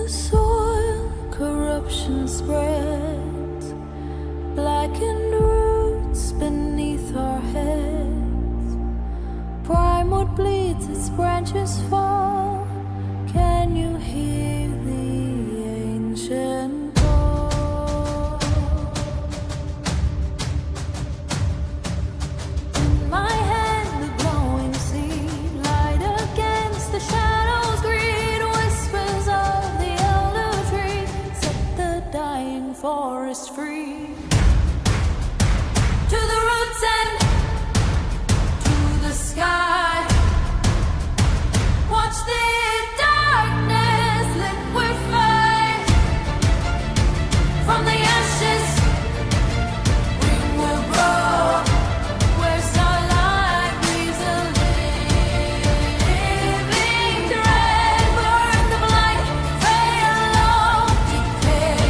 the soil, corruption spreads, blackened roots beneath our heads. Primewood bleeds, its branches fall. Can you hear the ancient call? In my hand, the glowing seed, light against the shadows, greed whispers of the elder tree, set the dying forest free. To the roots and to the sky, watch the darkness liquefy. From the ashes we will grow, where starlight weaves a living thread. Burn the blight, fade along decay.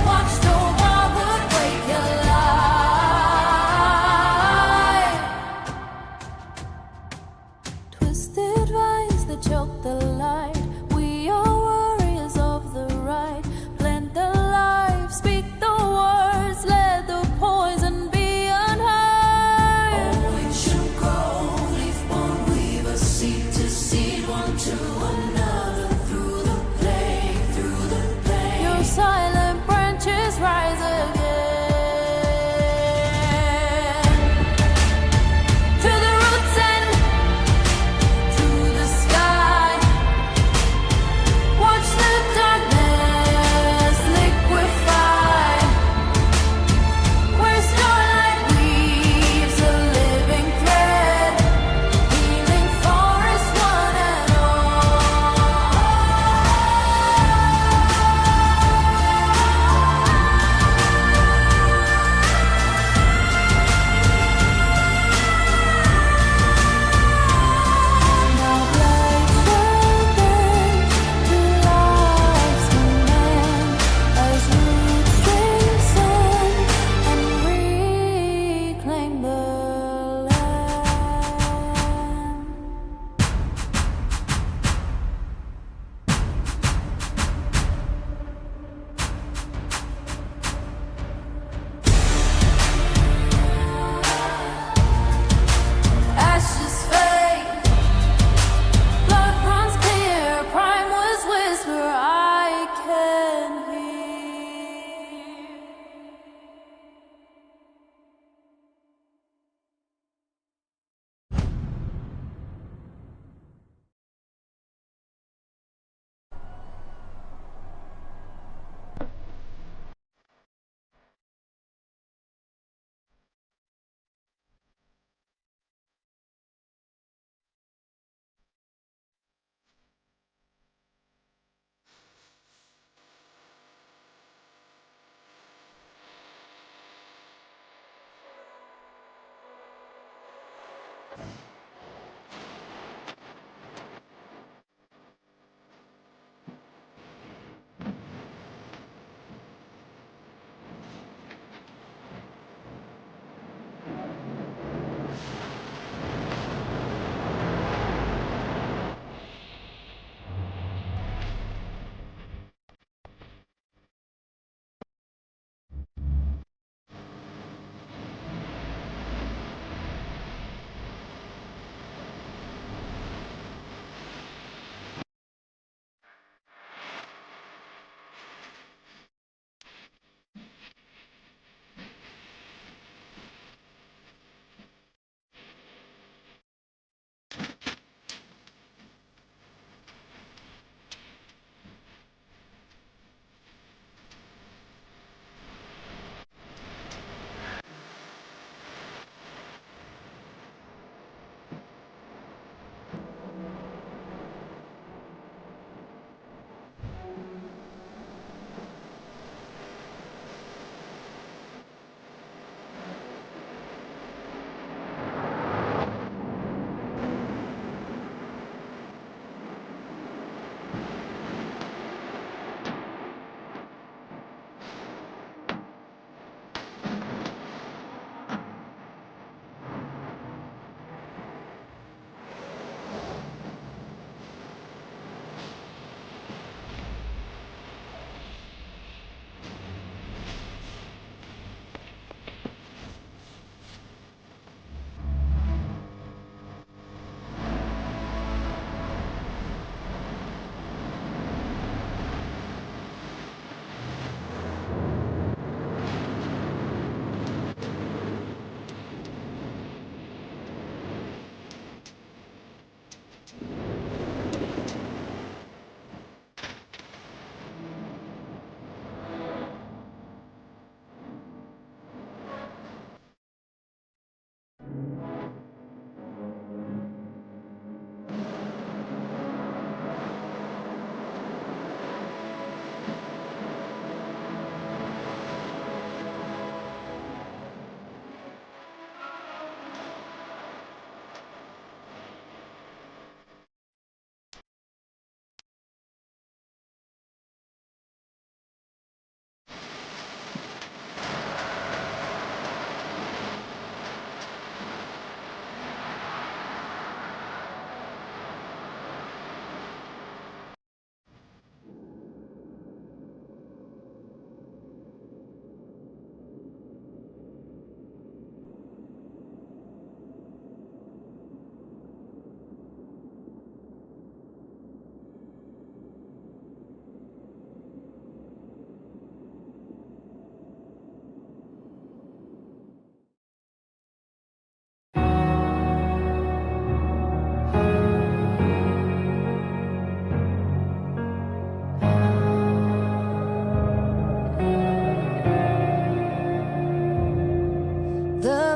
Watch the wildwood wake alive. Twisted vines that choke the light. We are warriors of the right. Plant the life, speak the words, let the poison be unheard. Oh, ancient grove, leaf-born weaver, seed to seed, one to another, through the plague, through the plague. Your silent branches rise again. To the roots and to the sky, watch the darkness liquefy. Where starlight weaves a living thread, healing forest one and now blades shall bend to life's command, as roots strengthen and reclaim the land. Ashes fade, blood runs clear, prime was whisper I can hear.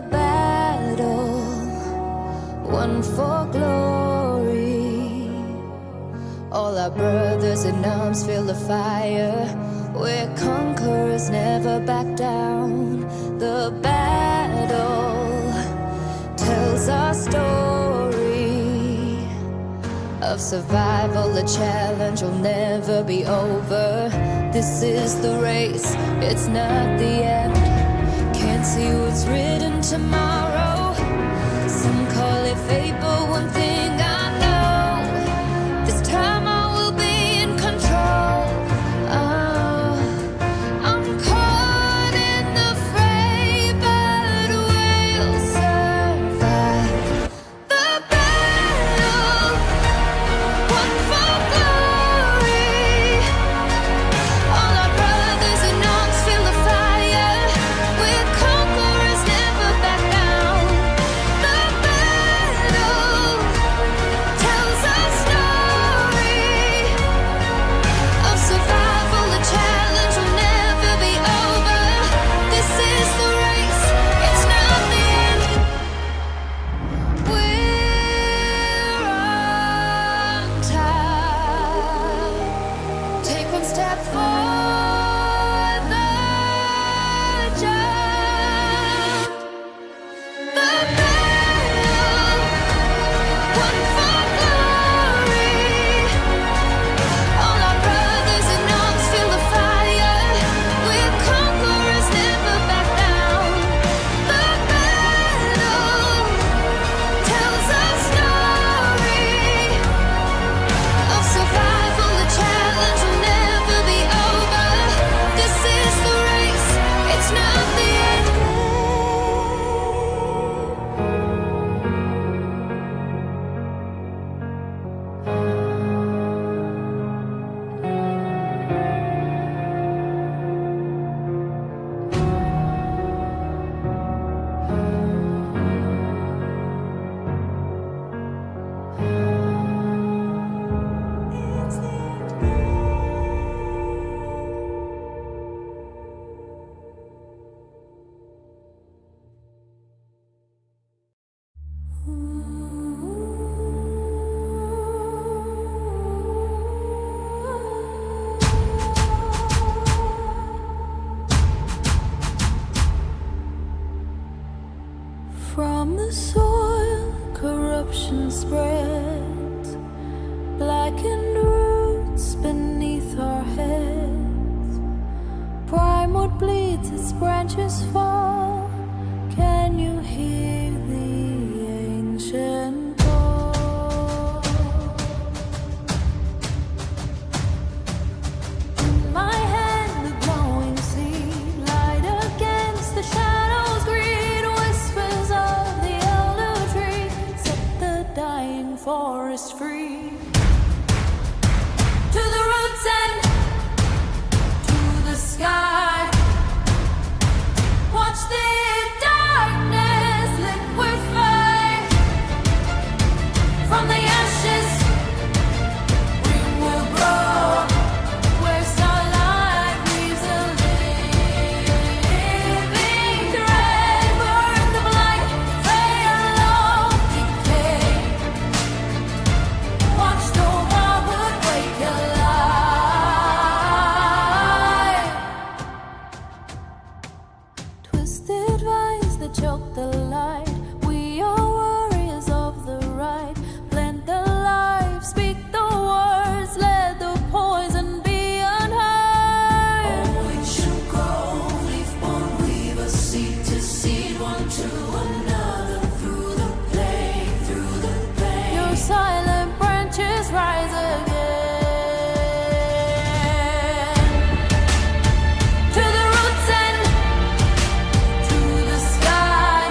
the battle, one for glory. All our brothers in arms feel the fire. We're conquerors, never back down. The battle tells our story of survival. The challenge will never be over. This is the race, it's not the end. Can't see what's written tomorrow. Some call it fate, but one thing I know, this time I will be in control. I'm caught in the fray, but we'll survive the battle, one for glory. All our brothers in arms feel the fire. We're conquerors, never back down. The battle tells our story of survival. The challenge will never be over. This is the race, it's not the end. We're on time. Take one step for the jump. The battle, one for glory. All our brothers in arms feel the fire. We're conquerors, never back down. The battle tells our story of survival. The challenge will never be over. This is the race, it's not the end. From the soil, corruption spreads, blackened roots beneath our heads. Primewood bleeds, its branches fall. Can you hear the ancient call? In my hand, the glowing seed, light against the shadows, green whispers of the elder tree, set the dying forest free. To the roots and to the sky, watch the darkness liquefy. From the ashes, green will grow. Where starlight weaves a living thread. Burn the blight, fade along, decay. Watch the wildwood wake alive. Twisted vines that choke the light. We are warriors of the right. Plant the life, speak the words, let the poison be unheard. Oh, ancient grove, leaf-born weavers, seed to seed, one to another, through the plain, through the pain. Your silent branches rise again. To the roots and to the sky,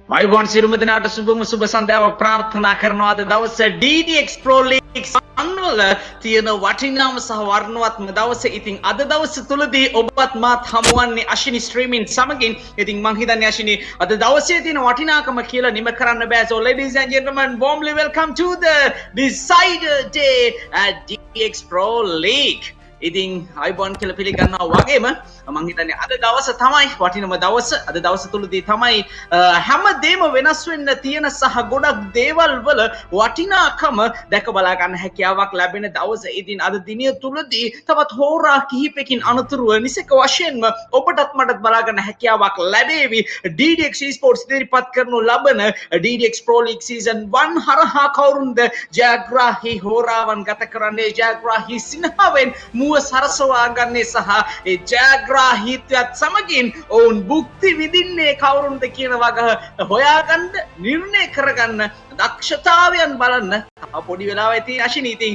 අයිබෝන් සිරුම දෙනාට සුබම සුබ සන්ධ්‍යාවක් ප්‍රාර්ථනා කරනවා. අද දවසේ DDX Pro League සම්වල තියෙන වටිනාම සහ වර්ණවත්ම දවසේ. ඉතින් අද දවස තුලදී ඔබත් මාත් හමුවන්නේ අශිනි ස්ට්‍රීමින් සමගින්. ඉතින් මං හිතන්නේ අශිනි අද දවසේ තියෙන වටිනාකම කියලා නිම කරන්න බෑ. So ladies and gentlemen, warmly welcome to the decider day at DDX Pro League. ඉතින් අයිබෝන් කියලා පිළිගන්නවා වගේම මං හිතන්නේ අද දවස තමයි වටිනම දවස. අද දවස තුලදී තමයි හැමදේම වෙනස් වෙන්න තියෙන සහ ගොඩක් දේවල් වල වටිනාකම දැක බලා ගන්න හැකියාවක් ලැබෙන දවස. ඉතින් අද දිනය තුලදී තවත් හෝරා කිහිපයකින් අනතුරුව නිසක වශයෙන්ම ඔබටත් මටත් බලා ගන්න හැකියාවක් ලැබේවි. DDX eSports ඉදිරිපත් කරනු ලබන DDX Pro League Season 1 හරහා කවුරුන්ද ජයග්‍රාහී හෝරාවන් ගත කරන්නේ, ජයග්‍රාහී සිනහවෙන් සරසවා ගන්නේ සහ ඒ ජයග්‍රාහීත්වයත් සමගින් ඔවුන් භුක්ති විඳින්නේ කවුරුන්ද කියන වග හොයාගන්න, නිර්ණය කරගන්න දක්ෂතාවයන් බලන්න පොඩි වෙලාවක් තියෙන අශිනී. ඉතින්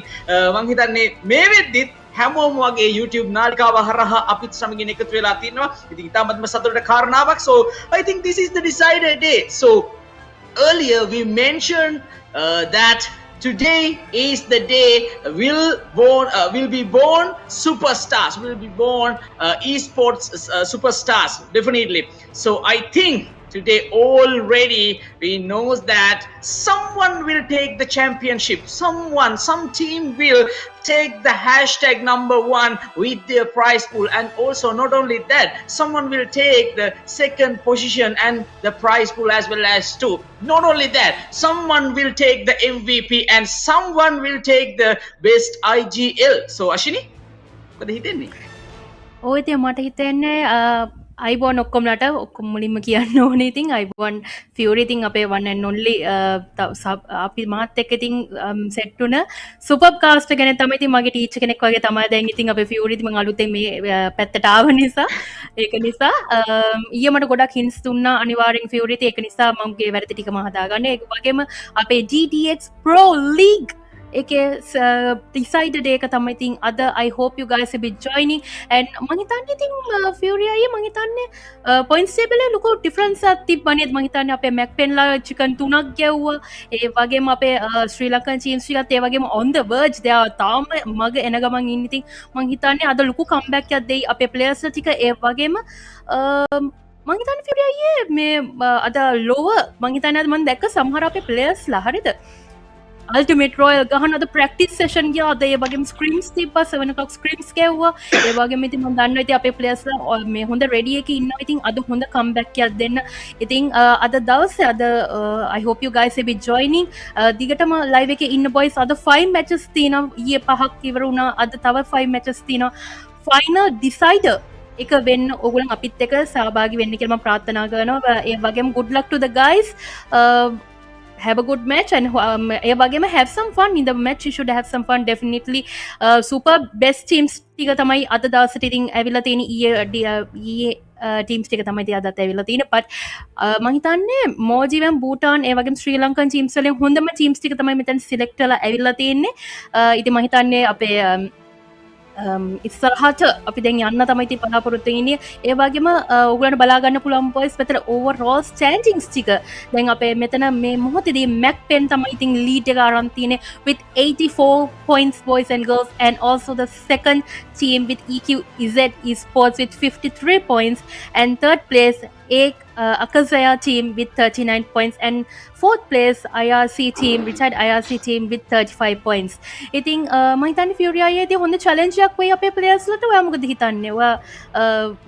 මං හිතන්නේ මේ වෙද්දිත් හැමෝම වගේ YouTube නාලිකාව හරහා අපිත් සමගින් එකතු වෙලා තිනවා. ඉතින් ඉතාමත්ම සතුටට කාරණාවක්. So I think this is the decider day. So earlier we mentioned that today is the day will be born superstars, will be born esports superstars, definitely. So I think today already we knows that someone will take the championship, some team will take the hashtag #1 with their prize pool, and also not only that, someone will take the second position and the prize pool as well as two. Not only that, someone will take the MVP and someone will take the best IGL. So Ashini, what හිතෙන්නේ? ඔය ඉතින් මට හිතෙන්නේ අයිබෝන් ඔක්කොමලට ඔක්කොම මුලින්ම කියන්න ඕනේ. ඉතින් අයිබෝන් ෆියුරි ඉතින් අපේ one and only අපි මාත් එක්ක ඉතින් සෙට් වුණ සුපර් කාස්ට් ගැන තමයි ඉතින් මගේ ටීචර් කෙනෙක් වගේ තමයි දැන් ඉතින් අපේ ෆියුරි ඉතින් මම අලුතෙන් මේ පැත්තට ආව නිසා ඒක නිසා ඊයේ මට ගොඩක් හින්ස් දුන්නා අනිවාර්යෙන් ෆියුරි ඉතින් ඒක නිසා මමගේ වැරදි ටික මම හදාගන්න. ඒක වගේම අපේ DDX Pro League ඒකේ decider day එක තමයි ඉතින් අද. I hope you guys will be joining, and මං හිතන්නේ ඉතින් ෆියුරි අයියේ මං හිතන්නේ points table එක ලොකු difference එකක් තිබ්බනේ. මං හිතන්නේ අපේ MAKPEN ලා chicken 3ක් ගැව්වා. ඒ වගේම අපේ ශ්‍රී ලංකන් teams ටිකත් ඒ වගේම on the verge they are තාම මග එන ගමන් ඉන්නේ. ඉතින් මං හිතන්නේ අද ලොකු comeback එකක් දෙයි අපේ players ටික. ඒ වගේම මං හිතන්නේ ෆියුරි අයියේ මේ අද lower මං හිතන්නේ අද මං දැක්ක සමහර අපේ players ලා හරිද Ultimate Royal ගහන අද practice session ගියා. අද ඒ වගේම screams තිබ්බා 7 o'clock screams ගැව්වා. ඒ වගේම ඉතින් මම දන්නවා ඉතින් අපේ players ලා මේ හොඳ ready එකේ ඉන්නවා. ඉතින් අද හොඳ comeback එකක් දෙන්න. ඉතින් අද දවසේ අද I hope you guys will be joining. දිගටම live එකේ ඉන්න boys අද 5 matches තියෙනවා. ඊයේ 5ක් ඉවර වුණා. අද තව 5 matches තියෙනවා. final decider එක වෙන්න ඕගොල්ලන් අපිත් එක්ක සහභාගී වෙන්න කියලා මම ප්‍රාර්ථනා කරනවා. ඒ වගේම good luck to the guys. Have a good match and ඒ වගේම have some fun in the match. You should have some fun definitely. Super best teams ටික තමයි අද දවසට ඉතින් ඇවිල්ලා තියෙන. ඊයේ teams ටික තමයි ඉතින් අදත් ඇවිල්ලා තියෙන. but මම හිතන්නේ මෝජිවම් බූටාන් ඒ වගේම ශ්‍රී ලංකන් teams වලින් හොඳම teams ටික තමයි මෙතන select කරලා ඇවිල්ලා තියෙන්නේ. ඉතින් මම හිතන්නේ අපේ ඉස්සරහට අපි දැන් යන්න තමයි ඉතින් බලාපොරොත්තු වෙන්නේ. ඒ වගේම ඔයගොල්ලන්ට බලා ගන්න පුළුවන් boys මෙතන overall standings ටික දැන් අපේ මෙතන මේ මොහොතේදී MAKPEN තමයි ඉතින් lead එක අරන් තියෙන්නේ with 84 points boys and girls, and also the second team with EQZ eSports with 53 points, and third place AKAZAYA team with 39 points, and fourth place IRC team, retired IRC team with 35 points. ඉතින් මම හිතන්නේ ෆියුරි අයියේදී හොඳ challenge එකක් වෙයි අපේ players ලට. ඔයා මොකද හිතන්නේ? ඔයා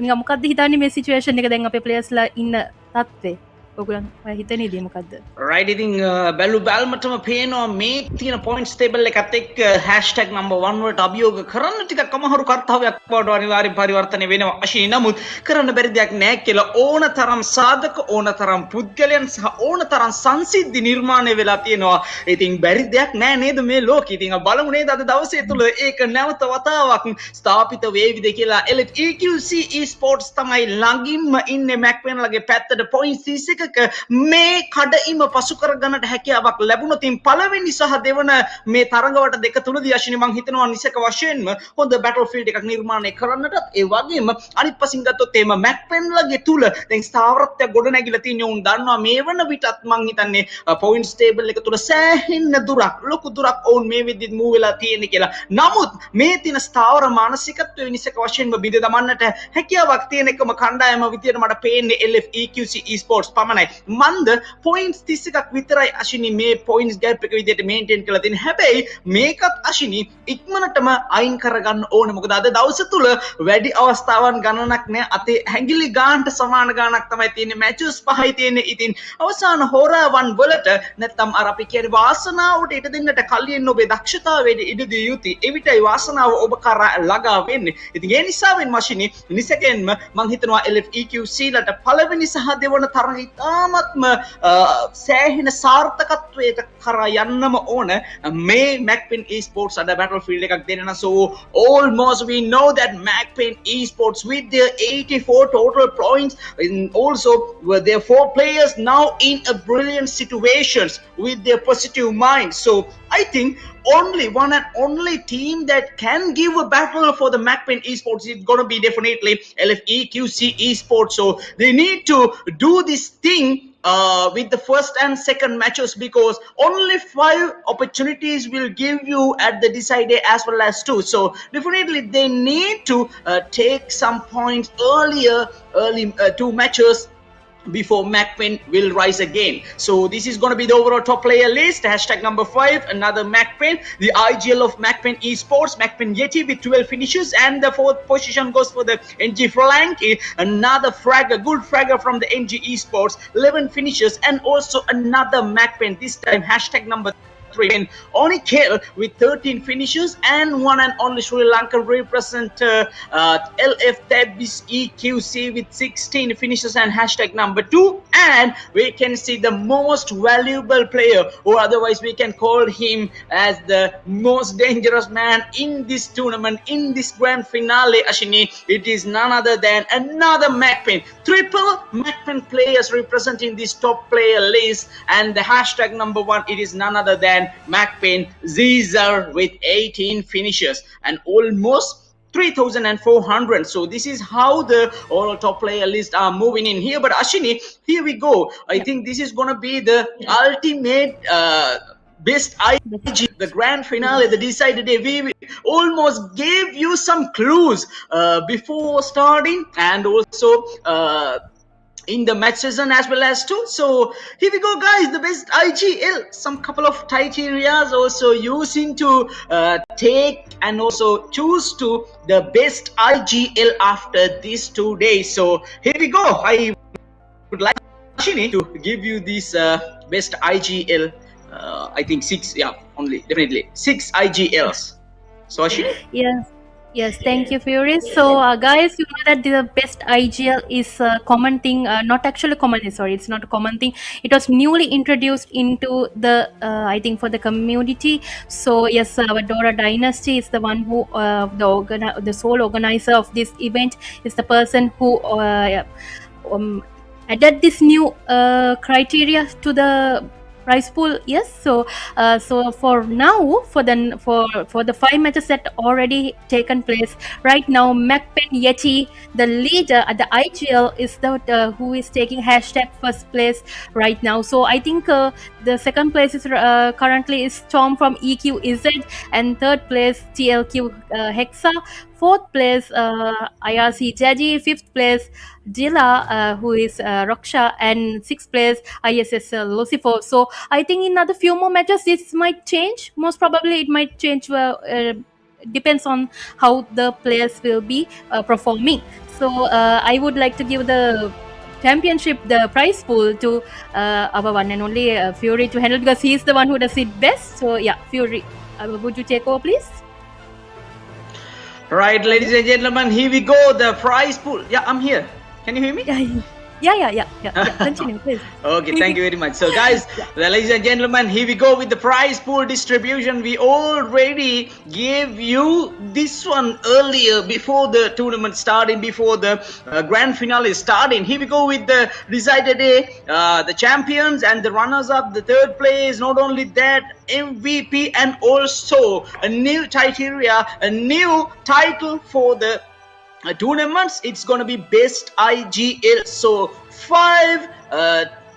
නිකන් මොකද්ද හිතන්නේ මේ situation එක දැන් අපේ players ලා ඉන්න තත්ත්වේ? ඔයගොල්ලන් ඔයා හිතන්නේ ඉතින් මොකද්ද? right. ඉතින් බැලු බැලමටම පේනවා මේ තියෙන points table එකත් එක්ක #1 වලට අභියෝග කරන්න ටිකක් අමාරු කර්තව්‍යයක් බවට අනිවාර්යෙන් පරිවර්තනය වෙනවා අශිනි. නමුත් කරන්න බැරි දෙයක් නැහැ කියලා ඕනතරම් සාධක, ඕනතරම් පුද්ගලයන් සහ ඕනතරම් සංසිද්ධි නිර්මාණය වෙලා තියෙනවා. ඉතින් බැරි දෙයක් නැහැ නේද මේ ලෝකෙ. ඉතින් බලමු නේද අද දවසේ තුල ඒක නැවත වතාවක් ස්ථාපිත වේවිද කියලා. EQC eSports තමයි ළඟින්ම ඉන්නේ MAKPEN ලගේ පැත්තට points 31 එක මේ කඩඉම පසු කරගන්නට හැකියාවක් ලැබුණොත් පළවෙනි සහ දෙවන මේ තරඟවට දෙක තුනදී අශිනි මං හිතනවා නිසක වශයෙන්ම හොඳ බැටල්ෆීල්ඩ් එකක් නිර්මාණය කරන්නටත් ඒ වගේම අනිත් පසින් ගත්තොත් එහෙම මැක්පෙන්ලගේ තුල දැන් ස්ථාවරත්වයක් ගොඩ නැගිලා තියෙන උන් දන්නවා මේ වන විටත් මං හිතන්නේ පොයින්ට්ස් ටේබල් එක තුල සෑහෙන්න දුරක් ලොකු දුරක් ඔවුන් මේ විදිහට මූව් වෙලා තියෙන්නේ කියලා. නමුත් මේ තියෙන ස්ථාවර මානසිකත්වයේ නිසක වශයෙන්ම බිඳ දමන්නට හැකියාවක් තියෙන එකම කණ්ඩායම විදියට මට පේන්නේ LFEQC eSports පමණයි. මන්ද පොයින්ට්ස් 31ක් විතරයි අශිනි මේ පොයින්ට්ස් ගෑප් එක විදියට මේන්ටේන් කරලා තියෙන්නේ. හැබැයි මේකත් අශිනි ඉක්මනටම අයින් කරගන්න ඕනේ. මොකද අද දවස තුල වැඩි අවස්ථාවන් ගණනක් නෑ. අතේ හැංගිලි ගානට සමාන ගානක් තමයි තියෙන්නේ. මැචස් 5යි තියෙන්නේ. ඉතින් අවසාන හොරාවන් වලට නැත්තම් අර අපි කියන්නේ වාසනාවට ඉඩ දෙන්නට කලින් ඔබේ දක්ෂතාවයට ඉඩ දිය යුතුයි. එවිටයි වාසනාව ඔබ කරා ළඟා වෙන්නේ. ඉතින් ඒ නිසාවෙන් මශිනි නිසකෙන්ම මං හිතනවා LFEQC ලට පළවෙනි සහ දෙවන තරඟ ඉතාමත්ම සෑහෙන සාර්ථකත්වයට කරා යන්නම ඕන මේ MAKPEN eSports අද battlefield එකක් දෙන්න. So almost we know that MAKPEN eSports with their 84 total points and also with their 4 players now in a brilliant situations with their positive mind. So I think only one and only team that can give a battle for the MAKPEN eSports is going to be definitely LFEQC eSports. So they need to do this thing with the first and second matches because only 5 opportunities will give you at the decider as well as 2. So definitely they need to take some points early 2 matches before MAKPEN will rise again. So this is going to be the overall top player list. Hashtag number 5, another MAKPEN. The IGL of MAKPEN eSports, MAKPEN Yeti with 12 finishes. And the 4th position goes for the NG Flanky. Another fragger, good fragger from the NG eSports, 11 finishes. And also another MAKPEN, this time hashtag number 3. Onikel with 13 finishes and one and only Sri Lanka representative LF Tabis EQC with 16 finishes and hashtag number 2. And we can see the most valuable player, or otherwise we can call him as the most dangerous man in this tournament, in this grand finale, Ashini. It is none other than another MAKPEN. Triple MAKPEN players representing this top player list, and the hashtag number 1, it is none other than MAKPEN Zizar with 18 finishes and almost 3,400. So this is how the all top player list are moving in here. But Ashini, here we go. I think this is going to be the ultimate best IG, the grand finale, the decider day. We almost gave you some clues before starting and also in the match season as well as 2. So here we go, guys. The best IGL, some couple of criterias also using to take and also choose to the best IGL after these 2 days. So here we go. I would like Ashini to give you this best IGL. I think 6, yeah, only definitely 6 IGLs. So Ashini, Yes, thank you, Fury. So, guys, you know that the best IGL is a common thing, not actually common, sorry, it's not a common thing. It was newly introduced into the, I think, for the community. So, yes, our Dora Dynasty is the one who, the sole organizer of this event, is the person who added this new criteria to the prize pool. Yes, so for now, for the 5 matches that already taken place right now, MAKPEN Yeti, the leader at the IGL, is the who is taking hashtag first place right now. So I think the second place is currently is Storm from EQZ, and third place TLQ Hexa. 4th place IRC Jaji, 5th place Jila, who is Raksha, and 6th place ISSL Lucifer. So I think in another few more matches this might change. Most probably it might change. Depends on how the players will be performing. So I would like to give the championship, the prize pool, to our one and only Fury to handle, because he is the one who does it best. So yeah, Fury, would you take over, please? right, ladies and gentlemen, here we go. The prize pool. Yeah, I'm here. Can you hear me? Yeah. Continue, please. Okay, thank you very much. So, guys, Yeah. ladies and gentlemen, here we go with the prize pool distribution. We already gave you this one earlier before the tournament starting, before the grand finale starting. Here we go with the decided day, the champions and the runners up, the third place. Not only that, MVP and also a new criteria, a new title for the tournaments. It's gonna be best IGL. So five,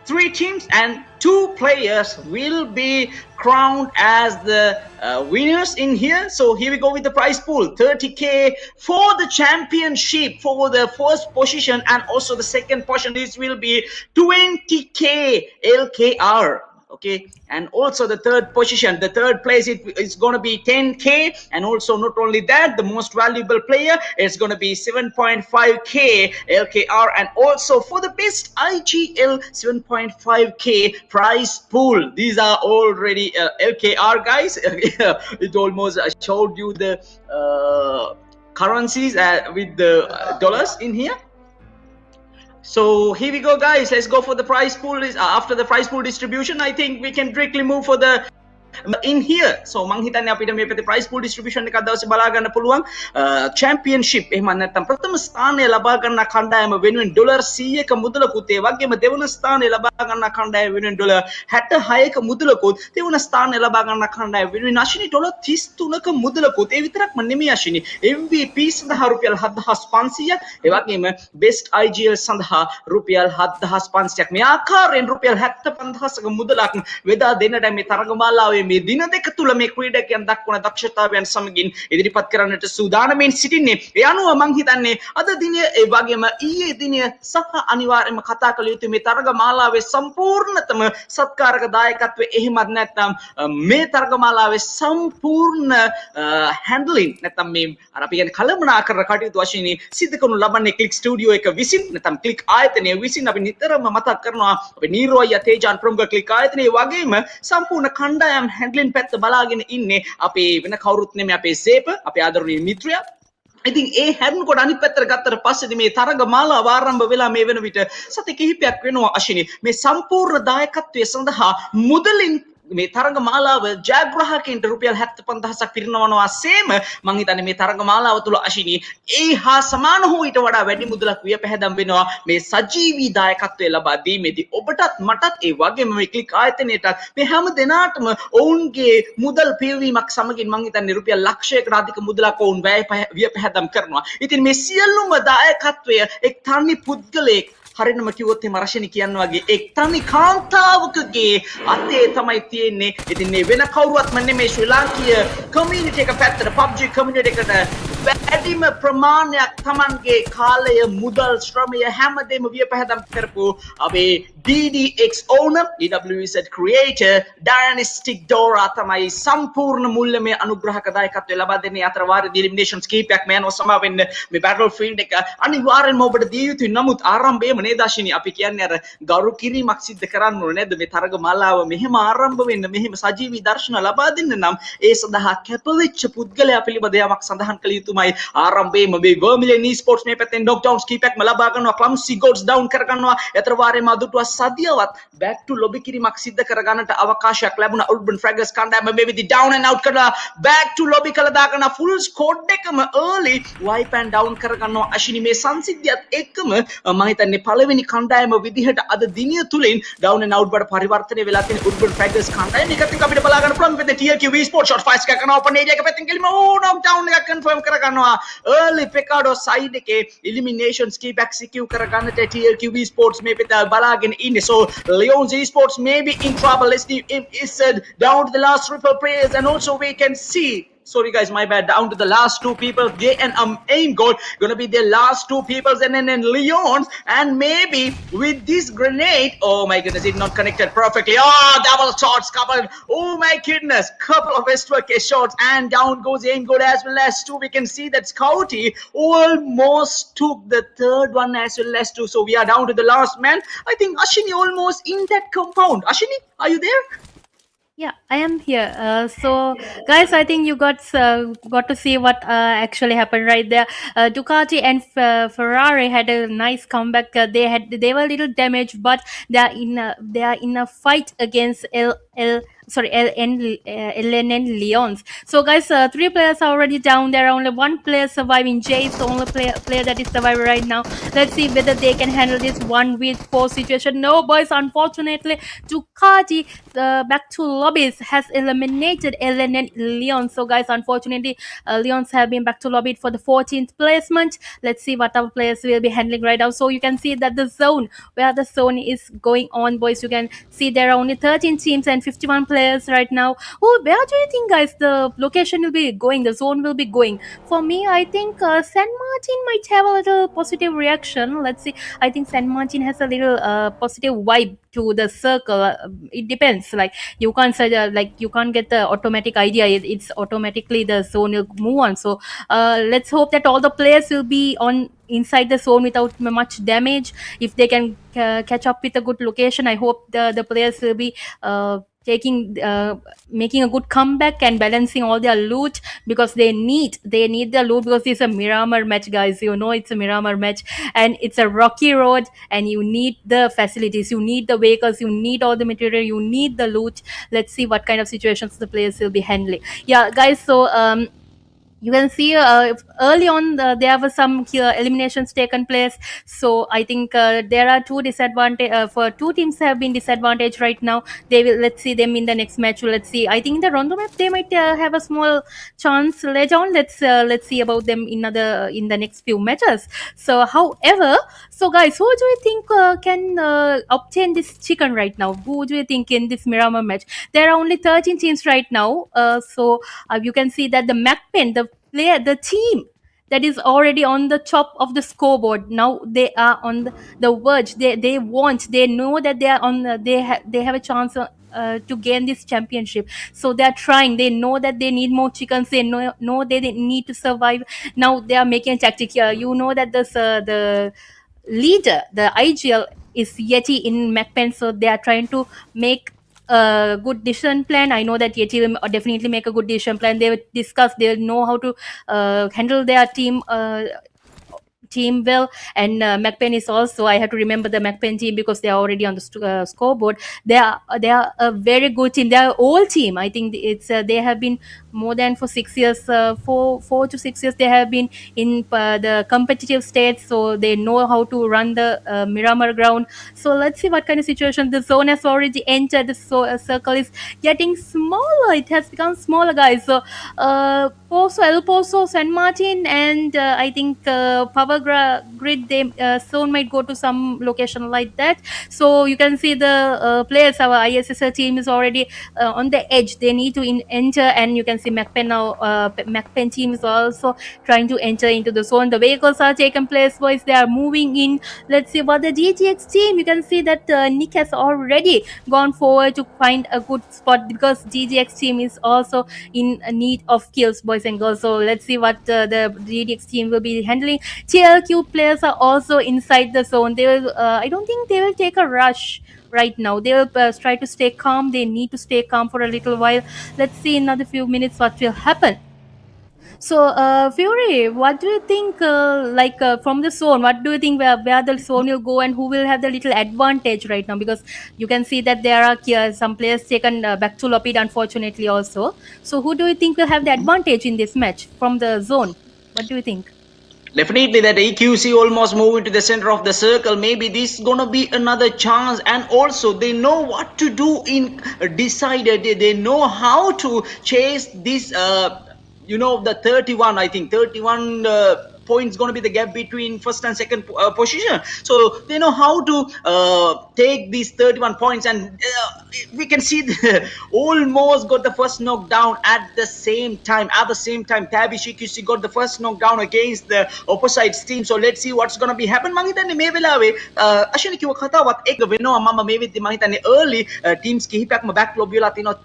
three teams and two players will be crowned as the winners in here. So here we go with the prize pool: 30k for the championship for the first position, and also the second position. This will be 20k LKR. Okay, and also the third position, the third place, it's going to be 10k, and also not only that, the most valuable player is going to be 7.5k LKR, and also for the best IGL 7.5k prize pool. These are already LKR, guys. It almost showed you the currencies with the dollars in here. So here we go, guys. Let's go for the prize pool. After the prize pool distribution, I think we can directly move for the in here. So මං හිතන්නේ අපිට මේ පැත්තේ prize pool distribution එකක් දවසේ බලා ගන්න පුළුවන්. championship එහෙම නැත්නම් ප්‍රථම ස්ථානය ලබා ගන්න කණ්ඩායම වෙනුවෙන් ඩොලර් 100ක මුදලකුත්, ඒ වගේම දෙවන ස්ථානය ලබා ගන්න කණ්ඩායම වෙනුවෙන් ඩොලර් 66ක මුදලකුත්, දෙවන ස්ථානය ලබා ගන්න කණ්ඩායම වෙනුවෙන් අශිනි ඩොලර් 33ක මුදලකුත්. ඒ විතරක්ම නෙමෙයි අශිනි, MVP සඳහා රුපියල් 7500ක්, ඒ වගේම best IGL සඳහා රුපියල් 7500ක්. මේ ආකාරයෙන් රුපියල් 75000ක මුදලක් වෙදා දෙන්නට මේ තරගමාලාවේ මේ දින දෙක තුල මේ ක්‍රීඩකයන් දක්වන දක්ෂතාවයන් සමගින් ඉදිරිපත් කරන්නට සූදානම්ෙන් සිටින්නේ. ඒ අනුව මං හිතන්නේ අද දිනේ ඒ වගේම ඊයේ දිනේ සහ අනිවාර්යයෙන්ම කතා කළ යුතු මේ තරගමාලාවේ සම්පූර්ණතම සත්කාරක දායකත්වයේ එහෙමත් නැත්නම් මේ තරගමාලාවේ සම්පූර්ණ හැන්ඩලින් නැත්නම් මේ අර අපි කියන්නේ කළමනාකරන කටයුතු වශයෙන් සිදු කරනු ලබන්නේ ක්ලික් ස්ටුඩියෝ එක විසින් නැත්නම් ක්ලික් ආයතනය විසින්. අපි නිතරම මතක් කරනවා අපි නීරෝය තේජාන් ප්‍රමුඛ ක්ලික් ආයතනයේ වගේම සම්පූර්ණ කණ්ඩායම් හැන්ඩලින් පැත්ත බලාගෙන ඉන්නේ අපේ වෙන කවුරුත් නෙමෙයි අපේ සේප, අපේ ආදරණීය මිත්‍රයා. ඉතින් ඒ හැන්ඩ්කොට අනිත් පැත්තට ගත්තට පස්සේදී මේ තරගමාලාව ආරම්භ වෙලා මේ වෙන විට සති කිහිපයක් වෙනවා අශිනි. මේ සම්පූර්ණ දායකත්වයේ සඳහා මුදලින් මේ තරගමාලාව ජයග්‍රාහකයන්ට රුපියල් 75000ක් පිරිනවනවා සේම මං හිතන්නේ මේ තරගමාලාව තුල අශිනි ඒ හා සමාන හෝ ඊට වඩා වැඩි මුදලක් විය පැහැදම් වෙනවා මේ සජීවී දායකත්වය ලබා දීමේදී. ඔබටත් මටත් ඒ වගේම මේ ක්ලික් ආයතනයටත් මේ හැම දිනාටම ඔවුන්ගේ මුදල් පියවීමක් සමගින් මං හිතන්නේ රුපියල් ලක්ෂයකට අධික මුදලක් ඔවුන් විය පැහැදම් කරනවා. ඉතින් මේ සියලුම දායකත්වය එක් තනි පුද්ගලයෙක් හරිනම කිව්වොත් එම රශිනි කියන්න වගේ එක් තනි කාන්තාවකගේ අතේ තමයි තියෙන්නේ. ඉතින් මේ වෙන කවුරුවත්ම නෙමෙයි ශ්‍රී ලාංකීය කමියුනිටි එක පැත්තට PUBG කමියුනිටි එකට වැඩිම ප්‍රමාණයක් Tamanගේ කාලය, මුදල්, ශ්‍රමය හැමදේම විය පැහැදම් කරපු අපේ DDX owner, DWZ creator, Dynastic Dora තමයි සම්පූර්ණ මුල්‍යමය අනුග්‍රහක දායකත්වය ලබා දෙන්නේ. අතර වාරදී එලිමිනේෂන්ස් කීපයක් මේ යනවා සමා වෙන්න මේ Battlefield එක අනිවාර්යෙන්ම ඔබට දිය යුතුයි. නමුත් ආරම්භයේම නේද අශිනි අපි කියන්නේ අර ගරු කිරීමක් සිද්ධ කරන්න ඕනේ නේද? මේ තරගමාලාව මෙහෙම ආරම්භ වෙන්න, මෙහෙම සජීවී දර්ශන ලබා දෙන්න නම් ඒ සඳහා කැපවෙච්ච පුද්ගලයා පිළිබඳ යමක් සඳහන් කළ යුතුමයි. ආරම්භයේම මේ Vermilion eSports මේ පැත්තෙන් knockdowns කීපයක්ම ලබා ගන්නවා, clumsy goals down කර ගන්නවා. අතර වාරයේම අදුටුවා සදියවත් back to lobby කිරීමක් සිද්ධ කර ගන්නට අවකාශයක් ලැබුණා. Urban FRAGS කණ්ඩායම මේ විදි down and out කරලා back to lobby කළා දාගන්න full squad එකම early wipe and down කර ගන්නවා. අශිනි මේ සංසිද්ධියත් එක්කම මම හිතන්නේ පළවෙනි කණ්ඩායම විදිහට අද දිනය තුලින් down and out බඩ පරිවර්තනය වෙලා තියෙන Urban FRAGS කණ්ඩායම එකත් එක්ක අපිට බලා ගන්න පුළුවන්. මෙතන TLQ eSports shot fires එකක් කරනවා open area එක පැත්තෙන් කෙලිම knockdown එකක් confirm කර ගන්නවා. early Pecado side එකේ eliminations කීපයක් secure කර ගන්නට TLQ eSports මේ පිට බලාගෙන ඉන්නේ. So Leon's eSports may be in trouble. Let's see if it's down to the last triple players, and also we can see, sorry guys, my bad, down to the last two people. J and aim goal gonna be the last two people, and then Leon's, and maybe with this grenade, oh my goodness, it's not connected perfectly. Oh, double shots, couple, oh my goodness, couple of Westwork shots, and down goes aim goal as well as two. We can see that Scouty almost took the third one as well as two. So we are down to the last man. I think Ashini almost in that compound. Ashini, are you there? Yeah, I am here. So, guys, I think you got to see what actually happened right there. Ducati and Ferrari had a nice comeback. They were a little damaged, but they are in a fight against LNN Leons. So, guys, three players are already down. There are only one player surviving. Jay is the only player that is surviving right now. Let's see whether they can handle this 1v4 situation. No, boys, unfortunately, Ducati back to lobbies has eliminated LNN Leon. So, guys, unfortunately, Leons have been back to lobby for the 14th placement. Let's see what our players will be handling right now. So, you can see that the zone where the zone is going on, boys, you can see there are only 13 teams and 51 players right now. Oh, where do you think, guys, the location will be going? The zone will be going. For me, I think San Martin might have a little positive reaction. Let's see. I think San Martin has a little positive vibe to the circle. It depends. Like you can't say like you can't get the automatic idea. It's automatically the zone will move on. So let's hope that all the players will be on inside the zone without much damage. If they can catch up with a good location, I hope the players will be taking making a good comeback and balancing all their loot, because they need the loot, because it's a Miramar match, guys. You know, it's a Miramar match and it's a rocky road, and you need the facilities, you need the vehicles, you need all the material, you need the loot. Let's see what kind of situations the players will be handling. Yeah, guys, so you can see early on there were some eliminations taken place. So I think there are two disadvantage for two teams have been disadvantaged right now. They will, let's see them in the next match. Let's see, I think in the rondo map they might have a small chance later on. Let's see about them in the next few matches. So however, so guys, who do you think can obtain this chicken right now? Who do you think in this Miramar match? There are only 13 teams right now. So you can see that the MAKPEN, the team that is already on the top of the scoreboard, now they are on the verge. They know that they are on they have a chance to gain this championship. So they are trying. They know that they need more chickens. They know they need to survive. Now they are making a tactic here. You know that the leader, the IGL, is Yeti in MAKPEN. So they are trying to make a good decision plan. I know that Yeti will definitely make a good decision plan. They will discuss, they will know how to handle their team well. And MAKPEN is also, I have to remember the MAKPEN team because they are already on the scoreboard. They are a very good team. They are old team. I think it's they have been more than for 6 years, 4 to 6 years they have been in the competitive state, so they know how to run the Miramar ground. So let's see what kind of situation. The zone has already entered. The circle is getting smaller. It has become smaller, guys. So El Pozo, San Martin, and I think Power Grid, they soon might go to some location like that. So you can see the players. Our ISSL team is already on the edge. They need to enter, and you can see MAKPEN now. MAKPEN team is also trying to enter into the zone. The vehicles are taking place, boys. They are moving in. Let's see about the GTX team. You can see that Nick has already gone forward to find a good spot, because GTX team is also in need of kills, boys and girls. So let's see what the GTX team will be handling. TLQ players are also inside the zone. They will. I don't think they will take a rush right now. They will try to stay calm. They need to stay calm for a little while. Let's see in another few minutes what will happen. So, Fury, what do you think, from the zone, what do you think where the zone will go and who will have the little advantage right now? Because you can see that there are some players taken back to Lopid, unfortunately, also. So, who do you think will have the advantage in this match from the zone? What do you think? Definitely that EQC almost moving to the center of the circle. Maybe this is gonna be another chance, and also they know what to do in decided. They know how to chase this. The 31. I think 31 points going to be the gap between first and second position. So they know how to take these 31 points, and we can see almost got the first knockdown at the same time. Tabi Shikusi got the first knockdown against the opposite team. So let's see what's going to be happen. මං හිතන්නේ මේ වෙලාවේ අශෝක කිව්ව කතාවත් එක වෙනවා. මම මේ වෙද්දි මං හිතන්නේ early teams කිහිපයක්ම back lobby වෙලා තිනවා.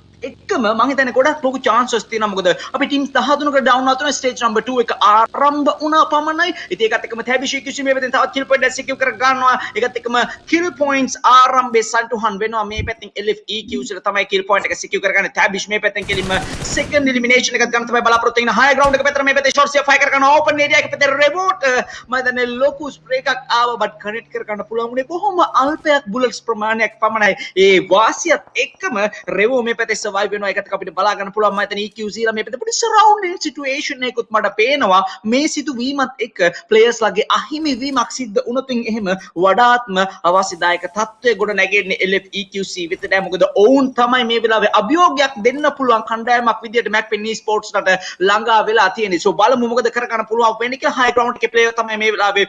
එක්කම මම හිතන්නේ ගොඩක් ලොකු chances තියෙනවා මොකද අපි ටීම්ස් 13කට ඩවුන් වුණා ස්ටේජ් නම්බර් 2 එක ආරම්භ වුණා පමණයි. ඉතින් ඒකත් එක්කම තැබිෂි කිසි මේ පැත්තෙන් තවත් කිල් පොයින්ට් එක සිකියුර් කර ගන්නවා. ඒකත් එක්කම කිල් පොයින්ට්ස් ආරම්භයේ සන්ටුහන් වෙනවා. මේ පැත්තෙන් LFEQs ලා තමයි කිල් පොයින්ට් එක සිකියුර් කරගන්නේ. තැබිෂ් මේ පැත්තෙන් කෙලින්ම සෙකන්ඩ් එලිමිනේෂන් එකක් ගන්න තමයි බලාපොරොත්තු වෙන. හයි ග්‍රවුන්ඩ් එක පැත්තට මේ පැත්තේ ෂොට්ස් එක ෆයර් කර ගන්න ඕපන් ඒරියා එක පැත්තේ රෙවෝට් මම හිතන්නේ ලොකු ස්ප්‍රේ එකක් ආවා බට් කනෙක්ට් කර ගන්න පුළුවන් උනේ කොහොම අල්පයක් බුලට්ස් ප්‍රමාණයක් පමණයි. ඒ වාසියත් එක්කම රෙවෝ මේ පැත්තේ සර්වයිව් වෙනවා. ඒකත් අපිට බලා ගන්න පුළුවන්. මම හිතන්නේ EQZ ලා මේ පැත්තේ පොඩි සරවුන්ඩින් සිටුේෂන් එකකුත් මට පේනවා. මේ සිදුවීමත් එක්ක ප්ලේයර්ස් ලාගේ අහිමි වීමක් සිද්ධ වුණොත් එහෙම වඩාත්ම අවශ්‍යදායක තත්ත්වය ගොඩ නැගෙන්නේ LFEQC වෙතට. මොකද ඔවුන් තමයි මේ වෙලාවේ අභියෝගයක් දෙන්න පුළුවන් කණ්ඩායමක් විදියට MAKPEN eSports ට ළඟා වෙලා තියෙන්නේ. සෝ බලමු මොකද කරගන්න පුළුවන් වෙන්නේ කියලා. හයි ග්‍රවුන්ඩ් එකේ ප්ලේයර් තමයි මේ වෙලාවේ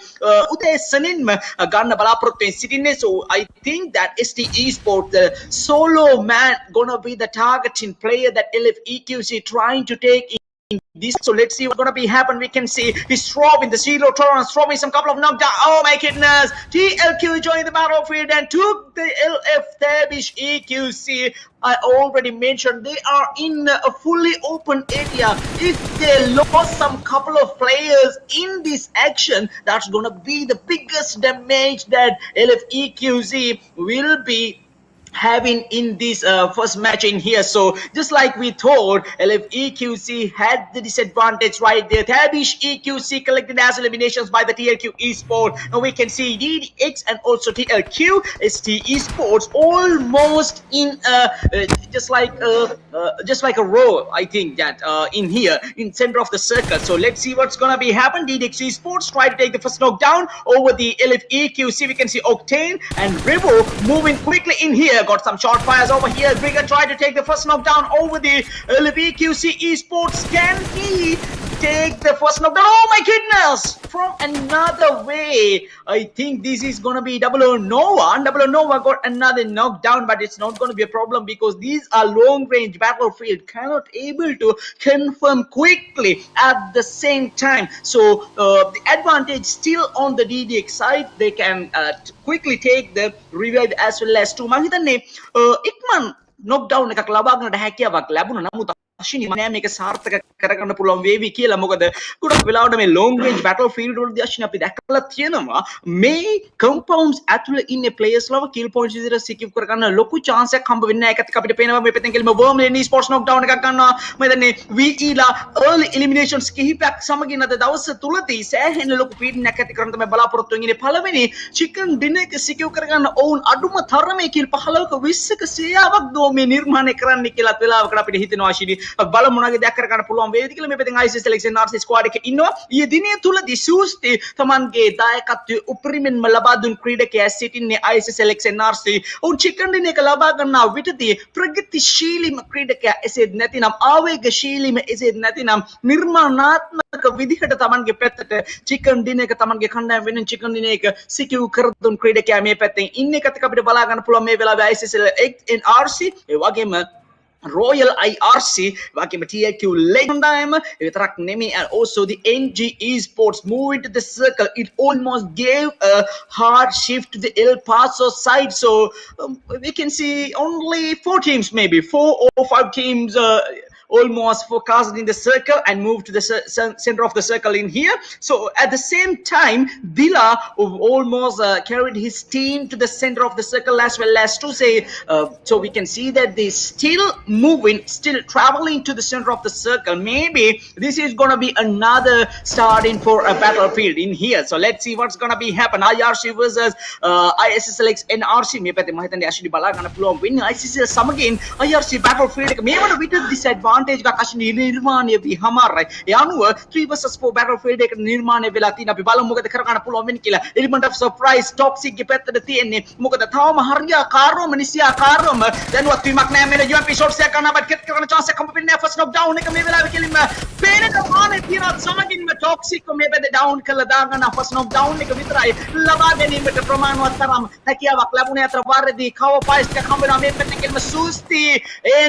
උදේසනින්ම ගන්න බලාපොරොත්තු වෙන්නේ සිටින්නේ. So I think that SD eSports the solo man gonna be the targeting player that LFEQC trying to take in this. So let's see what's gonna be happen. We can see he's throwing the zero tolerance, throwing some couple of knockdown. Oh my goodness! TLQ joined the battlefield and took the LF Tabish EQC. I already mentioned they are in a fully open area. If they lost some couple of players in this action, that's gonna be the biggest damage that LFEQC will be having in this first match in here. So just like we thought, LFEQC had the disadvantage right there. Tabish EQC collected as eliminations by the TLQ eSport. Now we can see DDX and also TLQ ST eSports almost in just like a row. I think that in here in center of the circle. So let's see what's gonna be happen. DDX eSports try to take the first knockdown over the LFEQC. We can see Octane and Rivo moving quickly in here. Got some short fires over here. Grigger tried to take the first knockdown over the LFEQC eSports. Can he take the first knockdown? Oh my goodness! From another way. I think this is gonna be Double O Nova. Double O Nova got another knockdown, but it's not gonna be a problem because these are long range battlefield. Cannot able to confirm quickly at the same time. So the advantage still on the DDX side. They can quickly take the revive as well as two. මම හිතන්නේ ඉක්මන් knockdown එකක් ලබා ගන්නට හැකියාවක් ලැබුණා. නමුත් අශ්විනි මම මේක සාර්ථක කරගන්න පුළුවන් වේවි කියලා. මොකද ගොඩක් වෙලාවට මේ long range battlefield වලදී අශ්විනි අපි දැකලා තියෙනවා මේ compounds ඇතුළේ ඉන්නේ players ලව kill points විදිහට secure කරගන්න ලොකු chance එකක් හම්බ වෙන්නේ නැහැ. ඒකත් අපිට පේනවා මේ පැත්තෙන් කෙලිම Wormlane eSports knockdown එකක් ගන්නවා. මම හිතන්නේ VE ලා early eliminations කිහිපයක් සමගින් අද දවස් තුලදී සෑහෙන ලොකු පීඩනයක් ඇති කරන තමයි බලාපොරොත්තු වෙන්නේ. පළවෙනි chicken dinner එක secure කරගන්න ඔවුන් අඩුම තරමේ kill 15ක 20ක 100ක් දෝ මේ නිර්මාණය කරන්න කියලාත් වෙලාවකට අපිට හිතෙනවා අශ්විනි. බලමු මොනවගේ දෙයක් කරගන්න පුළුවන් වේවිද කියලා. මේ පැත්තෙන් ISSL NRC ස්ක්වාඩ් එකේ ඉන්නවා. ඊයේ දිනේ තුලදී සූස්ති තමන්ගේ දායකත්වයේ උපරිමයෙන්ම ලබා දුන් ක්‍රීඩකයා සිටින්නේ ISSL NRC. උන් චිකන් ඩිනර් එක ලබා ගන්නා විටදී ප්‍රගතිශීලීම ක්‍රීඩකයා එසේත් නැතිනම් ආවේගශීලීම එසේත් නැතිනම් නිර්මාණාත්මක විදිහට තමන්ගේ පැත්තට චිකන් ඩිනර් එක තමන්ගේ කණ්ඩායම වෙනුවෙන් චිකන් ඩිනර් එක සිකියු කර දුන් ක්‍රීඩකයා මේ පැත්තෙන් ඉන්න එකත් අපිට බලා ගන්න පුළුවන් මේ වෙලාවේ ISSL NRC ඒ වගේම Royal IRC වගේම TLQ Legend විතරක් නෙමෙයි and also the NG eSports moving to the circle. It almost gave a hard shift to the El Paso side. So we can see only 4 teams, maybe 4 or 5 teams almost focused in the circle and moved to the center of the circle in here. So at the same time, Dila almost carried his team to the center of the circle as well as to say, so we can see that they still moving, still traveling to the center of the circle. Maybe this is going to be another starting for a battlefield in here. So let's see what's going to be happen. IRC versus ISSL NRC. මේ පැත්තේ මම හිතන්නේ ඇෂලි බලා ගන්න පුළුවන් වෙන්නේ ISSL සමගින් IRC battlefield එක මේවට විතර disadvantage එකක් අශ්විනි නිර්මාණය වී හමාරයි. ඒ අනුව 3 versus 4 battlefield එක නිර්මාණය වෙලා තියෙන. අපි බලමු මොකද කරගන්න පුළුවන් වෙන්නේ කියලා. element of surprise toxic ගේ පැත්තට තියෙන්නේ. මොකද තවම හරියාකාරවම නිසියාකාරවම දැනුවත් වීමක් නැහැ. මේ UMP shots එකක් ගන්න බත් කරන chance එකක් හම්බ වෙන්නේ නැහැ. first knock down එක මේ වෙලාවේ කෙලින්ම පේන මානේ තියෙනවා. සමගින්ම toxic මේ පැත්තේ down කළා දාගන්න first knock down එක විතරයි ලබා ගැනීමට ප්‍රමාණවත් තරම් හැකියාවක් ලැබුණේ. අතර වාරදී cover fires එකක් හම්බ වෙනවා. මේ පැත්තේ කෙලින්ම සූස්ති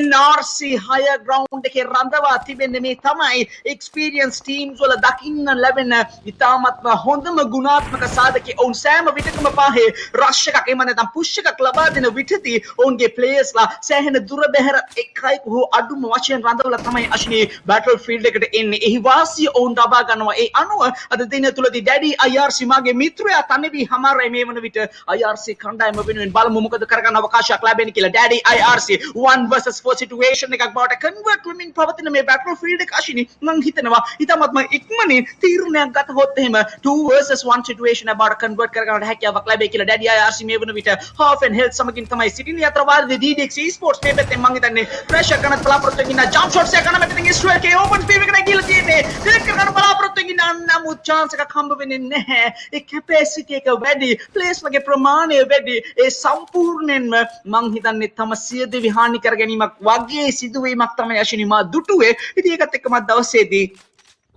NRC higher ground රවුන්ඩ් එකේ රඳවා තිබෙන්නේ මේ තමයි එක්ස්පීරියන්ස් ටීම්ස් වල දකින්න ලැබෙන ඉතාමත්ම හොඳම ගුණාත්මක සාධකයේ ඔවුන් සෑම විටකම පාහේ රෂ් එකක් එහෙම නැත්නම් පුෂ් එකක් ලබා දෙන විටදී ඔවුන්ගේ ප්ලේයර්ස්ලා සෑහෙන දුර බැහැර එකයි හෝ අඩුම වශයෙන් රඳවලා තමයි අශ්විනී බැටල් ෆීල්ඩ් එකට එන්නේ. එහි වාසිය ඔවුන් ලබා ගන්නවා. ඒ අනුව අද දින තුලදී ඩැඩි IRC මාගේ මිත්‍රයා තනිවි හමාරයි මේ වන විට IRC කණ්ඩායම වෙනුවෙන් බලමු මොකද කරගන්න අවකාශයක් ලැබෙන්නේ කියලා. ඩැඩි IRC 1 versus 4 සිටුේෂන් එකක් බවට කන්වර්ට් වෙමින් පවතින මේ බැටල් ෆීල්ඩ් එක අශ්විනී මං හිතනවා ඉතාමත්ම ඉක්මනින් තීරණයක් ගතහොත් එහෙම 2 versus 1 සිටුේෂන් එක බවට කන්වර්ට් කරගන්නට හැකියාවක් ලැබෙයි කියලා ඩැඩි IRC මේ වන විට half and health සමගින් තමයි සිටින්නේ. අතර වාරදී DDX eSports මේ පැත්තෙන් මං හිතන්නේ ප්‍රෙෂර් කරන බලාපොරොත්තු වෙන ජම්ප් ෂොට්ස් එක කරන මෙතනින් ස්ට්‍රයික් එකේ ඕපන් ෆීල්ඩ් එකට ගිහලා තියෙන්නේ. ක්ලික් කරන බලාපොරොත්තු වෙන නමුත් chance එකක් හම්බ වෙන්නේ නැහැ. ඒ කැපැසිටි එක වැඩි, ප්ලේස් වගේ ප්‍රමාණය වැඩි. ඒ සම්පූර්ණයෙන්ම මං හිතන්නේ තම සියදිවි හානි කර ගැනීමක් වගේ සිදුවීමක් තමයි අශ්විනී මා දුටුවේ. ඉතින් ඒකත් එක්කම දවසේදී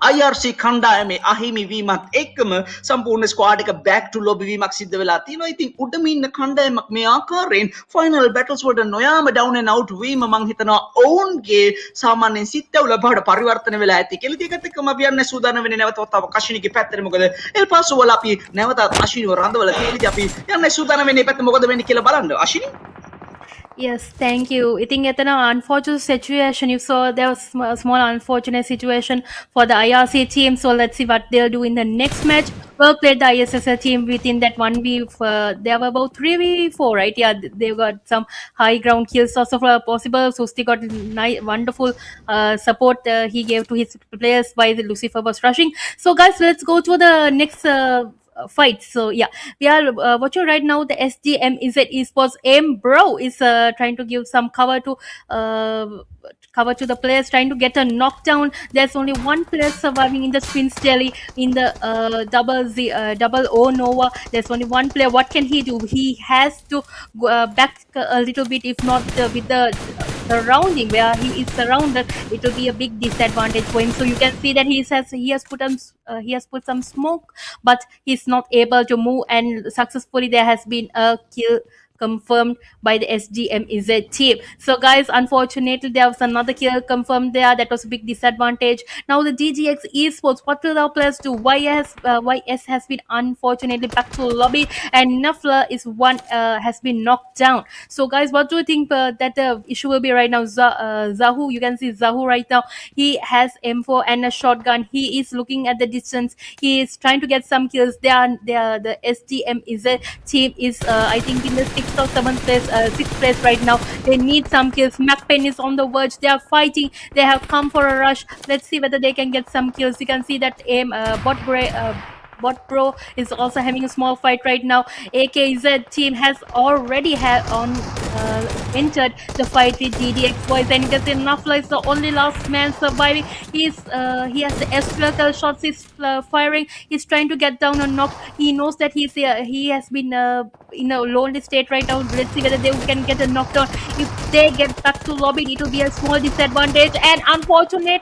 IRC කණ්ඩායමේ අහිමි වීමත් එක්කම සම්පූර්ණ ස්ක්වාඩ් එක බෑක් ටු ලොබි වීමක් සිද්ධ වෙලා තියෙනවා. ඉතින් උඩම ඉන්න කණ්ඩායමක් මේ ආකාරයෙන් ෆයිනල් බැටල්ස් වලට නොයාම ඩවුන් ඇන් අවුට් වීම මං හිතනවා ඔවුන්ගේ සාමාන්‍යයෙන් සිත්ඇවුල බවට පරිවර්තන වෙලා ඇති කියලා. ඉතින් ඒකත් එක්කම අපි යන්නේ සූදානම් වෙන්නේ නැවතත් අශ්විනීගේ පැත්තට. මොකද එල් පාසෝ වල අපි නැවතත් අශ්විනීව රඳවලා තියෙන්නේ. අපි යන්නේ සූදානම් වෙන්නේ පැත්ත මොකද වෙන්නේ කියලා බලන්න. අශ්විනී Yes, thank you. I think it's an unfortunate situation. You saw there was a small unfortunate situation for the IRC team. So let's see what they'll do in the next match. Well played, the ISSL team within that 1v. There were about 3v4, right? Yeah, they got some high ground kills also possible. Susti got wonderful support he gave to his players while Lucifer was rushing. So guys, let's go to the next fight. So yeah, we are watching right now the SDMZ eSports. Bro is trying to give some cover to the players, trying to get a knockdown. There's only one player surviving in the Spins Jelly in the double O Nova. There's only one player. What can he do? He has to go, back a little bit, if not with the surrounding where he is surrounded. It will be a big disadvantage for him. So you can see that he has put some smoke, but he's not able to move, and successfully there has been a kill confirmed by the SDMZ team. So guys, unfortunately there was another kill confirmed there. That was a big disadvantage. Now the DGX eSports, what will our players do? YS has been unfortunately back to lobby, and Nuffler is one has been knocked down. So guys, what do you think that the issue will be right now? Zahu, you can see Zahu right now. He has M4 and a shotgun. He is looking at the distance. He is trying to get some kills. The SDMZ team is I think in the 6th or 7th place, 6th place right now. They need some kills. MAKPEN is on the verge. They are fighting. They have come for a rush. Let's see whether they can get some kills. You can see that Bot Pro is also having a small fight right now. AKZ team has already entered the fight with DDX boys, and you can see Nuffler is the only last man surviving. He has the SDMZ shots he's firing. He's trying to get down a knock. He knows that he has been in a lonely state right now. Let's see whether they can get a knockdown. If they get back to lobby, it will be a small disadvantage, and unfortunate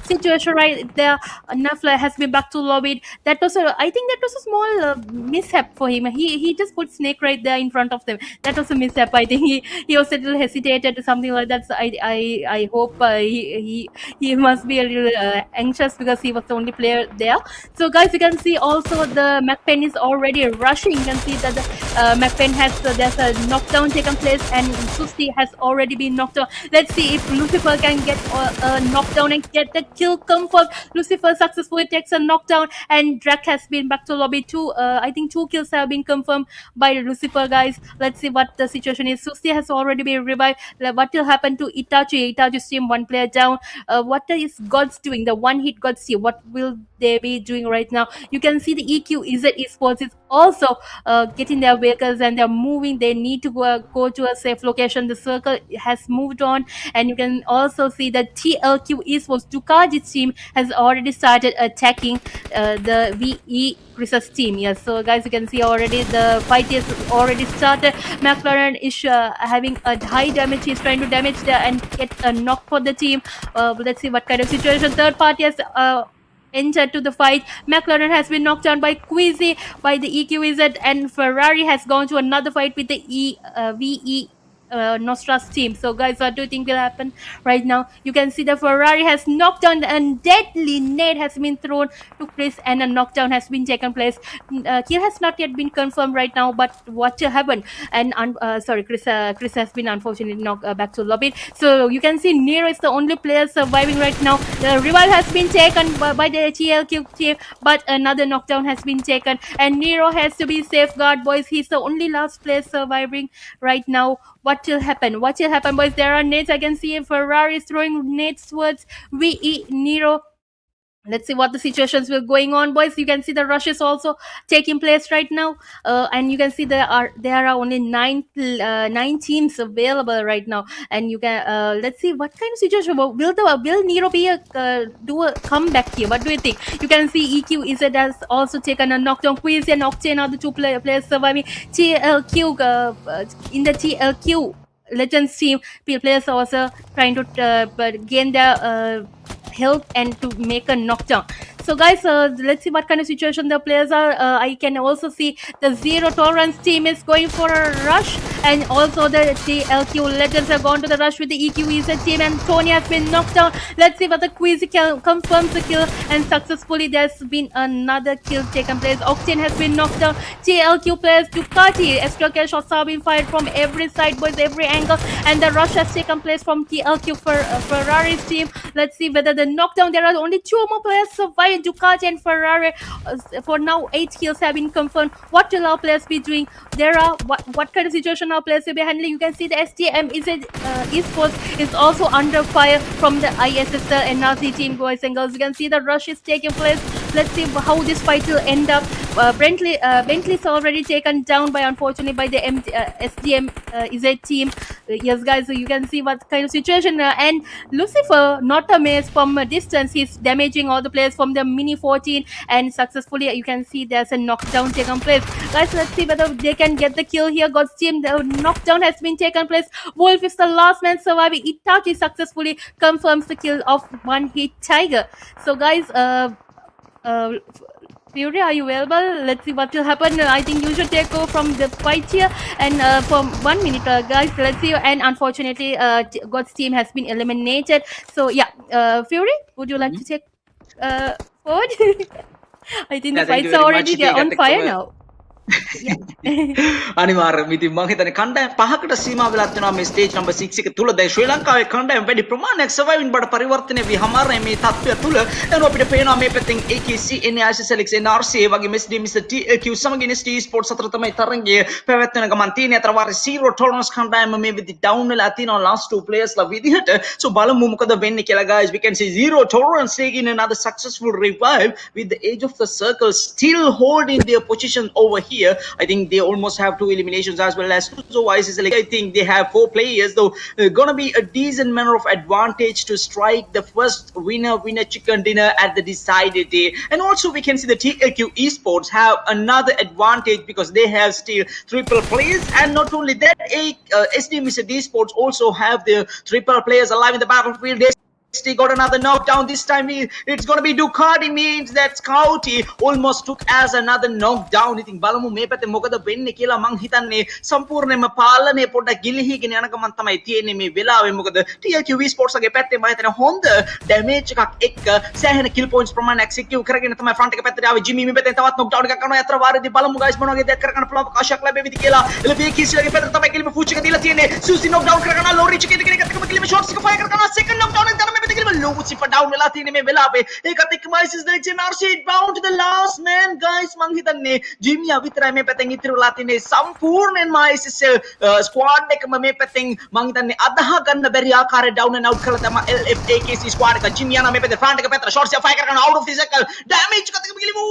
situation right there. Nuffler has been back to lobby. I think that was a small mishap for him. He just put Snake right there in front of them. That was a mishap. I think he was a little hesitated or something like that. So I hope he must be a little anxious because he was the only player there. So guys, you can see also the MAKPEN is already rushing. You can see that the MAKPEN there's a knockdown taken place, and Susti has already been knocked down. Let's see if Lucifer can get a knockdown and get the kill confirmed. Lucifer successfully takes a knockdown, and Drak has been back to lobby. I think 2 kills have been confirmed by Lucifer, guys. Let's see what the situation is. Susti has already been revived. What will happen to Itachi? Itachi's team, 1 player down. What is GODZ doing? The one-hit GODZ. What will they be doing right now? You can see the EQZ eSports is also getting their vehicles, and they're moving. They need to go to a safe location. The circle has moved on, and you can also see that TLQ eSports Dukaji's team has already started attacking the VE Chris's team. Yes, so guys, you can see already the fight is already started. McLaren is having a high damage. He's trying to damage there and get a knock for the team. Let's see what kind of situation. Third party has entered to the fight. McLaren has been knocked down by by the EQZ, and Ferrari has gone to another fight with the VE Nostra's team. So, guys, what do you think will happen right now? You can see the Ferrari has knocked down and deadly nade has been thrown to Chris, and a knockdown has been taken place. Kill has not yet been confirmed right now, but what will happen? And sorry, Chris has been unfortunately knocked back to lobby. So you can see Nero is the only player surviving right now. The revive has been taken by the TLQ team, but another knockdown has been taken, and Nero has to be safeguard, boys. He's the only last player surviving right now. What will happen? What will happen, boys? There are nades. I can see Ferrari is throwing nades towards VE Nero. Let's see what the situations will going on, boys. You can see the rush is also taking place right now, and you can see there are only nine teams available right now, and you can let's see what kind of situation will Nero be do a comeback here. What do you think? You can see EQ Izzet has also taken a knockdown. Quiz and Octane are the two players surviving. TLQ in the TLQ Legends team, players are also trying to gain their health and to make a knockdown. So, guys, let's see what kind of situation the players are. I can also see the Zero Tolerance team is going for a rush, and also the TLQ Legends have gone to the rush with the EQEZ team, and Tony has been knocked down. Let's see what the Quiz confirms the kill, and successfully there's been another kill taken place. Octane has been knocked down. TLQ players Ducati, extra kill shots have been fired from every side, boys, every angle, and the rush has taken place from TLQ for Ferrari's team. Let's see whether the knockdown, there are only two more players surviving, Ducati and Ferrari. For now, 8 kills have been confirmed. What will our players be doing? There are what kind of situation our players will be handling? You can see the SDMZ ESPORTS is also under fire from the ISSL NRC team, boys and girls. You can see the rush is taking place. Let's see how this fight will end up. Bentley's already taken down by, unfortunately, by the SDMZ team. Yes, guys, so you can see what kind of situation. And Lucifer, not amazed from a distance, he's damaging all the players from the Mini 14, and successfully you can see there's a knockdown taken place. Guys, let's see whether they can get the kill here. GODZ team, the knockdown has been taken place. Wolf is the last man surviving. Itachi successfully confirms the kill of one hit Tiger. So, guys, Fury, are you available? Let's see what will happen. I think you should take over from the fight here. And for 1 minute, guys, let's see. And unfortunately, GODZ team has been eliminated. So, yeah, Fury, would you like to take forward? I think the fights are already they're on fire now. අනිවාර්යයෙන්ම ඉතින් මම හිතන්නේ කණ්ඩායම් පහකට සීමා වෙලා තියෙනවා මේ ස්ටේජ් නම්බර් 6 එක තුල. දැන් ශ්‍රී ලංකාවේ කණ්ඩායම් වැඩි ප්‍රමාණයක් සර්වයිවින් බඩ පරිවර්තනය වී හමාරයි මේ තත්ත්වය තුල. එනවා අපිට පේනවා මේ පැත්තෙන් AKC ISSL NRC ඒ වගේම SDMZ TQ සමගින් ST ESPORTS අතර තමයි තරංගය පැවැත්වෙන ගමන් තියෙන්නේ. අතර වාරේ zero tolerance කණ්ඩායම මේ විදි ඩවුන් වෙලා තියෙනවා last two players ලා විදිහට. So බලමු මොකද වෙන්නේ කියලා, guys. We can see zero tolerance taking another successful revive with the edge of the circle still holding their position over here. I think they almost have 2 eliminations as well as 2. So ISSL, I think they have 4 players, though gonna be a decent manner of advantage to strike the first winner chicken dinner at the decided day. And also we can see the TLQ Esports have another advantage because they have still triple players, and not only that, SDMZ Esports also have their triple players alive in the battlefield. They got another knockdown. This time it's gonna be Ducati, means that Scouty almost took as another knockdown. ඉතින් බලමු මේ පැත්තේ මොකද වෙන්නේ කියලා. මං හිතන්නේ සම්පූර්ණයෙන්ම පාලනය පොඩ්ඩක් ගිලිහිගෙන යන ගමන් තමයි තියෙන්නේ මේ වෙලාවේ. මොකද TLQ Esports ගේ පැත්තේ මම හිතන්නේ හොඳ ඩැමේජ් එකක් එක්ක සෑහෙන කිල් පොයින්ට්ස් ප්‍රමාණයක් සිකියු කරගෙන තමයි ෆ්‍රන්ට් එක පැත්තට ආවේ. ජිමි මේ පැත්තෙන් තවත් knockdown එකක් කරනවා. අතර වාරේදී බලමු guys මොන වගේ දෙයක් කරගන්න පුළුවන් අවකාශයක් ලැබෙවිද කියලා. එළබේ කීසිලගේ පැත්තට තමයි කිලිම ෆූච් එක දීලා තියෙන්නේ. සූසි knockdown කරගන්නවා. ලෝරිච් එකේ දෙකෙනෙක් එකම කිලිම shots එක fire කරගන්නවා. second knockdown එක තමයි Lucifer down වෙලා තියෙන්නේ මේ වෙලාවේ. ඒකත් එක්කම ISSL NRC bound to the last man, guys. මං හිතන්නේ ජිමියා විතරයි මේ පැත්තෙන් ඉතිරි වෙලා තියෙන්නේ. සම්පූර්ණයෙන්ම ISSL squad එකම මේ පැත්තෙන් මං හිතන්නේ අදහ ගන්න බැරි ආකාරයට down and out කරලා තමයි LFAKC squad එක. ජිමියා නම් මේ පැත්තේ front එක පැත්තට shots එක fire කරනවා out of the circle. damage එකත් එක්කම ගිලිමු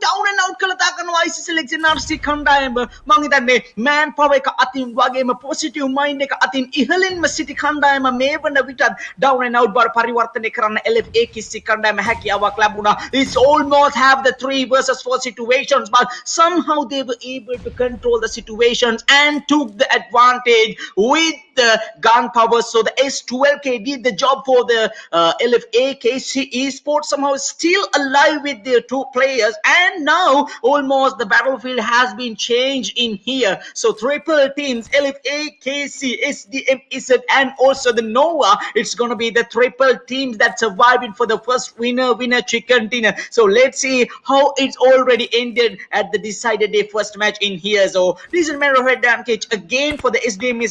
down and out කරලා තා කරනවා ISSL NRC කණ්ඩායම. මං හිතන්නේ man power එක අතින් වගේම positive mind එක අතින් ඉහළින්ම සිටි කණ්ඩායම මේ වන විටත් down and out බර පරිවර්තනය කරන්න LFAKC කණ්ඩායම හැකියාවක් ලැබුණා. It's almost have the 3 versus 4 situations, but somehow they were able to control the situations and took the advantage with the gunpowder. So the S12K did the job for the LFAKC Esports, somehow still alive with their two players, and now almost the battlefield has been changed in here. So triple teams, LFAKC, SDMZ, and also the Nova. It's gonna be the triple teams that surviving for the first winner chicken dinner. So let's see how it's already ended at the decided day first match in here. So this is matter of advantage again for the SDMZ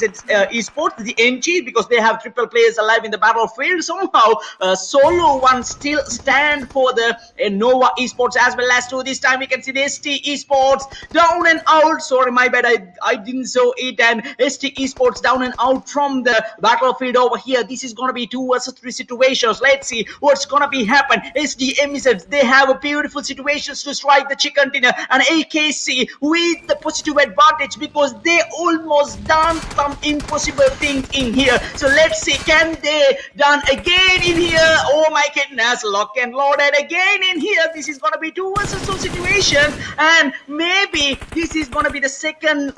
Esports, the NG, because they have triple players alive in the battlefield. Somehow solo one still stand for the Nova Esports as well as two. This time we can see the ST Esports down and out. Sorry, my bad, I didn't saw it. And ST Esports down and out from the battlefield over here. This is gonna be 2 versus 3 situations. Let's see what's gonna be happen. SDMZ, they have a beautiful situations to strike the chicken dinner, and AKC with the positive advantage because they almost done some impossible things in here. So let's see, can they done again in here? Oh my goodness, lock and loaded again in here. This is gonna be 2 versus 2 situation, and maybe this is gonna be the second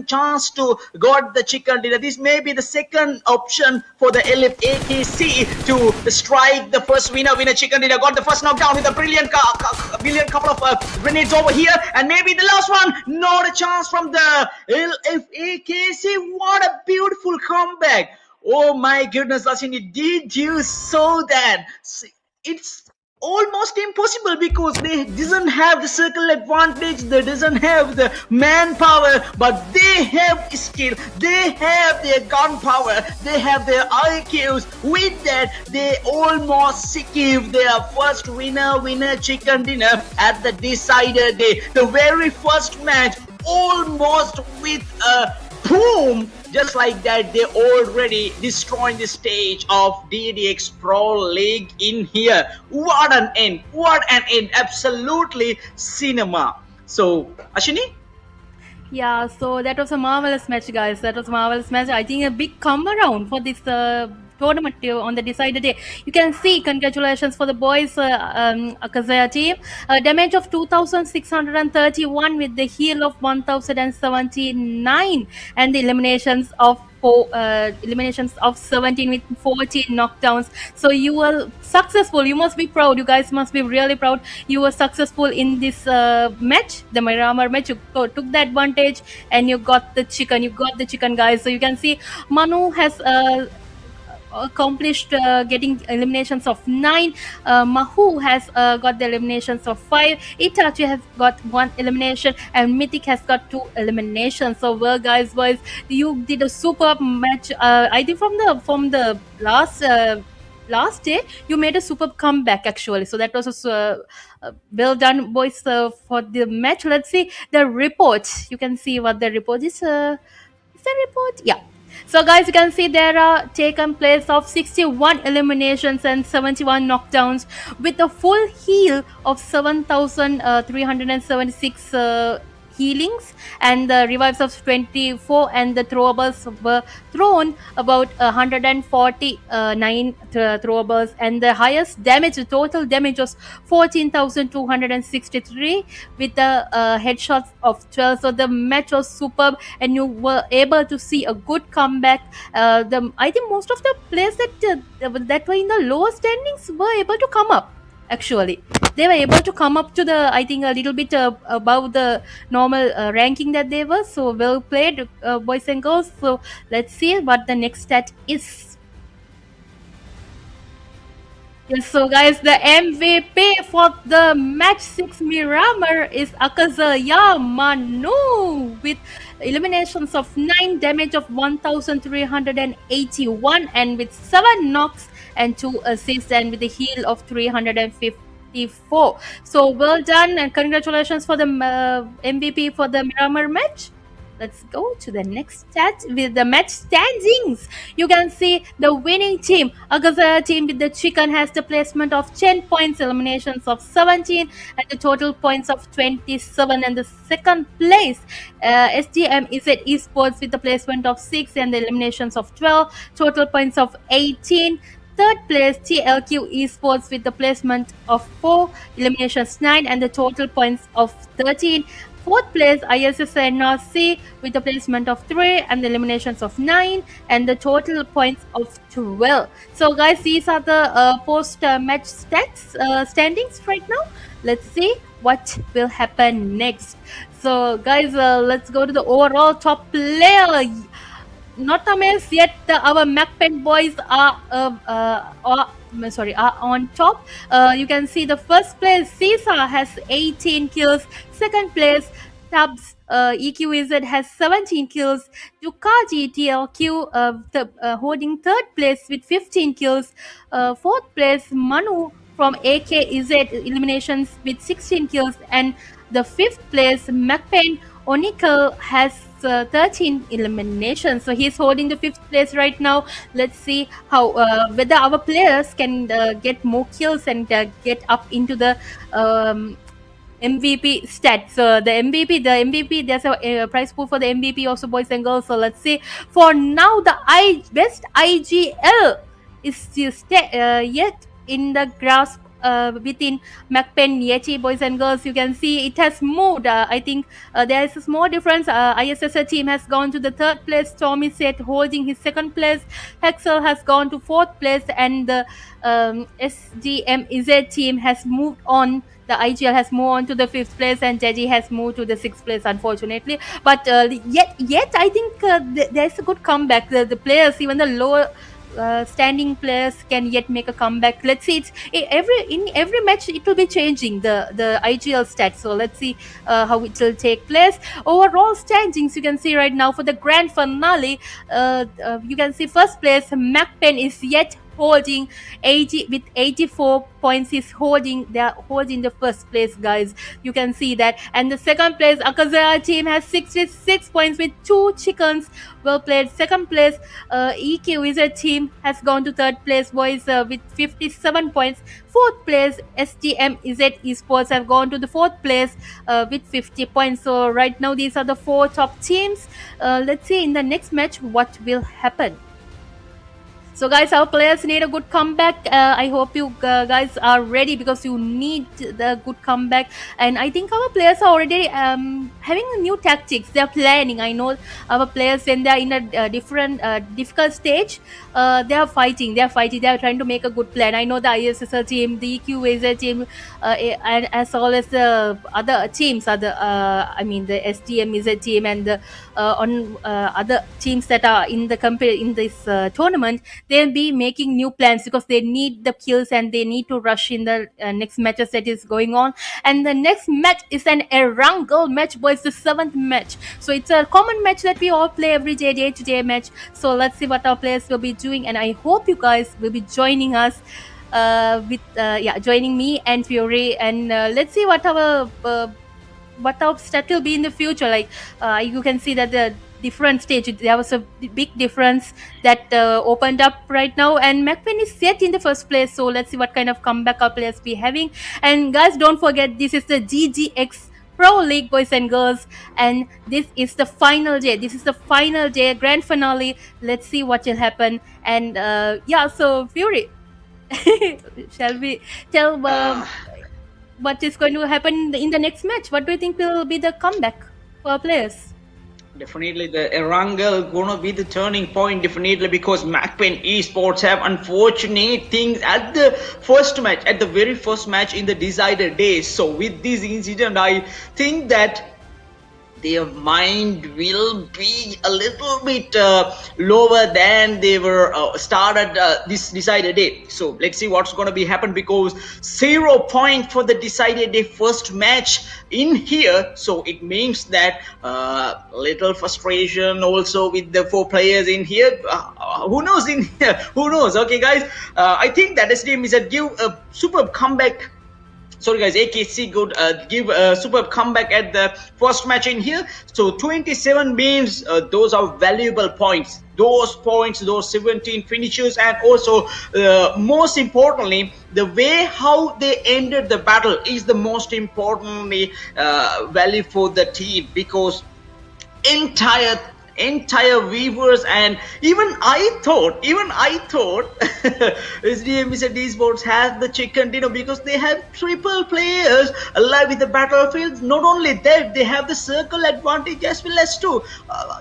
chance to got the chicken dinner. This may be the second option for the LFAKC to strike the first winner chicken dinner. Got the first knockdown with a brilliant couple of grenades over here, and maybe the last one. Not a chance from the LFAKC. What a beautiful comeback. Oh my goodness, Lashini, did you saw that? It's almost impossible because they doesn't have the circle advantage, they doesn't have the manpower, but they have skill, they have their gunpowder, they have their IQs. With that, they almost give their first winner chicken dinner at the decider day. The very first match, almost with a boom. Just like that, they already destroying the stage of DDX Pro League in here. What an end! What an end! Absolutely cinema. So, Ashini? Yeah, so that was a marvelous match, guys. That was a marvelous match. I think a big come around for this tournament on the decided day. You can see, congratulations for the boys AKAZAYA team. Damage of 2,631 with the heal of 1,079 and the eliminations of 17 with 14 knockdowns. So you were successful. You must be proud. You guys must be really proud. You were successful in this match, the Miramar match. You took the advantage and you got the chicken. You got the chicken, guys. So you can see Manu has accomplished getting eliminations of 9. Mahu has got the eliminations of 5. Itachi has got 1 elimination, and Mythic has got 2 eliminations. So well, guys, boys, you did a superb match. I think from the last day you made a superb comeback actually. So that was well done, boys, for the match. Let's see the report. You can see what the report is. Is the report? Yeah. So guys, you can see there are taken place of 61 eliminations and 71 knockdowns with a full heal of 7,376 healings, and the revives of 24, and the throwables were thrown about 149 throwables, and the highest damage, the total damage was 14,263 with the headshots of 12. So the match was superb, and you were able to see a good comeback. I think most of the players that were in the lower standings were able to come up. Actually, they were able to come up to the, I think, a little bit above the normal ranking that they were. So well played, boys and girls. So let's see what the next stat is. Yes, so guys, the MVP for the match 6 Miramar is AKAZAYA Manu with eliminations of 9, damage of 1,381, and with 7 knocks and 2 assists, and with a heal of 354. So well done, and congratulations for the MVP for the Miramar match. Let's go to the next stat with the match standings. You can see the winning team, AKAZAYA team with the chicken, has the placement of 10 points, eliminations of 17, and the total points of 27. And the second place, SDMZ Esports with the placement of 6 and the eliminations of 12, total points of 18. Third place, TLQ Esports with the placement of 4, eliminations 9, and the total points of 13. Fourth place, ISSL NRC with a placement of 3 and the eliminations of 9 and the total points of 12. So, guys, these are the post-match stats standings right now. Let's see what will happen next. So, guys, let's go to the overall top player. Not amazed yet. Our MAKPEN boys are on top. You can see the first place Caesar has 18 kills. Second place Tubbs EQZ has 17 kills. Ducati TLQ holding third place with 15 kills. Fourth place Manu from AKAZAYA eliminations with 16 kills, and the fifth place MAKPEN Onikel has 13 eliminations, so he's holding the fifth place right now. Let's see how whether our players can get more kills and get up into the MVP stats. So the MVP, there's a prize pool for the MVP also, boys and girls. So let's see. For now, the best IGL is still yet in the grasp within MAKPEN Yeti, boys and girls. You can see it has moved. I think there is a small difference. ISSL team has gone to the third place. Tommy Set holding his second place. Hexel has gone to fourth place, and the SDMZ team has moved on. The IGL has moved on to the fifth place, and Jeji has moved to the sixth place, unfortunately. But yet I think there's a good comeback. The players, even the lower standing players, can yet make a comeback. Let's see. In every match it will be changing the IGL stats. So let's see how it will take place. Overall standings, you can see right now for the grand finale. You can see first place MAKPEN is yet holding 80 with 84 points. Is holding the first place, guys. You can see that. And the second place AKAZAYA team has 66 points with 2 chickens. Well played. Second place EQZ team has gone to third place, boys, with 57 points. Fourth place SDMZ ESPORTS have gone to the fourth place with 50 points. So right now these are the 4 top teams. Let's see in the next match what will happen. So, guys, our players need a good comeback. I hope you guys are ready, because you need the good comeback. And I think our players are already having new tactics. They're planning. I know our players, when they're in a difficult stage, they are fighting. They are trying to make a good plan. I know the ISSL team, the EQAZ team, and as well as the other teams, the SDMZ team, and the other teams that are in this tournament. They'll be making new plans, because they need the kills and they need to rush in the next matches that is going on. And the next match is an Erangel match, boys, the 7th match. So it's a common match that we all play every day-to-day match. So let's see what our players will be doing, and I hope you guys will be joining us joining me and Fury, and let's see what our stat will be in the future. Like you can see that the different stage, there was a big difference that opened up right now, and MAKPEN is set in the first place. So let's see what kind of comeback our players be having. And guys, don't forget, this is the GGX Pro League, boys and girls, and this is the final day, grand finale. Let's see what will happen. And so Fury, shall we tell what is going to happen in the next match? What do you think will be the comeback for our players? Definitely the Erangel gonna be the turning point, definitely, because MAKPEN esports have unfortunate things at the very first match in the decided day. So with this incident, I think that their mind will be a little bit lower than they were started this decided day. So let's see what's going to be happen, because 0 point for the decided day first match in here. So it means that little frustration also with the 4 players in here. Who knows in here? Who knows? Okay, guys. I think that SDMZ give a superb comeback. Sorry guys, AKC could give a superb comeback at the first match in here. So 27 means those are valuable points. Those points, those 17 finishes, and also most importantly, the way how they ended the battle is the most importantly value for the team, because entire entire viewers, and even I thought SDMZ esports has the chicken dinner because they have triple players alive with the battlefields. Not only that, they have the circle advantage as well as too.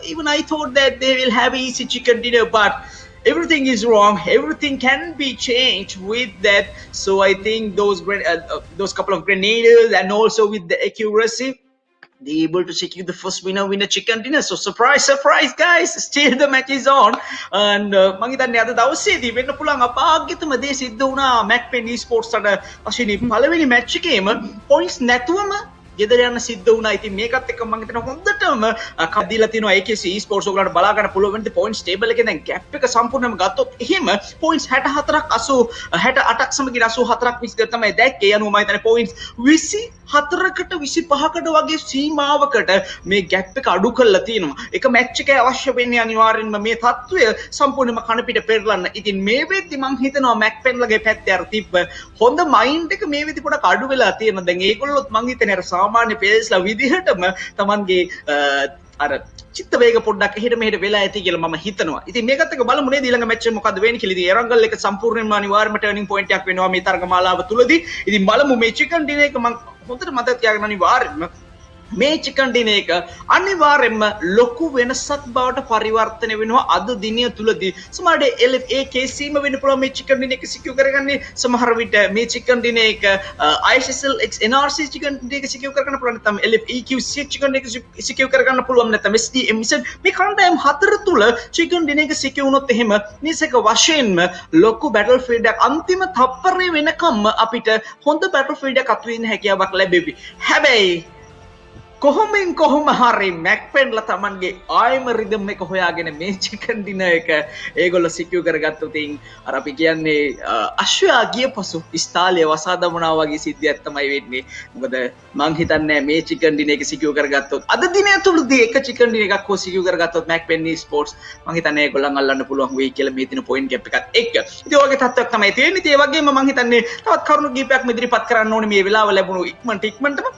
Even I thought that they will have easy chicken dinner, but everything is wrong. Everything can be changed with that. So I think those couple of grenadiers and also with the accuracy, they able to secure the first winner chicken dinner. So surprise guys, still the match is on. And මම හිතන්නේ අද දවසේදී වෙන්න පුළුවන් අභාග්‍යතම දේ සිද්ධ වුණා MAKPEN esports අට අශිනි පළවෙනි මැච් එකේම points නැතුවම ගෙදර යන්න සිද්ධ වුණා. ඉතින් මේකත් එක්ක මම හිතනවා හොඳටම කඩිලා තියෙනවා AKC esports ඔයගලන්ට බලා ගන්න පුළුවන් වෙන්නේ points table එකේ දැන් gap එක සම්පූර්ණයෙන්ම ගත්තොත් එහෙම points 64ක් 68ක් සමගින් 84ක් 20 තමයි දැක්කේ. ඒ අනුව මම හිතන්නේ points 24කට 25කට වගේ සීමාවකට මේ gap එක අඩු කරලා තියෙනවා. එක match එකේ අවශ්‍ය වෙන්නේ අනිවාර්යෙන්ම මේ තත්ත්වය සම්පූර්ණයෙන්ම කන පිට පෙරලන්න. ඉතින් මේ වෙද්දි මම හිතනවා MAKPEN ලගේ පැත්තේ අර තිබ්බ හොඳ mind එක මේ වෙද්දි පොඩක් අඩු වෙලා තියෙනවා. දැන් ඒගොල්ලොත් මම හිතන්නේ අර සාමාන්‍ය පේස්ලා විදිහටම තමන්ගේ අර චිත්ත වේග පොඩ්ඩක් එහෙට මෙහෙට වෙලා ඇති කියලා මම හිතනවා. ඉතින් මේකත් එක්ක බලමු නේද ඊළඟ මැච් එක මොකද්ද වෙන්නේ කියලා. ඉතින් Erangel එක සම්පූර්ණයෙන්ම අනිවාර්යම ටර්නින් පොයින්ට් එකක් වෙනවා මේ තරගමාලාව තුලදී. ඉතින් බලමු මේ chicken dinner එක මම හොඳට මතක තියාගන්න අනිවාර්යයෙන්ම මේ chicken dinner එක අනිවාර්යයෙන්ම ලොකු වෙනසක් බවට පරිවර්තනය වෙනවා අද දිනය තුලදී. සමහරවිට LFAKCම වෙන්න පුළුවන් මේ chicken dinner එක secure කරගන්නේ. සමහර විට මේ chicken dinner එක ISSL NRC chicken dinner එක secure කරගන්න පුළුවන්. නැත්නම් LFEQC chicken dinner එක secure කරගන්න පුළුවන්. නැත්නම් SDMZ මේ කණ්ඩායම් හතර තුල chicken dinner එක secure වුණොත් එහෙම නිසක වශයෙන්ම ලොකු battlefield එකක් අන්තිම තප්පරේ වෙනකම්ම අපිට හොඳ battlefield එකක් අත්විඳින්න හැකියාවක් ලැබෙවි. හැබැයි කොහොම හරි MAKPEN ලා තමන්ගේ ආයම රිදම් එක හොයාගෙන මේ chicken dinner එක ඒගොල්ලෝ secure කරගත්තොත් අර අපි කියන්නේ අශ්වයා ගිය පසු ස්ථාලය වසා දමනවා වගේ සිද්ධියක් තමයි වෙන්නේ. මොකද මං හිතන්නේ මේ chicken dinner එක secure කරගත්තොත් අද දිනය තුලදී එක chicken dinner එකක් හෝ secure කරගත්තොත් MAKPEN esports මං හිතන්නේ ඒගොල්ලන් අල්ලන්න පුළුවන් වෙයි කියලා මේ දින point gap එකත් එක්ක. ඉතින් ඔයගේ තත්ත්වයක් තමයි තියෙන්නේ. ඉතින් ඒ වගේම මං හිතන්නේ තවත් කරුණු කීපයක් ඉදිරිපත් කරන්න ඕනේ මේ වෙලාව ලැබුණු ඉක්මනටම.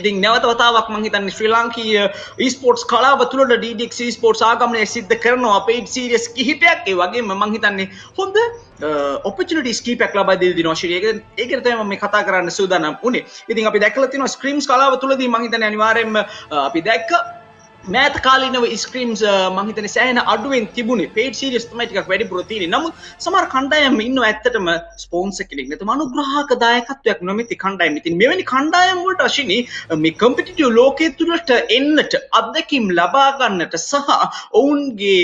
ඉතින් නැවත වතාවක් මම හිතන්නේ ශ්‍රී ලාංකීය esports කලාව තුළට DDX esports ආගමනය සිද්ධ කරනවා paid series කිහිපයක්. ඒ වගේම මම හිතන්නේ හොඳ opportunities කිහිපයක් ලබා දෙන්න දිනවා ශ්‍රී. ඒකට තමයි මම මේ කතා කරන්න සූදානම් වුණේ. ඉතින් අපි දැකලා තියෙනවා ස්ක්‍රීම්ස් කලාව තුළදී මම හිතන්නේ අනිවාර්යයෙන්ම අපි දැක්ක මෑත කාලීනව ස්ක්‍රීම්ස් මම හිතන්නේ සෑහෙන අඩුවෙන් තිබුණේ. paid series තමයි ටිකක් වැඩිපුර තියෙන්නේ. නමුත් සමහර කණ්ඩායම් ඉන්නවා ඇත්තටම ස්පොන්සර් කෙනෙක් නැත්නම් අනුග්‍රාහක දායකත්වයක් නොමැති කණ්ඩායම්. ඉතින් මෙවැනි කණ්ඩායම් වලට අශිනි මේ කම්පිටිටිව් ලෝකයේ තුලට එන්නට අත්දැකීම් ලබා ගන්නට සහ ඔවුන්ගේ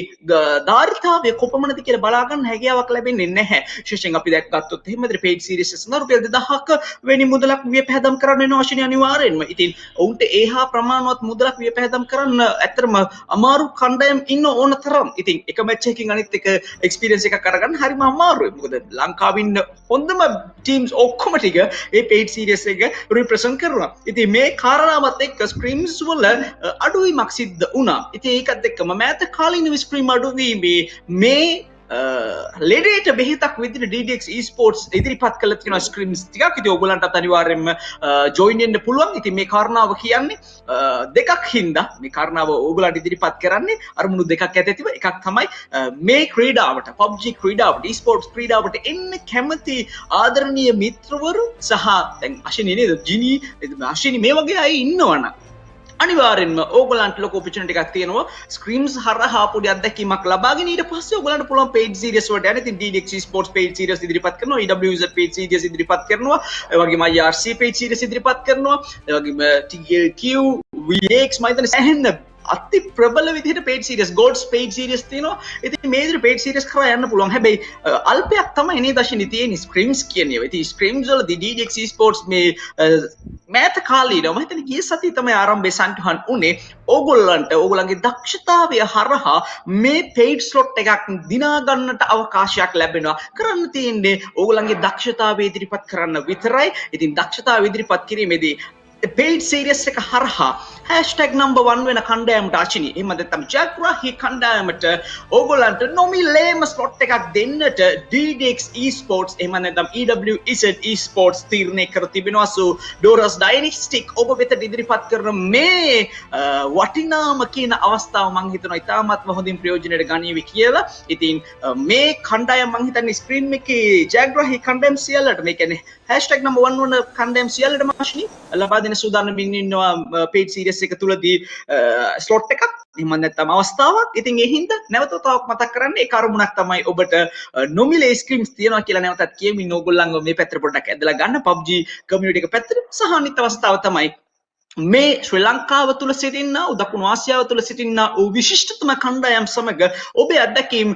ධාරිතාවය කොපමණද කියලා බලා ගන්න හැකියාවක් ලැබෙන්නේ නැහැ. විශේෂයෙන් අපි දැක්කත් එහෙමද paid series සඳහා රුපියල් 2000ක වෙනි මුදලක් වියපැදම් කරන්න වෙනවා අශිනි අනිවාර්යෙන්ම. ඉතින් ඔවුන්ට ඒහා ප්‍රමාණවත් මුදලක් වියපැදම් කරන්න ඇත්තටම අමාරු කණ්ඩායම් ඉන්න ඕන තරම්. ඉතින් එක මැච් එකකින් අනිත් එක එක්ස්පීරියන්ස් එකක් අරගන්න හරිම අමාරුයි. මොකද ලංකාවේ ඉන්න හොඳම ටීම්ස් ඔක්කොම ටික මේ paid series එක රිප්‍රසන්ට් කරනවා. ඉතින් මේ කාරණාවත් එක්ක ස්ක්‍රීම්ස් වල අඩුවීමක් සිද්ධ වුණා. ඉතින් ඒකත් එක්කම මෑත කාලීන ස්ක්‍රීම් අඩුවීමේ මේ ලෙඩේට බෙහෙතක් විදිහට DDX esports ඉදිරිපත් කළ තියෙන ස්ක්‍රීම්ස් ටිකක්. ඉතින් ඔයගොල්ලන්ටත් අනිවාර්යයෙන්ම ජොයින් වෙන්න පුළුවන්. ඉතින් මේ කාරණාව කියන්නේ දෙකක් හින්දා මේ කාරණාව ඔයගොල්ලන්ට ඉදිරිපත් කරන්නේ අරමුණු දෙකක් ඇතිව. එකක් තමයි මේ ක්‍රීඩාවට PUBG ක්‍රීඩාවට esports ක්‍රීඩාවට එන්න කැමති ආදරණීය මිත්‍රවරු සහ දැන් අශිනි නේද ජිනි අශිනි මේ වගේ අය ඉන්නවනම් අනිවාර්යෙන්ම ඕගොල්ලන්ට ලොකු ඔපචුනිටි එකක් තියෙනවා ස්ක්‍රීම්ස් හරහා පොඩි අත්දැකීමක් ලබාගෙන ඊට පස්සේ ඕගොල්ලන්ට පුළුවන් paid series වලට යන්න. ඉතින් DDX esports paid series ඉදිරිපත් කරනවා, EWZ paid series ඉදිරිපත් කරනවා, ඒ වගේම IRC paid series ඉදිරිපත් කරනවා, ඒ වගේම TLQ VX මම හිතන්නේ සෑහෙන අති ප්‍රබල විදිහට paid series GODZ paid series තියෙනවා. ඉතින් මේ විදිහට paid series කරා යන්න පුළුවන්. හැබැයි අල්පයක් තමයි නේද අශිනි තියෙන්නේ ස්ක්‍රීම්ස් කියන ඒවා. ඉතින් ස්ක්‍රීම්ස් වලදී DDX esports මේ මෑත කාලීනව මම හිතන්නේ ගිය සතියේ තමයි ආරම්භය සම්පූර්ණ උනේ. ඕගොල්ලන්ට ඕගොල්ලන්ගේ දක්ෂතාවය හරහා මේ paid slot එකක් දිනා ගන්නට අවකාශයක් ලැබෙනවා. කරන්න තියෙන්නේ ඕගොල්ලන්ගේ දක්ෂතාවය ඉදිරිපත් කරන්න විතරයි. ඉතින් දක්ෂතාවය ඉදිරිපත් කිරීමේදී paid series එක හරහා hashtag number 1 වෙන කණ්ඩායමට අචිනි එහෙම නැත්නම් ජග්‍රාහී කණ්ඩායමට ඕගොල්ලන්ට නොමිලේම ස්ලොට් එකක් දෙන්නට DDX esports එහෙම නැත්නම් EWZ esports තීරණය කර තිබෙනවා. so Doras Dynastic ඔබ වෙත ඉදිරිපත් කරන මේ වටිනාම කියන අවස්ථාව මම හිතනවා ඉතාමත්ම හොඳින් ප්‍රයෝජනයට ගනීවි කියලා. ඉතින් මේ කණ්ඩායම මම හිතන්නේ ස්ක්‍රීන් එකේ ජග්‍රාහී කණ්ඩායම් සියල්ලට මේ කියන්නේ hashtag number 1 වන කණ්ඩායම් සියල්ලටම අශ්නි ලබා දෙන සූදානම්ින් ඉන්නවා paid series එක තුලදී ස්ලොට් එකක් එහෙම නැත්නම් අවස්ථාවක්. ඉතින් ඒ හින්දා නැවත තවක් මතක් කරන්න ඒ කරුණක් තමයි ඔබට නොමිලේ ස්ක්‍රීම්ස් තියනවා කියලා නැවතත් කියමින් ඕගොල්ලන්ව මේ පැත්තට පොඩ්ඩක් ඇදලා ගන්න PUBG කමියුනිටි එක පැත්තට. සහ අනිත් අවස්ථාව තමයි මේ ශ්‍රී ලංකාව තුළ සිටින්නා වූ දකුණු ආසියාව තුළ සිටින්නා වූ විශිෂ්ටතම කණ්ඩායම් සමග ඔබේ අත්දැකීම්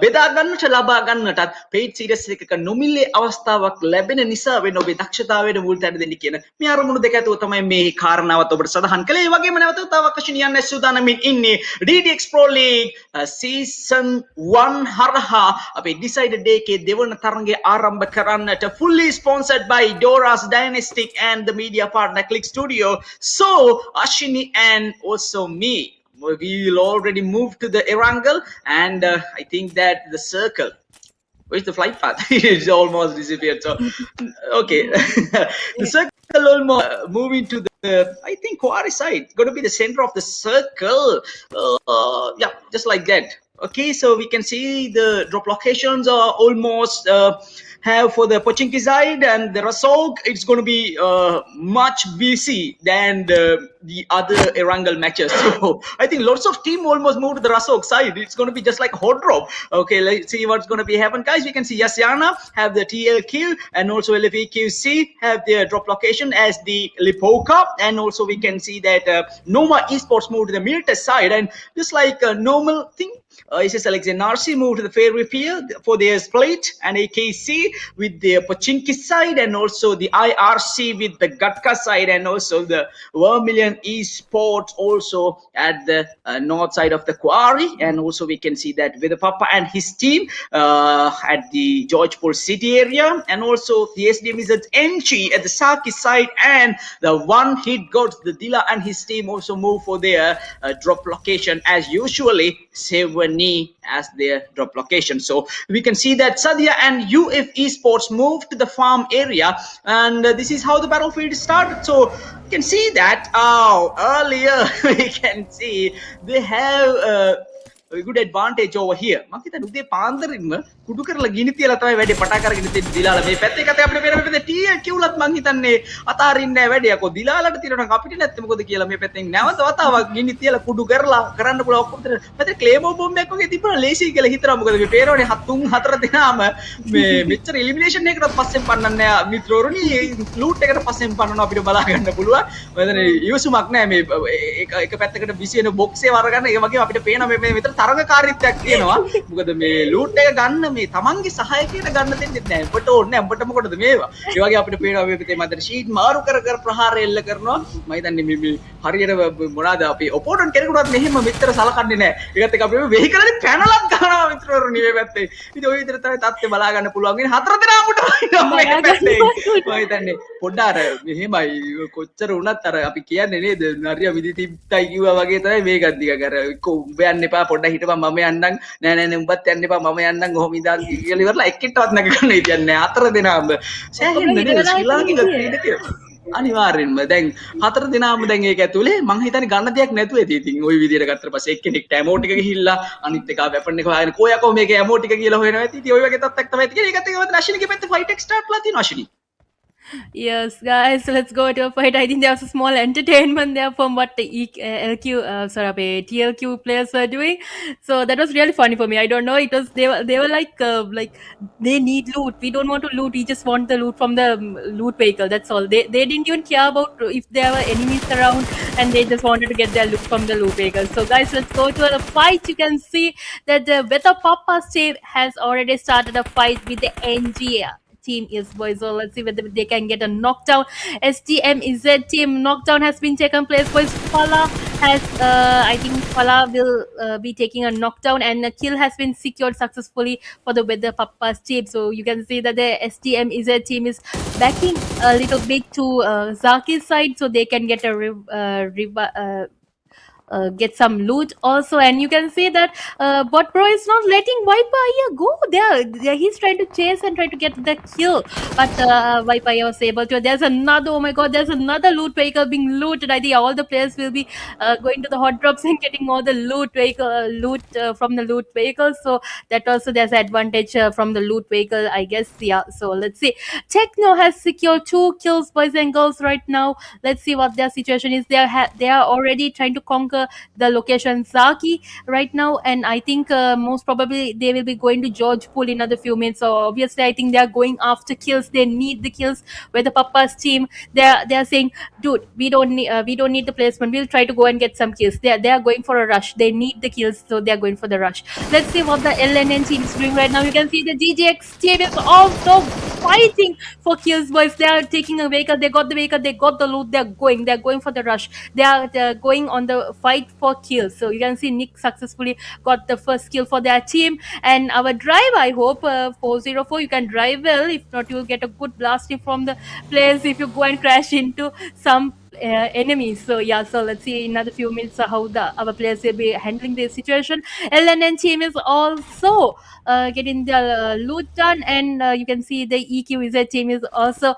බෙදා ගන්නට ලබා ගන්නටත් paid series එකක නොමිලේ අවස්ථාවක් ලැබෙන නිසා වෙන ඔබේ දක්ෂතාවයට මුල් තැන දෙන්න කියන මේ අරමුණු දෙක ඇතුව තමයි මේ කාරණාවත් ඔබට සඳහන් කළේ. ඒ වගේම නැවත තවක් වශයෙන් යන්න සූදානම්ින් ඉන්නේ DDX Pro League season 1 හරහා අපේ decided day එකේ දෙවන තරඟය ආරම්භ කරන්නට fully sponsored by Doras Dynastic and the media partner Click Studio. So, Ashini and also me, we will already move to the Erangel, and I think that the circle, where's the flight path? It's almost disappeared. So, okay, the circle almost moving to the, I think, quarry side. Going to be the center of the circle. Yeah, just like that. Okay, so we can see the drop locations are almost. Have for the Pochinki side and the Rasog, it's going to be much busy than the other Erangel matches. So I think lots of team almost moved to the Rasog side. It's going to be just like a hot drop. Okay, let's see what's going to be happen, guys. We can see Yasiana have the TLQ and also LFEQC have their drop location as the Lipoka, and also we can see that Noma Esports moved to the Mirta side, and just like a normal thing. ISSL NRC moved to the Fairway Field for their split, and AKC with the Pochinki side, and also the IRC with the Gatka side, and also the Vermilion Esports also at the north side of the quarry. And also we can see that with the PAPPA and his team at the Georgeport City area, and also the SDMZ NG at the Saki side, and the one hit gods, the Dila and his team also move for their drop location as usually. Sevani as their drop location. So we can see that Sadia and UF Esports moved to the farm area, and this is how the battlefield started. So you can see that earlier we can see they have a good advantage over here. මම හිතන්නේ උදේ පාන්දරින්ම කුඩු කරලා ගිනි තියලා තමයි වැඩේ පටන් අරගෙන තියෙන්නේ දිලාලා. මේ පැත්තේ කතා අපිට පේන මේ TLQ උලත් මම හිතන්නේ අතාරින්නේ නැහැ වැඩේ. අකෝ දිලාලට තියෙනවා නම් අපිට නැත්නම් මොකද කියලා මේ පැත්තෙන් නැවත වතාවක් ගිනි තියලා කුඩු කරලා කරන්න පුළුවන් ඔක්කොම දෙන. පැත්තේ ක්ලේමෝ බෝම්බයක් වගේ තිබුණා ලේසි කියලා හිතනවා. මොකද මේ පේනවනේ 3-4 දෙනාම මේ මෙච්චර එලිමිනේෂන් එකකට පස්සෙන් පන්නන්නේ නැහැ මිත්‍රවරුනි. ලූට් එකට පස්සෙන් පන්නනවා අපිට බලා ගන්න පුළුවන්. මම හිතන්නේ ඉවසුමක් නැහැ මේ එක පැත්තකට බිසි වෙන බොක්ස් එක වරගන්න. ඒ වගේම අපිට පේන මේ මෙතන තරඟකාරීත්වයක් තියෙනවා. මොකද මේ ලූට් එක ගන්න මේ තමන්ගේ සහායකයට ගන්න දෙන්නේ නැහැ. ඔබට ඕනේ නැහැ. ඔබට මොකටද මේවා? ඒ වගේ අපිට පේනවා මේ පිටේ මැදට ෂීට් මාරු කර කර ප්‍රහාර එල්ල කරනවා. මම හිතන්නේ මේ හරියට මොනවාද අපි ඔපෝනන්ට් කෙනෙකුටවත් මෙහෙම මෙච්චර සලකන්නේ නැහැ. ඒකත් එක්ක අපි වෙහිකලනේ පැනලක් ගන්නවා මිත්‍රවරුනි මේ පැත්තේ. ඉතින් ওই විදිහට තමයි තත්ත්වය බලා ගන්න පුළුවන්. ඉතින් හතර දෙනාමට මේ පැත්තේ. මම හිතන්නේ පොඩ්ඩ අර මෙහෙමයි කොච්චර වුණත් අර අපි කියන්නේ නේද නරිය විදිතියි කිව්වා වගේ තමයි මේකත් ටිකක් අර එක්ක උඹ යන්න එපා පොඩ්ඩක් හිටපන් මම යන්නම් නෑ නෑ නෑ උඹත් යන්න එපා මම යන්නම් කොහොම ඉඳන් කියලා ඉවරලා එක්කෙක්ටවත් නැග ගන්න හිටියන්නේ නෑ හතර දෙනාම සෑහෙන්න නේද ශ්‍රී ලාංකික ක්‍රීඩකයෝ අනිවාර්යෙන්ම දැන් හතර දෙනාම දැන් ඒක ඇතුලේ මං හිතන්නේ ගන්න දෙයක් නැතුව ඇති. ඉතින් ওই විදියට ගත්තට පස්සේ එක්කෙනෙක්ට ඇමෝ ටික ගිහිල්ලා අනිත් එක වෙපන් එක හොයාගෙන කොයකෝ මේක ඇමෝ ටික කියලා හොයනවා ඇති. ඉතින් ওই වගේ තත්ත්වයක් තමයි තියෙන්නේ. ඒකත් එක්ක මම අශ්විනිගේ පැත්තේ ෆයිට් එක ස්ටාර්ට් ලා තියෙනවා අශ්විනි. Yes, guys, so let's go to a fight. I think there was a small entertainment there from what the TLQ players were doing. So that was really funny for me. I don't know. It was they were like they need loot. We don't want to loot. We just want the loot from the loot vehicle. That's all. They didn't even care about if there were enemies around, and they just wanted to get their loot from the loot vehicle. So guys, let's go to the fight. You can see that the WEDA PAPPA team has already started a fight with the NGA team is boys. So let's see whether they can get a knockdown. SDMZ team knockdown has been taken place. Boys, Fala has, I think Fala will be taking a knockdown, and a kill has been secured successfully for the WEDA PAPPA's team. So you can see that the SDMZ team is backing a little bit to Zaki's side, so they can get a get some loot also. And you can see that bot bro is not letting Vaipaya go there. He's trying to chase and try to get the kill, but Vaipaya was able to. There's another, oh my god, there's another loot vehicle being looted. I think all the players will be going to the hot drops and getting all the loot from the loot vehicle. So that also there's advantage from the loot vehicle, I guess. Yeah, so let's see. Techno has secured 2 kills, boys and girls, right now. Let's see what their situation is. They are already trying to conquer the location Zaki right now, and I think most probably they will be going to George Pool in another few minutes. So obviously, I think they are going after kills. They need the kills. With the Papa's team, they are saying, dude, we don't need the placement. We'll try to go and get some kills. They are going for a rush. They need the kills, so they are going for the rush. Let's see what the LNN team is doing right now. You can see the GGX team is also fighting for kills, boys. They are taking a vehicle. They got the vehicle. They got the loot. They're going for the rush. They're going on the fight for kills. So you can see Nick successfully got the first kill for their team. And our drive, I hope 404, you can drive well. If not, you'll get a good blasting from the players if you go and crash into some enemies. So yeah, so let's see in another few minutes how our players will be handling this situation. LNN team is also getting the loot done, and you can see the EQZ team is also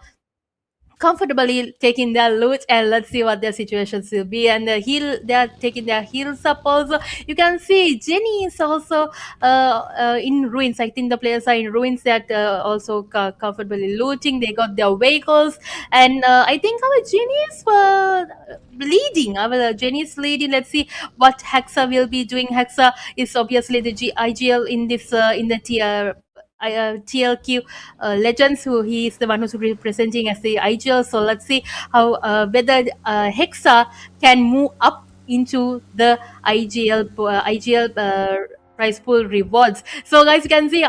comfortably taking their loot, and let's see what their situations will be. And they are taking their heals up also. You can see Jenny is also in ruins. I think the players are in ruins, that also comfortably looting. They got their vehicles, and I think our Jenny is leading. Our Jenny is leading. Let's see what Hexa will be doing. Hexa is obviously the IGL in this in the tier TLQ Legends, who he is the one who's representing as the IGL. So let's see how whether Hexa can move up into the IGL prize pool rewards. So guys, you can see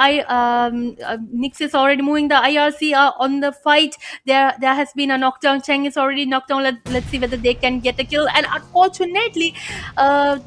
Nix is already moving. The IRC are on the fight. There has been a knockdown. Cheng is already knocked down. Let's see whether they can get a kill. And unfortunately,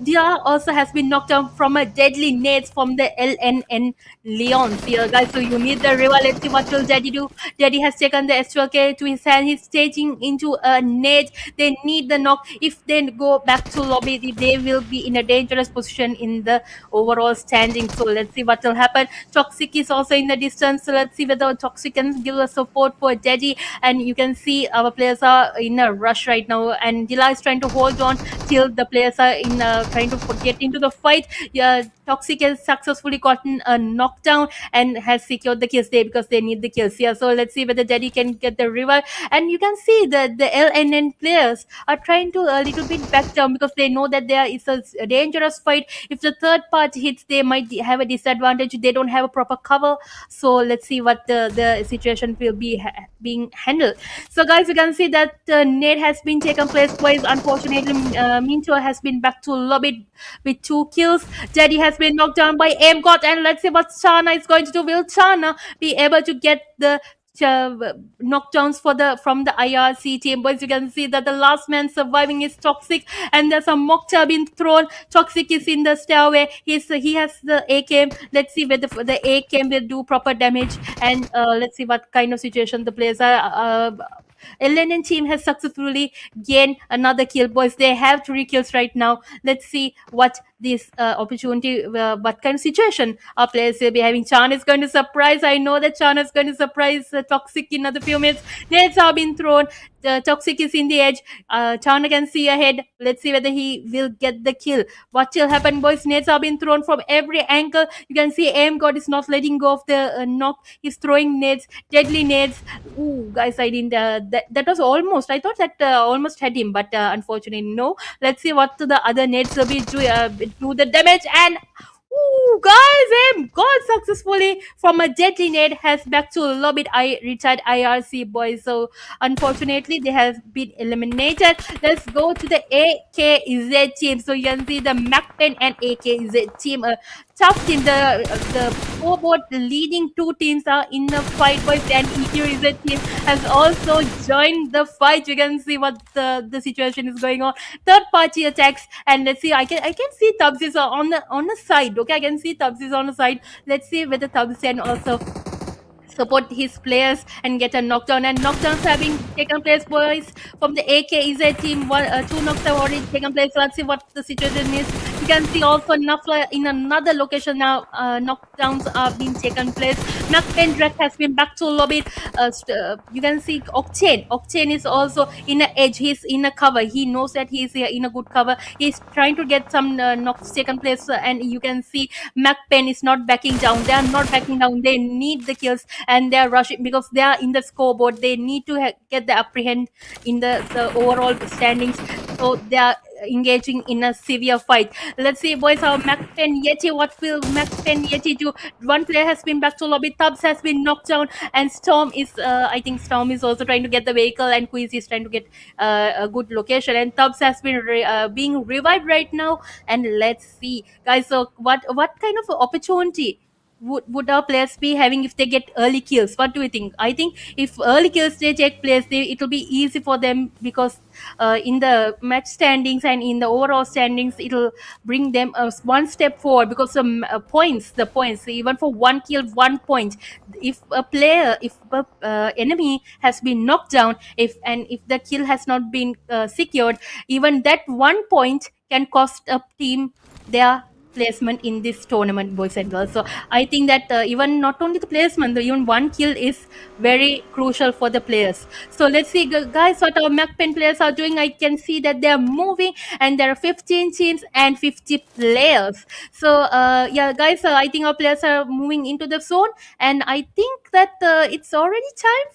Dia also has been knocked down from a deadly nades from the LNN Leons here, guys. So you need the river. Let's see what will Daddy do. Daddy has taken the S12K to his hand. He's staging into a nade. They need the knock. If they go back to lobby, they will be in a dangerous position in the overall standing. So let's see what will happen. Toxic is also in the distance. So let's see whether Toxic can give a support for Daddy. And you can see our players are in a rush right now. And Dila is trying to hold on till the players are in trying to get into the fight. Yeah, Toxic has successfully gotten a knockdown and has secured the kills there because they need the kills. Yeah, so let's see whether Daddy can get the revive. And you can see that the LNN players are trying to a little bit back down because they know that there is a dangerous fight. If the third party hits, they might have a disadvantage. They don't have a proper cover. So let's see what the situation will be being handled. So guys, you can see that Nate has been taken place twice. Unfortunately, Minto has been back to lobby with 2 kills. Daddy has been knocked down by AimGod, and let's see what Chana is going to do. Will Chana be able to get the knockdowns from the IRC team? Boys, you can see that the last man surviving is Toxic, and there's a Mokta being thrown. Toxic is in the stairway. He has the AKM. Let's see whether the AKM will do proper damage, and let's see what kind of situation the players are. LNN team has successfully gained another kill, boys. They have 3 kills right now. Let's see what this opportunity, what kind of situation our players will be having. Chan is going to surprise. I know that Chan is going to surprise Toxic in another few minutes. Nades have been thrown. Toxic is in the edge. Chana can see ahead. Let's see whether he will get the kill. What will happen, boys? Nades have been thrown from every angle. You can see Aim God is not letting go of the knock. He's throwing nades, deadly nades. Ooh, guys, I didn't. That was almost. I thought that almost had him, but unfortunately, no. Let's see what the other nades will be do the damage. And ooh, guys, Aim God successfully from a deadly nade has back to lobbied retired IRC, boys. So unfortunately, they have been eliminated. Let's go to the AKZ team. So you can see the MAKPEN and AKZ team. tough team. The scoreboard leading two teams are in the fight, boys, and EQZ team has also joined the fight. You can see what the situation is going on. Third party attacks, and let's see. I can see Tubbs is on the side. Okay, I can see Tubbs is on the side. Let's see whether Tubbs can also support his players and get a knockdown. And knockdowns have been taken place, boys, from the AKAZA team. Two knocks have already taken place. Let's see what the situation is. You can see also Nafla in another location now. Knockdowns are being taken place. MAKPEN has been back to lobby. You can see Octane. Octane is also in a edge. He's in a cover. He knows that he's in a good cover. He's trying to get some knocks taken place, and you can see MAKPEN is not backing down. They are not backing down. They need the kills, and they are rushing because they are in the scoreboard. They need to get the apprehend in the overall standings. So they are engaging in a severe fight. Let's see, boys, how MAKPEN Yeti, what will MAKPEN Yeti do? One player has been back to lobby. Tubbs has been knocked down, and Storm is, I think Storm is also trying to get the vehicle, and Quiz is trying to get a good location. And Tubbs has been being revived right now. And let's see, guys. So what kind of opportunity would our players be having if they get early kills? What do you think? I think if early kills they take place, it will be easy for them because in the match standings and in the overall standings, it'll bring them one step forward because the points, even for one kill, 1 point. If a enemy has been knocked down, if the kill has not been secured, even that 1 point can cost a team their placement in this tournament, boys and girls. So I think that even not only the placement, even one kill is very crucial for the players. So let's see, guys, what our MAKPEN players are doing. I can see that they are moving, and there are 15 teams and 50 players. So yeah, guys, I think our players are moving into the zone, and I think that it's already time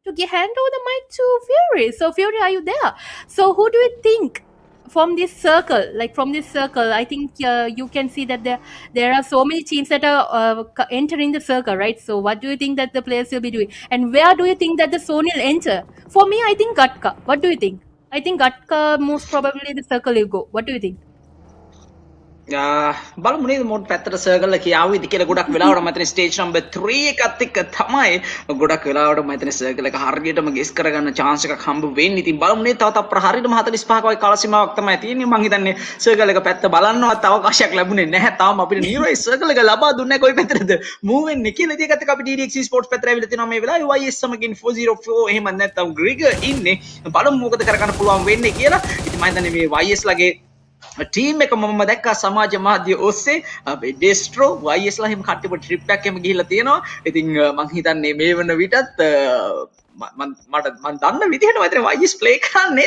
to hand over the mic to Fury. So Fury, are you there? So who do you think from this circle, I think you can see that there are so many teams that are entering the circle, right? So what do you think that the players will be doing, and where do you think that the zone will enter? For me, I think Gatka. What do you think? I think Gatka most probably the circle will go. What do you think? බලමු නේද mode පැත්තට circle එක කියාවිද කියලා. ගොඩක් වෙලාවට මම හිතන්නේ stage number 3 එකත් එක්ක තමයි ගොඩක් වෙලාවට මම හිතන්නේ සර්කල් එක හරියටම ගෙස් කරගන්න chance එකක් හම්බ වෙන්නේ. ඉතින් බලමු නේද තව තප්පර හරියටම 45ක වගේ කාල සීමාවක් තමයි තියෙන්නේ. මම හිතන්නේ සර්කල් එක පැත්ත බලන්නවත් අවකාශයක් ලැබුණේ නැහැ. තාම අපිට නීරෝයි සර්කල් එක ලබා දුන්නේ කොයි පැත්තටද මූව් වෙන්නේ කියලා. ඉතින් ඒකත් එක්ක අපි DDX eSports පැත්තට ඇවිල්ලා තියෙනවා මේ වෙලාවේ. YS සමගින් 404 එහෙම නැත්නම් ග්‍රිගර් ඉන්නේ. බලමු මොකද කරගන්න පුළුවන් වෙන්නේ කියලා. ඉතින් මම හිතන්නේ මේ YS ලගේ ටීම් එක මම දැක්කා සමාජ මාධ්‍ය ඔස්සේ අපේ ඩෙස්ට්‍රෝ YS ලා එහෙම කට්ටිය පොඩි ට්‍රිප් එකක් එහෙම ගිහිල්ලා තියෙනවා. ඉතින් මම හිතන්නේ මේ වන විටත් මම දන්න විදිහට මම YS ප්ලේ කරන්නේ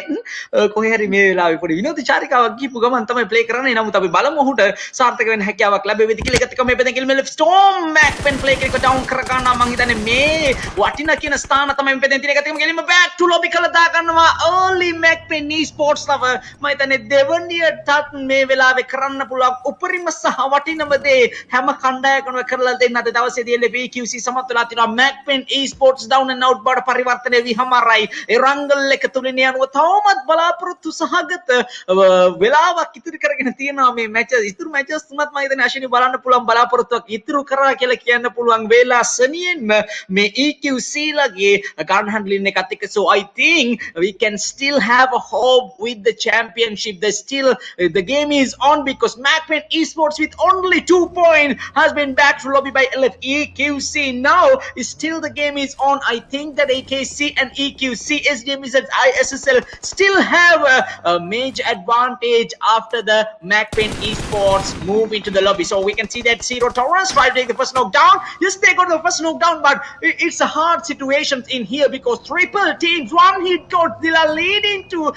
කොහේ හරි මේ වෙලාවේ පොඩි විනෝද චාරිකාවක් ගිහපු ගමන් තමයි ප්ලේ කරන්නේ. නමුත් අපි බලමු ඔහුට සාර්ථක වෙන්න හැකියාවක් ලැබෙවිද කියලා. ඒකත් එක්ක මේ පැත්තෙන් කිල්මෙල් ස්ටෝම් MAKPEN ප්ලේ එක ඩවුන් කර ගන්නවා. මම හිතන්නේ මේ වටිනා කියන ස්ථාන තමයි මේ පැත්තෙන් තියෙන. ඒකත් එක්කම ගෙලින්ම බෑක් ටු ලොබි කළා දා ගන්නවා early MAKPEN eSports lover. මම හිතන්නේ දෙවනියටත් මේ වෙලාවේ කරන්න පුළුවන් උපරිම සහ වටිනම දේ හැම කණ්ඩායමකම කරලා දෙන්න අද දවසේදී LPQC සමත් වෙලා තිනවා. MAKPEN eSports down and out බාට පරිවර්තනය වී හමාරයි. එරංගල් එක තුලින් යනවා. තවමත් බලාපොරොත්තු සහගත වෙලාවක් ඉතුරු කරගෙන තියෙනවා මේ මැච්. ඉතුරු මැචස් තුනත් මම හිතන්නේ අශිනි බලන්න පුළුවන් බලාපොරොත්තුවක් ඉතුරු කරා කියලා කියන්න පුළුවන් වේලා සනියෙන්ම මේ EQC ලගේ ගන් හැන්ඩලින් එකත් එක්ක. So I think we can still have a hope with the championship. The game is on because MAKPEN eSports with only 2 points has been back to lobby by EQC. Now still the game is on. I think that AKC and EQC, SDMZ, ISSL still have a major advantage after the MAKPEN eSports move into the lobby. So we can see that Zero Tolerance try to take the first knockdown. Yes, they got the first knockdown, but it's a hard situation in here because triple teams, one hit got Dila leading to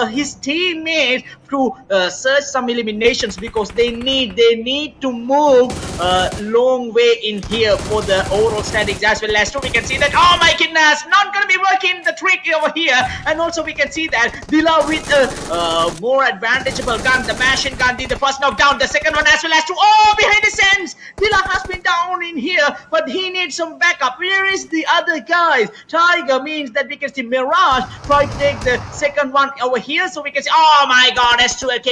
his teammates to search some eliminations because they need to move a long way in here for the overall standings as well. As we can see that, oh my goodness, not gonna be working the trick over here. And also we can see that Dila with a more advantageable gun, the machine gun did the first knockdown, the second one as well as behind the scenes. Dila has been down in here, but he needs some backup. Where is the other guys? Tiger means that we can see Mirage try to take the second one over here, so we can see, oh my god, S2AK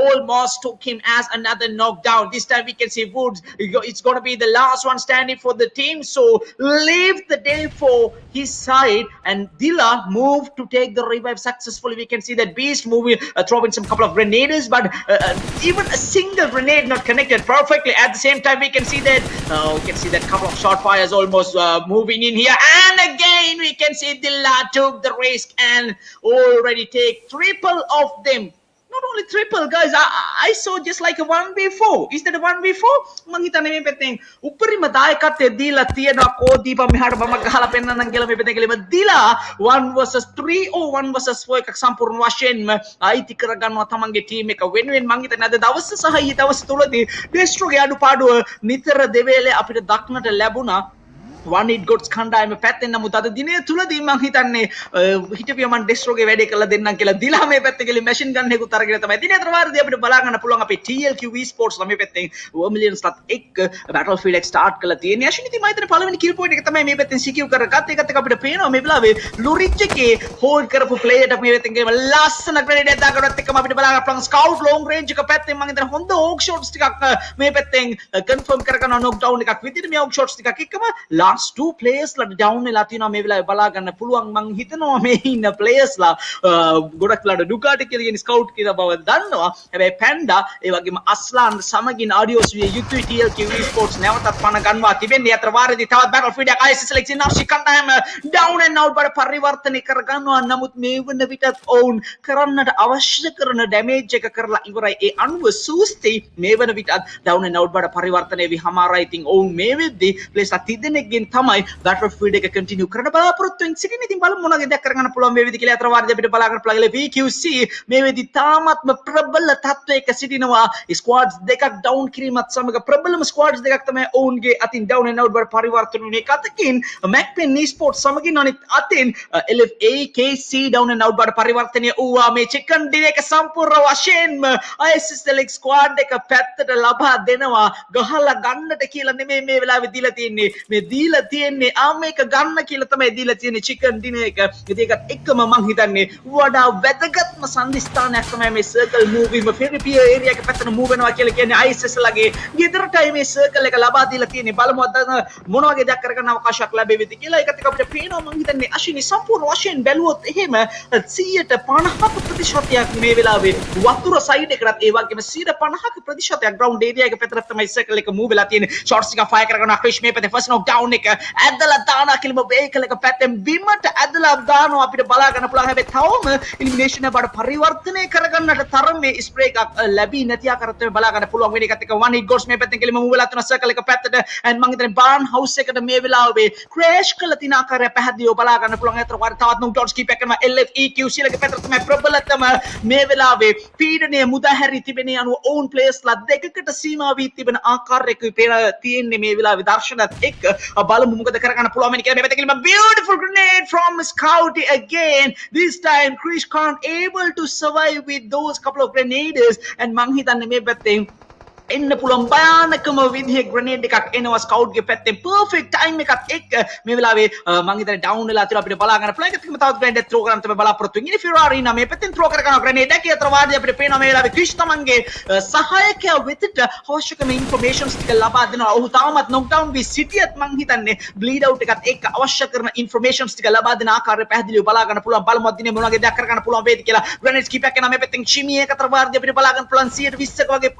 almost took him as another knockdown. This time we can see Woods, it's going to be the last one standing for the team. So leave the day for his side, and Dilla moved to take the revive successfully. We can see that Beast moving, throwing some couple of grenades, but even a single grenade not connected perfectly. At the same time, we can see that couple of short fires almost moving in here, and again we can see Dilla took the risk and already take triple of them. Not only triple, guys. I saw just like a 1v4. Is that a 1v4? මං හිතන්නේ මේ පැත්තෙන් උපරිම දායකත්වය දීලා තියෙනවා කෝදීප මෙහාට බම ගහලා පෙන්නන්නම් කියලා මේ පැත්තෙන් කියලා දීලා 1 versus 3 or 1 versus 4 එකක් සම්පූර්ණ වශයෙන්ම අයිති කරගන්නවා තමන්ගේ ටීම් එක වෙනුවෙන්. මං හිතන්නේ අද දවස් සහ ඊ දවස් තුලදී ඩෙස්ට්‍රෝගේ අඩුපාඩුව නිතර දෙවේලේ අපිට දක්නට ලැබුණා. one hit gods කණ්ඩායම පැත්තෙන් නමුත් අද දිනේ තුලදී මම හිතන්නේ හිටපිය මම ඩෙස්ට්‍රෝගේ වැඩේ කළා දෙන්නම් කියලා දිලා මේ පැත්තේ ගිහලා මැෂින් ගන් එකකුත් අරගෙන තමයි දිනේ අතර වාරදී අපිට බලා ගන්න පුළුවන් අපේ TLQ eSports ලා මේ පැත්තෙන් Vermilionsලත් එක්ක Battlefield එක ස්ටාර්ට් කරලා තියෙන්නේ. ඇෂින් ඉතින් මම හිතන්නේ පළවෙනි kill point එක තමයි මේ පැත්තෙන් secure කරගත්ත. ඒකත් එක්ක අපිට පේනවා මේ වෙලාවේ ලුරිච් එකේ hold කරපු player ට මේ පැත්තෙන් ගේම ලස්සන grenade එකක් දාගන්නත් එක්කම අපිට බලා ගන්න පුළුවන් scout long range එක පැත්තෙන් මම හිතන්නේ හොඳ oak shots ටිකක් මේ පැත්තෙන් confirm කරගන්න knock down එකක් විදිහට මේ oak shots ටිකක් එක්කම last two players ඩවුන් වෙලා තියෙනවා මේ වෙලාවේ බලා ගන්න පුළුවන්. මං හිතනවා මේ ඉන්න ප්ලේයර්ස් ලා ගොඩක් වෙලාට ඩුකාටි කියලා කියන ස්කවුට් කියලා බව දන්නවා. හැබැයි පැන්ඩා ඒ වගේම අස්ලාන් සමගින් ආඩියෝස් විය යුතුයි TLQ eSports නැවතත් පණ ගන්නවා තිබෙන්නේ. අතර වාරේදී තවත් Battlefield එක ISSL එක ඉන්නවා කණ්ඩායම down and out බඩ පරිවර්තනය කර ගන්නවා. නමුත් මේ වන විටත් ඔවුන් කරන්නට අවශ්‍ය කරන ඩැමේජ් එක කරලා ඉවරයි. ඒ අනුව සූස්ති මේ වන විටත් down and out බඩ පරිවර්තනය විහමාරයි. ඉතින් ඔවුන් මේ වෙද්දී ප්ලේස් තිදෙනෙක්ගෙන් තමයි Battlefield එක continue කරන බලාපොරොත්තු වෙන සිටින. ඉතින් බලමු මොනවද දෙයක් කරගන්න පුළුවන් මේ වෙද්දී කියලා. අතර වාරදී අපිට බලා ගන්න පුළුවන් VQC මේ වෙද්දී තාමත්ම ප්‍රබල තත්වයක සිටිනවා. ස්ක්වොඩ්ස් දෙකක් ඩවුන් කිරීමත් සමග ප්‍රබලම ස්ක්වොඩ්ස් දෙකක් තමයි ඔවුන්ගේ අතින් down and out බඩ පරිවර්තන වුණේ. එක අතකින් MAKPEN eSports සමගින් අනිත් අතින් LFAKC down and out බඩ පරිවර්තනය වූවා. මේ chicken dinner එක සම්පූර්ණ වශයෙන්ම ISSL ස්ක්වොඩ් එක පැත්තට ලබා දෙනවා. ගහලා ගන්නට කියලා නෙමෙයි මේ වෙලාවේ දීලා තියෙන්නේ. මේ දීලා තියෙන්නේ මේක ගන්න කියලා තමයි දීලා තියෙන්නේ chicken dinner එක. ඉතින් ඒකත් එක්කම මං හිතන්නේ වඩා වැදගත්ම සම්දිස්ථානයක් තමයි මේ circle move වීම. ෆිලිපිය ඒරියා එක පැත්තට move වෙනවා කියලා කියන්නේ ISSL ගේ ගෙදරටයි මේ circle එක ලබා දීලා තියෙන්නේ. බලමු අද මොන වගේ දෙයක් කරගන්න අවකාශයක් ලැබෙවිද කියලා. ඒකත් එක්ක අපිට පේනවා මං හිතන්නේ අශිනි සම්පූර්ණ වශයෙන් බැලුවොත් එහෙම 150% ප්‍රතිශතයක් මේ වෙලාවේ වතුර සයිඩ් එකකට ඒ වගේම 150% ප්‍රතිශතයක් ground area එක පැත්තට තමයි circle එක move වෙලා තියෙන්නේ. shots එක fire කරගන්නවා ක්‍රිෂ් මේ පැත්තේ first knock down එක ඇදලා දානවා කිලිම vehicle එක පැත්තෙන් බිමට ඇදලා දානවා. අපිට බලා ගන්න පුළුවන් හැබැයි තවම elimination එක බඩ පරිවර්තනය කරගන්නට තරමේ ස්ප්‍රේ එකක් ලැබී නැති ආකාරයට තමයි බලා ගන්න පුළුවන් වෙන එකත් එක්ක one hit goals මේ පැත්තෙන් කිලිම move වෙලා තියෙනවා circle එක පැත්තට. and මම හිතන්නේ barn house එකට මේ වෙලාවේ crash කළා තින ආකාරය පැහැදිලිව බලා ගන්න පුළුවන්. අතර වර තවත් knockdowns කීප එකක් කරනවා LFEQC එක පැත්තට තමයි ප්‍රබලතම මේ වෙලාවේ පීඩනය මුදාහැරි තිබෙන අනුව own players ලා දෙකකට සීමා වී තිබෙන ආකාරයක තියෙන්නේ මේ වෙලාවේ දර්ශනත් එක්ක. බලමු මොකද කරගන්න පුළුවන් වෙන කියලා. මේ පැත්තේ කිලිම beautiful grenade from Scouty again. This time Krish can't able to survive with those couple of grenades. and මං හිතන්නේ මේ පැත්තෙන් එන්න පුළුවන් භයානකම විදිහේ grenade එකක් එනවා scout ගේ පැත්තෙන් perfect time එකත් එක්ක මේ වෙලාවේ මම හිතන්නේ down වෙලා තියෙනවා. අපිට බලා ගන්න පුළුවන්. ඒකත් එක්කම තවත් grenade throw කරන්න තමයි බලාපොරොත්තු වෙන්නේ. Ferrari නම් මේ පැත්තෙන් throw කරගන්න grenade එකේ අතර වාදී අපිට පේනවා මේ වෙලාවේ ක්‍රිෂ් තමන්ගේ සහායකයා වෙතට අවශ්‍ය කරන informations ටික ලබා දෙනවා. ඔහු තාමත් knockdown වී සිටියත් මම හිතන්නේ bleed out එකත් එක්ක අවශ්‍ය කරන informations ටික ලබා දෙන ආකාරය පැහැදිලිව බලා ගන්න පුළුවන්. බලමු අද දිනේ මොන වගේ දෙයක් කරගන්න පුළුවන් වේද කියලා. grenades කීපයක් එනවා මේ පැත්තෙන් chimney එක අතර වාදී අපිට බලා ගන්න පුළුවන් 120ක වගේ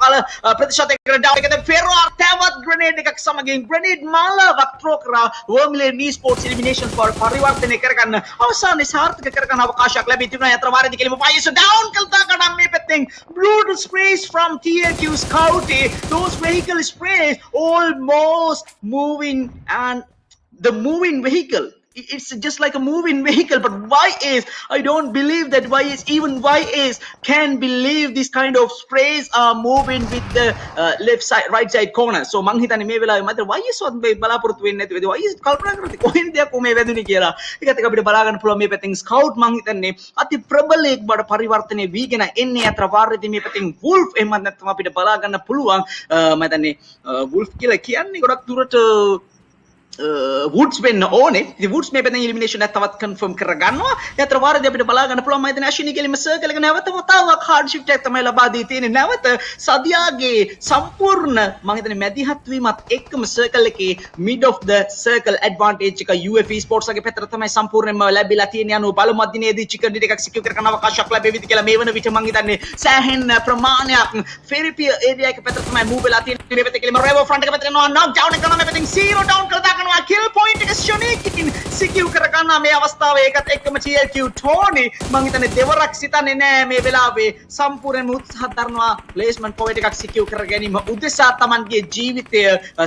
Ferrar තවත් grenade එකක් සමගින් grenade මාලාවක් throw කරා Vermilion eSports eliminations for පරිවර්තනය කරගන්න අවසානයේ සාර්ථක කරගන්න අවකාශයක් ලැබී තිබුණා. අතර වාරදී කෙලිම පයිස down කළා ගන්න මේ පැත්තෙන් brutal sprays from TLQ Scouty. Those vehicle sprays almost moving, and the moving vehicle, it's just like a moving vehicle. But I don't believe that even YS can believe this kind of sprays are moving with the left side right side corner. So මං හිතන්නේ මේ වෙලාවේ මට YS වත් බලාපොරොත්තු වෙන්නේ නැති වෙද YS කල්පනා කරද්දී කොහෙන්ද යකෝ මේ වැදුනේ කියලා. ඒකත් එක්ක අපිට බලා ගන්න පුළුවන් මේ පැත්තෙන් scout මං හිතන්නේ අති ප්‍රබලයක් බඩ පරිවර්තනයේ වීගෙන එන්නේ. අතර වාරදී මේ පැත්තෙන් wolf එහෙම නැත්නම් අපිට බලා ගන්න පුළුවන් මම හිතන්නේ wolf කියලා කියන්නේ ගොඩක් දුරට වුඩ්ස් වෙන්න ඕනේ. ඉතින් වුඩ්ස් මේ පැත්තෙන් එලිමිනේෂන් එක තවත් කන්ෆර්ම් කරගන්නවා. ඒතර වාරදී අපිට බලා ගන්න පුළුවන් මම හිතන්නේ අශ්විනී කෙලිම සර්කල් එක නැවත වතාවක් හાર્ඩ් ෂිෆ්ට් එකක් තමයි ලබා දී තියෙන්නේ. නැවත සදියාගේ සම්පූර්ණ මම හිතන්නේ මැදිහත් වීමත් එක්කම සර්කල් එකේ mid of the circle advantage එක UF esports ගේ පැත්තට තමයි සම්පූර්ණයෙන්ම ලැබිලා තියෙන්නේ. අනු බලමු දිනේදී චිකන් ඩිට එකක් සිකියු කරගන්න අවකාශයක් ලැබෙවිද කියලා මේ වන විට මම හිතන්නේ සෑහෙන ප්‍රමාණයක් ෆෙරිපිය ඒරියා එක පැත්තට තමයි මූව් වෙලා තියෙන්නේ. මේ පැත්තේ කෙලිම රේවෝ ෆ්‍රන්ට් එක පැත්තට යනවා knock down එක කරනවා මේ පැත්තෙන් 0 down කරලා දානවා kill point එක ෂොනේකින් සිකියු කරගන්නා මේ අවස්ථාවේ ඒකත් එක්කම TLQ ටෝනි මම හිතන්නේ දෙවරක් සිතන්නේ නෑ මේ වෙලාවේ සම්පූර්ණයෙන්ම උත්සාහ දරනවා ප්ලේස්මන්ට් පොයින්ට් එකක් සිකියු කර ගැනීම උදෙසා Tamanගේ ජීවිතය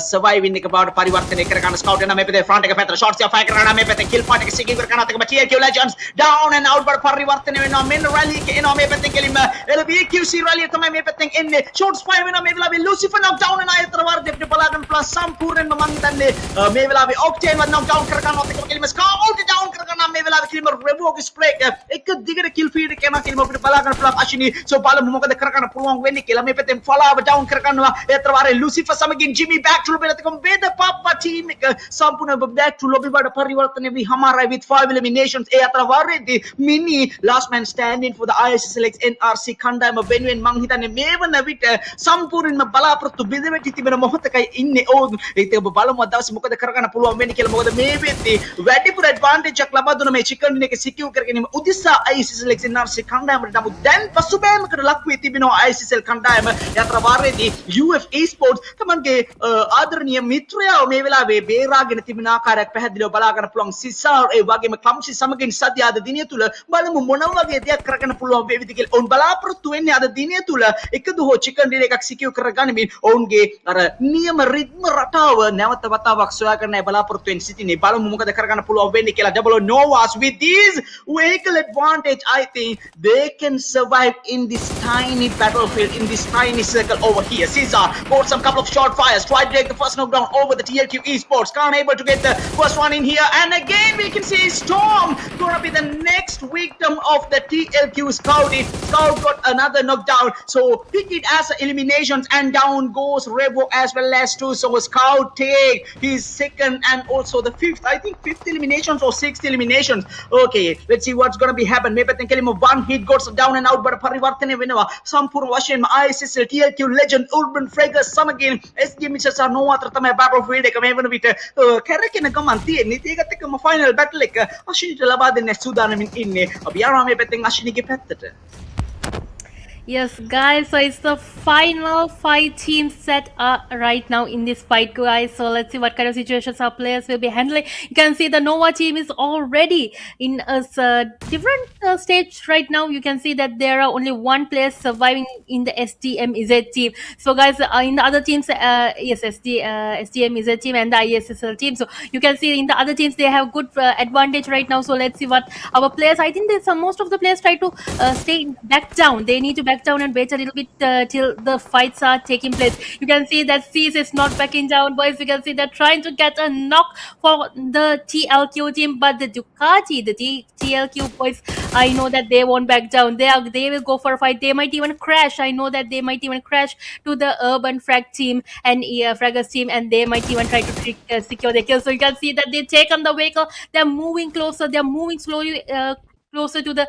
සර්වයිවින් එක බවට පරිවර්තනය කරගන්න ස්කවුට් එනවා මේ පැත්තේ ෆ්‍රන්ට් එක පැත්තට ෂොට්ස් එක ෆයර් කරනවා මේ පැත්තේ කිල් පොයින්ට් එක සිකියු කරගන්නවා එතකම TLQ legends down and out බවට පරිවර්තනය වෙනවා මෙන්න රැලි එක එනවා මේ පැත්තෙන් කෙලින්ම LBQC රැලිය තමයි මේ පැත්තෙන් එන්නේ ෂොට්ස් ෆයර් වෙනවා මේ වෙලාවේ ලුසිෆර් knock down වෙනවා අතර වාරදී අපිට බලා ගන්න පුළුවන් සම්පූර්ණයෙන්ම මම හිතන්නේ මේ වෙලාවේ ඔක්ටේන් වත් knock down කරගන්නවා එතකම කෙලින්ම ස්කවුට් down කරගන්නවා මේ වෙලාවේ කෙලින්ම රෙවෝක් ස්ප්‍රේක් එක දිගට කිල් ෆීඩ් එක යනවා කෙලින්ම අපිට බලා ගන්න පුළුවන් අශ්විනී සෝ බලමු මොකද කරගන්න පුළුවන් වෙන්නේ කියලා මේ පැත්තෙන් ෆලාව ඩවුන් කරගන්නවා ඒතර වාරේ ලුසිෆර් සමගින් ජිමි බෑක් ටු ලොබි එතකම වේද පප්පා ටීම් එක සම්පූර්ණ බෑක් ටු ලොබි වලට පරිවර්තනය වී හමාරයි with 5 eliminations ඒ අතර වාරේදී මිනි last man standing for the ISSL NRC කණ්ඩායම වෙනුවෙන් මං හිතන්නේ මේ වන විට සම්පූර්ණයෙන්ම බලාපොරොත්තු බිඳවැටි තිබෙන මොහොතකයි ඉන්නේ ඕන් ඒක ඔබ බලමු දවසේ මොකද කරගන්න පුළුවන් වෙන්නේ කියලා මොකද මේ වෙද්දී වැඩිපුර ඇඩ්වාන්ටේජ් එකක් ලබා දුන මේ චිකන් ඩින එක සිකියු කර ගැනීම උදෙසා ISSL NRC කණ්ඩායමට නමුත් දැන් පසුබෑමකට ලක් වී තිබෙනවා ISSL කණ්ඩායම යතර වාරයේදී UF esports තමන්ගේ ආදරණීය මිත්‍රයව මේ වෙලාවේ බේරාගෙන තිබෙන ආකාරයක් පැහැදිලිව බලා ගන්න පුළුවන් සිසාර් ඒ වගේම කම්සි සමගින් සද්‍ය අද දිනය තුල බලමු මොන වගේ දෙයක් කරගන්න පුළුවන් වේවිද කියලා. ඔවුන් බලාපොරොත්තු වෙන්නේ අද දිනය තුල එකදු හෝ චිකන් ඩින එකක් සිකියු කරගනිමින් ඔවුන්ගේ අර නියම රිද්ම රටාව නැවත වතාවක් සොයාගන්නයි බලාපොරොත්තු වෙන්නේ සිටින්නේ. බලමු මොකද කරගන්න පුළුවන් වෙන්නේ කියලා. Double Novas with this vehicle advantage I think they can survive in this tiny battlefield, in this tiny circle over here. Caesar bought some couple of short fires, tried to take the first knockdown over the TLQ esports, can't able to get the first one in here, and again we can see Storm gonna be the next victim of the TLQ Scout. Scout got another knockdown, so pick it as eliminations, and down goes Revo as well as two. So Scout take his second and also the fifth, I think fifth eliminations or sixth eliminations. Okay, let's see what's gonna be happen. Maybe I think one hit goes down and out, but පරිවර්තනය වෙනවා සම්පූර්ණ වශයෙන්ම ISSL TLQ legend urban fragrance සමගින් SDMZ නෝ අතර තමයි battle field එක මේ වන විට කැරකෙන ගමන් තියෙන්නේ. ඒකත් එක්කම final battle එක අශ්විනීට ලබා දෙන්න සූදානමින් ඉන්නේ. අපි යනවා මේ පැත්තෙන් අශ්විනීගේ පැත්තට. Yes, guys, so it's the final 5 teams that are right now in this fight, guys. So let's see what kind of situations our players will be handling. You can see the Nova team is already in a different stage right now. You can see that there are only one player surviving in the SDMZ team. So, guys, in the other teams, yes, SDMZ team and the ISSL team. So you can see in the other teams they have good advantage right now. So let's see what our players. I think there's most of the players try to stay back down. They need to back down and wait a little bit till the fights are taking place. You can see that Cease is not backing down, boys. You can see they're trying to get a knock for the TLQ team, but the Ducati, the TLQ boys, I know that they won't back down. They will go for a fight. They might even crash. I know that they might even crash to the Urban Frag team and FRAGS team, and they might even try to secure their kills. So you can see that they take on the vehicle. They're moving closer. They're moving slowly. Closer to the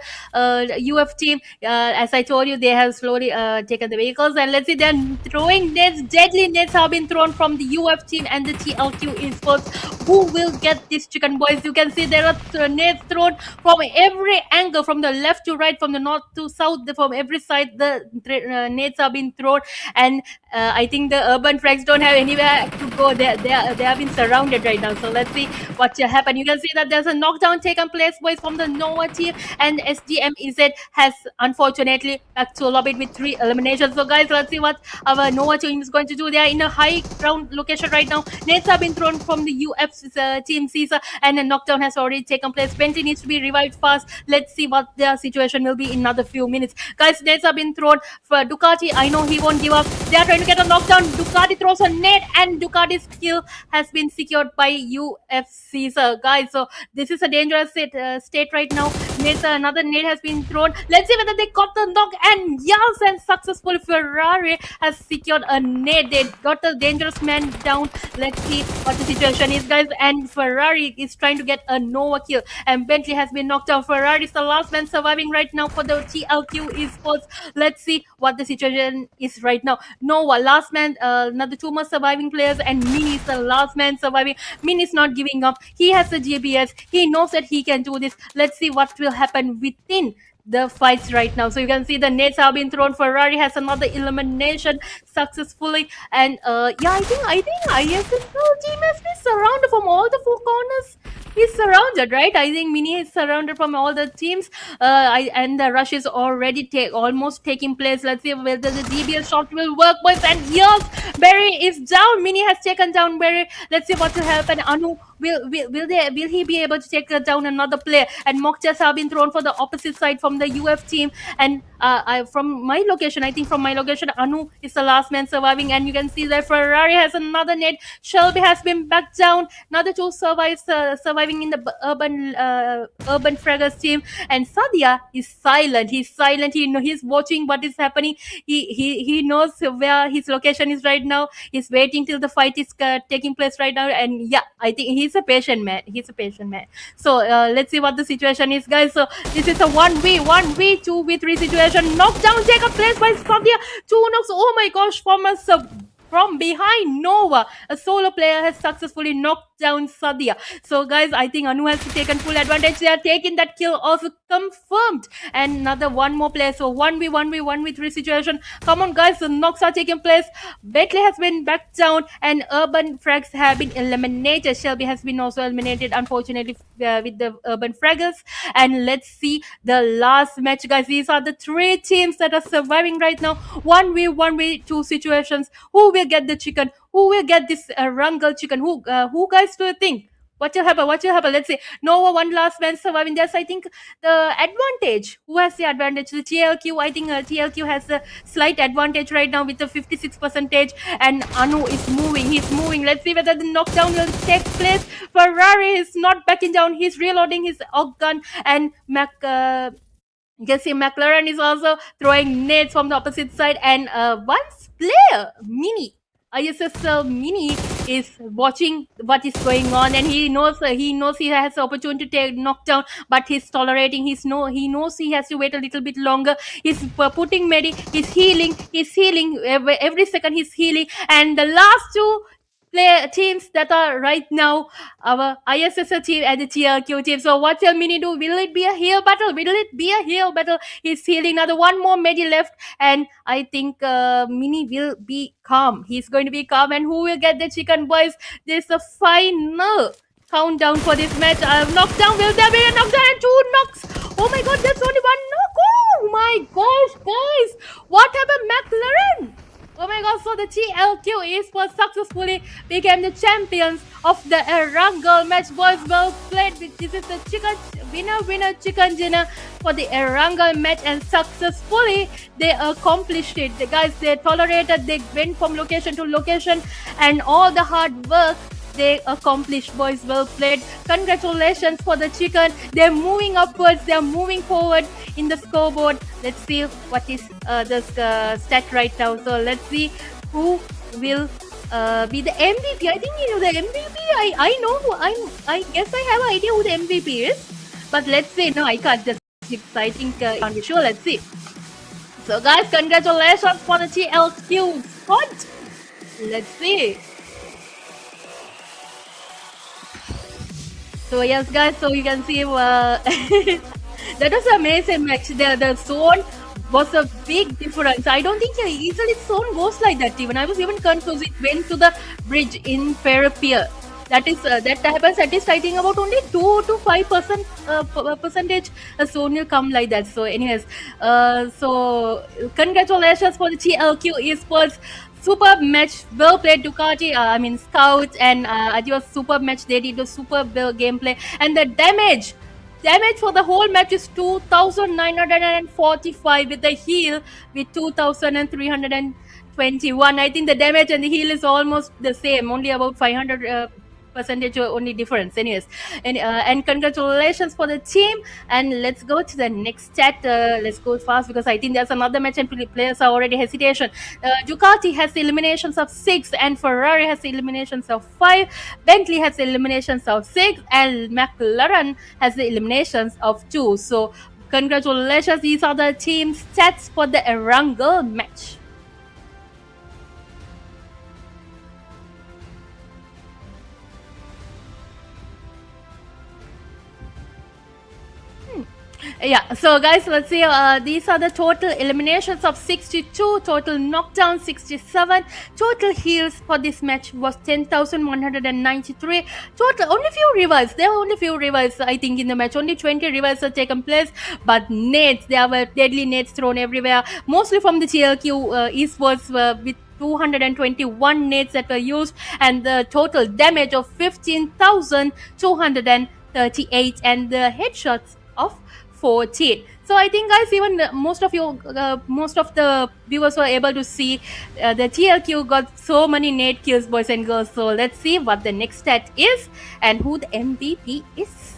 UF team. As I told you, they have slowly taken the vehicles, and let's see, they're throwing nets. Deadly nets have been thrown from the UF team and the TLQ esports. Who will get this chicken, boys? You can see there are nets thrown from every angle, from the left to right, from the north to south, from every side. The nets have been thrown, and I think the urban frags don't have anywhere to go. They have been surrounded right now. So let's see what will happen. You can see that there's a knockdown taken place, boys, from the Nova team, and SDMZ has unfortunately back to lobby with 3 eliminations. So guys, let's see what our Nova team is going to do. They are in a high ground location right now. Nets have been thrown from the UF team Caesar, and a knockdown has already taken place. Bentley needs to be revived fast. Let's see what their situation will be in another few minutes. Guys, nets have been thrown for Ducati. I know he won't give up. They are trying to get a knockdown. Ducati throws a net, and Ducati's kill has been secured by UF Caesar. Guys, so this is a dangerous state right now. Another nade has been thrown. Let's see whether they got the knock, and yes, and successful Ferrari has secured a nade. They got a dangerous man down. Let's see what the situation is, guys. And Ferrari is trying to get a Nova kill, and Bentley has been knocked out. Ferrari is the last man surviving right now for the TLQ esports. Let's see what the situation is right now. Nova, last man, another 2 more surviving players, and Mini is the last man surviving. Mini is not giving up. He has the GPS. He knows that he can do this. Let's see what will happen within the fights right now. So you can see the nades have been thrown. Ferrari has another elimination successfully, and yeah, I think ISSL team has been surrounded from all the 4 corners. He's surrounded, right? I think Mini is surrounded from all the teams. And the rush is already almost taking place. Let's see whether the DBS shot will work, boys. And yes, Barry is down. Mini has taken down Barry. Let's see what will happen. Anu will he be able to take down another player? And mock tests have been thrown for the opposite side from the UF team. And from my location, I think from my location, Anu is the last man surviving. And you can see that Ferrari has another net. Shelby has been back down. Another 2 surviving in the urban fraggers team. And Sadia is silent. He's silent. He's watching what is happening. He knows where his location is right now. He's waiting till the fight is taking place right now. And yeah, I think he's a patient man. So let's see what the situation is, guys. So this is a 1v1v 2v3 situation. Knockdown taken place by Sadia. 2 knocks. Oh my gosh, from behind Nova, a solo player has successfully knocked down Sadia. So guys, I think Anu has taken full advantage. They are taking that kill, also confirmed. And another 1 more player. So 1v1v3 situation. Come on, guys, the knocks are taking place. Bentley has been back down, and urban frags have been eliminated. Shelby has been also eliminated, unfortunately, with the urban fraggers. And let's see the last match, guys. These are the 3 teams that are surviving right now. 1v1v2 situations. Who will get the chicken? Who will get this Erangel chicken? Who guys do you think? What will happen? Let's see. Nova, 1 last man surviving. That's, I think, the advantage. Who has the advantage? The TLQ. I think TLQ has a slight advantage right now with the 56%. And Anu is moving. He's moving. Let's see whether the knockdown will take place. Ferrari is not backing down. He's reloading his AUG gun. And you can see McLaren is also throwing nades from the opposite side. And one player, Mini, ISSL Mini, is watching what is going on, and he knows he has the opportunity to take knockdown, but he's tolerating. He knows he has to wait a little bit longer. He's putting medi. He's healing. Every second he's healing. And the last 2 teams that are right now our ISSL team and the TLQ team. So what will Mini do? Will it be a heal battle? He's healing. Another 1 more medi left, and I think Mini will be calm. He's going to be calm. And who will get the chicken, boys? There's a final countdown for this match. Knockdown. Will there be a knockdown? And 2 knocks. Oh my god, there's only 1 knock. Oh my gosh, guys, what happened? McLaren. Oh my god, so the TLQ esports successfully became the champions of the Erangel match. Boys, well played. This is the winner chicken dinner for the Erangel match, and successfully they accomplished it. The guys, they tolerated, they went from location to location, and all the hard work they accomplished, boys. Well played. Congratulations for the chicken. They're moving upwards. They're moving forward in the scoreboard. Let's see what is the stat right now. So let's see who will be the MVP. I think you know the MVP. I know. I guess I have an idea who the MVP is. But let's see. No, I can't just exciting. Can't be sure. Let's see. So guys, congratulations for the TLQ squad. Let's see. So yes, guys, so you can see that was an amazing match. The zone was a big difference. I don't think easily zone goes like that even. I was even confused. It went to the bridge in Fairpier. That happens at least, I think, about only 2 to 5% percentage a zone will come like that. So anyways, so congratulations for the TLQ esports. Superb match, well played Ducati, Scouts, and it was superb match. They did a superb gameplay, and the damage for the whole match is 2,945 with the heal with 2,321. I think the damage and the heal is almost the same, only about 500 percentage only difference. Anyways, and congratulations for the team. And let's go to the next stat. Let's go fast because I think there's another match and players are already hesitation. Ducati has eliminations of 6 and Ferrari has eliminations of 5. Bentley has eliminations of 6 and McLaren has the eliminations of 2. So congratulations, these are the team stats for the Erangel match. Yeah, so guys, let's see. These are the total eliminations of 62, total knockdown 67, total heals for this match was 10,193. Total only few revives. There were only few revives, I think, in the match. Only 20 revives have taken place, but nades, there were deadly nades thrown everywhere, mostly from the TLQ esports with 221 nades that were used, and the total damage of 15,238, and the headshots of 14. So I think, guys, even most of the viewers were able to see the TLQ got so many nade kills, boys and girls. So let's see what the next stat is and who the MVP is.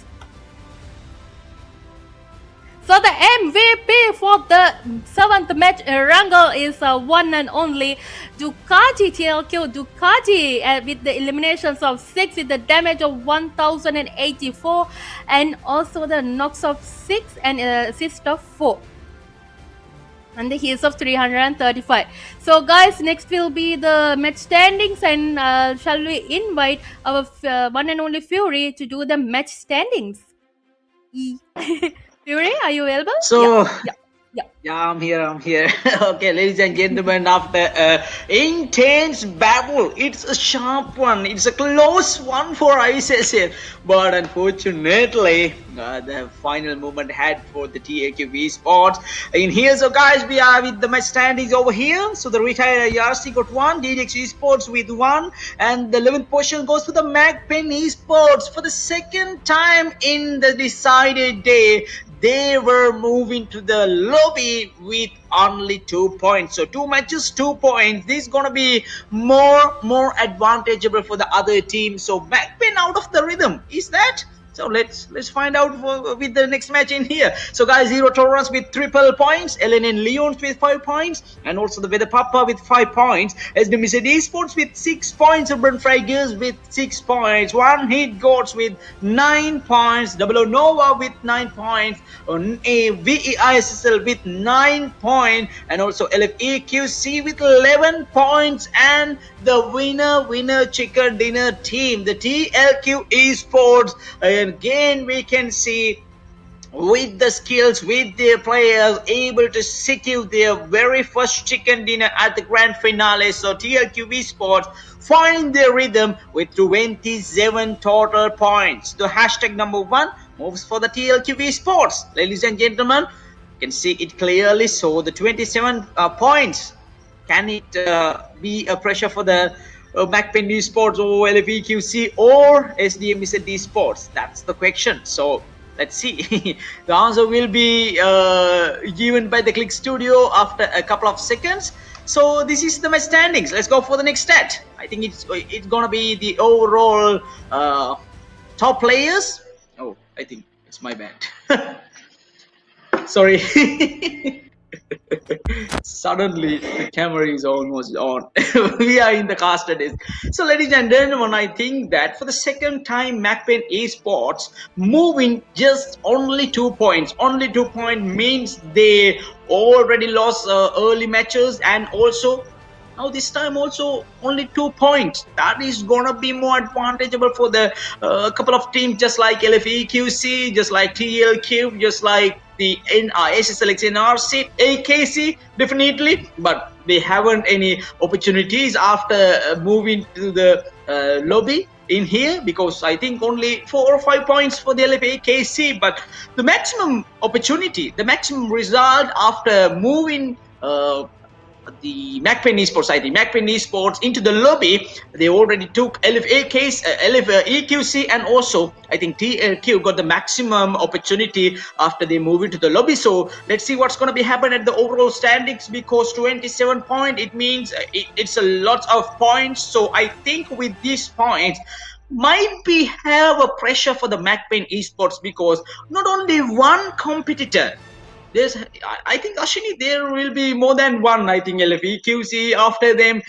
So the MVP for the 7th match, Erangel, is one and only Ducati TLQ. Ducati with the eliminations of 6 with the damage of 1,084 and also the knocks of 6 and assist of 4. And the heals of 335. So guys, next will be the match standings, and shall we invite our one and only Fury to do the match standings? Fury, are you available? So, Yeah. I'm here. Okay, ladies and gentlemen, after intense battle, it's a sharp one. It's a close one for ISSL. But unfortunately, the final moment had for the TAQ Sports. In here, so guys, we are with the match standings over here. So the retired IRC got 1, DDX Esports with 1, and the 11th position goes to the MAKPEN Esports for the second time in the decided day. They were moving to the lobby with only 2 points. So 2 matches, 2 points. This is gonna be more advantageable for the other team. So MAKPEN out of the rhythm. Is that? So let's find out with the next match in here. So guys, Zero Tolerance with triple points, LNN Leons with 5 points, and also the WEDA PAPPA with 5 points, SDMZ Esports with 6 points, Urban FRAGS with 6 points, One Hit Gods with 9 points, Double Nova with 9 points, ISSL with 9 points, and also LFAQC with 11 points, and the winner chicken dinner team, the TLQ Esports. Again, we can see with the skills, with their players able to secure their very first chicken dinner at the grand finale. So TLQ Esports find their rhythm with 27 total points. The hashtag number 1 moves for the TLQ Esports. Ladies and gentlemen, you can see it clearly. So the 27 points, can it be a pressure for the MAKPEN Esports or LFEQC or SDMZ Esports? That's the question. So let's see. The answer will be given by the Click Studio after a couple of seconds. So this is the match standings. Let's go for the next stat. I think it's gonna be the overall top players. Oh, I think it's my bad. Sorry. Suddenly the camera is almost on. We are in the caster disc. So ladies and gentlemen, I think that for the second time MAKPEN Esports moving just only 2 points. Only 2 points means they already lost early matches, and also now this time also only 2 points. That is gonna be more advantageable for the couple of teams, just like LFEQC, just like TLQ, just like the ISSL NRC, AKC, definitely, but they haven't any opportunities after moving to the lobby in here, because I think only 4 or 5 points for the LFAKC, but the maximum opportunity, the maximum result after moving the MAKPEN Esports, I think MAKPEN Esports into the lobby, they already took LFEQC, and also I think TLQ got the maximum opportunity after they move into the lobby. So let's see what's going to be happening at the overall standings, because 27 points, it means it's a lot of points. So I think with these points, might be have a pressure for the MAKPEN esports because not only one competitor. There's, I think Ashini, there will be more than one. I think LFEQC after them.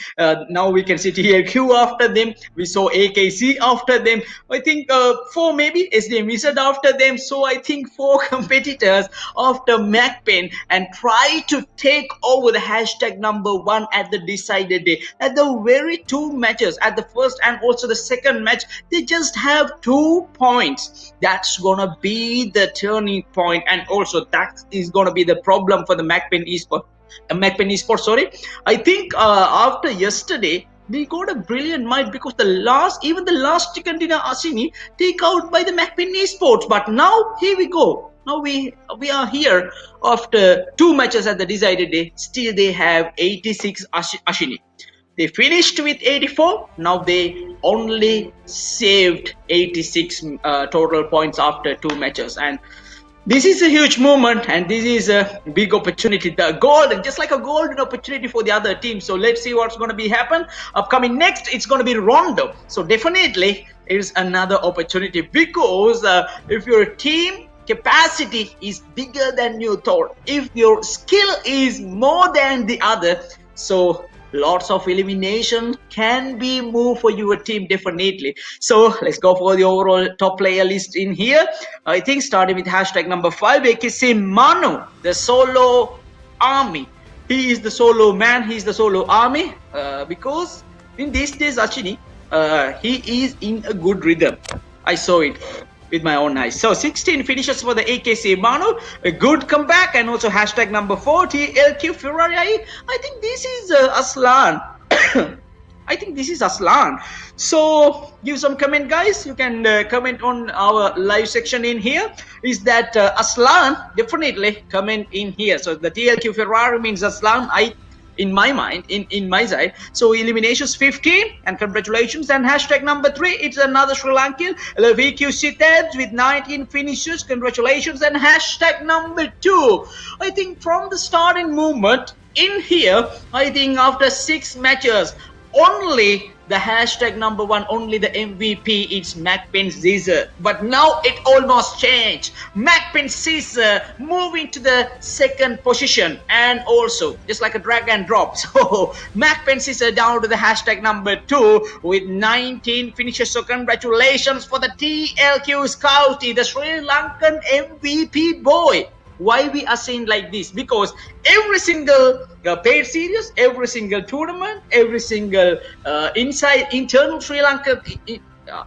Now we can see TLQ after them. We saw AKC after them. I think four maybe SDMZ after them. So I think four competitors after MAKPEN and try to take over the hashtag number one at the decided day. At the very two matches, at the first and also the second match, they just have 2 points. That's gonna be the turning point, and also that is going to be the problem for the MAKPEN esports. Sorry, I think after yesterday we got a brilliant mind because the last chicken dinner Asini take out by the MAKPEN esports. But now here we go. Now we are here after two matches at the decided day. Still they have 86 Ashini. They finished with 84. Now they only saved 86 total points after two matches, and this is a huge moment, and this is a big opportunity. The golden, just like a golden opportunity for the other team. So let's see what's going to be happen. Upcoming next, it's going to be Rondo. So definitely it's another opportunity because if your team capacity is bigger than you thought, if your skill is more than the other, so lots of elimination can be moved for your team definitely. So let's go for the overall top player list in here. I think starting with hashtag number 5, AKC Manu, the solo army. He is the solo man, he is the solo army because in these days actually he is in a good rhythm. I saw it with my own eyes. So 16 finishes for the AKC Manu, a good comeback, and also hashtag number 4, TLQ Ferrari. I think this is Aslan. I think this is Aslan. So give some comment, guys. You can comment on our live section in here. Is that Aslan? Definitely comment in here. So the TLQ Ferrari means Aslan. In my mind, in my side. So eliminations 15, and congratulations. And hashtag number 3, it's another Sri Lankan, LVQ Sitabs with 19 finishes. Congratulations. And hashtag number 2, I think from the starting movement in here, I think after 6 matches, only the hashtag number 1, only the MVP, it's MAKPEN Caesar. But now it almost changed. MAKPEN Caesar moving to the second position, and also just like a drag and drop. So MAKPEN Caesar down to the hashtag number 2 with 19 finishes. So congratulations for the TLQ Scouty, the Sri Lankan MVP boy. Why we are saying like this? Because every single paid series, every single tournament, every single internal Sri Lanka,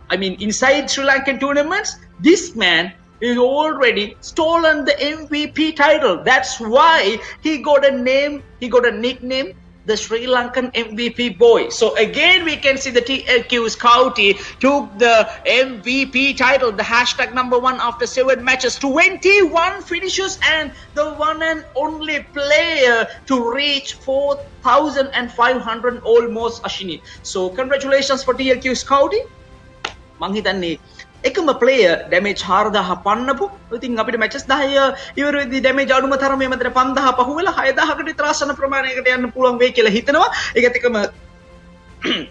inside Sri Lankan tournaments, this man is already stolen the MVP title. That's why he got a name, he got a nickname, the Sri Lankan MVP boy. So again, we can see the TLQ Scouty took the MVP title, the hashtag number 1 after 7 matches, 21 finishes, and the one and only player to reach 4,500 almost Ashini. So congratulations for TLQ Scouty. Manghitani එකම player damage 4000 පන්නපු. ඉතින් අපිට matches 10 ඉවර වෙද්දී damage අඩුම තරමේ මතර 5000 පහු වෙලා 6000කට විතර ආසන ප්‍රමාණයකට යන්න පුළුවන් වෙයි කියලා හිතනවා. ඒකත් එකම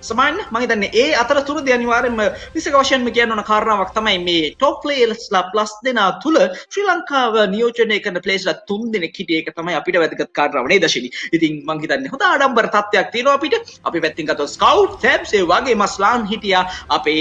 සමාන මම හිතන්නේ ඒ අතරතුරදී අනිවාර්යයෙන්ම විශේෂ වශයෙන්ම කියන්න ඕන කාරණාවක් තමයි මේ টপ ප්ලේයර්ස්ලා ප්ලස් දෙනා තුල ශ්‍රී ලංකාව නියෝජනය කරන ප්ලේයර්ස්ලා 3 දෙනෙක් හිටියේ. ඒක තමයි අපිට වැදගත් කාරණාව නේද ශිනි? ඉතින් මම හිතන්නේ හොඳ ආඩම්බර තත්ත්වයක් තියෙනවා අපිට. අපි පැත්තෙන් ගත්තොත් ස්කවුට් ටැබ්ස් ඒ වගේ මස්ලාන් හිටියා. අපේ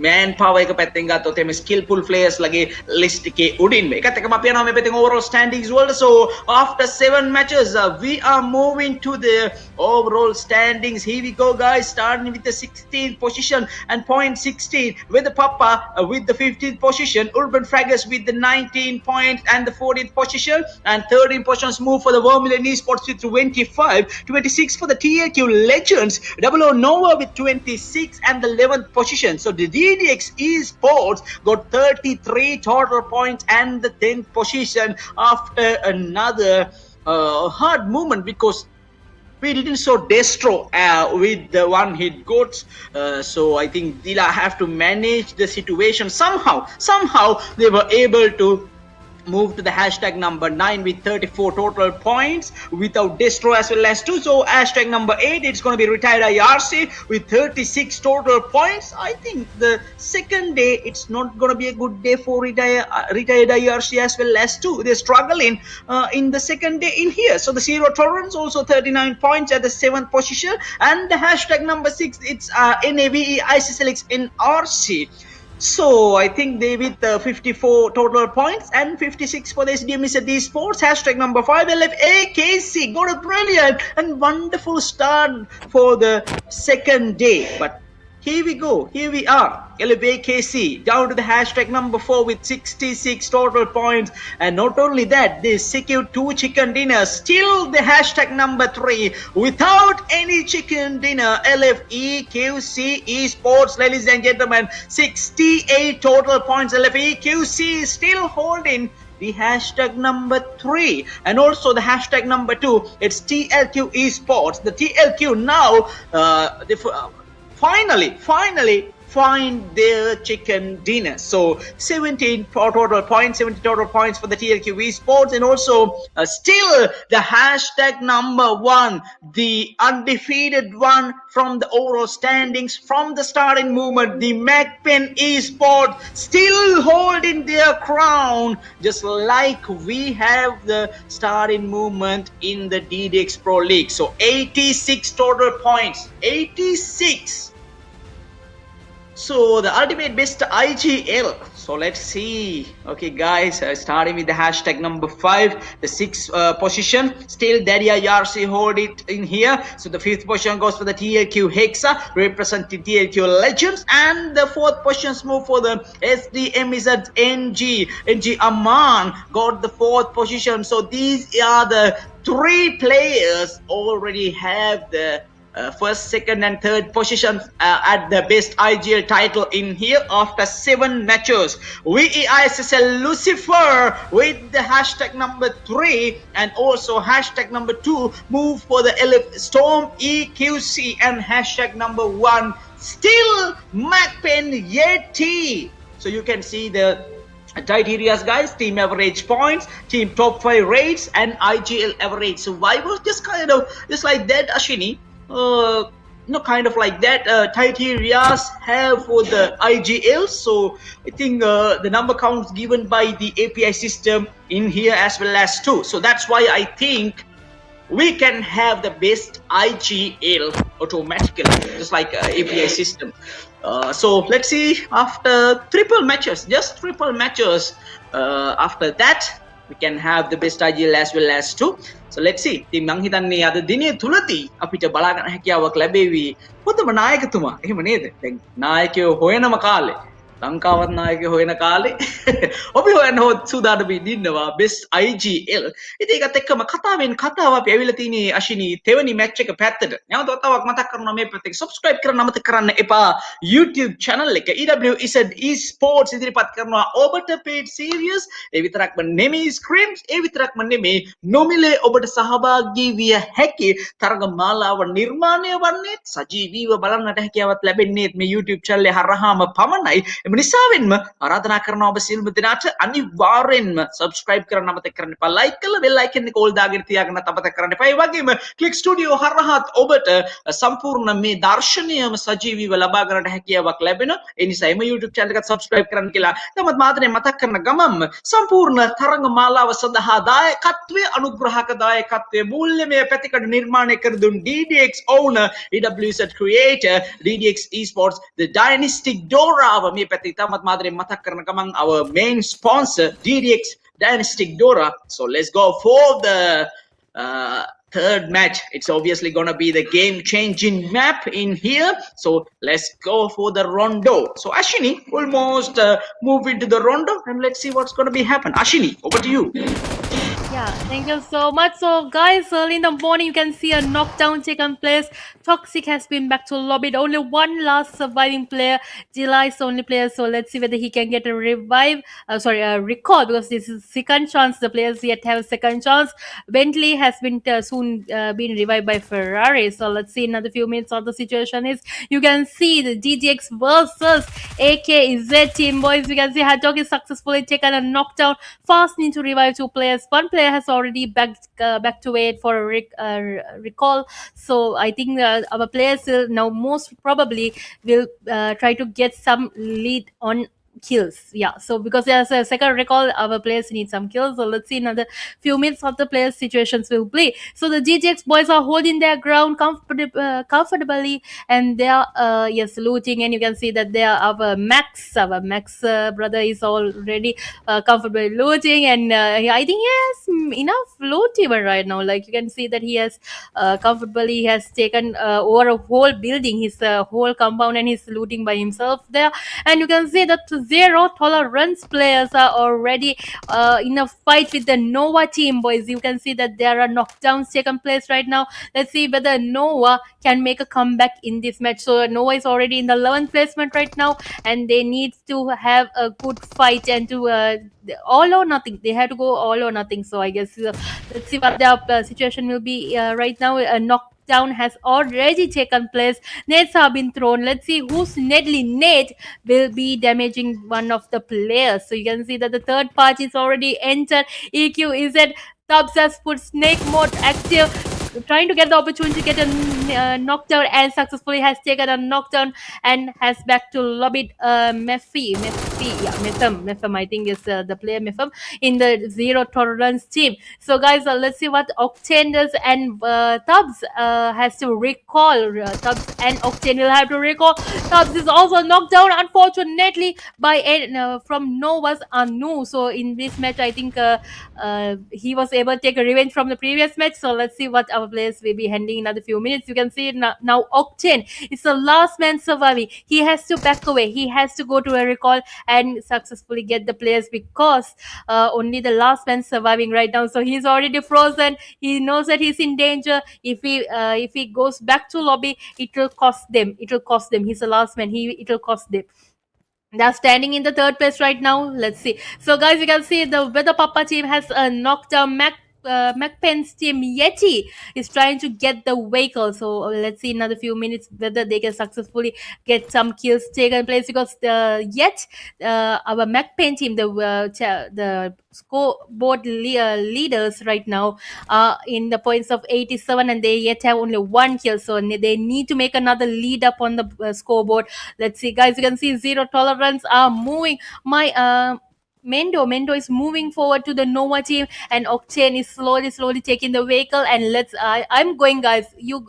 man power එක පැත්තෙන් ගත්තොත් එමේ skillful players ලගේ list එකේ උඩින්ම එකත් එකම අපි යනවා මේ පැත්තෙන් overall standings වලට. So after 7 matches we are moving to the overall standings. Here we go, guys, starting with the 16th position and point 16 with the PAPPA with the 15th position, Urban FRAGS with the 19 points and the 14th position, and 13 positions move for the Vermilion Esports with 25, 26 for the TLQ Legends, Double O Nova with 26 and the 11th position. So the DDX Esports got 33 total points and the 10th position after another hard movement because we didn't show Destro with the one hit goats. So I think Dila have to manage the situation somehow they were able to move to the hashtag number 9 with 34 total points without Destro as well as 2. So hashtag number 8, it's going to be retired IRC with 36 total points. I think the second day it's not going to be a good day for retired IRC as well as 2. They're struggling in the second day in here. So the zero tolerance also 39 points at the 7th position, and the hashtag number 6, it's NAVE ISSL NRC. So I think they with 54 total points and 56 for the SDMZ eSports. Hashtag number 5, LFAKC got a brilliant and wonderful start for the second day. But here we go, here we are, LFAKC down to the hashtag number 4 with 66 total points. And not only that, they secured 2 chicken dinners. Still the hashtag number 3 without any chicken dinner. LFEQC eSports, ladies and gentlemen, 68 total points. LFEQC is still holding the hashtag number 3, and also the hashtag number 2, it's TLQ eSports. The TLQ now finally find their chicken dinner. So 17 total points, 70 total points for the TLQ eSports, and also still the hashtag number 1, the undefeated one from the overall standings from the starting movement, the MAKPEN eSports, still holding their crown, just like we have the starting movement in the DDX Pro League. So 86 total points, 86. So the ultimate best IGL. So let's see. Okay guys, starting with the hashtag number 5, the 6th position, still Daddy IRC hold it in here. So the 5th position goes for the TLQ Hexa representing TLQ Legends, and the 4th positions move for the SDMZ NG Aman got the 4th position. So these are the 3 players already have the first, second and third position at the best IGL title in here after 7 matches. ISSL Lucifer with the hashtag number 3 and also hashtag number 2 move for the LF Storm EQC, and hashtag number 1 still MAKPEN Yeti. So you can see the criterias, guys: team average points, team top 5 rates, and IGL average. So why was just kind of just like that, Ashini? Kind of like that criterias have for the IGL. So I think the number counts given by the API system in here as well as 2. So that's why I think we can have the best IGL automatically, just like API system. So let's see, after just triple matches, after that we can have the best IGL as well as 2. So let's see. ඉතින් මං හිතන්නේ අද දිනේ තුලදී අපිට බලා ගන්න හැකියාවක් ලැබෙවි හොඳම නායකතුමා. එහෙම නේද? දැන් නායකයෝ හොයනම කාලේ, ලංකාවත් නායකයෝ හොයන කාලේ අපි හොයන්න සූදානම් ඉන්නවා best IGL. ඉතින් ඒකත් එක්කම කතාවෙන් කතාව අපි ඇවිල්ලා තියෙන්නේ අශිනී තෙවනි මැච් එක පැත්තට. නැවත වතාවක් මතක් කරනවා මේ පැත්තේ subscribe කරන්න අමතක කරන්න එපා. YouTube channel එක EWZ eSports ඉදිරිපත් කරනවා ඔබට paid series. ඒ විතරක්ම නෙමෙයි, scrims ඒ විතරක්ම නෙමෙයි, නොමිලේ ඔබට සහභාගී විය හැකි තරග මාලාව නිර්මාණය වන්නේ සජීවීව බලන්නට හැකියාවක් ලැබෙන්නේ මේ YouTube channel එක හරහාම පමණයි. නිසාවෙන්ම ආරාධනා කරනවා ඔබ සියලුම දෙනාට අනිවාර්යෙන්ම subscribe කරන්න අමතක කරන්න එපා. like කරලා bell icon එක all දාගෙන තියාගන්න අමතක කරන්න එපා. ඒ වගේම click studio හරහාත් ඔබට සම්පූර්ණ මේ දර්ශනයම සජීවීව ලබා ගන්නට හැකියාවක් ලැබෙනවා. ඒ නිසා එම YouTube channel එකට subscribe කරන්න කියලා තමත් මාතනේ මතක් කරන ගමන්ම සම්පූර්ණ තරඟ මාලාව සඳහා දායකත්වයේ අනුග්‍රහක දායකත්වයේ මූල්‍යමය පැතිකඩ නිර්මාණය කර දුන් DDX owner, EWZ creator, DDX eSports, the Dynastic Dora මේ පැත්තේ තමත් මාතනේ මතක් කරන ගමන් our main sponsor DDX Dynastic Dora. So let's go for the third match. It's obviously gonna be the game-changing map in here. So let's go for the rondo. So Ashini, almost move into the rondo and let's see what's gonna be happen. Ashini, over to you. Yeah, thank you so much. So, guys, early in the morning, you can see a knockdown taken place. Toxic has been back to lobby. Only one last surviving player. July is the only player. So, let's see whether he can get a revive. A recall, because this is second chance. The players yet have a second chance. Bentley has been soon been revived by Ferrari. So, let's see another few minutes how the situation is. You can see the DGX versus AKAZA team, boys. You can see Haddock is successfully taken a knockdown. Fast need to revive two players. One player has already back to wait for a recall. So I think our players will now most probably will try to get some lead on kills. Yeah, so because there's a second recall, our players need some kills. So let's see another few minutes how the players situations will play. So the GGX boys are holding their ground comfortably, and they are yes, looting, and you can see that they are our Max brother is already comfortably looting, and I think he has enough loot even right now. Like you can see that he has comfortably he has taken over a whole building, his whole compound, and he's looting by himself there. And you can see that zero tolerance players are already in a fight with the Nova team, boys. You can see that there are knockdowns taking place right now. Let's see whether Nova can make a comeback in this match. So Nova is already in the 11th placement right now, and they need to have a good fight and to all or nothing. They have to go all or nothing. So I guess let's see what the situation will be right now. A knockdown has already taken place. Nades have been thrown. Let's see whose Nedly Nate will be damaging one of the players. So you can see that the third party is already entered. EQ is at Tubbs has put snake mode active, trying to get the opportunity to get a knockdown, and successfully has taken a knockdown and has back to lobbied Mephem, I think is the player Mephem in the zero tolerance team. So guys, let's see what Octane does, and Tubbs has to recall. Tubbs and Octane will have to recall. Tubbs is also knocked down, unfortunately, by from Nova's Anu. So in this match, I think he was able to take a revenge from the previous match. So let's see what our players will be handling in another few minutes. You can see now Octane is the last man surviving. He has to back away. He has to go to a recall and successfully get the players, because only the last man surviving right now. So he's already frozen. He knows that he's in danger. If he goes back to lobby, it will cost them. It will cost them. He's the last man. It will cost them. They're standing in the third place right now. Let's see. So, guys, you can see the WEDA PAPPA team has knocked down MAKPEN's team. Yeti is trying to get the vehicle. So, let's see in another few minutes whether they can successfully get some kills taken place, because our MAKPEN team, the scoreboard leaders right now are in the points of 87, and they yet have only one kill. So, they need to make another lead up on the scoreboard. Let's see, guys. You can see zero tolerance are moving. Mendo is moving forward to the Nova team, and Octane is slowly taking the vehicle. And I'm going, guys. You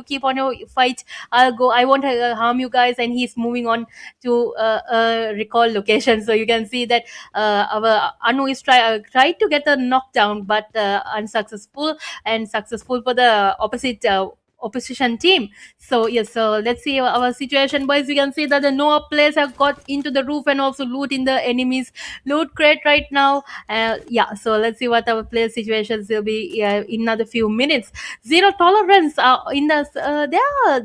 keep on your fight. I'll go. I won't harm you guys. And he's moving on to a recall location. So you can see that our Anu is tried to get a knockdown, but unsuccessful, and successful for the opposition team. So yes, so let's see our situation, boys. You can see that the Noah players have got into the roof and also loot in the enemy's loot crate right now. Yeah, so let's see what our player situations will be in another few minutes. Zero tolerance in the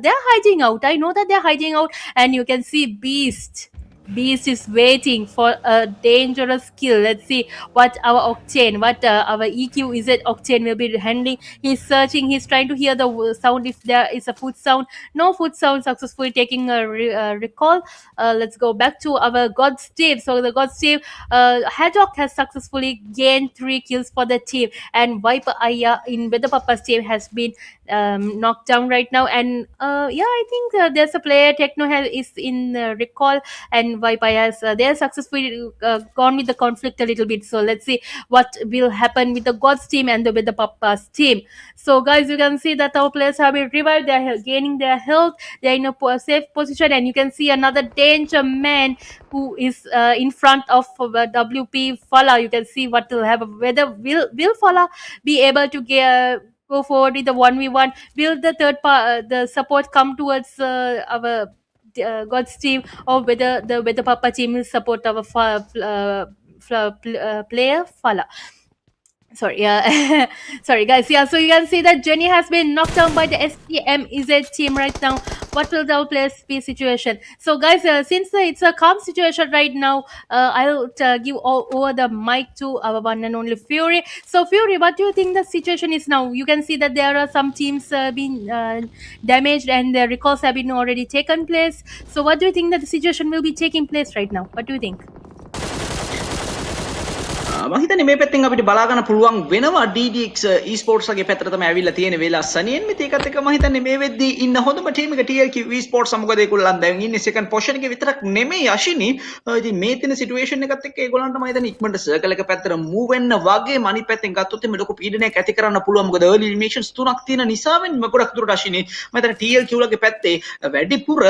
they're hiding out. I know that they're hiding out, and you can see Beast is waiting for a dangerous kill. Let's see what our our EQ is it Octane will be handling. He's searching. He's trying to hear the sound if there is a foot sound. No foot sound. Successfully taking a recall. Let's go back to our GODZ team. So the GODZ team, Haddock has successfully gained 3 kills for the team, and Viper Aya in WEDA PAPPA's team has been knocked down right now. And yeah, I think there's a player is in recall, and Vaipayas they are successfully gone with the conflict a little bit. So let's see what will happen with the GODZ team and with the Pappa's team. So guys, you can see that our players have been revived. They are gaining their health. They are in a safe position, and you can see another danger man who is in front of WP Fala. You can see what will happen. Whether will Fala be able to go forward with the 1v1? Will the the support come towards our GODZ team, or whether the Papa team will support our player Fala? Sorry, yeah. Sorry, guys. Yeah, so you can see that Jenny has been knocked down by the SDMZ team right now. What will the players be situation? So, guys, since it's a calm situation right now, I'll give over the mic to our one and only Fury. So, Fury, what do you think the situation is now? You can see that there are some teams being damaged and the recalls have been already taken place. So, what do you think that the situation will be taking place right now? What do you think? මම හිතන්නේ මේ පැත්තෙන් අපිට බලා ගන්න පුළුවන් වෙනවා DDX esports වගේ පැත්තට තමයි ඇවිල්ලා තියෙන වෙලාව සනියෙන් මේක ඒකත් එක්ක මම හිතන්නේ මේ වෙද්දී ඉන්න හොඳම ටීම් එක TLQ esports මොකද ඒගොල්ලන් දැන් ඉන්නේ second position එකේ විතරක් නෙමෙයි අශිනි ඉතින් මේ තියෙන situation එකත් එක්ක ඒගොල්ලන්ට මම හිතන්නේ ඉක්මනට circle එක පැත්තට move වෙන්න වගේ අනිත් පැත්තෙන් ගත්තොත් මේ ලොකු පීඩනයක් ඇති කරන්න පුළුවන් මොකද early eliminations තුනක් තියෙන නිසාවෙන් ගොඩක් දුරට අශිනි මම හිතන්නේ TLQ ලගේ පැත්තේ වැඩිපුර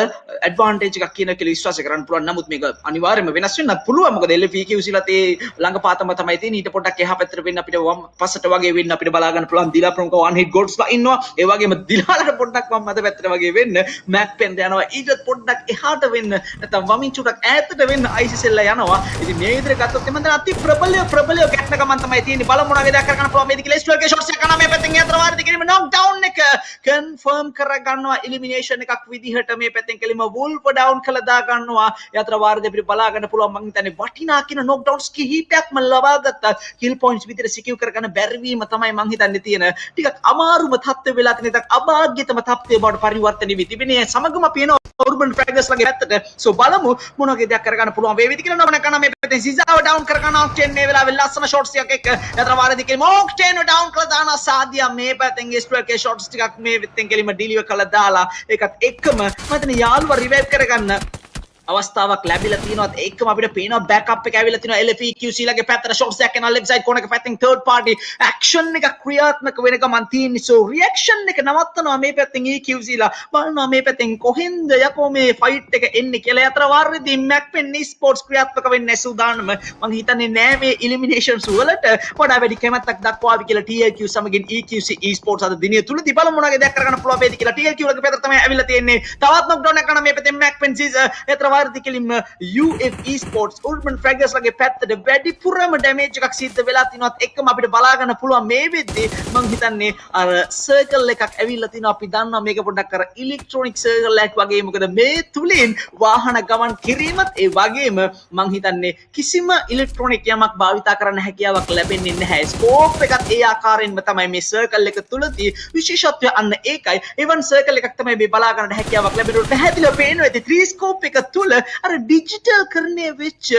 advantage එකක් කියන කියලා විශ්වාස කරන්න පුළුවන් නමුත් මේක අනිවාර්යයෙන්ම වෙනස් වෙන්නත් පුළුවන් මොකද LFEQC ලත් ඒ ළඟපාතම තමයි තියෙන්නේ ඊට පොඩ්ඩක් එහා පැත්තට වෙන්න අපිට වම් පස්සට වගේ වෙන්න අපිට බලා ගන්න පුළුවන් දිලා ප්‍රමුඛ one hit godsලා ඉන්නවා ඒ වගේම දිලාලට පොඩ්ඩක් වම් මත පැත්තට වගේ වෙන්න MAKPEN යනවා ඊට පොඩ්ඩක් එහාට වෙන්න නැත්නම් වමින් චුටක් ඈතට වෙන්න ISSL යනවා ඉතින් මේ විදිහට ගත්තොත් එමන් දැන් අති ප්‍රබලය ගැටන ගමන් තමයි තියෙන්නේ බලමු මොනවද දෙයක් කරගන්න පුළුවන් මේ දිගේ ස්ටෝල්ගේ ෂොට්ස් එක කරනවා මේ පැත්තෙන් යතර වාරදී කිරීම knock down එක confirm කර ගන්නවා elimination එකක් විදිහට මේ පැත්තෙන් කෙලිම wolf down කළා දා ගන්නවා යතර වාරදී අපිට බලා ගන්න පුළුවන් මං හිතන්නේ වටිනා කියන knock downs කිහිපයක්ම ලබා ගත්තා kill points විතර secure කරගන්න බැරි වීම තමයි මං හිතන්නේ තියෙන ටිකක් අමාරුම තත්ත්වෙ වෙලා තියෙන ටිකක් අභාග්‍යතම තත්ත්වය බවට පරිවර්තන වෙවි තිබෙනේ සමගම පේන urban frags ලගේ පැත්තට so බලමු මොන වගේ දෙයක් කරගන්න පුළුවන් වේවිද කියලා නෝන කරන මේ පැත්තෙන් සිසාව down කරගන්න ඔක්ටේන් මේ වෙලාවේ ලස්සන shots එකක් එක්ක යතර වාරදී කෙලිම ඔක්ටේන් down කළා දාන සාදියා මේ පැත්තෙන් ස්ට්‍රයිකේ shots ටිකක් මේ පැත්තෙන් කෙලිම deliver කළා දාලා ඒකත් එක්කම මම හිතන්නේ යාළුවා revive කරගන්න අවස්ථාවක් ලැබිලා තියෙනවා ඒකම අපිට පේනවා බෑකප් එක ඇවිල්ලා තියෙනවා LFEQC ලගේ පැත්තට shots එකක් යනවා left side corner එක පැත්තෙන් third party action එක ක්‍රියාත්මක වෙන ගමන් තියෙන්නේ so reaction එක නවත්තනවා මේ පැත්තෙන් EQC ලා බලනවා මේ පැත්තෙන් කොහෙන්ද යකෝ මේ fight එක එන්නේ කියලා අතර වාරෙදී MAKPEN esports ක්‍රියාත්මක වෙන්නේ සූදානම මම හිතන්නේ නෑ මේ eliminations වලට වඩා වැඩි කැමැත්තක් දක්වාවි කියලා TLQ සමගින් EQC esports අද දිනය තුලදී බලමු මොනවගේ දෙයක් කරගන්න පුළුවන් වේද කියලා TLQ ලගේ පැත්තට තමයි ඇවිල්ලා තියෙන්නේ තවත් knockdown එකක් කරන මේ පැත්තෙන් MAKPEN season කෙලින්ම UF esports urban frags ලගේ පැත්තට වැඩිපුරම damage එකක් සිද්ධ වෙලා තිනවත් එක්කම අපිට බලා ගන්න පුළුවන් මේ වෙද්දී මම හිතන්නේ අර circle එකක් ඇවිල්ලා තිනවා අපි දන්නවා මේක පොඩ්ඩක් අර electronic circle එකක් වගේ මොකද මේ තුලින් වාහන ගමන් කිරීමත් ඒ වගේම මම හිතන්නේ කිසිම electronic යමක් භාවිතා කරන්න හැකියාවක් ලැබෙන්නේ නැහැ scope එකත් ඒ ආකාරයෙන්ම තමයි මේ circle එක තුලදී විශේෂත්වය අන්න ඒකයි even circle එකක් තමයි මේ බලා ගන්න හැකියාවක් ලැබෙන්නේ පැහැදිලිව පේනවා ඉතින් 3 scope එක තුල අර ඩිජිටල් කරන්නේ වෙච්ච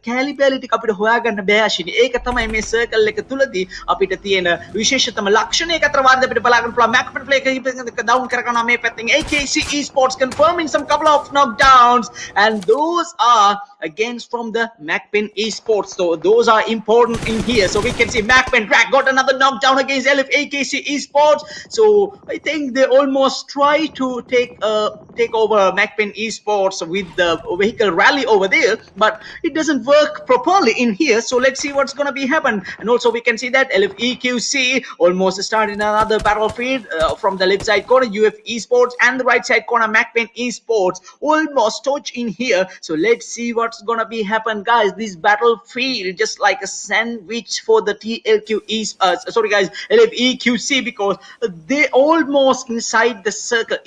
කැලිබැලිටි අපිට හොයාගන්න බෑ අශිනි. ඒක තමයි මේ සර්කල් එක තුලදී අපිට තියෙන විශේෂතම ලක්ෂණය. ඒක අතර වාරද අපිට බලාගන්න පුළුවන් MAKPEN play එක ඩවුන් කරගන්නවා මේ පැත්තෙන් AKC esports confirming some couple of knockdowns and those are against from the MAKPEN esports. So those are important in here. So we can see MAKPEN drag got another knockdown against AKC esports. So I think they almost try to take over MAKPEN esports with the vehicle rally over there, but it doesn't work properly in here. So let's see what's going to be happen. And also we can see that LFEQC almost started another battlefield from the left side corner UF esports and the right side corner MAKPEN esports almost touch in here. So let's see what's going to be happen, guys. This battlefield just like a sandwich for the LFEQC because they almost inside the circle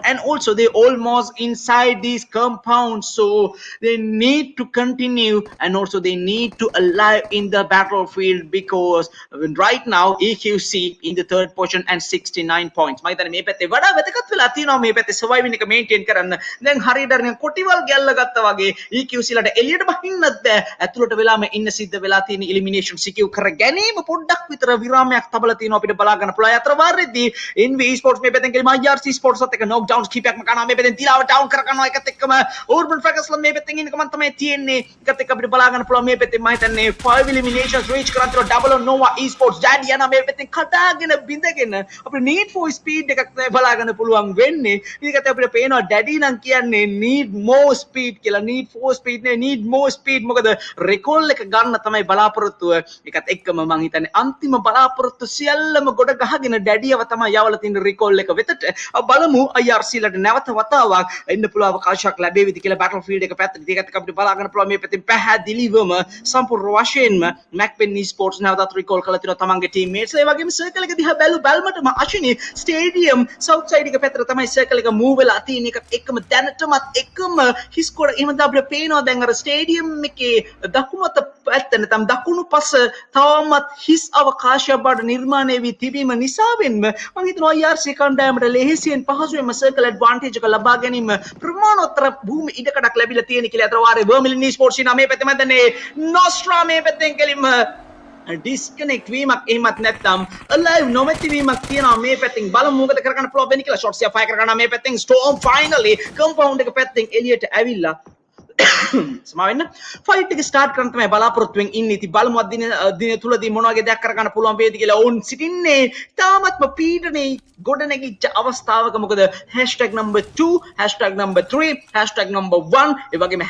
and also they almost inside these compounds, so they need to continue and also they need to alive in the battlefield because right now EQC in the third position and 69 points. මම හිතන්නේ මේ පැත්තේ වඩා වැදගත් වෙලා තියෙනවා මේ පැත්තේ surviving එක maintain කරන්න. දැන් හරියට නිකන් කොටිවල් ගැල්ල ගත්තා වගේ EQC ලට එළියට බහින්නත් බෑ. ඇතුළට වෙලාම ඉන්න සිද්ධ වෙලා තියෙන elimination secure කර ගැනීම පොඩ්ඩක් විතර විරාමයක් තබලා තියෙනවා අපිට බලා ගන්න පුළුවන්. අතර වාරෙදී NV esports මේ පැත්තෙන් කෙලිම IRC esports අත් එක knockdowns කීපයක්ම කරනවා මේ පැත්තෙන් තිලාව down කර ගන්නවා එකත් එක්කම urban frags මේ පැත්තෙන් ඉන්න ගමන් තමයි තියෙන්නේ එකත් එක්ක අපිට බලා ගන්න පුළුවන් මේ පැත්තෙන් මම හිතන්නේ 5 eliminations reach කරන් තියලා double on Nova esports daddy යන මේ පැත්තෙන් කඩාගෙන බින්දගෙන අපිට need for speed එකක් තමයි බලා ගන්න පුළුවන් වෙන්නේ ඊකට අපිට පේනවා daddy නම් කියන්නේ need more speed කියලා need for speed නේ need more speed මොකද recall එක ගන්න තමයි බලාපොරොත්තුව ඒකත් එක්කම මම හිතන්නේ අන්තිම බලාපොරොත්තු සියල්ලම ගොඩ ගහගෙන daddyව තමයි යවලා තියෙන recall එක වෙතට බලමු IRC ලට නැවත වතාවක් එන්න පුළුවන් අවකාශයක් ලැබෙවිද ඇති කියලා battlefield එක පැත්තට දිගට අපිට බලා ගන්න පුළුවන් මේ පැත්තෙන් පැහැදිලිවම සම්පූර්ණ වශයෙන්ම MAKPEN eSports නැවතත් recall කරලා තිනවා තමන්ගේ teammates ඒ වගේම circle එක දිහා බැලුමටම අශ්විනී stadium south side එක පැත්තට තමයි circle එක move වෙලා තියෙන එක එකම දැනටමත් එකම හිස්කොඩ එහෙම අපිට පේනවා දැන් අර stadium එකේ දකුණු අත පැත්ත නැත්නම් දකුණු පස තවමත් හිස් අවකාශයක් බවට නිර්මාණය වී තිබීම නිසාවෙන්ම මම හිතනවා IRC කණ්ඩායමට ලෙහෙසියෙන් පහසුවෙන්ම circle advantage එක ලබා ගැනීම ප්‍රමාණෝත්තර භූමි ඉඩකඩක් ලැබිලා තියෙන කියලා අතර වාරේ Vermilion eSports ඉන්නවා මේ පැත්තේ මම දන්නේ Nostra මේ පැත්තෙන් කෙලින්ම disconnect වීමක් එහෙමත් නැත්නම් alive නොමැති වීමක් තියෙනවා මේ පැත්තෙන් බලමු මොකද කරගන්න පුළුවන් වෙන්නේ කියලා shots එක fire කරගන්නවා මේ පැත්තෙන් Storm finally compound එක පැත්තෙන් එළියට ඇවිල්ලා සමාවෙන්න ෆයිට් එක ස්ටාර්ට් කරන්න තමයි බලාපොරොත්තු වෙමින් ඉන්නේ. ඉතින් බලමු අද දින තුලදී මොන වගේ දෙයක් කරගන්න පුළුවන් වේද කියලා. ඔවුන් සිටින්නේ තාමත්ම පීඩනේ ගොඩනැගිච්ච අවස්ථාවක. මොකද #number 2 #number 3 #number 1 ඒ වගේම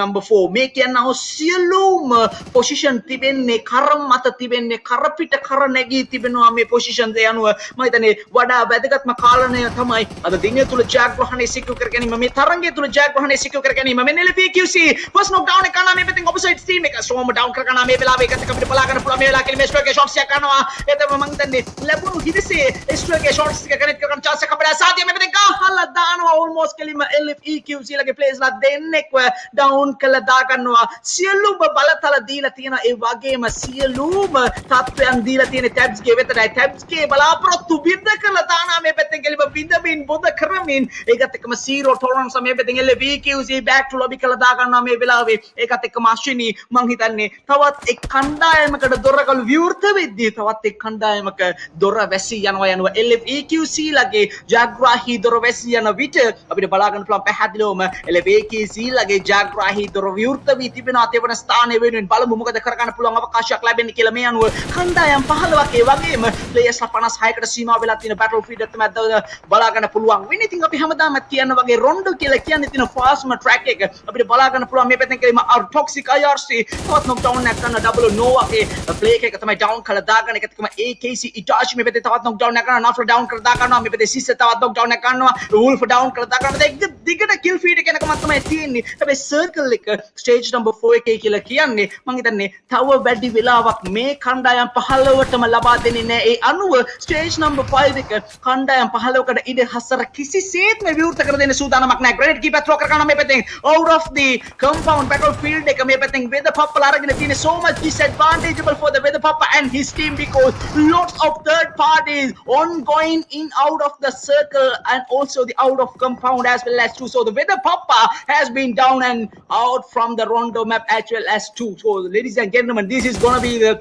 #number 4 මේ කියනවා සියලුම පොසිෂන් තිබෙන්නේ කර මත තිබෙන්නේ කර පිට කර නැගී තිබෙනවා මේ පොසිෂන් දෙය අනුව මම හිතන්නේ වඩා වැදගත්ම කාරණය තමයි අද දිනය තුල ජයග්‍රහණය සිකු කර ගැනීම මේ තරඟය තුල ජයග්‍රහණය සිකු කර ගැනීම මේ LPQC first knock down එක කරනවා මේ පැත්තෙන් opposite team එක storm down කර ගන්නවා මේ වෙලාවේ එකත් අපිට බලා ගන්න පුළුවන් මේ වෙලාවේ කෙලිම ස්ට්‍රෝක් එක shots එක කරනවා එතන මම හිතන්නේ ලැබුණු හිදසේ ස්ට්‍රෝක් එක shots එක කනෙක්ට් කරගන්න chance එක අපිට සාධ්‍ය මේ පැත්තෙන් ගහලා දානවා almost කෙලිම LPQC ලගේ players ලා දෙන්නෙක්ව down කළා දා ගන්නවා සියලුම බලතල දීලා තියෙන ඒ වගේම සියලුම තත්ත්වයන් දීලා තියෙන tabs ගේ වෙතයි tabs ගේ බලාපොරොත්තු බින්ද කළා දානවා මේ පැත්තෙන් කෙලිම බින්දමින් බොද කරමින් ඒකත් එක්කම zero tolerance මේ පැත්තෙන් LPQC back to lobby කළා දා ගන්නවා මේ වෙලාවේ ඒකත් එක්කම අශ්විනී මං හිතන්නේ තවත් එක් කණ්ඩායමකට දොරකල් විවෘත වෙද්දී තවත් එක් කණ්ඩායමක දොර වැසී යනවා යනවා LFAQC ලගේ ජාග්‍රාහී දොර වැසී යන විට අපිට බලා ගන්න පුළුවන් පැහැදිලිවම LFAQC ලගේ ජාග්‍රාහී දොර විවෘත වී තිබෙනවා තෙවන ස්ථානයේ වෙනුවෙන් බලමු මොකද කරගන්න පුළුවන් අවකාශයක් ලැබෙන්නේ කියලා මේ අනුව කණ්ඩායම් 15ක ඒ වගේම ප්ලේයර්ස් 56කට සීමා වෙලා තියෙන battlefield එක තමයි බලා ගන්න පුළුවන් වෙන්නේ. ඉතින් අපි හැමදාම කියන වගේ රොන්ඩෝ කියලා කියන්නේ තියෙන ෆාස්ට්ම ට්‍රැක් එක අපිට බලා ගන්න පුළුවන් මේ පැත්තෙන් කියලාම toxic IRC තවත් knock down එකක් කරන double Nova ගේ play එක තමයි down කරලා දාගන්න එකත් එක්කම AKC Itachi මේ පැත්තේ තවත් knock down එකක් කරනවා Nafra down කරලා දා ගන්නවා මේ පැත්තේ Sisse තවත් knock down එකක් කරනවා Wolf down කරලා දා ගන්නවා ඒක දිගට kill feed එක යනකම තමයි තියෙන්නේ. හැබැයි circle එක stage number 4 එකේ කියලා කියන්නේ මම හිතන්නේ තව වැඩි වෙලාවක් මේ කණ්ඩායම් 15ටම ලබා දෙන්නේ නැහැ. ඒ අනුව stage number 5 එක කණ්ඩායම් 15කට ඉඩ හසර කිසිසේත්ම විවෘත කර දෙන්න සූදානමක් නැහැ. grenade keep throw කර ගන්නවා මේ පැත්තෙන් out of the compound battlefield එක මේ පැත්තෙන් WEDA PAPPA අරගෙන තියෙන so much disadvantageable for the WEDA PAPPA and his team because lots of third parties ongoing in out of the circle and also the out of compound as well as too. So the WEDA PAPPA has been down and out from the Rondo map as well as too. So ladies and gentlemen, this is gonna be the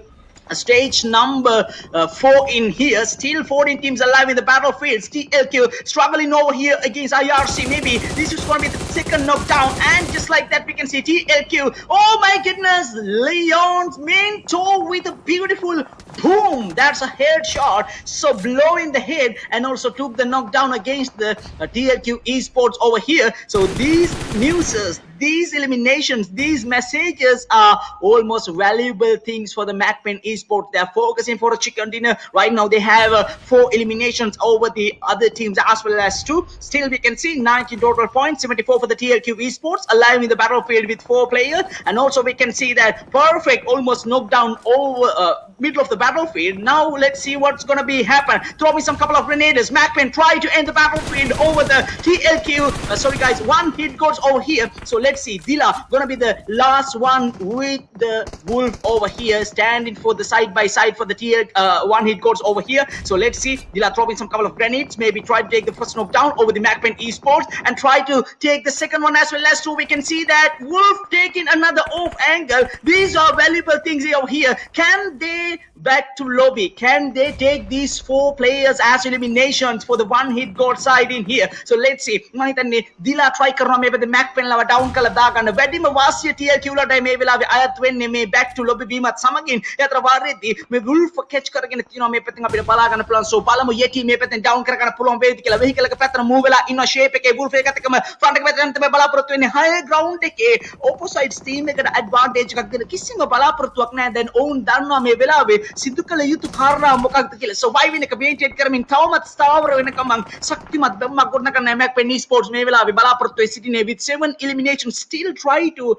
stage number 4 in here. Still 14 teams alive in the battlefield. TLQ struggling over here against IRC. Maybe this is going to be the second knockdown. And just like that, we can see TLQ. Oh my goodness. Leon's mentor with a beautiful boom. That's a headshot. So blowing the head and also took the knockdown against the TLQ eSports over here. So these newses, these eliminations, these messages are almost valuable things for the MAKPEN eSports. They are focusing for a chicken dinner. Right now they have 4 eliminations over the other teams as well as 2. Still we can see 90 total points, 74 for the TLQ eSports, alive in the battlefield with 4 players. And also we can see that perfect almost knockdown over middle of the battlefield. Now let's see what's going to be happen. Throw me some couple of grenades. MAKPEN try to end the battlefield over the TLQ. Sorry guys, 1 hit goes over here. So let's see. Dila gonna be the last one with the Wolf over here, standing for the side by side for the TL. 1 hit goes over here. So let's see. Dila throwing some couple of grenades. Maybe try to take the first knockdown over the MAKPEN eSports and try to take the second one as well as 2. We can see that Wolf taking another off angle. These are valuable things over here. Can they back to lobby? Can they take these 4 players as eliminations for the 1 hit god side in here? So let's see. Dila try karna maybe the MAKPEN lava down කළා දාගන්න වැඩිම වාසිය TLQ ලට මේ වෙලාවේ අයත් වෙන්නේ මේ back to lobby වීමත් සමගින් යතර වාරයේදී මේ wolf catch කරගෙන තියෙනවා මේ පැත්තෙන් අපිට බලා ගන්න පුළුවන් so බලමු yeti මේ පැත්තෙන් down කර ගන්න පුළුවන් වේවිද කියලා vehicle එක පැත්තට move වෙලා ඉන්න shape එකේ wolf එකත් එක්කම front එක පැත්තට තමයි බලාපොරොත්තු වෙන්නේ high ground එකේ opposite team එකට advantage එකක් දෙන කිසිම බලාපොරොත්තුවක් නැහැ දැන් ඔවුන් දන්නවා මේ වෙලාවේ සිදු කළ යුතු කාරණා මොකක්ද කියලා survive එක maintain කරමින් තවමත් ස්ථාවර වෙනකම් ශක්තිමත් බැම්මක් ගොඩනගන්න MAKPEN eSports මේ වෙලාවේ බලාපොරොත්තු වෙ සිටිනේ with 7 eliminations still try to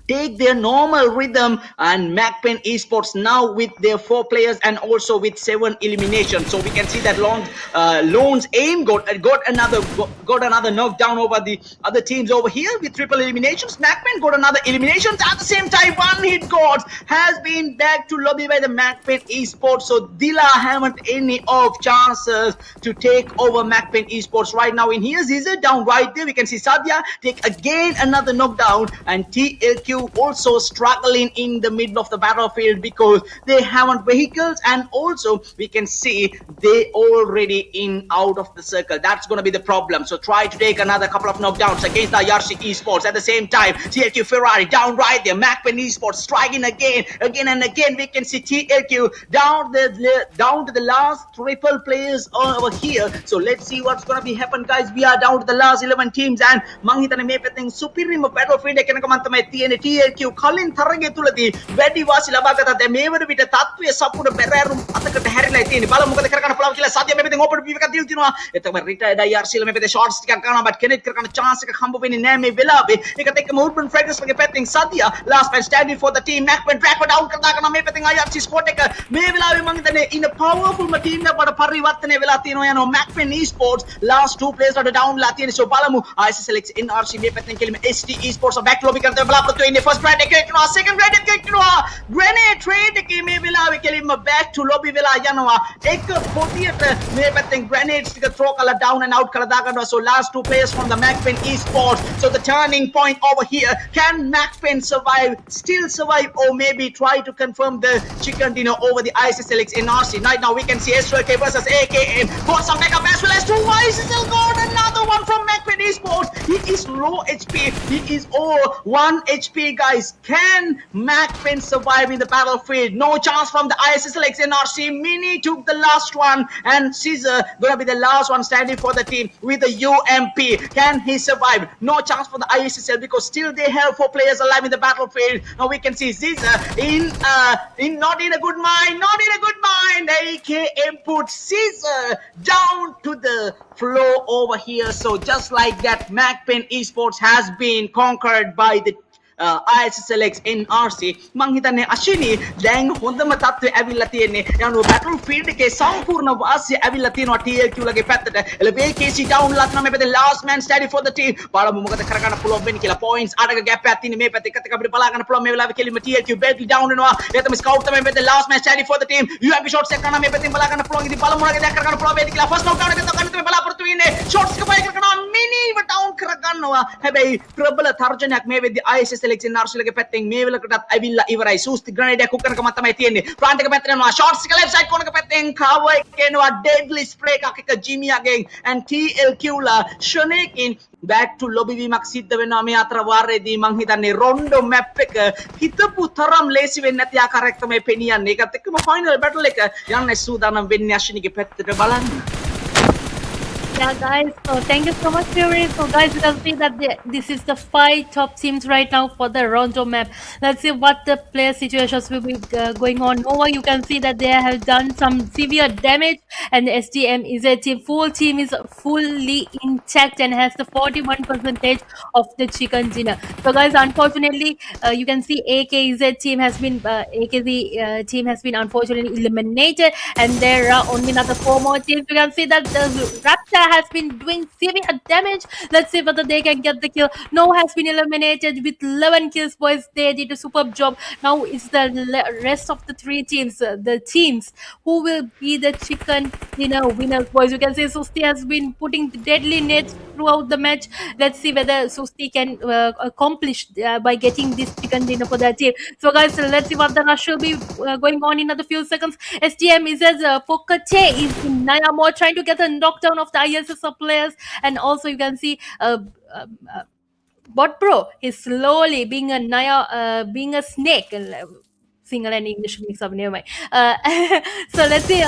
take their normal rhythm and MAKPEN eSports now with their 4 players and also with 7 eliminations. So we can see that Lone's aim got another knockdown over the other teams over here with triple eliminations. MAKPEN got another elimination at the same time. One hit GODZ has been back to lobby by the MAKPEN eSports. So Dila haven't any of chances to take over MAKPEN eSports right now. In here, Ziza down right there. We can see Sadia take again another knockdown and TLQ also struggling in the middle of the battlefield because they haven't vehicles and also we can see they already in out of the circle. That's going to be the problem. So try to take another couple of knockdowns against the IRC eSports. At the same time, TLQ Ferrari down right there. MAKPEN eSports striking again and again. We can see TLQ down to the last triple players over here. So let's see what's going to be happen, guys. We are down to the last 11 teams and මං හිතන්නේ මේ පැත්තෙන් superior battlefield එකක මම තමයි තියෙන්නේ TLQ කලින් තරගය තුලදී වැඩි වාසි ලබා ගත්තා දැන් මේ වන විට තත්ත්වය සම්පූර්ණ බැරෑරුම් අතකට හැරිලා තියෙන්නේ බලමු මොකද කරගන්න පුළුවන් කියලා සාධ්‍ය මේ පැත්තෙන් ඕපන් වීව එකක් දීලා තිනවා එතකොට රිටයර්ඩ් IRC මේ පැත්තේ shots ටිකක් ගන්නවා but කෙනෙක් කරගන්න chance එකක් හම්බ වෙන්නේ නැහැ මේ වෙලාවේ ඒකත් එක්කම urban fragrance වගේ පැත්තෙන් සාධ්‍ය last man standing for the team MAKPEN track down කරලා ගන්නවා මේ පැත්තෙන් IRC squad එක මේ වෙලාවේ මම හිතන්නේ in a powerful team එකකට පරිවර්තනය වෙලා තියෙනවා යනවා MAKPEN eSports last 2 players are down ලා තියෙන්නේ so බලමු ISSL NRC මේ පැත්තෙන් කෙලිම SD eSports back lobby කරලා බලාපොරොත්තු වෙන්නේ first round එක කරනවා second round එක කරනවා grenade trade එකේ මේ වෙලාවේ කෙලිම back to lobby වෙලා යනවා එක පොඩියට මේ පැත්තෙන් grenades ටික throw කරලා down and out කරලා දාගන්නවා so last 2 players from the MAKPEN eSports so the turning point over here can MAKPEN still survive or maybe try to confirm the chicken dinner over the ISSL NRC right now we can see SDMZ versus AKM for some backup as well as 2 ISSL got another one from MAKPEN eSports he is low HP he is all 1 HP guys can MAKPEN survive in the battlefield no chance from the ISSL NRC Mini took the last one and Caesar gonna be the last one standing for the team with the UMP can he survive no chance for the ISSL because still they have 4 players alive in the battlefield now we can see Caesar not in a good mind AKM put Caesar down to the floor over here so just like that MAKPEN eSports has been conquered by the ISSL NRC මං හිතන්නේ අශිනී දැන් හොඳම තත්ත්වය ඇවිල්ලා තියෙන්නේ යනවා battlefield එකේ සම්පූර්ණ වාසිය ඇවිල්ලා තියෙනවා TLQ ලගේ පැත්තට LVKC down ලත්න මේ පැත්තේ last man standing for the team බලමු මොකද කරගන්න පුළුවන් වෙන්නේ කියලා points අඩක gap එකක් තියෙන්නේ මේ පැත්තේ එකත් එක අපිට බලා ගන්න පුළුවන් මේ වෙලාවේ කෙලින්ම TLQ badly down වෙනවා එතන scout තමයි මේ පැත්තේ last man standing for the team UMP shots එක කරනවා මේ පැත්තෙන් බලා ගන්න පුළුවන් ඉතින් බලමු මොකද කරගන්න පුළුවන් වෙන්නේ කියලා first knockdown එක තමයි බලාපොරොත්තු වෙන්නේ shots එක පය කරනවා මිනිව down කරගන්නවා හැබැයි ප්‍රබල තර්ජනයක් මේ වෙද්දී ISSL NRC ලගේ පැත්තෙන් මේ වෙලකටත් ඇවිල්ලා ඉවරයි සූස්ති ග්‍රනේඩ් එකක් හුක් කරනකම තමයි තියෙන්නේ front එක පැත්තට යනවා shots එක left side corner එක පැත්තෙන් cover එක එනවා deadly spray එකක් එක ජිමියාගෙන් and TLQ ලා ෂණේකින් back to lobby වීමක් සිද්ධ වෙනවා මේ අතර වාරයේදී මං හිතන්නේ රොන්ඩෝ map එක හිතපු තරම් ලේසි වෙන්නේ නැති ආකාරයක් තමයි පෙනියන්නේ ඒකත් එක්කම final battle එක යන්නේ සූදානම් වෙන්නේ අශ්විනිගේ පැත්තට බලන්න Yeah, guys. So thank you so much, Fury. So, guys, you can see that this is the 5 top teams right now for the Rondo map. Let's see what the player situations will be going on. Nova, you can see that they have done some severe damage, and the SDMZ full team is fully intact and has the 41% of the chicken dinner. So, guys, unfortunately, you can see AKZ team has been unfortunately eliminated, and there are only another 4 more teams. You can see that the Raptor has been doing severe damage. Let's see whether they can get the kill. No has been eliminated with 11 kills, boys. They did a superb job. Now it's the rest of the 3 teams, the teams who will be the chicken dinner winners, boys. You can see Susti has been putting deadly nades throughout the match. Let's see whether Susti can accomplish by getting this chicken dinner for their team. So, guys, let's see what the rush will be going on in another few seconds. SDM is as Pokate is in Miramar trying to get a knockdown of the ISSL players, and also you can see But bro, he's slowly being a snake. Single and English mix up, never mind. So let's say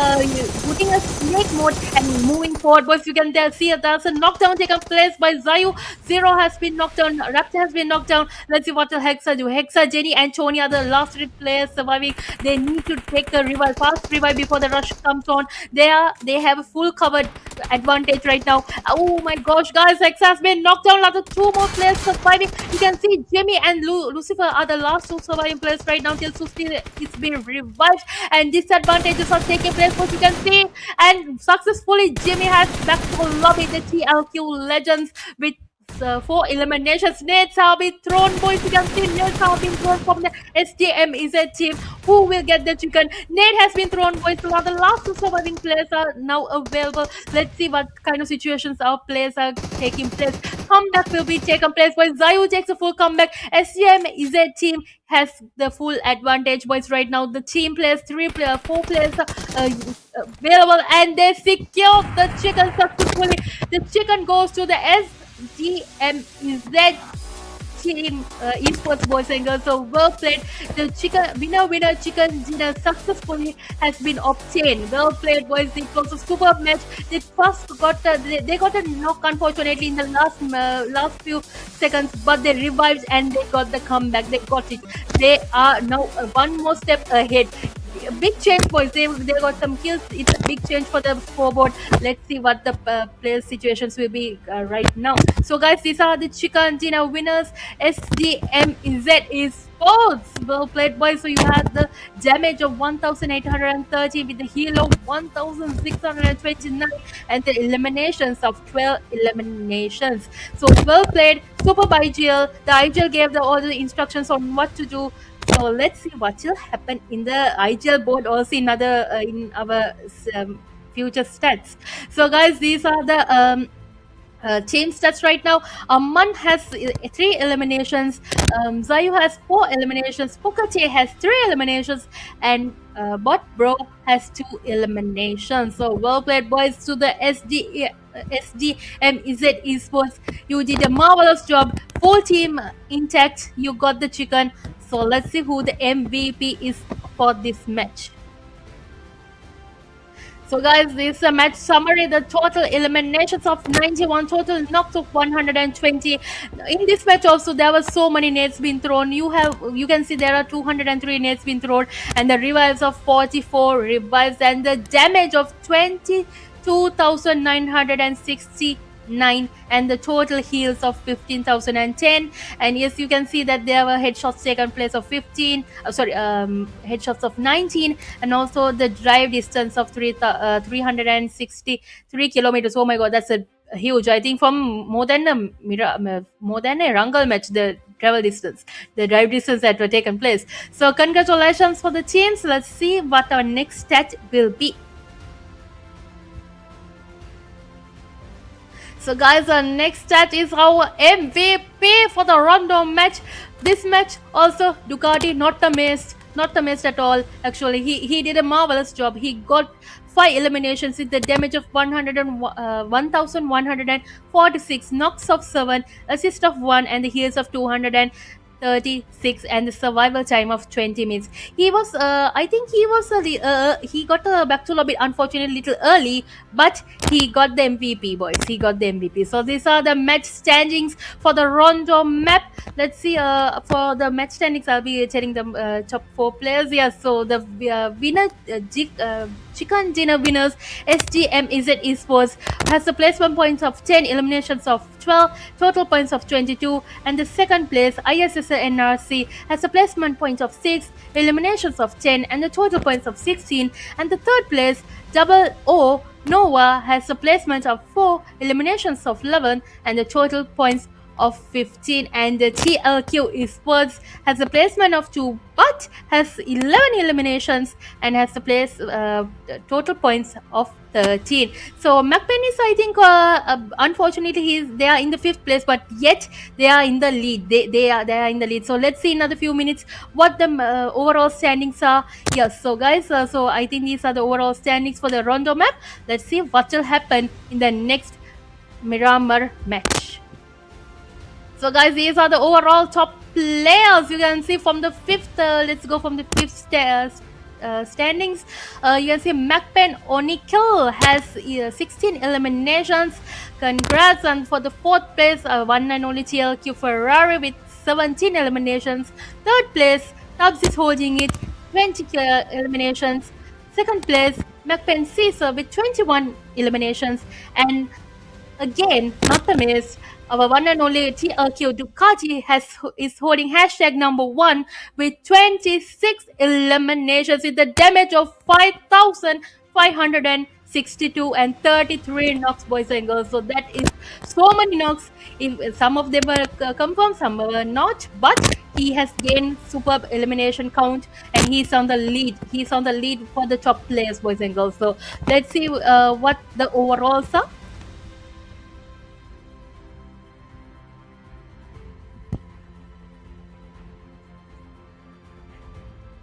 putting a snake mode and moving forward, boys. You can see there's a knockdown taken place by Zayu. Zero has been knocked down. Raptor has been knocked down. Let's see what will Hexa do. Hexa, Jenny, and Tony are the last three players surviving. They need to take a revive, fast revive before the rush comes on. They have a full covered advantage right now. Oh my gosh, guys, Hexa has been knocked down. Another two more players surviving. You can see Jimmy and Lucifer are the last two surviving players right now till Susti is being revived and disadvantages are taking place, what you can see. And successfully, Jimmy has back to lobby the TLQ Legends with 4 eliminations. Nades have been thrown, boys. You can see nades have been thrown from the SDMZ team. Who will get the chicken? Nade has been thrown, boys. So now the last two surviving players are now available. Let's see what kind of situations our players are taking place. Comeback will be taken place, boys. Zayu takes a full comeback. SDMZ team has the full advantage, boys. Right now, the team players, 4 players are available, and they secure the chicken successfully. The chicken goes to the SDMZ team esports, boys and girls. So well played. The winner chicken dinner successfully has been obtained. Well played, boys. It was a superb match. They first got they got a knock, unfortunately, in the last few seconds, but they revived and they got the comeback. They got it. They are now one more step ahead. A big change, boys. They got some kills. It's a big change for the scoreboard. Let's see what the players' situations will be right now. So, guys, these are the chicken dinner winners. SDMZ is sports. Well played, boys. So you had the damage of 1,830 with the heal of 1,629 and the eliminations of 12 eliminations. So well played. Super by IGL. The IGL gave all the instructions on what to do. So let's see what will happen in the IGL board, also in our future stats. So guys, these are the team stats right now. Aman has 3 eliminations. Zayu has 4 eliminations. Pukate has 3 eliminations, and Bot Bro has 2 eliminations. So well played, boys, to the SDMZ Esports. You did a marvelous job. Full team intact. You got the chicken. So let's see who the MVP is for this match. So guys, this is a match summary. The total eliminations of 91, total knocks of 120. In this match also, there were so many nades being thrown. You can see there are 203 nades being thrown, and the revives of 44 revives, and the damage of 22,969, and the total heals of 15,010. And yes, you can see that there were headshots taken place of 19, and also the drive distance of 363 kilometers. Oh my god, that's a huge. I think from more than a Erangel match, the travel distance, the drive distance that were taken place. So congratulations for the teams. Let's see what our next stat will be. So guys, our next stat is our MVP for the random match. This match also Ducati not amazed at all. Actually, he did a marvelous job. He got 5 eliminations with the damage of 1,146, knocks of 7, assist of 1, and the heals of 236, and the survival time of 20 minutes. He was, I think he got back to lobby, unfortunately, little early, but he got the MVP, boys. He got the MVP. So these are the match standings for the Rondo map. Let's see, for the match standings, I'll be telling the top 4 players. Yeah, so the winner, chicken dinner winners, SDMZ Esports, has the placement points of 10, eliminations of 12, total points of 22, and the second place, ISSL NRC, has a placement point of 6, eliminations of 10, and the total points of 16, and the third place, Double O Nova, has a placement of 4, eliminations of 11, and the total points of 15, and the TLQ Esports has a placement of 2 but has 11 eliminations and has the place total points of 13. So MAKPEN is, I think, unfortunately they are in the 5th place, but yet they are in the lead. They are in the lead. So let's see in another few minutes what the overall standings are. Yes, so guys, so I think these are the overall standings for the Rondo map. Let's see what will happen in the next Miramar match. So guys, these are the overall top players. You can see from the fifth, let's go from the fifth standings. You can see MAKPEN Onikel has 16 eliminations. Congrats. And for the fourth place, one and only TLQ Ferrari with 17 eliminations. Third place, Tubbs is holding it, 20 eliminations. Second place, MAKPEN Caesar with 21 eliminations. And again, not the miss, our one and only TLQ Ducati is holding hashtag number 1 with 26 eliminations with the damage of 5,562 and 33 knocks, boys and girls. So that is so many knocks. If some of them were confirmed, some were not, but he has gained superb elimination count and he's on the lead. He's on the lead for the top players, boys and girls. So let's see what the overalls are.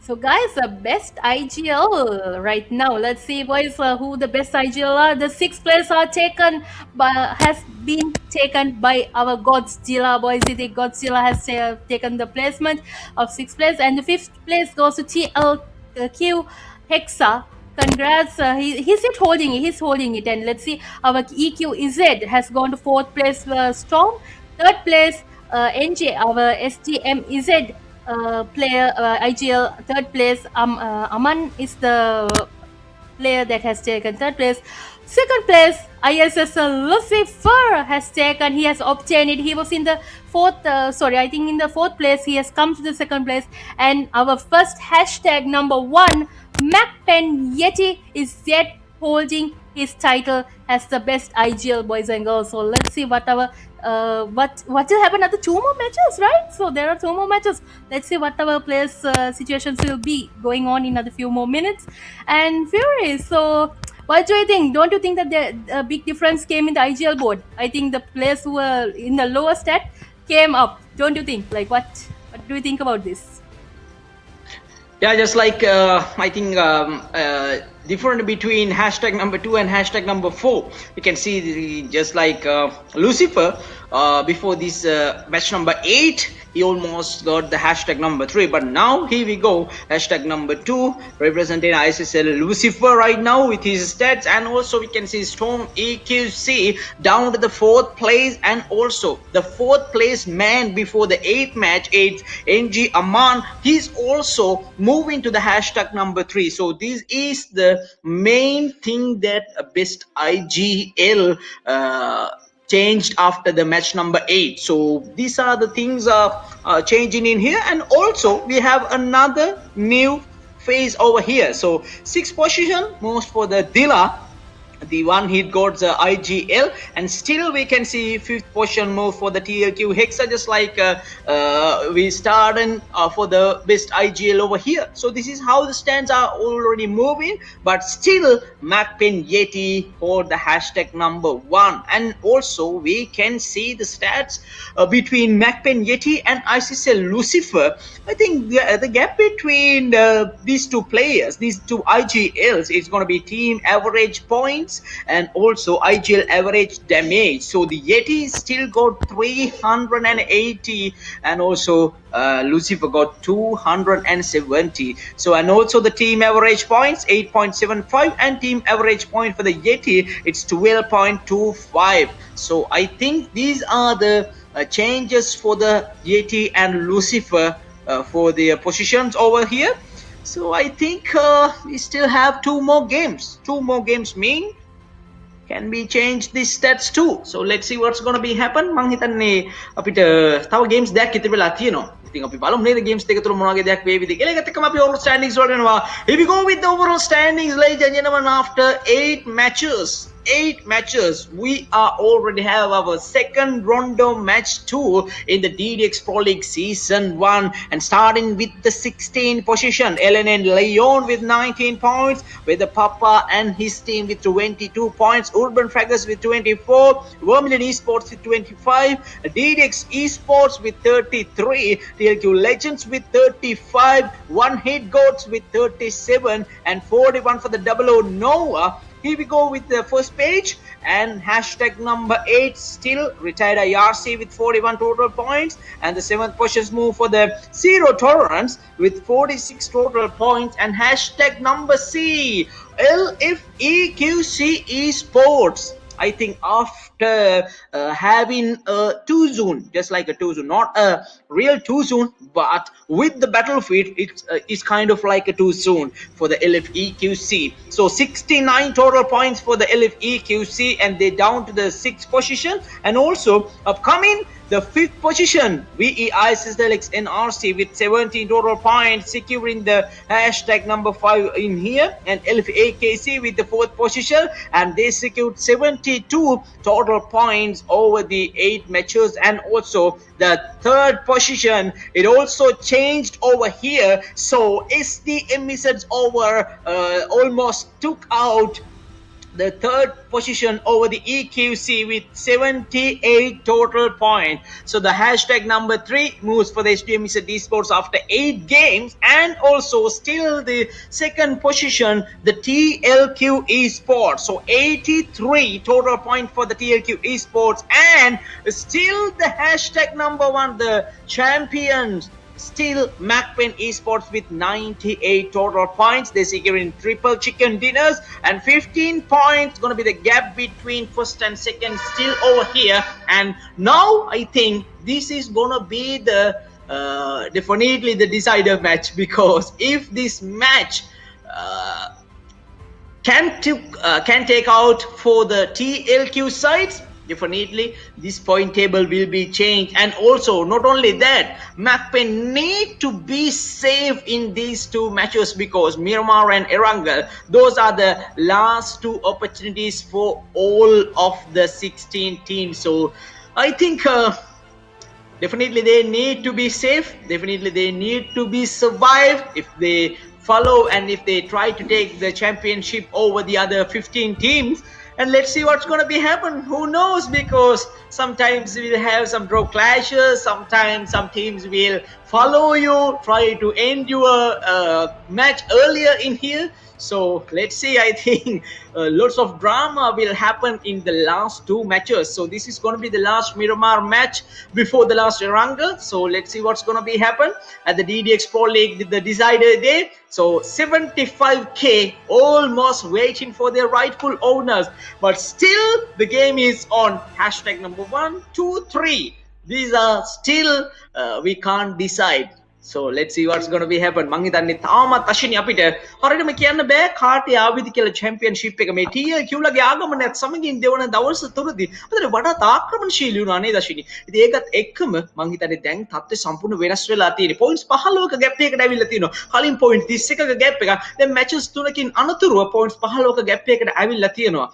So guys, the best IGL right now. Let's see, boys, who the best IGL are. The 6th place are has been taken by our Godzilla, boys. The Godzilla has taken the placement of 6th place, and the 5th place goes to TLQ Hexa. Congrats, he's holding it. He's holding it, and let's see, our EQZ has gone to 4th place, Storm. 3rd place, NJ, our SDMZ player, IGL. 3rd place, Aman is the player that has taken 3rd place. 2nd place, ISSL Lucifer has taken. He has obtained it. He was in the 4th. I think in the 4th place. He has come to the 2nd place. And our first hashtag number 1, MAKPEN Yeti, is yet holding his title as the best IGL, boys and girls. So let's see what our what will happen at the 2 more matches, right? So there are 2 more matches. Let's see what our players' situations will be going on in another few more minutes. And Fury, so what do you think? Don't you think that the big difference came in the IGL board? I think the players who were in the lower stat came up. Don't you think? Like what do you think about this? Yeah, just like I think different between hashtag number 2 and hashtag number 4. You can see just like Lucifer before this match number 8, he almost got the hashtag number 3, but now here we go, hashtag number 2 representing ISSL Lucifer right now with his stats. And also we can see Storm EQC down to the 4th place, and also the 4th place man before the 8th match, 8th NG Aman, he's also moving to the hashtag number 3. So this is the main thing that best IGL changed after the match number 8. So these are the things changing in here. And also we have another new phase over here. So 6th position most for the Dilla, the one he got the IGL, and still we can see 5th position move for the TLQ Hexa, just like we started for the best IGL over here. So this is how the stands are already moving, but still MAKPEN Yeti for the hashtag number 1. And also we can see the stats between MAKPEN Yeti and ISSL Lucifer. I think the gap between these 2 players, these 2 IGLs, is going to be team average points and also IGL average damage. So the Yeti still got 380 and also Lucifer got 270. So, and also the team average points 8.75, and team average point for the Yeti it's 12.25. So I think these are the changes for the Yeti and Lucifer for their positions over here. So I think we still have 2 more games. 2 more games mean can be changed these stats too. So let's see what's going to be happen. Mang hitane apita tawa games දෙයක් ඉතිරි වෙලා තියෙනවා. ඉතින් අපි බලමු නේද games දෙක තුල මොන වගේ දෙයක් වේවිද කියලා. ඒකත් එක්කම අපි overall standings වලට යනවා. Here we go with the overall standings, ladies and gentlemen. After 8 matches, we are already have our 2nd rondo match 2 in the DDX Pro League Season 1, and starting with the 16th position, LNN Leon with 19 points, with the PAPPA and his team with 22 points, Urban FRAGS with 24, Vermilion ESPORTS with 25, DDX ESPORTS with 33, TLQ Legends with 35, One Hit GODZ with 37, and 41 for the 00 Nova. Here we go with the first page, And hashtag number 8 still retired IRC with 41 total points. And the 7th position move for the Zero Tolerance with 46 total points. And hashtag number C, LFEQC Esports. I think after having a two zone, just like a two zone, not a real two zone, but with the battlefield, it's kind of like a two zone for the LFEQC. So 69 total points for the LFEQC, and they down to the 6th position. And also upcoming the 5th position, WEISSL NRC with 17 total points, securing the hashtag number 5 in here, and LFAKC with the 4th position, and they secured 72 total points over the 8 matches. And also the 3rd position, it also changed over here. So SDMZ over almost took out the 3rd position over the EQC with 78 total points. So the hashtag number 3 moves for the SDMZ Esports after 8 games. And also still the 2nd position, the TLQ Esports. So 83 total points for the TLQ Esports. And still the hashtag number 1, the champions, still MAKPEN Esports with 98 total points. They're securing triple chicken dinners, and 15 points gonna be the gap between 1st and 2nd still over here. And now I think this is gonna be the definitely the decider match, because if this match can take out for the TLQ sides, definitely this point table will be changed. And also not only that, MAKPEN need to be safe in these 2 matches, because Miramar and Erangel, those are the last 2 opportunities for all of the 16 teams. So I think definitely they need to be safe, definitely they need to be survived if they follow and if they try to take the championship over the other 15 teams. And let's see what's going to be happen. Who knows, because sometimes we'll have some draw clashes, sometimes some teams will follow you, try to end your match earlier in here. So let's see. I think lots of drama will happen in the last 2 matches. So this is going to be the last Miramar match before the last Erangel. So let's see what's going to be happen at the DDX Pro League, the decider day. So 75k almost waiting for their rightful owners, but still the game is on. Hashtag number 1, 2, 3. These are still we can't decide. So let's see what's going to be happen. මං හිතන්නේ තාමත් අශිනි අපිට හරියටම කියන්න බෑ කාටේ ආවිද කියලා championship එක මේ TLQ ලගේ ආගමනයත් සමගින් දෙවන දවස් තුනදී අපිට වඩාත් ආක්‍රමණශීලී වුණා නේද අශිනි. ඉතින් ඒකත් එක්කම මං හිතන්නේ දැන් තත්ත්වය සම්පූර්ණ වෙනස් වෙලා තියෙන්නේ. පොයින්ට්ස් 15ක ගැප් එකකට ඇවිල්ලා තියෙනවා. කලින් පොයින්ට් 31ක ගැප් එක. දැන් මැචස් තුනකින් අනතුරුව පොයින්ට්ස් 15ක ගැප් එකකට ඇවිල්ලා තියෙනවා.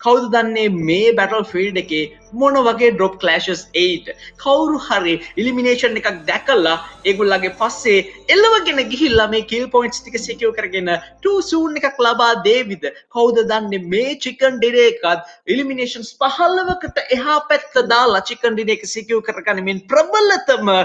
කවුද දන්නේ මේ බැටල්ෆීල්ඩ් එකේ මොන වගේ ඩ්‍රොප් ක්ලෑෂස් එයිද? කවුරු හරි එලිමිනේෂන් එකක් දැකලා ඒගොල්ලන්ගේ පස්සේ එළවගෙන ගිහිල්ලා මේ කිල් පොයින්ට්ස් ටික සිකියුර් කරගෙන 2 සූන් එකක් ලබා දේවිද? කවුද දන්නේ මේ චිකන් ඩිනේ එකත් එලිමිනේෂන්ස් 15කට එහා පැත්ත දාලා චිකන් ඩිනේ එක සිකියුර් කරගන්න මෙන් ප්‍රබලතම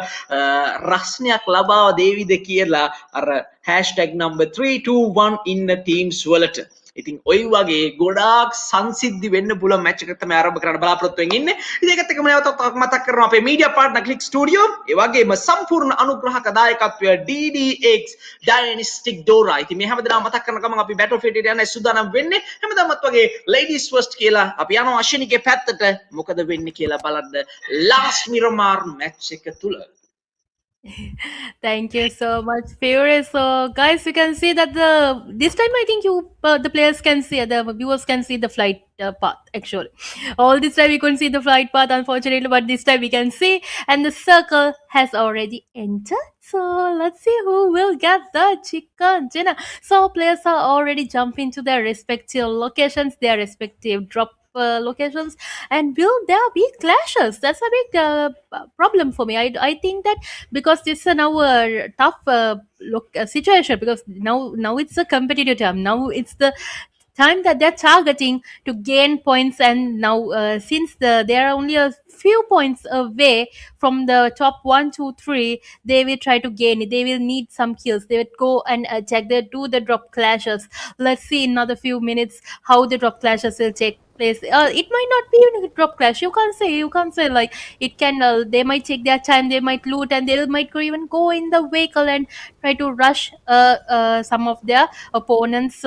රස්නයක් ලබා දේවිද කියලා අර hashtag number 321 in the teams වලට. ඉතින් ඔය වගේ ගොඩාක් සංසිද්ධි වෙන්න පුළුවන් මැච් එකක් තමයි ආරම්භ කරන්න බලාපොරොත්තු වෙමින් ඉන්නේ. ඉතින් ඒකත් එක්කම නැවතත් මතක් කරනවා අපේ මීඩියා පාර්ට්නර් ක්ලික් ස්ටුඩියෝ, ඒ වගේම සම්පූර්ණ අනුග්‍රහක දායකත්වය DDX Dynastic Dora. ඉතින් මේ හැමදාම මතක් කරන ගමන් අපි බැටල්ෆීල්ඩ් එකට යන්න සූදානම් වෙන්නේ. හැමදාමත් වගේ ladies first කියලා අපි යනවා අශ්විනිගේ පැත්තට. මොකද වෙන්නේ කියලා බලන්න last Miramar match එක තුල. Thank you so much, Fury. So, guys, you can see that this time I think the players can see, the viewers can see the flight path. Actually, all this time we couldn't see the flight path, unfortunately, but this time we can see, and the circle has already entered. So let's see who will get the chicken dinner. So players are already jumping to their respective locations, their respective drop locations, and will there be clashes? That's a big problem for me. I think that because this is now a tough situation, because now it's a competitive time. Now it's the time that they're targeting to gain points, and now since they are only a few points away from the top 1, 2, 3, they will try to gain it. They will need some kills. They would go and attack. They do the drop clashes. Let's see in another few minutes how the drop clashes will take place. It might not be even a drop crash. You can't say like it can. They might take their time. They might loot, and they might even go in the vehicle and try to rush some of their opponents.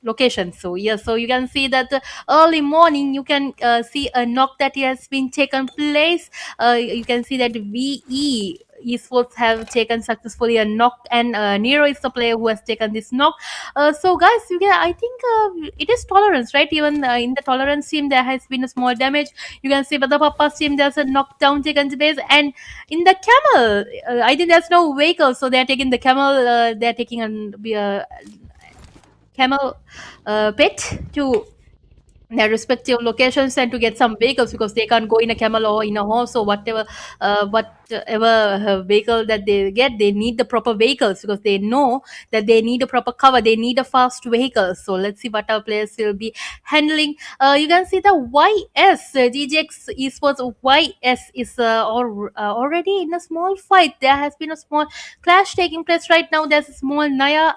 Location. So yeah, so you can see that early morning you can see a knock that has been taken place. You can see that VE esports have taken successfully a knock, and Nero is the player who has taken this knock. So guys, you can, I think it is tolerance, right? Even in the tolerance team there has been a small damage. You can see, but the Papa's team there's a knockdown taken place, and in the camel, I think there's no vehicle, so they're taking the camel. They're taking camel pit to their respective locations and to get some vehicles, because they can't go in a camel or in a horse or whatever vehicle that they get. They need the proper vehicles because they know that they need a proper cover, they need a fast vehicle. So let's see what our players will be handling. You can see the YS GGX esports YS is already in a small fight. There has been a small clash taking place right now. There's a small Naya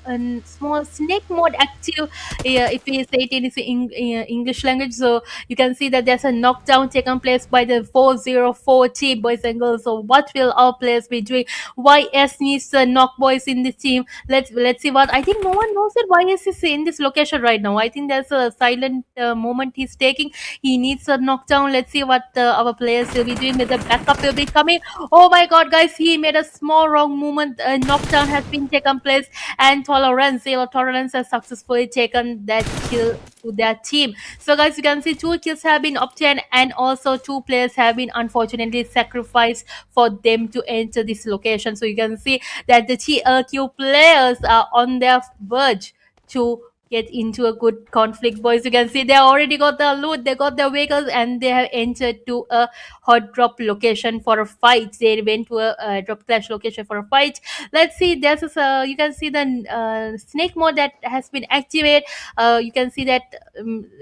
and small snake mode active, if we say it in English language. So you can see that there's a knockdown taken place by the 404 team, boys and girls. So what will our players be doing? YS needs the knock boys in this team. Let's see what. I think no one knows that YS is in this location right now. I think there's a silent moment he's taking. He needs a knockdown. Let's see what our players will be doing. With the backup will be coming. Oh my god, guys, he made a small wrong movement. A knockdown has been taken place, and Zero Tolerance has successfully taken that kill to their team. So guys, you can see 2 kills have been obtained, and also 2 players have been unfortunately sacrificed for them to enter this location. So you can see that the TLQ players are on their verge to get into a good conflict, boys. You can see they already got the loot, they got their vehicles, and they have entered to a hot drop location for a fight. They went to a drop clash location for a fight. Let's see, there's you can see the snake mode that has been activated. You can see that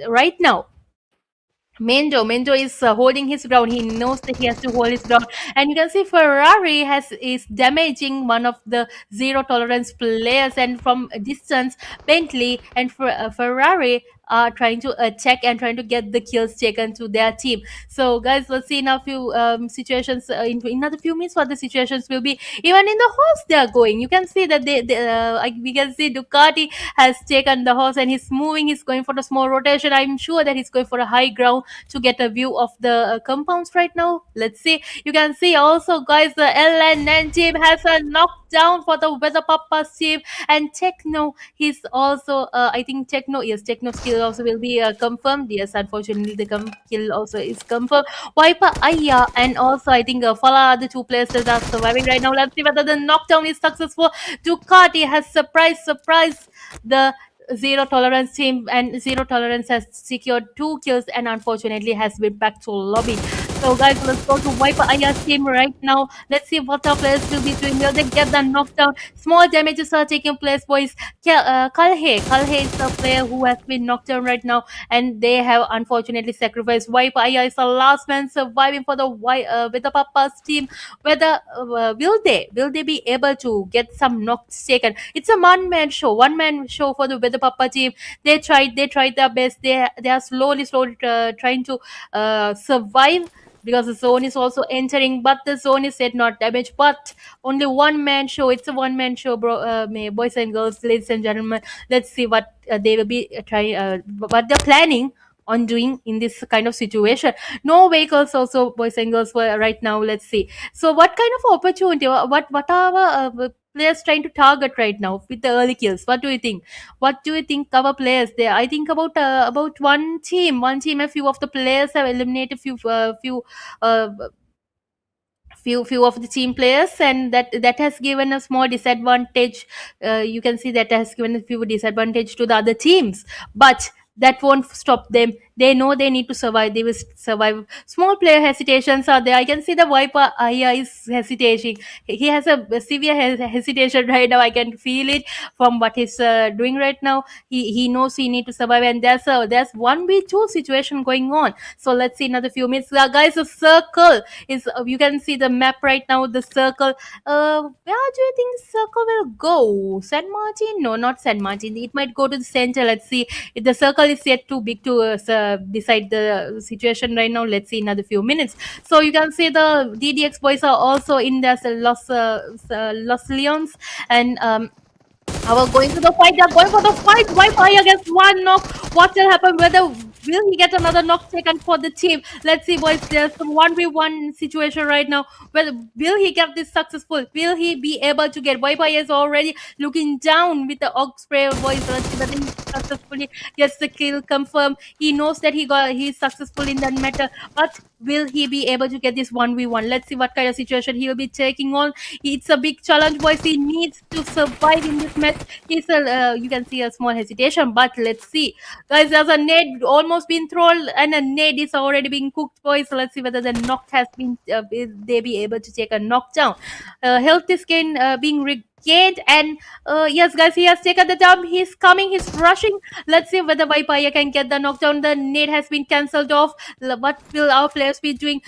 right now Mendo is holding his ground. He knows that he has to hold his ground, and you can see Ferrari is damaging one of the zero tolerance players, and from a distance, Bentley and Ferrari are trying to attack and trying to get the kills taken to their team. So, guys, let's see in a few situations. In another few minutes, what the situations will be. Even in the horse, they are going. You can see that we can see Ducati has taken the horse and he's moving. He's going for the small rotation. I'm sure that he's going for a high ground to get a view of the compounds right now. Let's see. You can see also, guys, the LN9 team has a knockdown for the Weather Papa's team, and Techno, he's also, I think Techno's kill also will be confirmed. Yes, unfortunately, the kill also is confirmed. Wiper Aya and also, I think, Fala are the 2 players that are surviving right now. Let's see whether the knockdown is successful. Ducati has surprised the Zero Tolerance team, and Zero Tolerance has secured 2 kills and unfortunately has been back to lobby. So guys, let's go to Wiper Aya's team right now. Let's see what our players will be doing. Will they get the knockdown? Small damages are taking place, boys. Kalhe is the player who has been knocked down right now, and they have unfortunately sacrificed. Wiper Aya is the last man surviving for the with the Papa's team. Whether will they be able to get some knocks taken? It's a one man show for the Weather Papa team. They tried their best. They are slowly trying to survive, because the zone is also entering, but the zone is yet not damaged. But only one man show. It's a one man show, bro. Boys and girls, ladies and gentlemen. Let's see what they will be trying. What they're planning on doing in this kind of situation. No vehicles also, boys and girls, for right now. Let's see. So what kind of opportunity? What are our players trying to target right now with the early kills? What do you think? What do you think our players there? I think about one team. A few of the players have eliminated uh, few of the team players, and that has given a small disadvantage. You can see that has given a few disadvantage to the other teams, but that won't stop them. They know they need to survive. They will survive. Small player hesitations are there. I can see the Viper Aya is hesitating. He has a severe hesitation right now. I can feel it from what he's doing right now. He knows he need to survive, and there's 1v2 situation going on. So let's see another few minutes. Guys, a circle is, you can see the map right now. The circle, where do you think the circle will go? San Martin? No, not San Martin. It might go to the center. Let's see if the circle level is yet too big to decide the situation right now. Let's see in another few minutes. So you can see the DDX boys are also in the Los Leons, and our going to the fight. They're going for the fight. Wi-Fi against one knock. What will happen? Whether will he get another knock taken for the team? Let's see, boys. There's some 1v1 situation right now. Whether will he get this successful? Will he be able to get? Wi-Fi is already looking down with the Ox spray, boys. Let's see whether he successfully gets the kill confirmed. He knows that he's successful in that matter, but will he be able to get this 1v1? Let's see what kind of situation he will be taking on. It's a big challenge, boys. He needs to survive in this match. You can see a small hesitation, but let's see. Guys, there's a nade almost been thrown, and a nade is already being cooked, boys. So let's see whether the knock has been, will they be able to take a knockdown. Health is being regained, and yes, guys, he has taken the jump. He's coming, he's rushing. Let's see whether Vaipaya can get the knockdown. The nade has been cancelled off. What will our players be doing?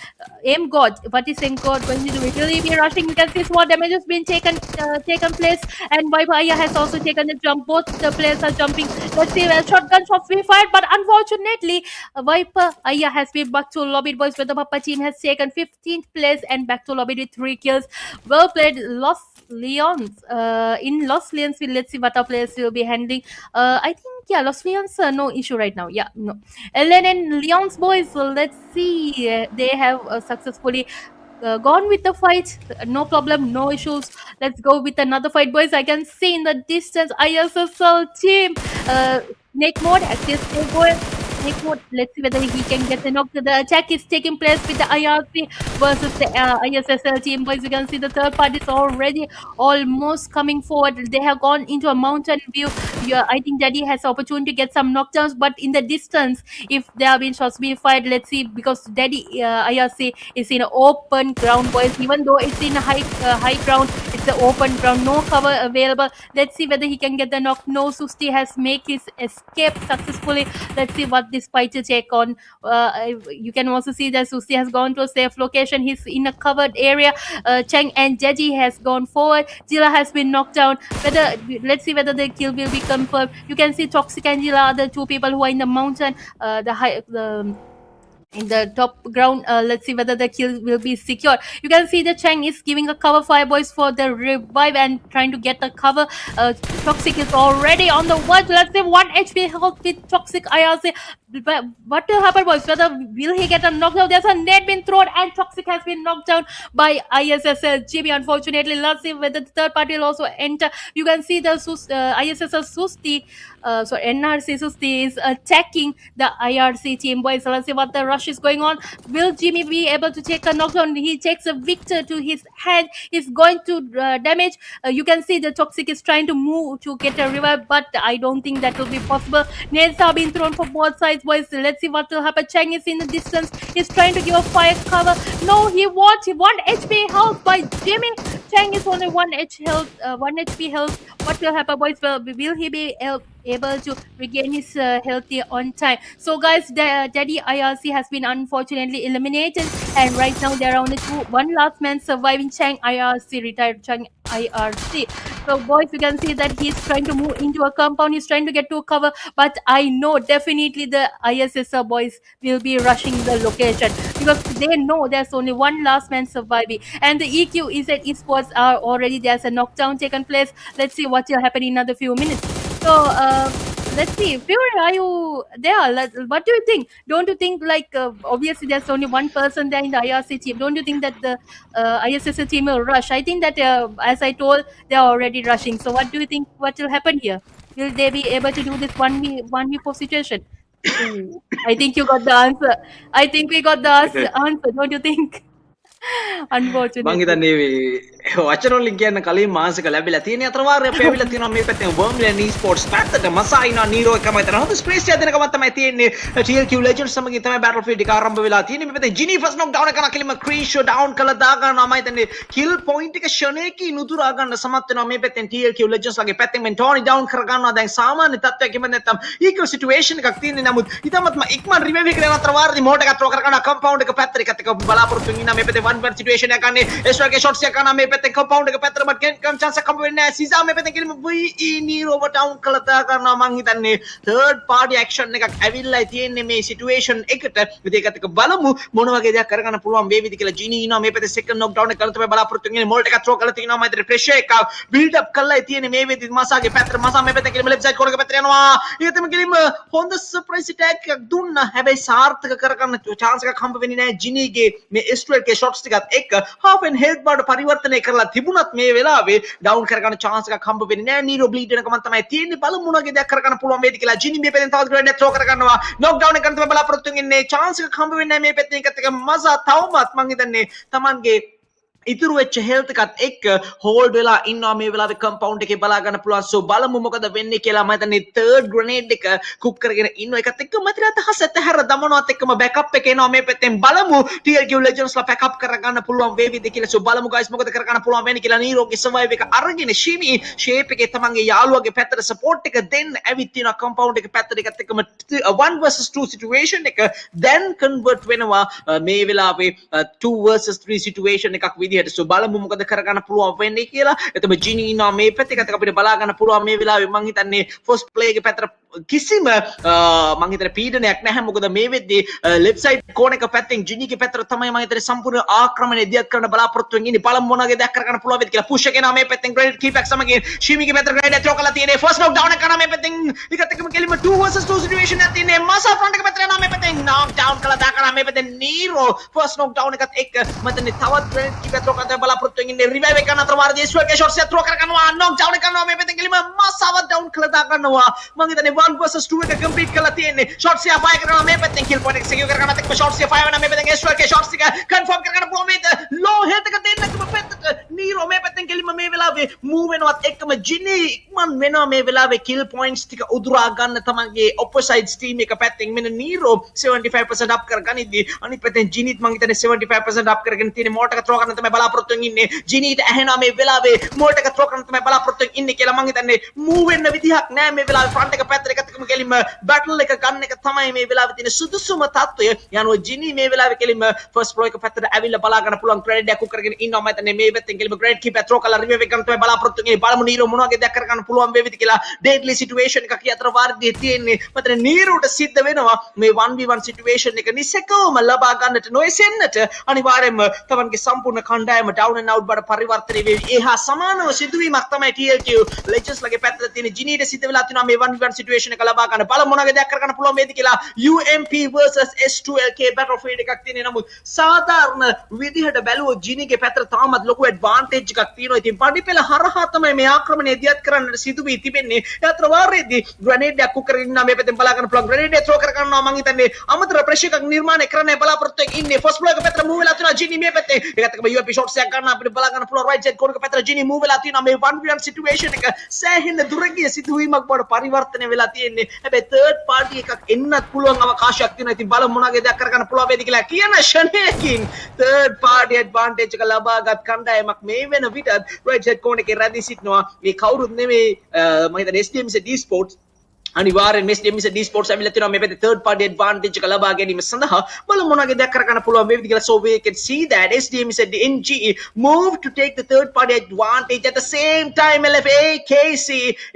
God, what is God going to do? Will he be rushing? You can see small damage has been taken place, and Vaipaya has also taken the jump. Both the players are jumping. Let's see, shotgun shots be fired, but unfortunately, Viper Aya has been back to lobby, boys, where the Papa team has taken 15th place and back to lobby with 3 kills. Well played, Los Leons. In Los Leons, let's see what our players will be handling. I think, yeah, Los Leons, no issue right now. Yeah, no. Ellen and Leons, boys, let's see. They have successfulully gone with the fight. No problem, no issues. Let's go with another fight, boys. I can see in the distance ISSL team. Snake mode, active snake mode. Snake mode. Let's see whether he can get the knock. The attack is taking place with the IRC versus the ISSL team, boys. You can see the third party is already almost coming forward. They have gone into a mountain view. Yeah, I think Daddy has opportunity to get some knockdowns, but in the distance, if there have been shots being fired, let's see, because Daddy IRC is in an open ground, boys. Even though it's in a high ground, it's an open ground, no cover available. Let's see whether he can get the knock. No, Susti has made his escape successfully. Let's see what this fight to take on. You can also see that Susti has gone to a safe location. He's in a covered area. Cheng and Jeji has gone forward. Jila has been knocked down. Let's see whether the kill will be confirmed. You can see Toxic and Jila are the two people who are in the mountain, in the top ground. Let's see whether the kill will be secured. You can see the Cheng is giving a cover fire, boys, for the revive and trying to get the cover. Toxic is already on the watch. Let's see 1 HP health with Toxic IRC. But what will happen, boys? Whether will he get a knockdown? There's a net been thrown and Toxic has been knocked down by ISSL Jimmy, unfortunately. Let's see whether the third party will also enter. You can see the ISSL Susti, NRC Susti is attacking the IRC team, boys. So let's see what the rush is going on. Will Jimmy be able to take a knockdown? He takes a Victor to his hand. He's going to damage. You can see the Toxic is trying to move to get a revive, but I don't think that will be possible. Nades are being thrown for both sides, boys. Let's see what will happen. Cheng is in the distance. He's trying to give a fire cover. No, he wants 1 HP health by Jimmy. Cheng is only 1 HP health. What will happen, boys? Well, will he be able to regain his health on time? So, guys, Daddy IRC has been unfortunately eliminated, and right now there are only one last man surviving. Cheng IRC, retired Cheng IRC. So, boys, you can see that he's trying to move into a compound. He's trying to get to a cover, but I know definitely the ISSL boys will be rushing the location because they know there's only one last man surviving, and the EQ is at esports are already there's a knockdown taken place. Let's see what will happen in another few minutes. So let's see, Fury, are you there? What do you think? Don't you think obviously there's only one person there in the IRC team? Don't you think that the ISSL team will rush? I think that as I told, they're already rushing. So what do you think? What will happen here? Will they be able to do this 1v4 situation? I think you got the answer. I think we got the answer. Don't you think? Unfortunately. මං හිතන්නේ වචන වලින් කියන්න කලින් මාසික ලැබිලා තියෙන අතරවාරය පෙවිලා තියෙනවා මේ පැත්තෙන් වර්ම්ලන් esports පැත්තට මසයිනා නීරෝ එකමයි තන හොඳ ස්පේස් එකක් දෙනකම තමයි තියෙන්නේ TLQ Legends සමගින් තමයි battlefield එක ආරම්භ වෙලා තියෙන්නේ මේ පැත්තෙන් ජිනි ෆස්ට් knock down එක කලින්ම ක්‍රීෂෝ down කළා දා ගන්නවා මම හිතන්නේ kill point එක ෂණයකින් උදුරා ගන්න සමත් වෙනවා මේ පැත්තෙන් TLQ Legends ලගේ පැත්තෙන් මෙන් ටෝනි down කර ගන්නවා දැන් සාමාන්‍ය තත්ත්වයක් එහෙම නැත්නම් equal situation එකක් තියෙන්නේ නමුත් ඉතමත්ම ඉක්මන් revive එක කරන අතරවාරදී මෝටර් එකක් throw කර ගන්නවා compound එක පැත්තට එකත් එක බලාපොරොත්තු වෙන ඉන්න මේ පැත්තේ 1-1 situation එකක් ගන්න S වගේ shots එකක් ගන්න මේ පැත්තෙන් compound එක පැත්තට but කෙනෙක් chance එකක් හම්බ වෙන්නේ නැහැ. සීසා මේ පැත්තෙන් කෙලිම VE නීරෝව down කළා කරනවා මං හිතන්නේ third party action එකක් ඇවිල්ලා තියෙන්නේ මේ situation එකට. ඉතින් ඒකත් එක බලමු මොන වගේ දෙයක් කරගන්න පුළුවන් වේවිද කියලා. ජීනි ඉනවා මේ පැත්තේ second knock down එක කරලා තමයි බලාපොරොත්තු වෙන්නේ. මොල්ට් එකක් throw කරලා තිනවා මම හිතන්නේ pressure එක build up කරලා තියෙන්නේ මේ වේවිද මාසාගේ පැත්තට. මාසා මේ පැත්තෙන් කෙලිම left side corner එක පැත්තට යනවා. ඊටම කෙලිම හොඳ surprise attack එකක් දුන්නා. හැබැයි සාර්ථක කරගන්න chance එකක් හම්බ වෙන්නේ නැහැ ජිනීගේ මේ S12 ගේ shots ටිකත් එක්ක half and health බවට පරිවර්තනය කරලා තිබුණත් මේ වෙලාවේ down කරගන්න chance එකක් හම්බ වෙන්නේ නැහැ. නීරෝ bleed වෙන ගමන් තමයි තියෙන්නේ. බලමු මොනවගේ දෙයක් කරගන්න පුළුවන් වේද කියලා. ජිනි මේ පැත්තෙන් තවත් grenade throw කරගන්නවා. knock down එක කරන්න තමයි බලාපොරොත්තු වෙන්නේ. chance එකක් හම්බ වෙන්නේ නැහැ මේ පැත්තෙන් එකත් එක මසා තවමත් මං හිතන්නේ Tamanගේ ඉතුරු වෙච්ච health එකත් එක්ක hold වෙලා ඉන්නවා මේ වෙලාවේ compound එකේ බලා ගන්න පුළුවන්. so බලමු මොකද වෙන්නේ කියලා. මම හිතන්නේ third grenade එක cook කරගෙන ඉන්නවා. ඒකත් එක්ක මට අදහස ඇතහැර දමනවත් එක්කම backup එක එනවා මේ පැත්තෙන්. බලමු TLQ Legends ලා backup කරගන්න පුළුවන් වේවිද කියලා. so බලමු guys මොකද කරගන්න පුළුවන් වෙන්නේ කියලා. නීරෝගේ survive එක අරගෙන shimi shape එකේ තමන්ගේ යාළුවගේ පැත්තට support එක දෙන්න ඇවිත් තියෙනවා compound එක පැත්තට. ඒකත් එක්කම 1 versus 2 situation එක then convert වෙනවා මේ වෙලාවේ 2 versus 3 situation එකක් විදිහට. so බලමු මොකද කරගන්න පුළුවන් වෙන්නේ කියලා. එතකොට ජිනි ඉන්නවා මේ පැත්තේ. ඒකත් අපිට බලා ගන්න පුළුවන් මේ වෙලාවේ. මං හිතන්නේ first play එකේ පැත්තට කිසිම මං හිතන්නේ පීඩනයක් නැහැ. මොකද මේ වෙද්දී left side corner එක පැත්තෙන් ජිනිගේ පැත්තට තමයි මං හිතන්නේ සම්පූර්ණ ආක්‍රමණය දියත් කරන්න බලාපොරොත්තු වෙන්නේ. බලමු මොනවගේ දෙයක් කරගන්න පුළුවන් වෙයිද කියලා. push එක එනවා මේ පැත්තෙන් grenade keep සමගින් ශීමිගේ පැත්තට grenade throw කරලා තියෙන්නේ. first knock down එක කරනවා මේ පැත්තෙන්. ඒකත් එක්කම කෙලිම 2 versus 2 situation එකක් තියෙන්නේ. මසා front එක පැත්තට යනවා මේ පැත්තෙන්. knock down කළා දානවා මේ පැත්තෙන්. නීරෝ first knock down එකත් එක්ක මම හිතන්නේ තවත් grenade keep throw කරලා බලාපොරොත්තු වෙන්නේ. revive එක අතර වාරදී ස්වර්ගේ shots එක throw කරගන්නවා. knock down එක කරනවා මේ පැත්තෙන්. කෙලිම මසාව down කළා දාගන්නවා. මම හිතන්නේ 1 versus 2 එක complete කරලා තියෙන්නේ. shots එක fire කරනවා මේ පැත්තෙන්. kill point එක secure කරගන්නත් එක්ක shots එක fire වෙනවා මේ පැත්තෙන්. ස්වර්ගේ shots එක confirm කරගන්න පුළුවන් වේද? low health එක දෙන්නකම පැත්තට. නීරෝ මේ පැත්තෙන් කෙලිම මේ වෙලාවේ move වෙනවත් එක්කම ජිනි ඉක්මන් වෙනවා මේ වෙලාවේ kill points ටික උදුරා ගන්න තමන්ගේ opposite team එක පැත්තෙන්. මෙන්න නීරෝ 75% up කරගනිද්දී අනිත් පැත්තෙන් ජිනිත් මං හිතන්නේ 75% up කරගෙන තියෙන්නේ. මෝට් එක throw කරන්න තමයි බලාපොරොත්තු වෙන්නේ. ජිනිට ඇහෙනවා මේ වෙලාවේ මෝට් එක throw කරන්න තමයි බලාපොරොත්තු වෙන්නේ කියලා. මං හිතන්නේ move වෙන්න විදිහක් නැහැ මේ වෙලාවේ. front එක පැත්තට එකතකම කෙලිම battle එක ගන්න එක තමයි මේ වෙලාවේ තියෙන සුදුසුම තත්ත්වය. යනවා ජිනි මේ වෙලාවේ කෙලිම first floor එක පැත්තට ඇවිල්ලා බලා ගන්න පුළුවන් grenade එකක් කරගෙන ඉන්නවා. මම හිතන්නේ මේ පැත්තෙන් කෙලිම grenade keep throw කරලා revive එක කරන්න තමයි බලාපොරොත්තු වෙන්නේ. බලමු නීරෝ මොන වගේ දෙයක් කරගන්න පුළුවන් වේවිද කියලා. deadly situation එකක් අතර වාර්ධියේ තියෙන්නේ. මම හිතන්නේ නීරෝට සිද්ධ වෙනවා මේ 1v1 situation එක නිසකවම ලබා ගන්නට නොයසෙන්නට අනිවාර්යයෙන්ම තමන්ගේ සම්පූර්ණ කණ්ඩායම down and out බඩ පරිවර්තනය වෙවි. ඒහා සමානව සිදුවීමක් තමයි TLQ Legends ලගේ පැත්තට තියෙන. ජිනීට සිද්ධ වෙලා තියෙනවා මේ 1v1 situation එක ලබා ගන්න. බලමු මොන වගේ දෙයක් කරගන්න පුළුවන් වේද කියලා. UMP versus S12K battlefield එකක් තියෙන. නමුත් සාධාරණ විදිහට බැලුවොත් ජිනීගේ පැත්තට තාමත් ලොකු advantage එකක් තියෙනවා. ඉතින් පඩිපෙළ හරහා තමයි මේ ආක්‍රමණය දියත් කරන්නට සිදු වී තිබෙන්නේ. ඒතර වාරයේදී grenade එකක් කුක් කරගෙන ඉන්නා මේ පැත්තෙන් බලා ගන්න පුළුවන්. grenade එක throw කර ගන්නවා. මං හිතන්නේ අමතර pressure එකක් නිර්මාණය කරන්න බලාපොරොත්තු වෙන්නේ ඉන්නේ. first blow එක පැත්තට move වෙලා තියෙනවා ජිනී මේ පැත්තේ. ඒකත් එක්කම UMP shots එකක් ගන්න අපිට බලා ගන්න පුළුවන්. right side corner එක පැත්තට ජිනී move වෙලා තියෙනවා. මේ 1v1 situation එක සෑහෙන දුර ගිය සිදුවීමක් බවට පරිවර්තනය වෙලා තියෙන්නේ. හැබැයි third party එකක් එන්නත් පුළුවන් අවකාශයක් තියෙනවා. ඉතින් බලමු මොනවගේ දෙයක් කරගන්න පුළුවන් වේද කියලා. කියන ෂණයකින් third party advantage එක ලබාගත් කණ්ඩායමක් මේ වෙන විටත් right side corner එකේ රැඳී සිටිනවා. මේ කවුරුත් නෙමෙයි මම හිතන්නේ SDMZ eSports අනිවාර්යෙන් SDMZ eSports ඇවිල්ලා තියෙනවා මේ පැත්තේ third party advantage එක ලබා ගැනීම සඳහා. බලමු මොනවගේ දෙයක් කරගන්න පුළුවන් වේවිද කියලා. so we can see that SDMZ NGE moved to take the third party advantage. At the same time LFAKC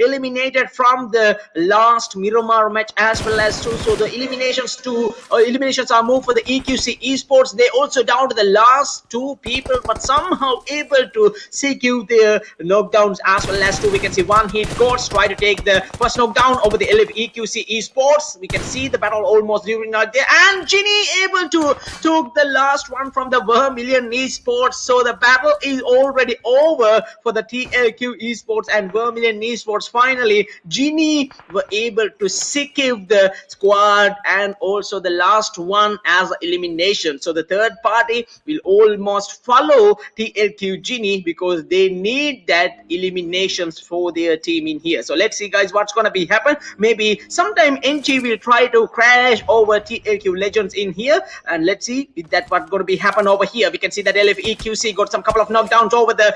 eliminated from the last Miramar match as well as two. So the eliminations are moved for the EQC eSports. They also down to the last two people but somehow able to secure their knockdowns as well as two. We can see one hit GODZ try to take the first knockdown over the EQC eSports. We can see the battle almost during out there, and Ginny able to took the last one from the Vermilion eSports. So the battle is already over for the TLQ eSports and Vermilion eSports. Finally, Ginny were able to secure the squad and also the last one as elimination. So the third party will almost follow TLQ Ginny because they need that eliminations for their team in here. So let's see guys what's gonna be happen. Maybe sometime NG will try to crash over TLQ Legends in here, and let's see if that what's going to be happen over here. We can see that LFEQC got some couple of knockdowns over the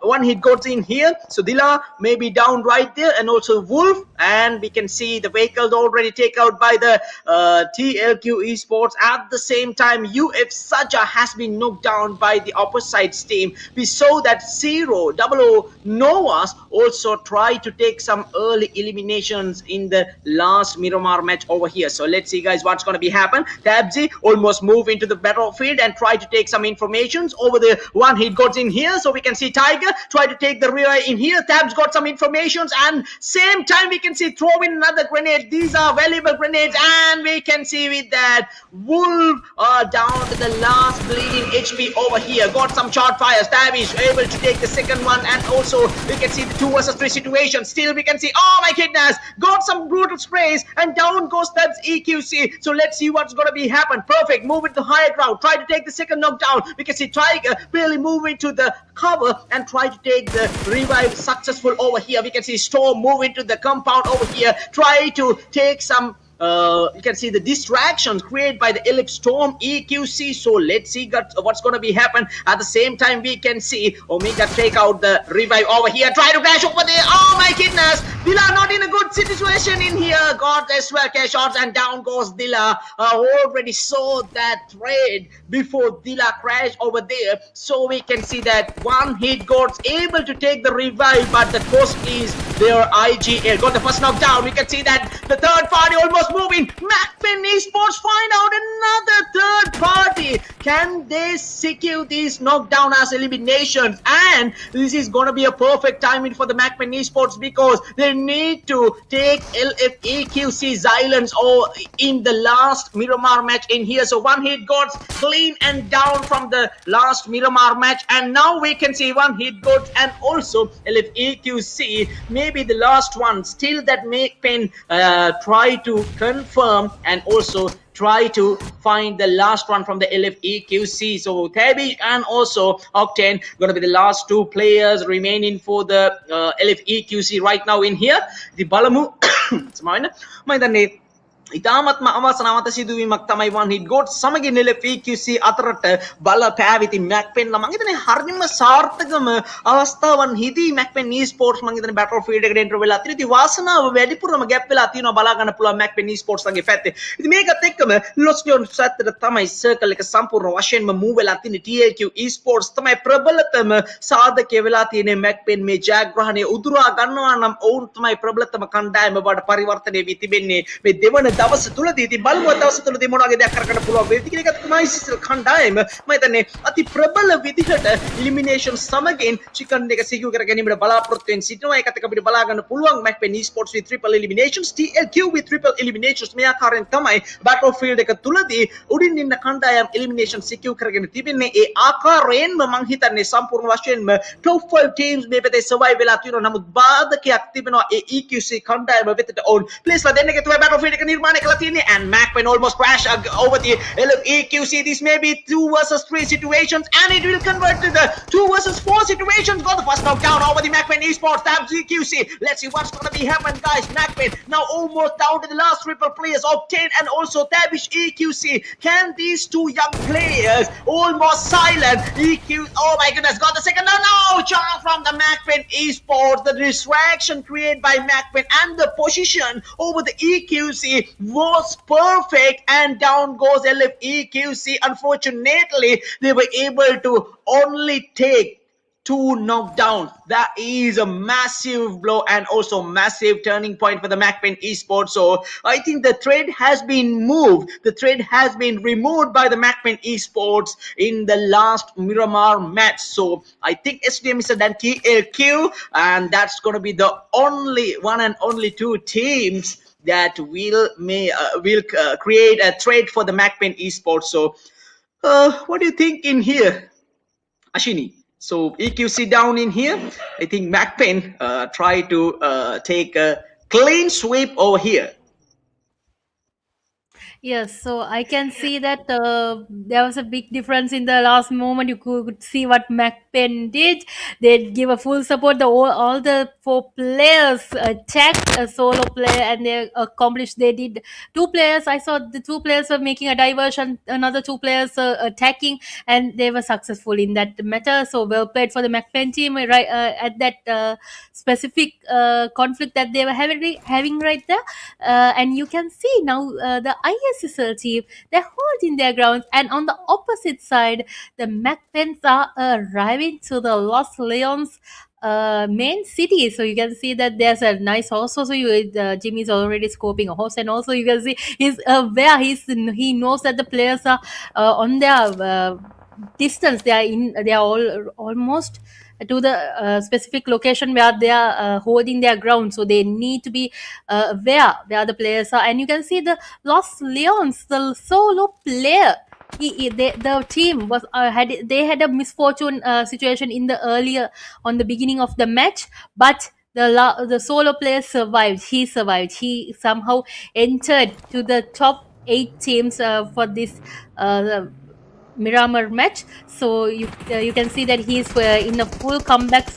one hit GODZ in here. So Dila may be down right there, and also Wolf and we can see the vehicles already take out by the TLQ Esports. At the same time, UF Saja has been knocked down by the opposite team. We saw that 000 Novas also tried to take some early eliminations in the last Miramar match over here. So let's see, guys, what's going to be happen. Tabzi almost move into the battlefield and try to take some informations over the one hit gods in here. So we can see Tiger try to take the rear in here. Tabs got some informations, and same time we can see throw in another grenade. These are valuable grenades, and we can see with that Wolf down to the last bleeding HP over here. Got some short fires. Tavish able to take the second one, and also we can see the 2 versus 3 situation. Still we can see, oh my goodness, got some brutal sprays, and down goes Tabs EQC. So let's see what's gonna be happen. Perfect, move it to higher ground, try to take the second knockdown. We can see Tiger barely move into the cover and try to take the revive successful over here. We can see Storm move into the compound over here, try to take some you can see the distractions created by the Ellipse Storm EQC. So let's see what's going to be happen. At the same time, we can see Omega take out the revive over here, try to crash over there. Oh my goodness, Dilla not in a good situation in here. Got as well cash shots, and down goes Dilla. Already saw that trade before Dilla crashed over there. So we can see that one hit God's able to take the revive, but the cost is their IGL. Got the first knockdown. We can see that the third party almost moving. MAKPEN Esports find out another third party. Can they secure these knockdown as eliminations? And this is going to be a perfect timing for the MAKPEN Esports, because they need to take LFEQC Silence or in the last Miramar match in here. So one hit gods clean and down from the last Miramar match, and now we can see one hit gods and also LFEQC, maybe the last one. Still that MAKPEN try to confirm and also try to find the last one from the LFEQC. So Tabish and also Octane gonna be the last 2 players remaining for the LFEQC right now in here. The Balamu ඉතාමත්ම අවසනාවන්ත සිදුවීමක් තමයි වන් hit ගෝඩ් සමගින් LFEQC අතරට බල පෑවිති MAKPEN ලා මම හිතන්නේ හරියම සාර්ථකම අවස්ථාවන් හිදී MAKPEN Esports මම හිතන්නේ battlefield එකට enter වෙලා තියෙන. ඉතින් වාසනාව වැඩිපුරම ගැප් වෙලා තියෙනවා බලා ගන්න පුළුවන් MAKPEN Esports ගේ පැත්තේ. ඉතින් මේකත් එක්කම Los Jones සැත්තට තමයි circle එක සම්පූර්ණ වශයෙන්ම move වෙලා තියෙන්නේ. TLQ Esports තමයි ප්‍රබලතම සාධකය වෙලා තියෙන්නේ. MAKPEN මේ ජයග්‍රහණය උදුරා ගන්නවා නම් ඔවුන් තමයි ප්‍රබලතම කණ්ඩායම බවට පරිවර්තනය වී තිබෙන්නේ මේ දෙවන දවස තුලදී. ඉතින් බලමු දවස තුලදී මොන වගේ දෙයක් කරගන්න පුළුවන් වෙයිද කියන එකත් තමයි ISSL කණ්ඩායම මම හිතන්නේ අති ප්‍රබල විදිහට එලිමිනේෂන් සමගින් චිකන් එක සිකියු කර ගැනීමට බලාපොරොත්තු වෙන සිටිනවා. ඒකත් එක්ක අපිට බලා ගන්න පුළුවන් MAKPEN Esports with triple eliminations, TLQ with triple eliminations. මේ ආකාරයෙන් තමයි battlefield එක තුලදී උඩින් ඉන්න කණ්ඩායම් එලිමිනේෂන් සිකියු කරගෙන තිබෙන්නේ. ඒ ආකාරයෙන්ම මම හිතන්නේ සම්පූර්ණ වශයෙන්ම top 5 teams මේ පැත්තේ survive වෙලා තියෙනවා. නමුත් බාධකයක් තිබෙනවා ඒ EQC කණ්ඩායම වෙතට ඕන් ප්ලේස් ලා දෙන්නක තමයි battlefield එක නිර්මාණය කරලා තියෙන්නේ. And MAKPEN almost crash over the LFEQC. This may be 2 versus 3 situations, and it will convert to the 2 versus 4 situations. Got the first knockdown over the MAKPEN Esports Tabs EQC. Let's see what's gonna be happen, guys. MAKPEN now almost down to the last triple players, Octane and also Tabish EQC. Can these 2 young players almost silent EQ? Oh my goodness, got the second. No, charge from the MAKPEN Esports. The distraction created by MAKPEN and the position over the EQC was perfect, and down goes LFEQC. Unfortunately, they were able to only take 2 knockdowns. That is a massive blow and also massive turning point for the MAKPEN Esports. So I think the trade has been moved. The trade has been removed by the MAKPEN Esports in the last Miramar match. So I think SDMZ and TLQ, and that's going to be the only one and only 2 teams that will create a trade for the MAKPEN Esports. So what do you think in here, Ashini? So EQC down in here. I think MAKPEN try to take a clean sweep over here. Yes, so I can see that there was a big difference in the last moment. You could see what MAKPEN did. They give a full support. All the four players attacked a solo player and they accomplished. They did two players. I saw the two players were making a diversion, another two players attacking, and they were successful in that matter. So well played for the MAKPEN team right at that specific conflict that they were having right there. And you can see now the ISSL team, they're holding their ground, and on the opposite side the MAKPENs are arriving to the Los Leons main city. So you can see that there's a nice horse also. Jimmy's already scoping a horse, and also you can see he's where he knows that the players are on their distance. They are all almost to the specific location where they are holding their ground, so they need to be aware where the players are. And you can see the Los Leons, the solo player, the team was had a misfortune situation in the earlier on the beginning of the match, but the solo player survived. He survived. He somehow entered to the top 8 teams for this Miramar match. So you can see that he's in a full comeback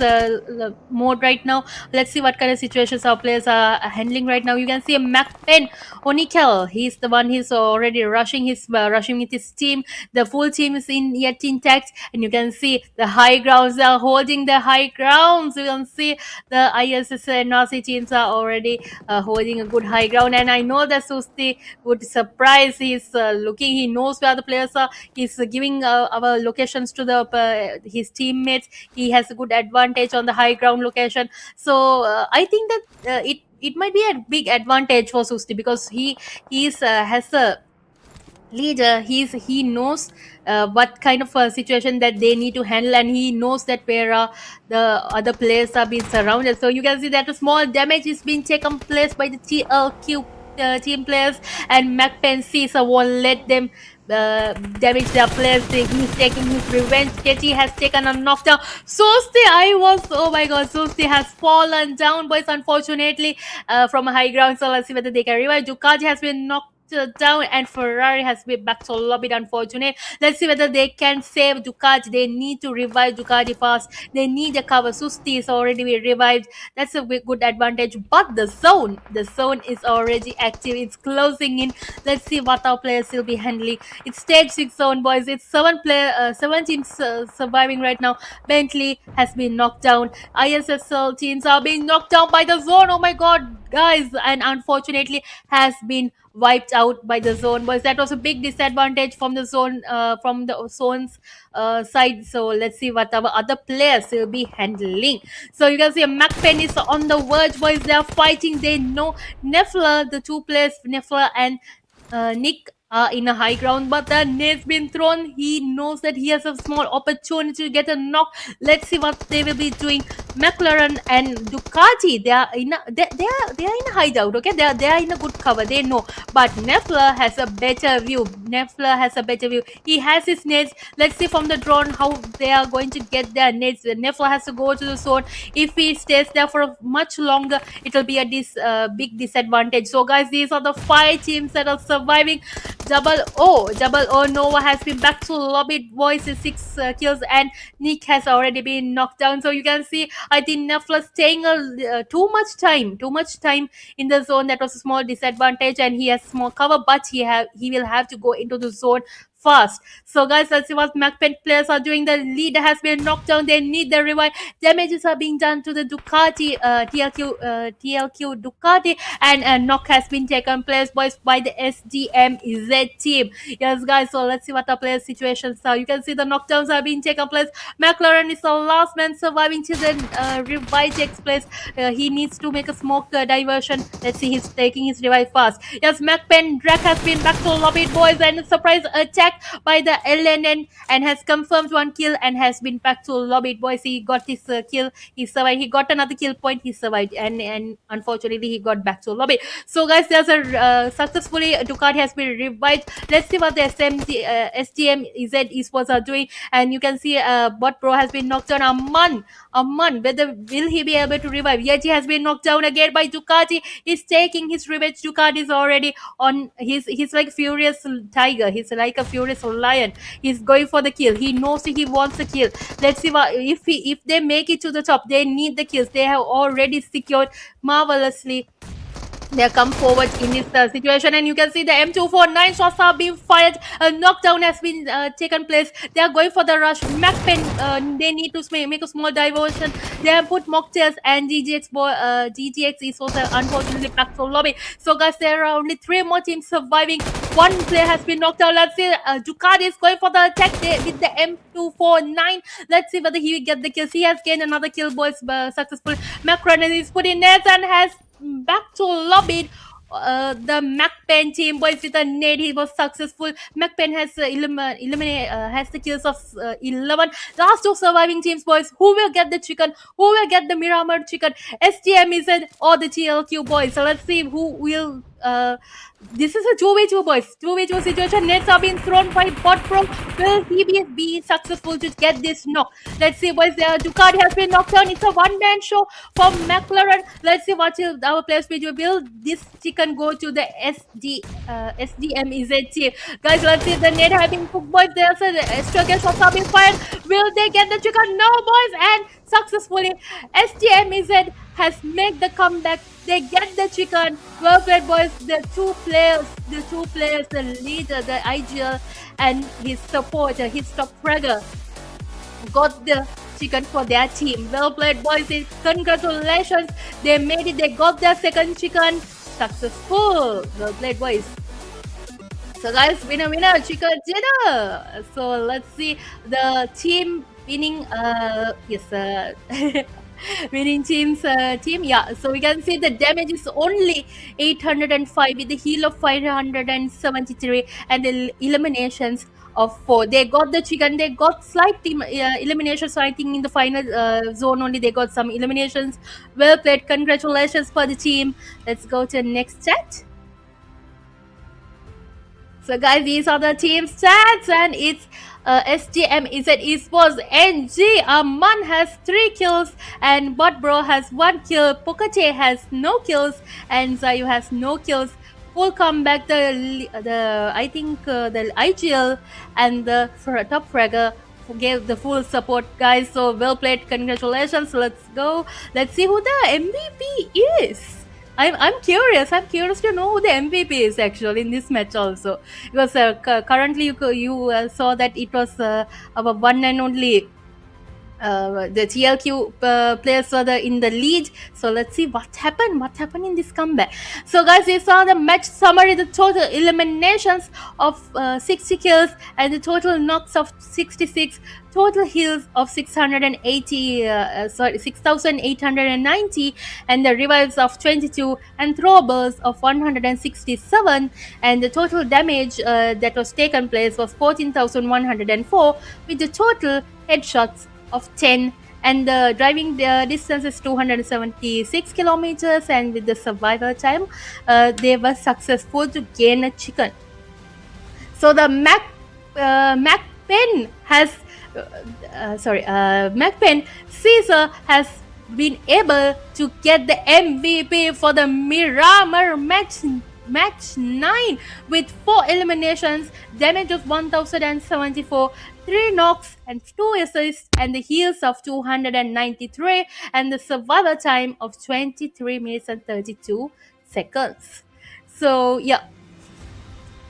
mode right now. Let's see what kind of situations our players are handling right now. You can see a MAKPEN Onikel. He's the one. He's already rushing with his team. The full team is yet intact, and you can see the high grounds. They are holding the high grounds. You can see the ISS and NRC teams are already holding a good high ground. And I know that Susti would surprise. He's looking. He knows where the players are. He's giving our locations to the his teammates. He has a good advantage on the high ground location. So I think that it might be a big advantage for Susti, because he's has a leader. He knows what kind of a situation that they need to handle, and he knows that where the other players are being surrounded. So you can see that a small damage is being taken place by the TLQ team players, and MAKPEN sees won't let them damage their players. He's taking his revenge. Ketty has taken a knockdown. Oh my god, Sosti has fallen down, boys, unfortunately, from a high ground. So let's see whether they can revive. Ducati has been knocked down, and Ferrari has been back to lobby. Unfortunate. Let's see whether they can save Ducati. They need to revive Ducati fast. They need a cover. Susti is already been revived. That's a good advantage. But the zone is already active. It's closing in. Let's see what our players will be handling. It's stage 6 zone, boys. It's 7 teams surviving right now. Bentley has been knocked down. ISSL teams are being knocked down by the zone. Oh my god, guys. And unfortunately has been wiped out by the zone, boys. That was a big disadvantage from the zone's side. So let's see what our other players will be handling. So you can see MAKPEN is on the verge, boys. They are fighting. They know Nefla, the two players, Nefla and Nick, are in a high ground, but the nade's been thrown. He knows that he has a small opportunity to get a knock. Let's see what they will be doing. McLaren and Ducati, they are in a hideout. Okay, they are in a good cover. They know, but Nefla has a better view. He has his nades. Let's see from the drone how they are going to get their nades. Nefla has to go to the zone. If he stays there for much longer, it will be a big disadvantage. So guys, these are the 5 teams that are surviving. Double O Nova has been back to lobby. Voice is 6 kills, and Nick has already been knocked down. So you can see, I think Nefla staying too much time in the zone. That was a small disadvantage, and he has small cover, but he will have to go into the zone fast. So guys, let's see what MAKPEN players are doing. The leader has been knocked down. They need the revive. Damages are being done to the Ducati, TLQ Ducati, and a knock has been taken place, boys, by the SDMZ team. Yes, guys, so let's see what the players' situations are. You can see the knockdowns are being taken place. McLaren is the last man surviving till the revive takes place. He needs to make a smoke diversion. Let's see, he's taking his revive fast. Yes, MAKPEN Drake has been back to lobby, boys, and a surprise attack attacked by the LNN and has confirmed one kill and has been back to lobby. Boys, he got his kill. He survived. He got another kill point. He survived, and unfortunately he got back to lobby. So guys, there's a successfully Ducati has been revived. Let's see what the SDMZ esports are doing, and you can see Bot Pro has been knocked down. Amman, whether will he be able to revive? Yeji has been knocked down again by Ducati. He's taking his revenge. Ducati is already on. He's like furious tiger. He's like a furious lion. He's going for the kill. He knows he wants the kill. Let's see what if they make it to the top. They need the kills. They have already secured marvelously. They come forward in this situation, and you can see the M249 shots are being fired. A knockdown has been taken place. They are going for the rush. MAKPEN, they need to make a small diversion. They have put mocktails, and GGX is also unfortunately back to lobby. So guys, there are only 3 more teams surviving. One player has been knocked out. Let's see, Ducati is going for the attack with the M249. Let's see whether he will get the kills. He has gained another kill, boys, successful. McRae is put in nets and has back to lobby. The MAKPEN team, boys, with a nade, he was successful. MAKPEN has has the kills of 11. Last 2 surviving teams, boys. Who will get the chicken? Who will get the Miramar chicken? SDMZ or the TLQ, boys? So let's see who will. This is a 2v2, boys. 2v2 situation. Nets are being thrown by Bot Pro. Will he be successful to get this knock? Let's see, boys. Ducati has been knocked down. It's a one-man show from McLaren. Let's see what our players will do. Will this chicken go to the SDMZ team? Guys, let's see the net having cooked, boys. There's a extra shots are being fired. Will they get the chicken? No, boys. And successfully, SDMZ has made the comeback. They get the chicken. Well played, boys. The two players, the leader, the IGL, and his supporter, his top fragger, got the chicken for their team. Well played, boys. Congratulations. They made it. They got their second chicken. Successful. Well played, boys. So guys, winner, chicken dinner. So let's see the team winning. Winning team. Yeah, so we can see the damage is only 805 with the heal of 573 and the eliminations of 4. They got the chicken. They got slight team eliminations. So I think in the final zone only they got some eliminations. Well played. Congratulations for the team. Let's go to the next chat. So guys, these are the team stats, and it's SDMZ esports. NG Amman has 3 kills, and Bot Bro has 1 kill. Pokate has no kills, and Zayu has no kills. Full comeback. The IGL and the top fragger gave the full support, guys. So well played. Congratulations. Let's go. Let's see who the MVP is. I'm curious. I'm curious to know who the MVP is actually in this match also, because currently you saw that it was our one and only the TLQ players were in the lead. So let's see what happened in this comeback. So guys, we saw the match summary, the total eliminations of 60 kills and the total knocks of 66, total heals of 6,890, and the revives of 22, and throwables of 167, and the total damage that was taken place was 14,104, with the total headshots of 10, and the driving distance is 276 kilometers, and with the survival time they were successful to gain a chicken. So the MAKPEN has MAKPEN Caesar has been able to get the MVP for the Miramar match 9 with 4 eliminations, damage of 1,074, 3 knocks and 2 assists, and the heals of 293, and the survival time of 23 minutes and 32 seconds. So yeah,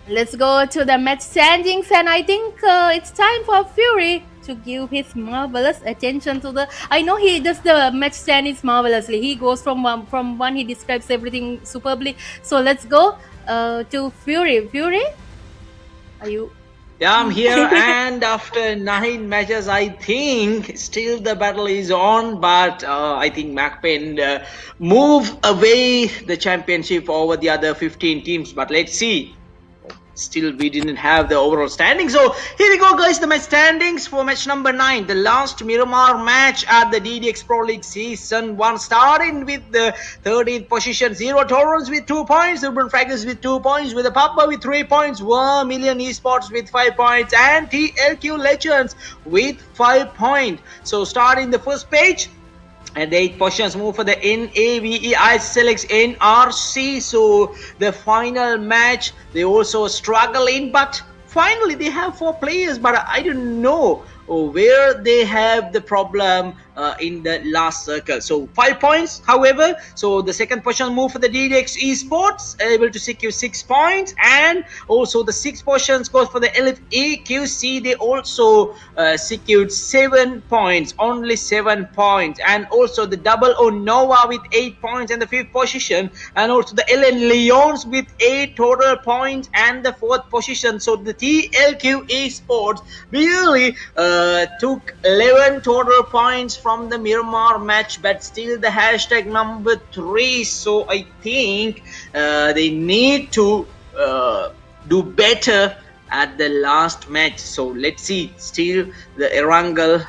let's go to the match standings, and I think it's time for Fury to give his marvelous attention to the. I know he does the match standings marvelously. He goes from one. He describes everything superbly. So let's go to Fury. Fury, are you? Yeah, I'm here, and after 9 matches, I think still the battle is on, but I think MAKPEN move away the championship over the other 15 teams. But let's see. still we didn't have the overall standing. So here we go, guys, the match standings for match number 9, the last Miramar match at the DDX Pro League Season 1, starting with the 13th position, Zero Tolerance with 2 points, Urban FRAGS with 2 points, with the PAPPA with 3 points, 1 million esports with 5 points, and TLQ Legends with 5 points. So starting the first page, and the 8 positions move for the NAVE ISSL NRC. So the final match, they also struggling, but finally they have 4 players, but I don't know where they have the problem in the last circle. So 5 points, however. So the second position move for the DDX Esports, able to secure 6 points, and also the 6 positions goes for the LFEQC. They also secured 7 points, only 7 points, and also the Double O Nova with 8 points and the 5th position, and also the LN Leons with 8 total points and the 4th position. So the TLQ Esports really took 11 total points from the Miramar match, but still the hashtag number 3. So I think they need to do better at the last match. So let's see. Still the Erangel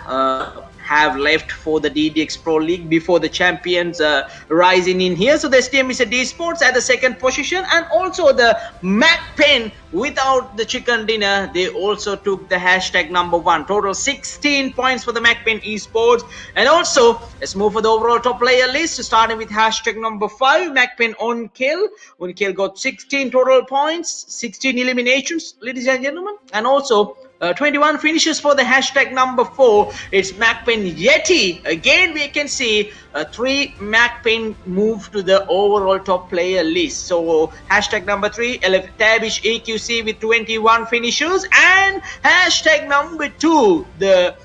have left for the DDX Pro League before the champions rising in here. So the SDMZ Esports at the second position, and also the MAKPEN without the chicken dinner, they also took the hashtag number 1. Total 16 points for the MAKPEN Esports. And also let's move for the overall top player list, starting with hashtag number 5, MAKPEN Erangel. Erangel got 16 total points, 16 eliminations, ladies and gentlemen, and also 21 finishes for the hashtag number 4. It's MAKPEN Yeti. Again, we can see 3 MAKPEN move to the overall top player list. So hashtag number 3, LF Tabish EQC with 21 finishes, and hashtag number 2, the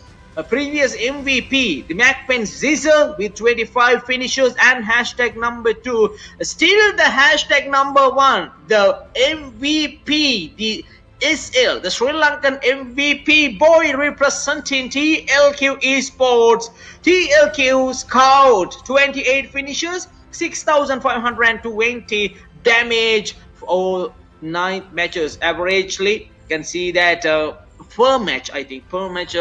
previous MVP, the MAKPEN Zizzle with 25 finishes, and hashtag number 2, still the hashtag number 1, the MVP, the ISSL, the Sri Lankan MVP boy representing TLQ Esports, TLQ Scout, 28 finishes, 6,520 damage for 9 matches. Averagely, you can see that per match, I think per match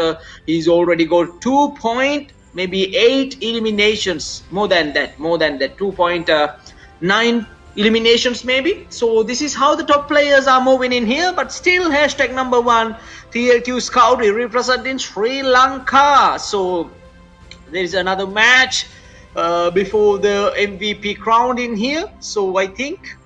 he's already got 2.8 eliminations, more than that, 2.9 eliminations maybe. So this is how the top players are moving in here, but still hashtag number 1, TLQ Scout representing Sri Lanka. So there is another match before the MVP crowned in here. So I think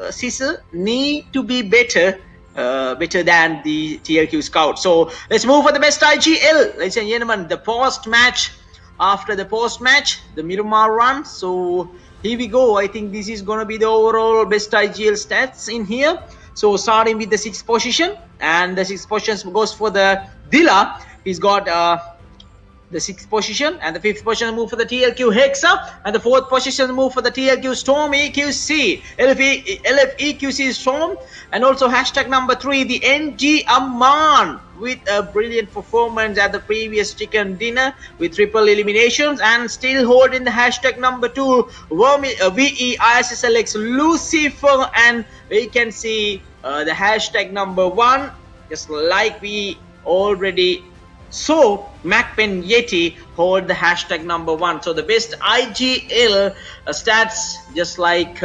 Caesar need to be better than the TLQ Scout. So let's move for the best IGL, ladies and gentlemen, the post match. After the post match, the Miramar run. So here we go. I think this is going to be the overall best IGL stats in here. So starting with the 6th position, and the 6th position goes for the Dilla. He's got the 6th position, and the 5th position move for the TLQ Hexa, and the 4th position move for the TLQ Storm EQC, LFEQC Storm, and also hashtag number 3, the NG Amman with a brilliant performance at the previous chicken dinner with triple eliminations, and still holding the hashtag number 2, VE ISSLX Lucifer, and we can see the hashtag number 1, just like we already saw. MAKPEN Yeti hold the hashtag number 1. So the best IGL stats, just like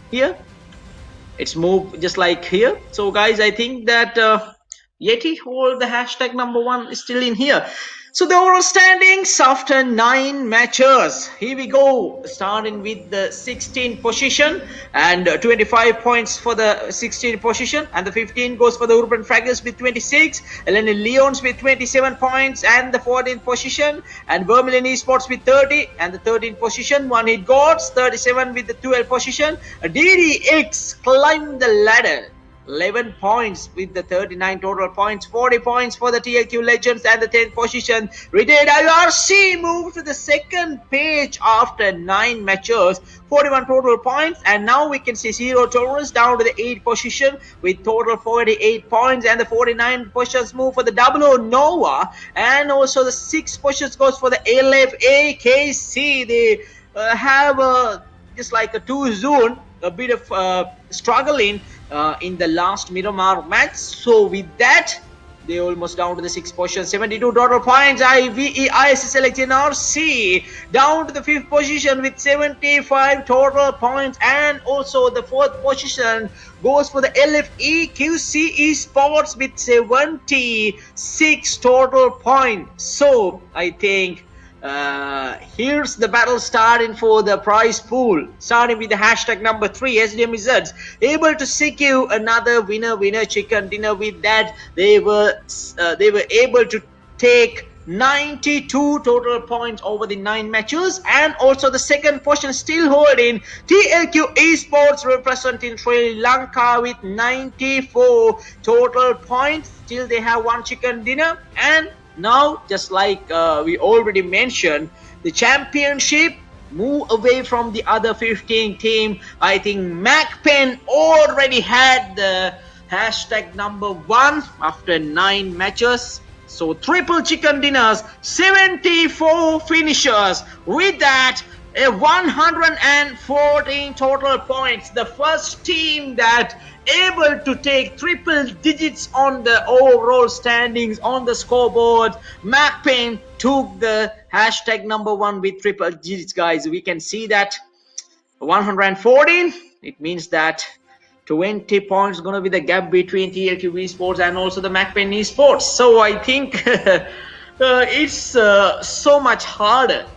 here, it's moved just like here. So guys, I think that Yeti hold the hashtag number 1 is still in here. So the overall standings after 9 matches. Here we go, starting with the 16th position, and 25 points for the 16th position, and the 15 goes for the Urban FRAGS with 26, Elena Leons with 27 points, and the 14th position, and Vermilion Esports with 30, and the 13th position, One Hit GODZ 37 with the 12th position. DDX climbed the ladder, 11 points with the 39 total points, 40 points for the TLQ Legends, and the 10th position. Retired IRC moved to the 2nd page after 9 matches, 41 total points, and now we can see Zero Tolerance down to the 8th position with total 48 points, and the 49 positions move for the Double O Nova, and also the 6th positions goes for the LFAKC. They have just like a 2 zone, a bit of struggling in the last Miramar match. So with that, they almost down to the 6th position, 72 total points. ISSL NRC down to the 5th position with 75 total points, and also the 4th position goes for the LFE QC Esports with 76 total points. So I think here's the battle starting for the prize pool, starting with the hashtag number 3, SDMZ, able to secure another winner chicken dinner. With that, they were able to take 92 total points over the 9 matches, and also the second position still holding TLQ Esports representing Sri Lanka with 94 total points. Still they have one chicken dinner. And now, just like we already mentioned, the championship move away from the other 15 team. I think MAKPEN already had the hashtag number 1 after 9 matches. So triple chicken dinners, 74 finishers. With that, 114 total points. The first team that able to take triple digits on the overall standings on the scoreboard. MAKPEN took the hashtag number 1 with triple digits, guys. We can see that 114. It means that 20 points going to be the gap between TLQ Esports and also the MAKPEN Esports. So I think it's so much harder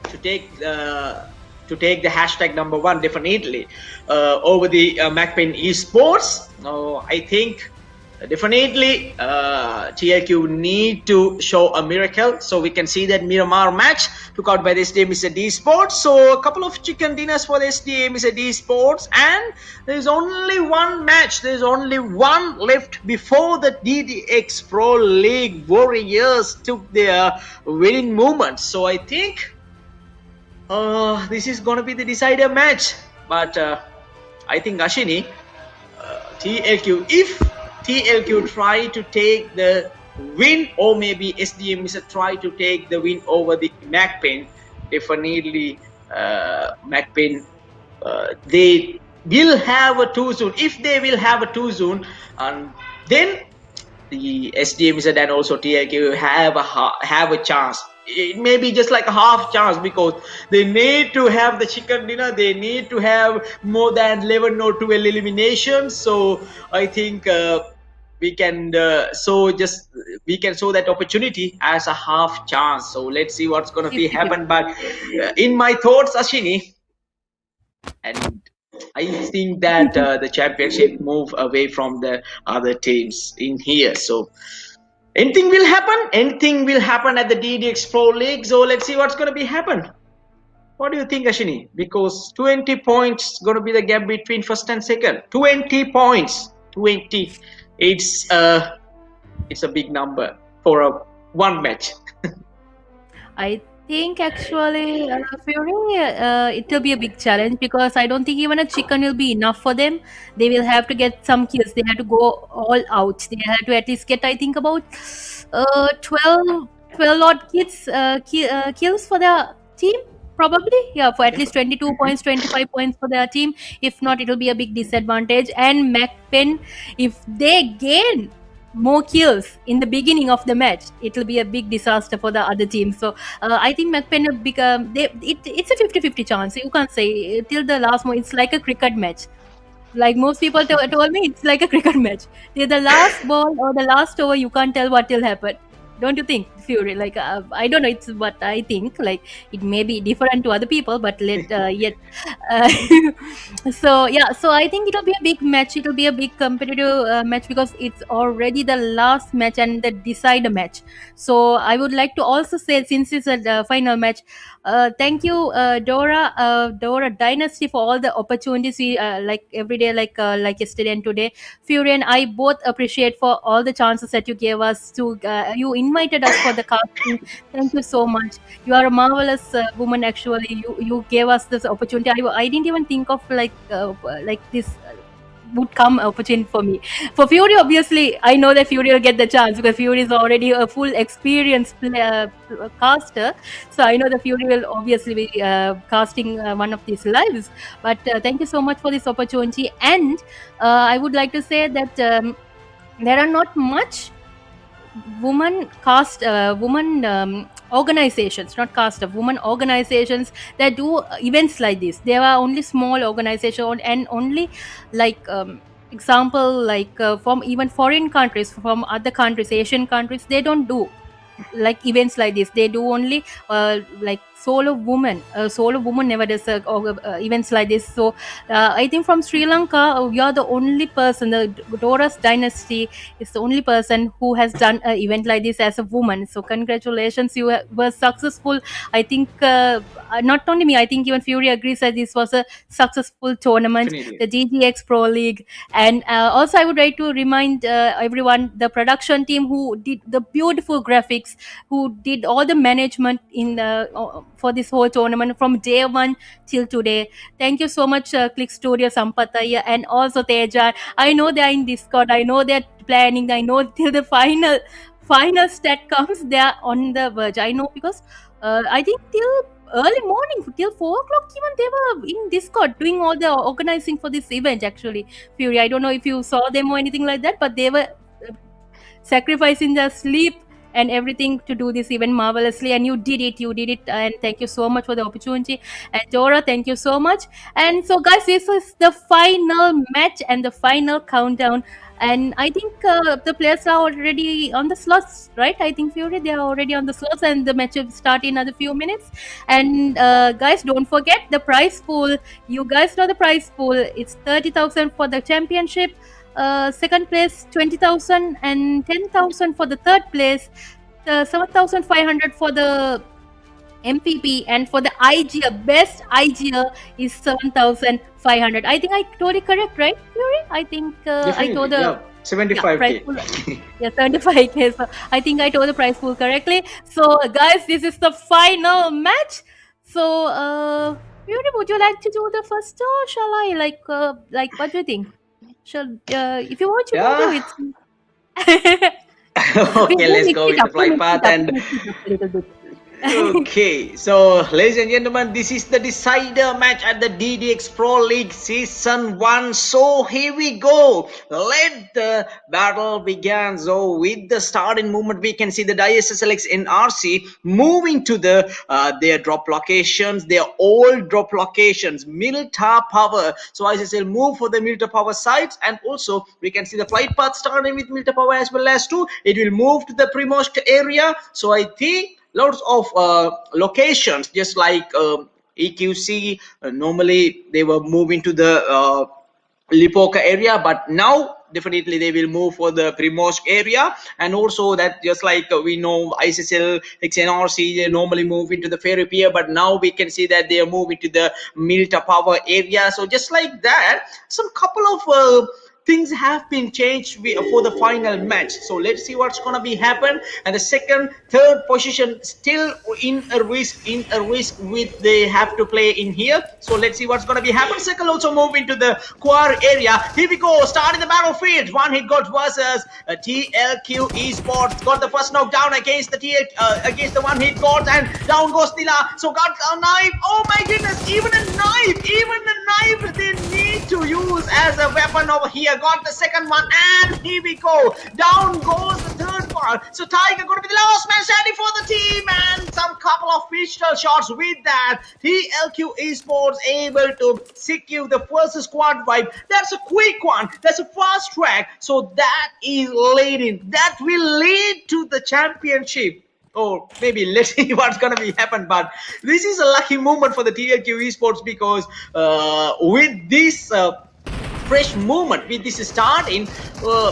to take the hashtag number 1 definitely over the MAKPEN Esports. I think definitely TLQ need to show a miracle. So we can see that Miramar match took out by the SDMZ Esports. So a couple of chicken dinners for the SDMZ Esports, and there's only one match. There's only one left before the DDX Pro League Warriors took their winning moment. So I think this is going to be the decider match. But I think Ashini, TLQ, if TLQ try to take the win, or maybe SDMZ try to take the win over the MAKPEN, definitely MAKPEN they will have a 2 zone. If they will have a 2 zone, and then the SDMZ and also TLQ have a chance. It may be just like a half chance, because they need to have the chicken dinner. They need to have more than 11 or 12 eliminations. So I think we can show that opportunity as a half chance. So let's see what's going to be happen. But in my thoughts, Ashini, and I think that the championship move away from the other teams in here. So anything will happen. Anything will happen at the DDX Pro League. So let's see what's going to be happen. What do you think, Ashini? Because 20 points going to be the gap between first and second. 20 points. 20. It's a big number for one match. I think actually, Fury, it will be a big challenge, because I don't think even a chicken will be enough for them. They will have to get some kills. They have to go all out. They have to at least get, I think, about 12 odd kills for their team. Probably, yeah, for at least 22 points, 25 points for their team. If not, it will be a big disadvantage. And MAKPEN, if they gain more kills in the beginning of the match, it will be a big disaster for the other team. So I think MAKPEN have become it's a 50-50 chance. You can't say till the last moment. It's like a cricket match. Like most people told me, it's like a cricket match. Till the last ball or the last over, you can't tell what will happen. Don't you think, Fury? Like I don't know. It's what I think. Like it may be different to other people, but yet. So yeah. So I think it'll be a big match. It'll be a big competitive match, because it's already the last match and the decider match. So I would like to also say, since it's a final match, thank you, Dora Dynasty, for all the opportunities we like every day, like yesterday and today. Fury and I both appreciate for all the chances that you gave us to. You invited us for the casting. Thank you so much. You are a marvelous woman. Actually, you gave us this opportunity. I didn't even think of like this. would come opportunity for me. For Fury, obviously, I know that Fury will get the chance because Fury is already a full experienced caster. So I know the Fury will obviously be casting one of these lives. But thank you so much for this opportunity. And I would like to say that there are not much woman organizations, not cast of women organizations that do events like this. There are only small organizations, and only like example like from even foreign countries, from other countries, Asian countries, they don't do like events like this. They do only like solo woman never does events like this. So I think from Sri Lanka, we are the only person, the Dora's dynasty is the only person who has done an event like this as a woman. So congratulations, you were successful. I think not only me, I think even Fury agrees that this was a successful tournament, Definitely. the GGX Pro League. And also I would like to remind everyone, the production team who did the beautiful graphics, who did all the management in for this whole tournament from day one till today. Thank you so much, Click Studio, Sampataya, and also Teja. I know they are in Discord. I know they're planning. I know till the final stat comes, they are on the verge. I know because I think till early morning, till 4 o'clock even, they were in Discord doing all the organizing for this event. Actually, Fury, I don't know if you saw them or anything like that, but they were sacrificing their sleep and everything to do this event marvelously, and you did it, and thank you so much for the opportunity. And Dora, thank you so much. And so guys, this is the final match and the final countdown, and I think the players are already on the slots, right? I think Fury, they are already on the slots, and the match will start in another few minutes. And guys, don't forget the prize pool. You guys know the prize pool. It's 30,000 for the championship, second place 20,000, and 10,000 for the third place, 7,500 for the MPP, and for the IGA, best IGA is 7,500. I think I told it correct, right, Fury? I think I told the yeah, 75K. prize pool. Yeah, 75K. So I think I told the prize pool correctly. So guys, this is the final match. So Fury, would you like to do the first, or shall I? Like what do you think? Shall if you want, you can do it. Okay, let's Mix go it with the up, flight mix path. it up, And mix it up a little bit. okay, so ladies and gentlemen, this is the decider match at the DDX Pro League Season 1. So here we go. Let the battle begin. So with the starting movement, we can see the ISSLX NRC moving to the their drop locations, their old drop locations, Milta Power. So ISSL move for the Milta Power sites, and also we can see the flight path starting with Milta Power as well as too. It will move to the Primosk area. So I think lots of locations, just like EQC, normally they were moving to the Lipoka area, but now definitely they will move for the Primosk area. And also that, just like we know ISSL XNRC, they normally move into the Ferry Pier, but now we can see that they are moving to the Milta Power area. So just like that, some couple of things have been changed for the final match. So let's see what's gonna be happen. And the second, third position still in a risk with they have to play in here. So let's see what's gonna be happen. Second also move into the Quar area. Here we go, starting the battlefield. One hit got versus TLQ Esports. Got the first knockdown against the against the one hit got, and down goes Tila. So got a knife. Oh my goodness, even a knife they need to use as a weapon over here. Got the second one, and here we go. Down goes the third one. So Tiger going to be the last man standing for the team, and some couple of pistol shots with that. TLQ Esports able to secure the first squad wipe. That's a quick one. That's a fast track. So that is leading. That will lead to the championship. Or maybe let's see what's gonna be happen. But this is a lucky moment for the TLQ Esports, because with this fresh movement, with this starting,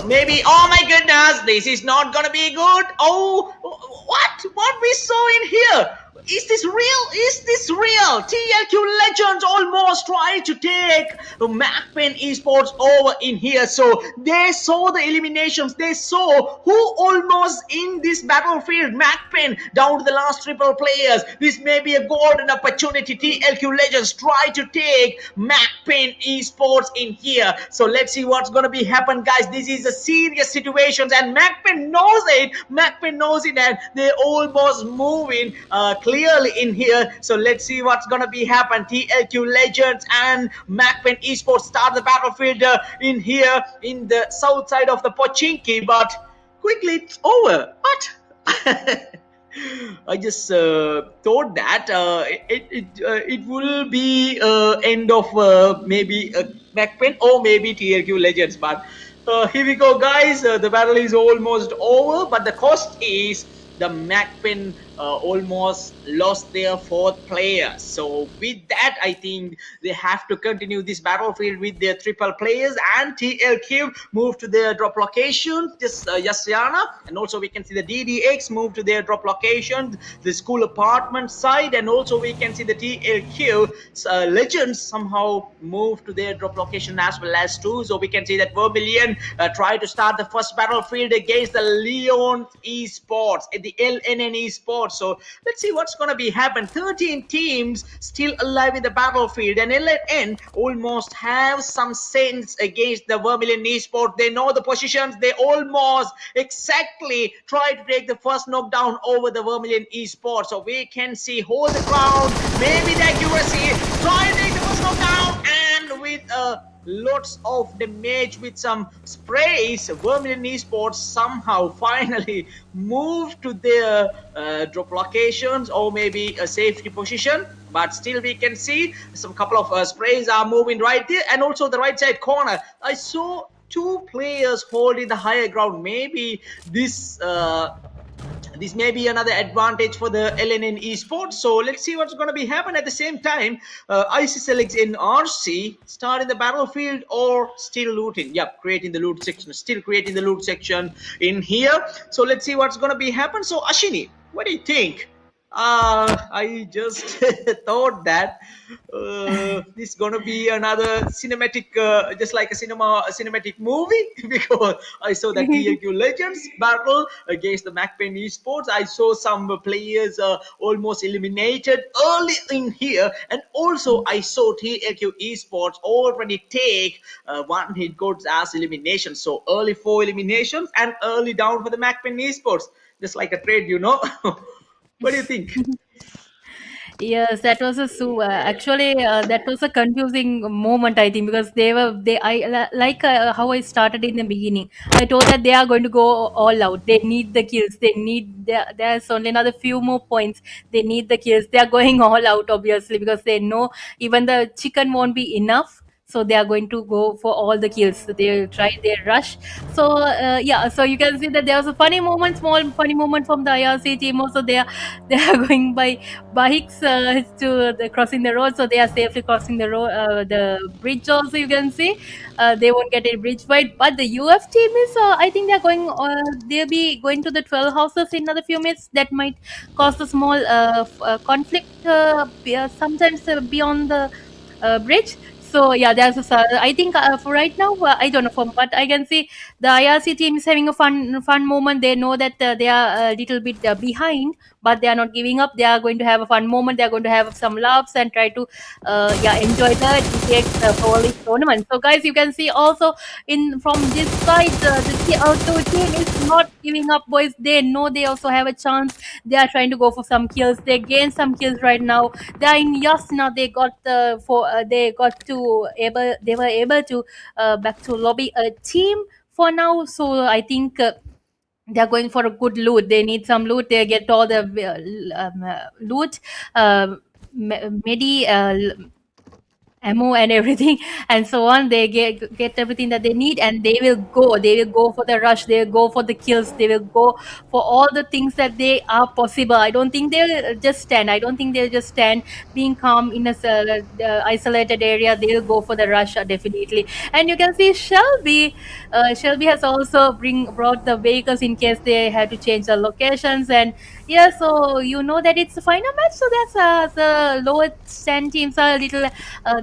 maybe, oh my goodness, this is not gonna be good. Oh, what we saw in here? Is this real? Is this real? TLQ Legends almost tried to take MAKPEN Esports over in here. So they saw the eliminations. They saw who almost in this battlefield. MAKPEN down to the last triple players. This may be a golden opportunity. TLQ Legends try to take MAKPEN Esports in here. So let's see what's going to be happen, guys. This is a serious situation, and MAKPEN knows it. MAKPEN knows it, and they almost moving clearly in here. So let's see what's gonna be happen. TLQ Legends and MAKPEN Esports start the battlefield in here in the south side of the Pochinki, but quickly it's over. What? I just thought that it will be end of maybe MAKPEN or maybe TLQ Legends, but here we go, guys. The battle is almost over, but the cost is the MAKPEN almost lost their fourth player. So with that, I think they have to continue this battlefield with their triple players, and TLQ move to their drop location, just Yasiana, and also we can see the DDX move to their drop location, the school apartment side, and also we can see the TLQ Legends somehow move to their drop location as well as too. So we can see that Vermilion try to start the first battlefield against the Leon Esports, the LNN Esports. So let's see what's going to be happen. 13 teams still alive in the battlefield, and LNN almost have some sense against the Vermilion Esports. They know the positions. They almost exactly try to take the first knockdown over the Vermilion Esports. So we can see hold the ground, maybe the accuracy, try to take the first knockdown, and with lots of damage with some sprays, Vermilion Esports somehow finally moved to their drop locations or maybe a safety position, but still we can see some couple of sprays are moving right there, and also the right side corner I saw two players holding the higher ground. Maybe this may be another advantage for the LNN Esports. So let's see what's going to be happen. At the same time, ISSL in RC start in the battlefield or still looting. Yep, creating the loot section, still creating the loot section in here. So let's see what's going to be happen. So Ashini, what do you think? I just thought that this is gonna be another cinematic, just like a cinematic movie, because I saw that TLQ Legends battle against the MAKPEN Esports. I saw some players almost eliminated early in here, and also I saw TLQ Esports already take one hit GODZ as elimination. So early 4 eliminations and early down for the MAKPEN Esports, just like a trade, you know. What do you think? Yes, that was a actually that was a confusing moment, I think, because like how I started in the beginning. I told that they are going to go all out. They need the kills. There's only another few more points. They need the kills. They are going all out, obviously, because they know even the chicken won't be enough. So they are going to go for all the kills. So they try their rush. So yeah, so you can see that there was a funny moment, small funny moment from the IRC team. Also, they are going by bikes to the crossing the road, so they are safely crossing the road, the bridge. Also, you can see they won't get a bridge fight. But the UF team is, I think they're going. They'll be going to the 12 houses in another few minutes. That might cause a small conflict. Sometimes beyond the bridge. So yeah, I think for right now, I don't know from what I can see, the IRC team is having a fun moment. They know that they are a little bit behind, but they are not giving up. They are going to have a fun moment. They are going to have some laughs and try to yeah, enjoy the DTX Pro League tournament. So guys, you can see also in from this side, the team is not giving up, boys. They know they also have a chance. They are trying to go for some kills. They gain some kills right now. They are in Yasna. They got they got to able they were able to back to lobby a team for now. So I think they're going for a good loot. They need some loot. They get all the loot. Medi ammo and everything and so on. They get everything that they need, and they will go for the rush, they will go for the kills, they will go for all the things that they are possible. I don't think they'll just stand. I don't think they'll just stand being calm in a isolated area. They'll go for the rush, definitely. And you can see Shelby has also brought the vehicles in case they have to change the locations. And yeah, so you know that it's a final match, so that's the lowest stand teams are a little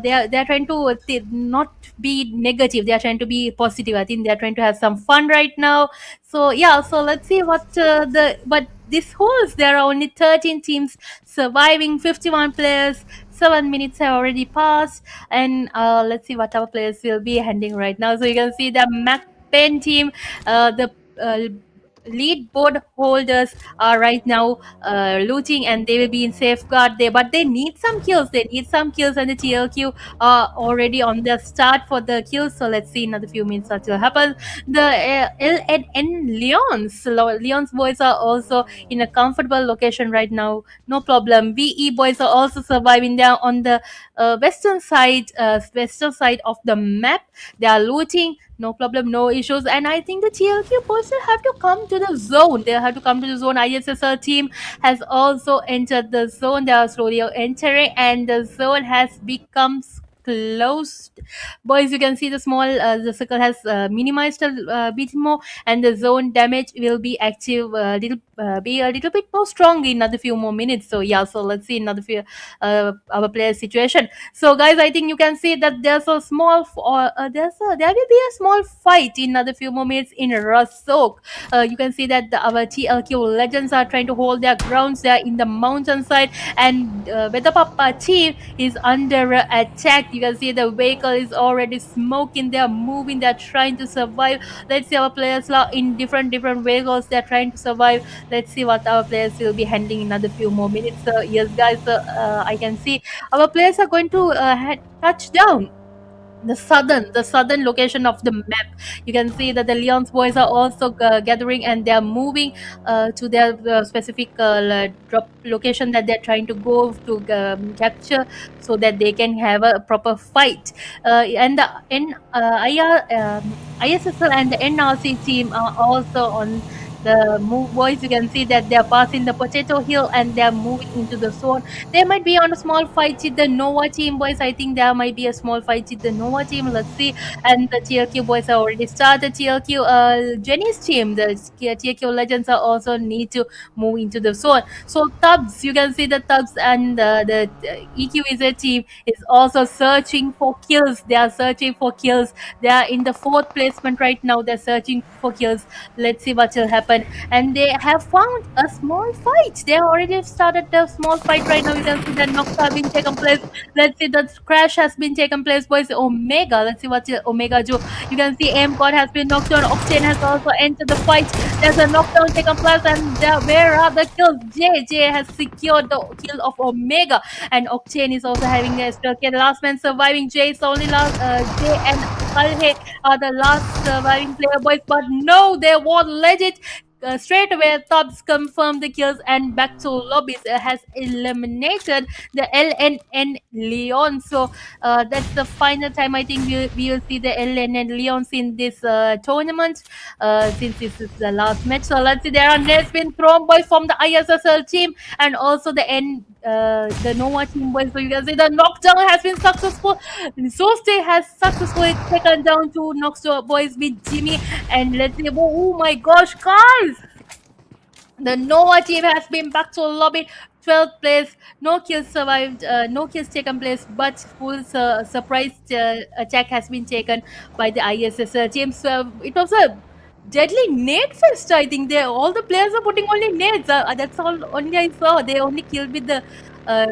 they are trying to not be negative, they are trying to be positive. I think they are trying to have some fun right now. So yeah, so let's see what but this holds. There are only 13 teams surviving, 51 players, 7 minutes have already passed. And let's see what our players will be handing right now. So you can see the MAKPEN team, the lead board holders are right now looting, and they will be in safeguard there, but they need some kills, and the TLQ are already on the start for the kills. So let's see another few minutes what will happen. The LNN Leon's boys are also in a comfortable location right now, no problem. VE boys are also surviving there on the western side of the map. They are looting, no problem, no issues. And I think the TLQ boys will have to come to the zone. They have to come to the zone. ISSL team has also entered the zone. They are slowly entering, and the zone has become closed. Boys, you can see the circle has minimized a bit more, and the zone damage will be active be a little bit more strong in another few more minutes. So yeah, so let's see another few our player situation. So guys, I think you can see that there's a small there will be a small fight in another few more minutes in Rasok. You can see that our TLQ legends are trying to hold their grounds there in the mountainside, and WEDA PAPPA team is under attack. You can see the vehicle is already smoking, they're moving, they're trying to survive. Let's see our players are in different vehicles, they're trying to survive. Let's see what our players will be handling in another few more minutes. So yes guys, I can see our players are going to touch down the southern location of the map. You can see that the Leon's boys are also gathering, and they are moving to their specific drop location that they're trying to go to capture, so that they can have a proper fight. And the ISSL and the NRC team are also on the move. Boys, you can see that they are passing the potato hill, and they are moving into the zone. They might be on a small fight with the Nova team, boys. I think there might be a small fight with the Nova team. Let's see. And the TLQ boys have already started. TLQ Jenny's team, the TLQ legends are also need to move into the zone. So Tubbs, you can see the Tubbs and the EQZ team is also searching for kills. They are searching for kills. They are in the 4th placement right now. They're searching for kills. Let's see what will happen. And they have found a small fight. They already started the small fight right now. You can see that knocks have been taken place. Let's see, the crash has been taken place, boys. Omega, let's see what Omega do. You can see M God has been knocked down. Octane has also entered the fight. There's a knockdown taken place, and where are the kills? JJ has secured the kill of Omega, and Octane is also having a still kill. The last man surviving. J is only last. J and Kalhe are the last surviving player, boys. But no, they won't let it. Straight away, Tubbs confirmed the kills, and back to lobbies has eliminated the LNN Leon. So that's the final time I think we will see the LNN Leons in this tournament, since this is the last match. So let's see, there are nets been thrown, boys, from the ISSL team, and also the Nova team, boys. So you can see the knockdown has been successful. Soste has successfully taken down 2 knockdown boys with Jimmy. And let's see, oh my gosh, guys! The Nova team has been back to lobby. 12th place, no kills survived, no kills taken place, but full surprise attack has been taken by the ISSL team. So it was a deadly nade fest. I think all the players are putting only nades. That's all only I saw. They only killed with the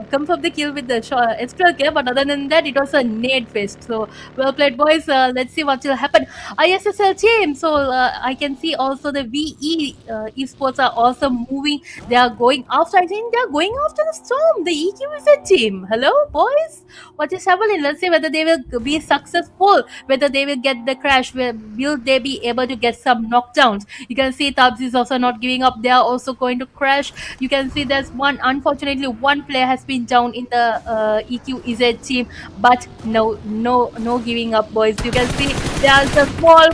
confirmed the kill with the SPLK, but other than that, it was a nade fest. So well played, boys. Let's see what will happen. ISSL team. So I can see also the VE esports are also moving. They are going after. I think they are going after the storm. The EQZ team. Hello, boys. What is happening? Let's see whether they will be successful. Whether they will get the crash. Will they be able to get some knockdowns? You can see Tubbs is also not giving up. They are also going to crash. You can see there's unfortunately one player player has been down in the EQEZ team, but no giving up, boys. You can see there's a small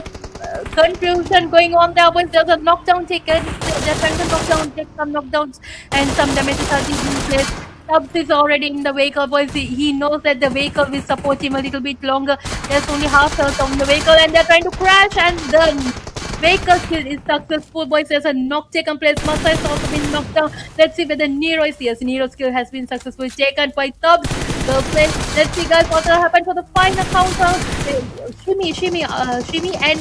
confusion going on there, boys. There's a knockdown taken. They're trying to take some knockdowns, and some damages are taking place. Tubbs is already in the vehicle, boys. He knows that the vehicle will support him a little bit longer. There's only half health on the vehicle, and they're trying to crash, and the vehicle kill is successful, boys. There's a knock taken place. Masa has also been knocked down. Let's see whether Nero is. Yes, Nero's kill has been successfully taken by Tubbs. Well played. Let's see, guys, what will happen for the final counter. Shimmy, and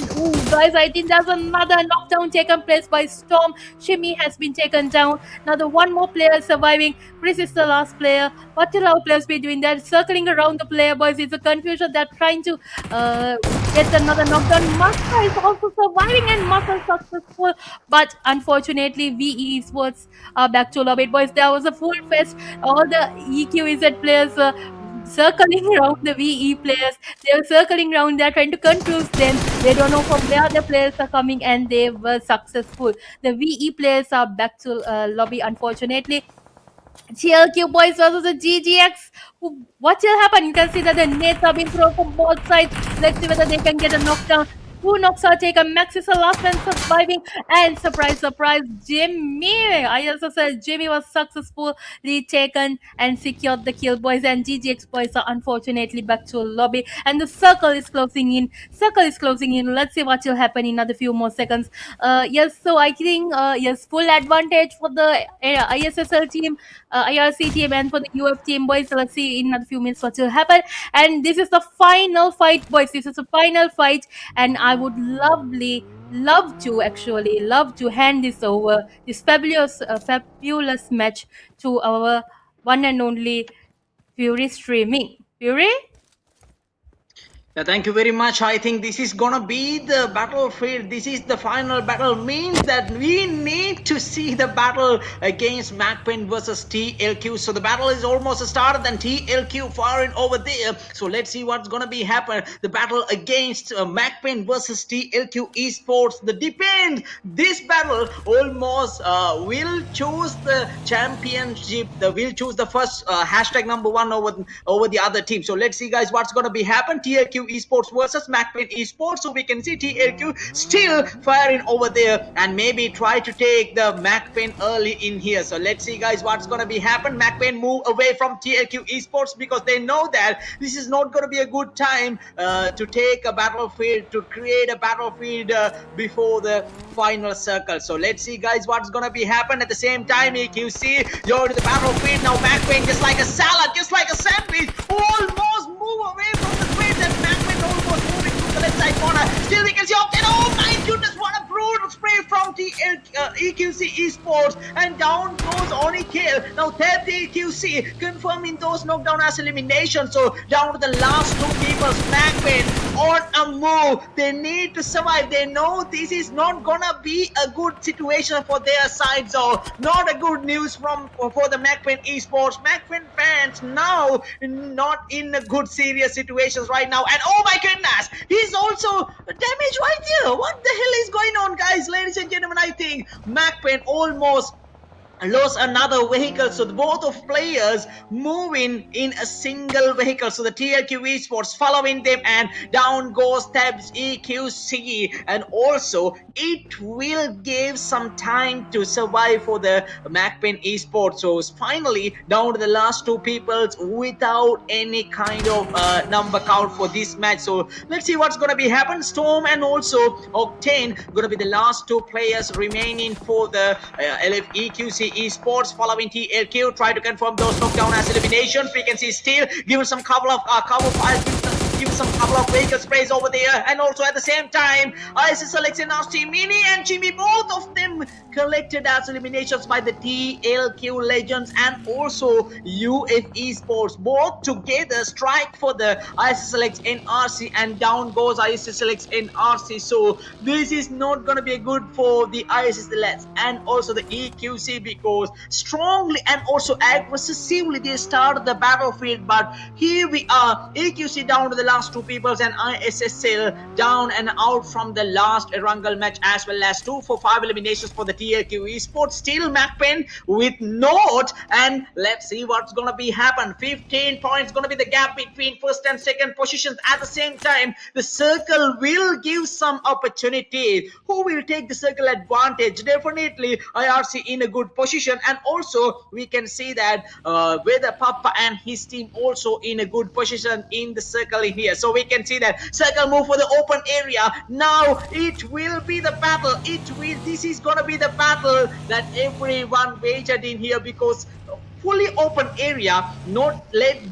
guys, I think there's another knockdown taken place by Storm. Shimmy has been taken down. Now the one more player is surviving. Chris is the last player. What will our players be doing? They're circling around the player, boys. It's a confusion. They're trying to get another knockdown. Masa is also surviving, and Masa is successful. But unfortunately, VE Esports are back to lobby, boys. There was a full fest. All the EQEZ players circling around the VE players. They're circling around. They're trying to confuse them. They don't know from where the players are coming, and they were successful. The VE players are back to lobby, unfortunately. TLQ boys versus the GGX. What will happen? You can see that the nades are being thrown from both sides. Let's see whether they can get a knockdown. 2 knocks are taken. Max is the last man surviving. And surprise, Jimmy. ISSL Jimmy was successfully taken and secured the kill, boys. And GGX boys are unfortunately back to lobby. And the circle is closing in. Let's see what will happen in another few more seconds. Yes, so I think yes, full advantage for the ISSL team, IRC team, and for the UF team, boys. So let's see in another few minutes what will happen. And this is the final fight, boys. This is the final fight, and I would love to hand this over, this fabulous match, to our one and only Fury Streaming. Fury? Yeah, thank you very much. I think this is gonna be the battlefield. This is the final battle. Means that we need to see the battle against MAKPEN versus TLQ. So the battle is almost started, and TLQ firing over there. So let's see what's gonna be happen. The battle against MAKPEN versus TLQ Esports. The depend. This battle almost will choose the championship. Will choose the first hashtag number 1 over the other team. So let's see, guys, what's gonna be happen. TLQ Esports versus MAKPEN Esports. So we can see TLQ still firing over there, and maybe try to take the MAKPEN early in here. So let's see, guys, what's gonna be happen. MAKPEN move away from TLQ Esports because they know that this is not gonna be a good time to take a battlefield, to create a battlefield before the final circle. So let's see, guys, what's gonna be happen. At the same time, EQC go to the battlefield. Now MAKPEN, just like a salad, just like a sandwich, almost move away from the grid, and MAKPEN almost moving to the left side corner. Still we can see Octane. Oh my goodness, what a brutal spray from the EQC Esports, and down goes Oni kill. Now tap the EQC confirming those knockdown as elimination. So down to the last 2 people. MAKPEN on a move. They need to survive. They know this is not gonna be a good situation for their side. So not a good news for the MAKPEN Esports. MAKPEN fans now not in a good serious situations right now. And oh my goodness, he's also damaged right here. What the hell is going on, guys? Ladies and gentlemen, I think MAKPEN almost lost another vehicle. So both of players moving in a single vehicle. So the TLQ Esports following them, and down goes Tabs EQC. And also it will give some time to survive for the MAKPEN Esports. So finally down to the last 2 people without any kind of number count for this match. So let's see what's gonna be happen. Storm and also Octane gonna be the last 2 players remaining for the EQC Esports, following TLQ. Try to confirm those knockdown as eliminations. We can see still given some couple of cover files, give some couple of vehicle sprays over there, and also at the same time ISSL XNRC Mini and Jimmy, both of them collected as eliminations by the TLQ Legends and also UF Esports. Both together strike for the ISSL XNRC, and down goes ISSL XNRC. So this is not going to be good for the ISSL and also the EQC, because strongly and also aggressively they started the battlefield. But here we are, EQC down to the last two peoples and ISSL down and out from the last Erangel match, as well as 2 for 5 eliminations for the TLQ esports. Still MAKPEN with note, and let's see what's gonna be happen. 15 points gonna be the gap between first and second positions. At the same time, the circle will give some opportunity. Who will take the circle advantage? Definitely IRC in a good position, and also we can see that WEDA PAPPA and his team also in a good position in the circle in here. So we can see that circle move for the open area. Now it will be the battle. This is gonna be the battle that everyone waged in here, because fully open area, not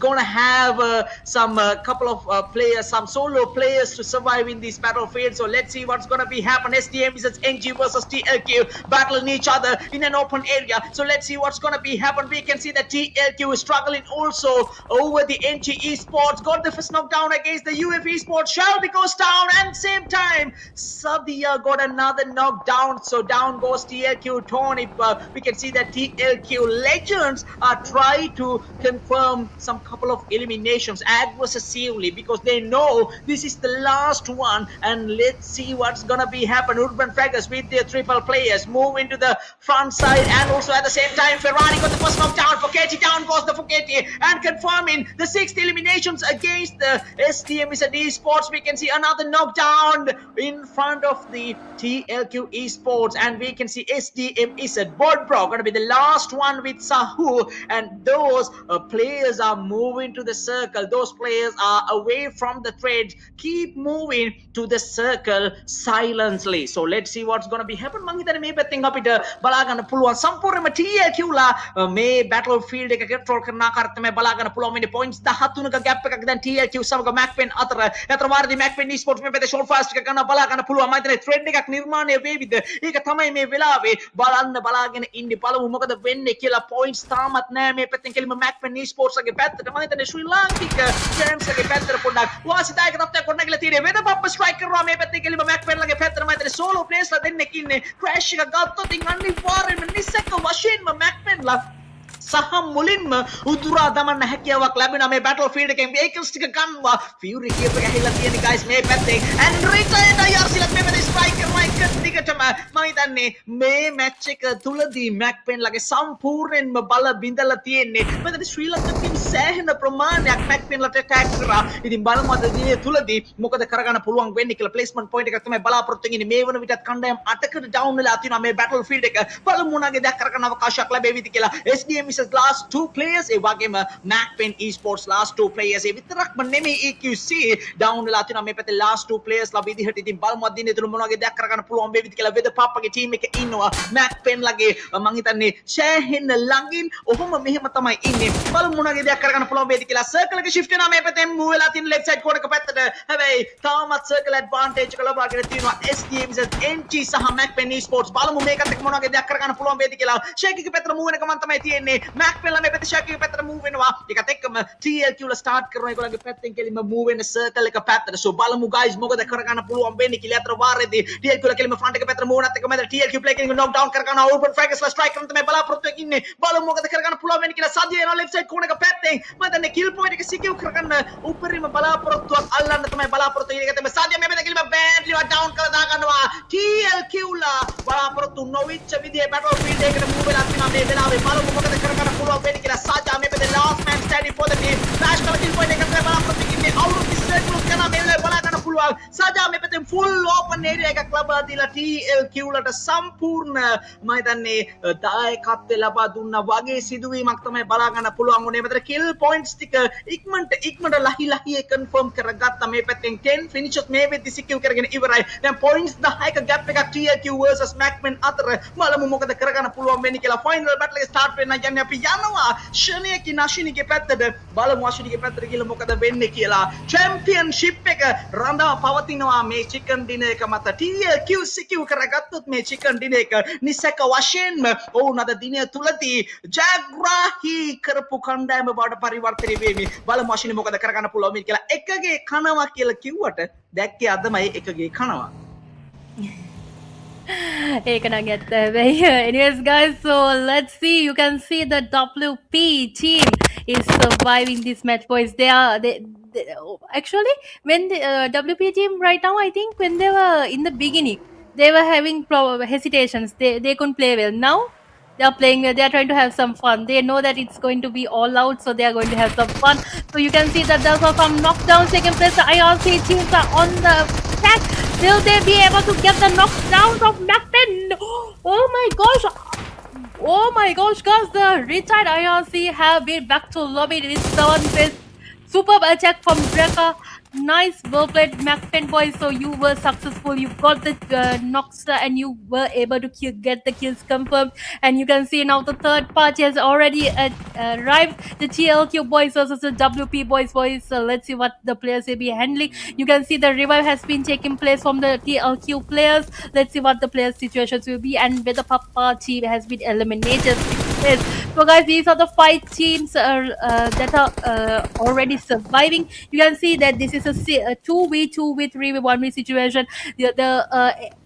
gonna have some couple of players, some solo players to survive in this battlefield. So let's see what's gonna be happen. SDMZ NG versus TLQ battling each other in an open area. So let's see what's gonna be happen. We can see that TLQ is struggling also over the NG esports. Got the first knockdown against the UF esports. Shelby goes down, and same time Sadia got another knockdown. So down goes TLQ Tony. We can see that TLQ legends are trying to confirm some couple of eliminations aggressively, because they know this is the last one. And let's see what's gonna be happen. Urban FRAGS with their triple players move into the front side, and also at the same time Ferrari got the first knockdown. Fuketi down goes the Fuketi, and confirming the 6th eliminations against the SDMZ esports. We can see another knockdown in front of the TLQ esports, and we can see SDMZ Bodbro gonna be the last one with Sahu, and those players are moving to the circle. Those players are away from the trades. Keep moving to the circle silently. So let's see what's gonna be happen. මං හිතන්නේ මේ පැත්තෙන් අපිට බලා ගන්න පුළුවන් සම්පූර්ණයෙන්ම TLQ ලා මේ battlefield එක control කරන ආකාරයට තමයි බලා ගන්න පුළුවන්. මේ points 13ක gap එකක් දැන් TLQ සමග MAKPEN අතර. අතර වාරදී MAKPEN esports මේ පැත්තේ short fast එක කරන බලා ගන්න පුළුවන්. මම හිතන්නේ trend එකක් නිර්මාණය වේවිද? ඒක තමයි මේ වෙලාවේ බලාගෙන ඉන්නේ. බලමු මොකද වෙන්නේ කියලා. points තාමත් නෑ මේ පැත්තෙන් කෙලිම MAKPEN esports ගේ පැත්තට. මම හිතන්නේ ශ්‍රී ලාංකික games ගේ පැත්තට පොඩ්ඩක් වාසිදායක තත්ත්වයක් ගොඩනගලා තියෙනවා. වෙද පප්ප strike කරනවා මේ පැත්තේ කෙලිම MAKPEN ගේ පැත්තට. මම හිතන්නේ solo players ලා දෙන්නෙක් ඉන්නේ. crash එක ගත්තොත් ඉතින් අනිවාර්යෙන්ම නිසක වශයෙන්ම MAKPEN ලා සහ මුලින්ම උදුරා දමන්න හැකියාවක් ලැබෙනවා මේ battlefield එකෙන්. vehicles ටික ගන්නවා. Fury කියප ගහලා තියෙන guys මේ පැත්තේ, and retired IRC ලා මේ පැත්තේ strike කරනවා එක දිගටම. මම හිතන්නේ මේ match එක තුලදී MAKPEN ලගේ සම්පූර්ණයෙන්ම බල බිඳලා තියෙන්නේ. මොකද ශ්‍රී ලංකාවේ සෑහෙන ප්‍රමාණයක් MAKPEN ලට attack කරා. ඉතින් බලමු අද දිනේ තුලදී මොකද කරගන්න පුළුවන් වෙන්නේ කියලා. placement point එකක් තමයි බලාපොරොත්තු වෙන්නේ. මේ වන විටත් කණ්ඩායම් 8කට down වෙලා තියෙනවා මේ battlefield එක. බලමු මොනවාගේ දෙයක් කරගන්න අවකාශයක් ලැබෙවිද කියලා. SDMZ last 2 players ඒ වගේම MAKPEN esports last 2 players ඒ විතරක්ම නෙමෙයි EQC down වෙලා තියෙනවා මේ පැත්තේ last 2 players ලා විදිහට. ඉතින් බලමු අද දිනේ තුල මොනවාගේ දෙයක් කරගන්න පුළුවන් වේවිද කියලා. වෙද පාප්පගේ team එක ඉන්නවා MAKPEN ලගේ මං හිතන්නේ සෑහෙන ළඟින් ඔහොම මෙහෙම තමයි ඉන්නේ. බලමු මොනවාගේ දෙයක් කරගන්න පුළුවන් වේවිද කියලා. circle එක shift වෙනවා මේ පැත්තෙන් move වෙලා තියෙන left side corner එක පැත්තට. හැබැයි තාමත් circle advantage එක ලබාගෙන තියෙනවා SDMZ NG සහ MAKPEN esports. බලමු මේකත් එක්ක මොනවාගේ දෙයක් කරගන්න පුළුවන් වේවිද කියලා. shake එක පැත්තට move වෙන ගමන් තමයි තියෙන්නේ. MAKPEN ලා මේ පැත්තේ shake එක පැත්තට move වෙනවා. ඒකත් එක්කම TLQ ලා start කරනවා. ඒගොල්ලන්ගේ පැත්තෙන් කෙලින්ම move වෙන circle එක පැත්තට. so බලමු guys මොකද කරගන්න පුළුවන් වෙන්නේ කියලා. අතර වාරේදී TLQ ලා කෙලින්ම front එක පැත්තට move වෙනත් එක්කම TLQ play කෙලින්ම knock down කරගන්නවා. open FRAGS ලා strike කරන තමයි බලාපොරොත්තු වෙන්නේ ඉන්නේ. බලමු මොකද කරගන්න පුළුවන් වෙන්නේ කියලා. සදිය යනවා left side corner එක පැත්තෙන්. මම දන්නේ kill point එක secure කරගන්න උපරිම බලාපොරොත්තුවක් අල්ලන්න තමයි බලාපොරොත්තු වෙන්නේ. ඒක තමයි සදිය මේ පැත්තේ කෙලින්ම badly down කරලා දා ගන්නවා. TLQ ලා බලාපොරොත්තු නොවිච්ච විදිහේ battlefield එකකට move වෙලා තියෙනවා මේ වෙලාවේ. බලමු මොකද කරගන්න පුළුවන් වෙන්නේ කියලා. සජා මේ පැත්තේ last man standing for the team. flash කරලා kill point එක තමයි බලාපොරොත්තු වෙන්නේ. අවුරුදු 20 ක් කරනවා මේ වෙලාවේ බලා ගන්න පුළුවන්. සජා මේ පැත්තෙන් full open area එකක් ලබා දීලා TLQ ලට සම්පූර්ණ මම හිතන්නේ දායකත්වය ලබා දුන්නා වගේ සිදුවීමක් තමයි බලා ගන්න පුළුවන් උනේ. මෙතන kill points ටික ඉක්මනට ලහි confirm කරගත්තා මේ පැත්තෙන්. 10 finishes මේ වෙද්දි secure කරගෙන ඉවරයි. දැන් points 10ක gap එකක් TLQ versus MAKPEN අතර. බලමු මොකද කරගන්න පුළුවන් වෙන්නේ කියලා. final battle එක start වෙන්න යන්නේ අපි යනවා ශනියකින් අශ්විනිගේ පැත්තට. බලමු අශ්විනිගේ පැත්තට ගිහලා මොකද වෙන්නේ කියලා. championship එක රඳා පවතිනවා මේ chicken dinner එක මත. TLQ secure කරගත්තොත් මේ chicken dinner එක නිසක වශයෙන්ම ඔවුන් අද දිනය තුලදී ජයග්‍රාහී කරපු කණ්ඩායම බවට පරිවර්තනය වෙමි. බලමු අශ්විනි මොකද කරගන්න පුළුවන් වෙන්නේ කියලා. එකගේ කනවා කියලා කිව්වට දැක්කේ අදමයි එකගේ කනවා. Anyways, guys, so let's see. You can see the WP team is surviving this match, boys. actually, when the WP team right now, I think when they were in the beginning, they were having hesitations. They couldn't play well. Now they are playing well. They are trying to have some fun. They know that it's going to be all out, so they are going to have some fun. So you can see that there's some knockdowns taking place. The IRC teams are on the attack. Will they be able to get the knockdowns of MAKPEN? Oh my gosh! Oh my gosh, guys, the retired IRC have been back to lobby with 7 superb attack from Dreka. Nice, well played, MAKPEN boys. So you were successful. You got the knocks and you were able to get the kills confirmed. And you can see now the third party has already arrived. The TLQ boys versus the WP boys. So let's see what the players will be handling. You can see the revive has been taking place from the TLQ players. Let's see what the players' situations will be and whether PAPPA team has been eliminated. So guys, these are the 5 teams that are already surviving. You can see that this is a 2v2 3v 1v situation. The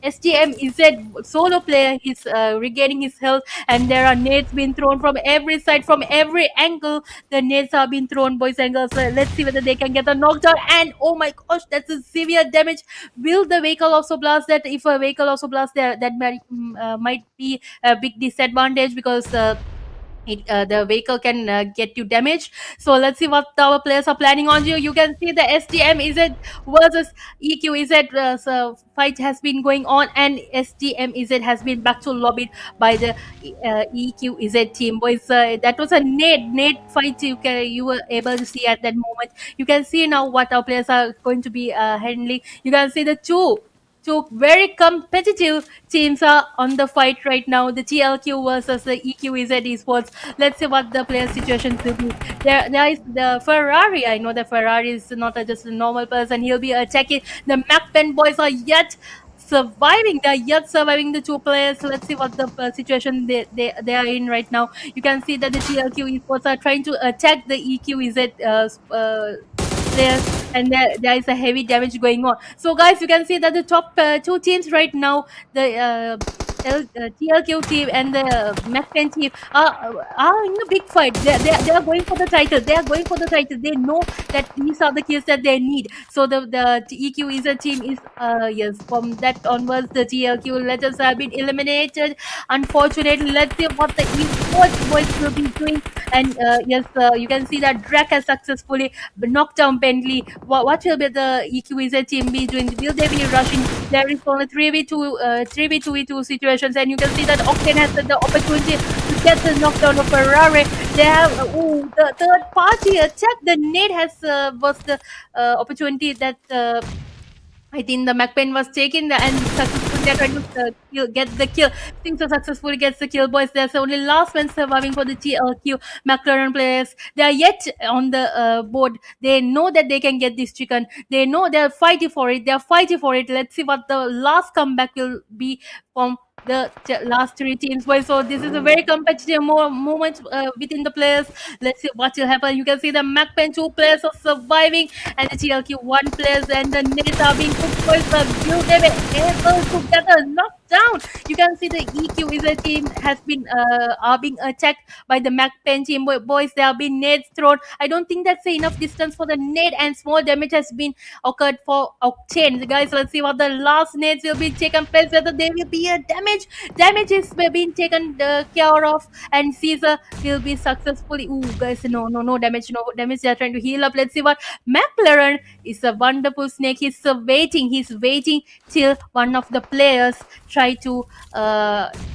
SDMZ solo player is regaining his health, and there are nades being thrown from every side, from every angle. The nades are being thrown, boys and girls. Let's see whether they can get the knockdown. And oh my gosh, that's a severe damage. Will the vehicle also blast that? If a vehicle also blasts, that might be a big disadvantage because the vehicle can get you damaged. So let's see what our players are planning on. You can see the SDMZ versus EQEZ fight has been going on, and SDMZ has been back to lobbied by the EQEZ team. Boys, that was a nade fight. You were able to see at that moment. You can see now what our players are going to be handling. You can see the two very competitive teams are on the fight right now. The TLQ versus the EQEZ esports. Let's see what the player situations will be. There is the Ferrari. I know the Ferrari is not just a normal person. He'll be attacking. The MAKPEN boys are yet surviving. They're yet surviving the 2 players. Let's see what the situation they are in right now. You can see that the TLQ esports are trying to attack the EQEZ players, and there is a heavy damage going on. So guys, you can see that the top 2 teams right now, the TLQ team and the MAKPEN team are in a big fight. They are going for the title. They are going for the title. They know that these are the kills that they need. So the EQEZ team is yes, from that onwards the TLQ legends have been eliminated. Unfortunately, let's see what the esports boys will be doing. And yes, you can see that Drake has successfully knocked down Bentley. What will be the EQEZ team be doing? Will they be rushing? There is only 3v2v2 situations, and you can see that Octane has the opportunity to get the knockdown of Ferrari. They have the third party attack. The nade was the opportunity that I think the MAKPEN was taken and successfully they're trying to get the kill. Things so successfully gets the kill, boys. There's only last one surviving for the TLQ McLaren players. They are yet on the board. They know that they can get this chicken. They know they're fighting for it. They're fighting for it. Let's see what the last comeback will be from the last 3 teams, boys. So this is a very competitive moment within the players. Let's see what will happen. You can see the MAKPEN 2 players are surviving, and the TLQ 1 players and the nades are being cooked, boys. Will they be able to get a knockdown? You can see the EQEZ team has been are being attacked by the MAKPEN team, boys. There have been nades thrown. I don't think that's enough distance for the nade, and small damage has been occurred for Octane. Guys, let's see what the last nades will be taken place, whether there will be a damage is being taken care of, and Caesar will be successfully. Ooh, guys, no damage. They are trying to heal up. Let's see what McLaren is. A wonderful snake. He's waiting till one of the players try to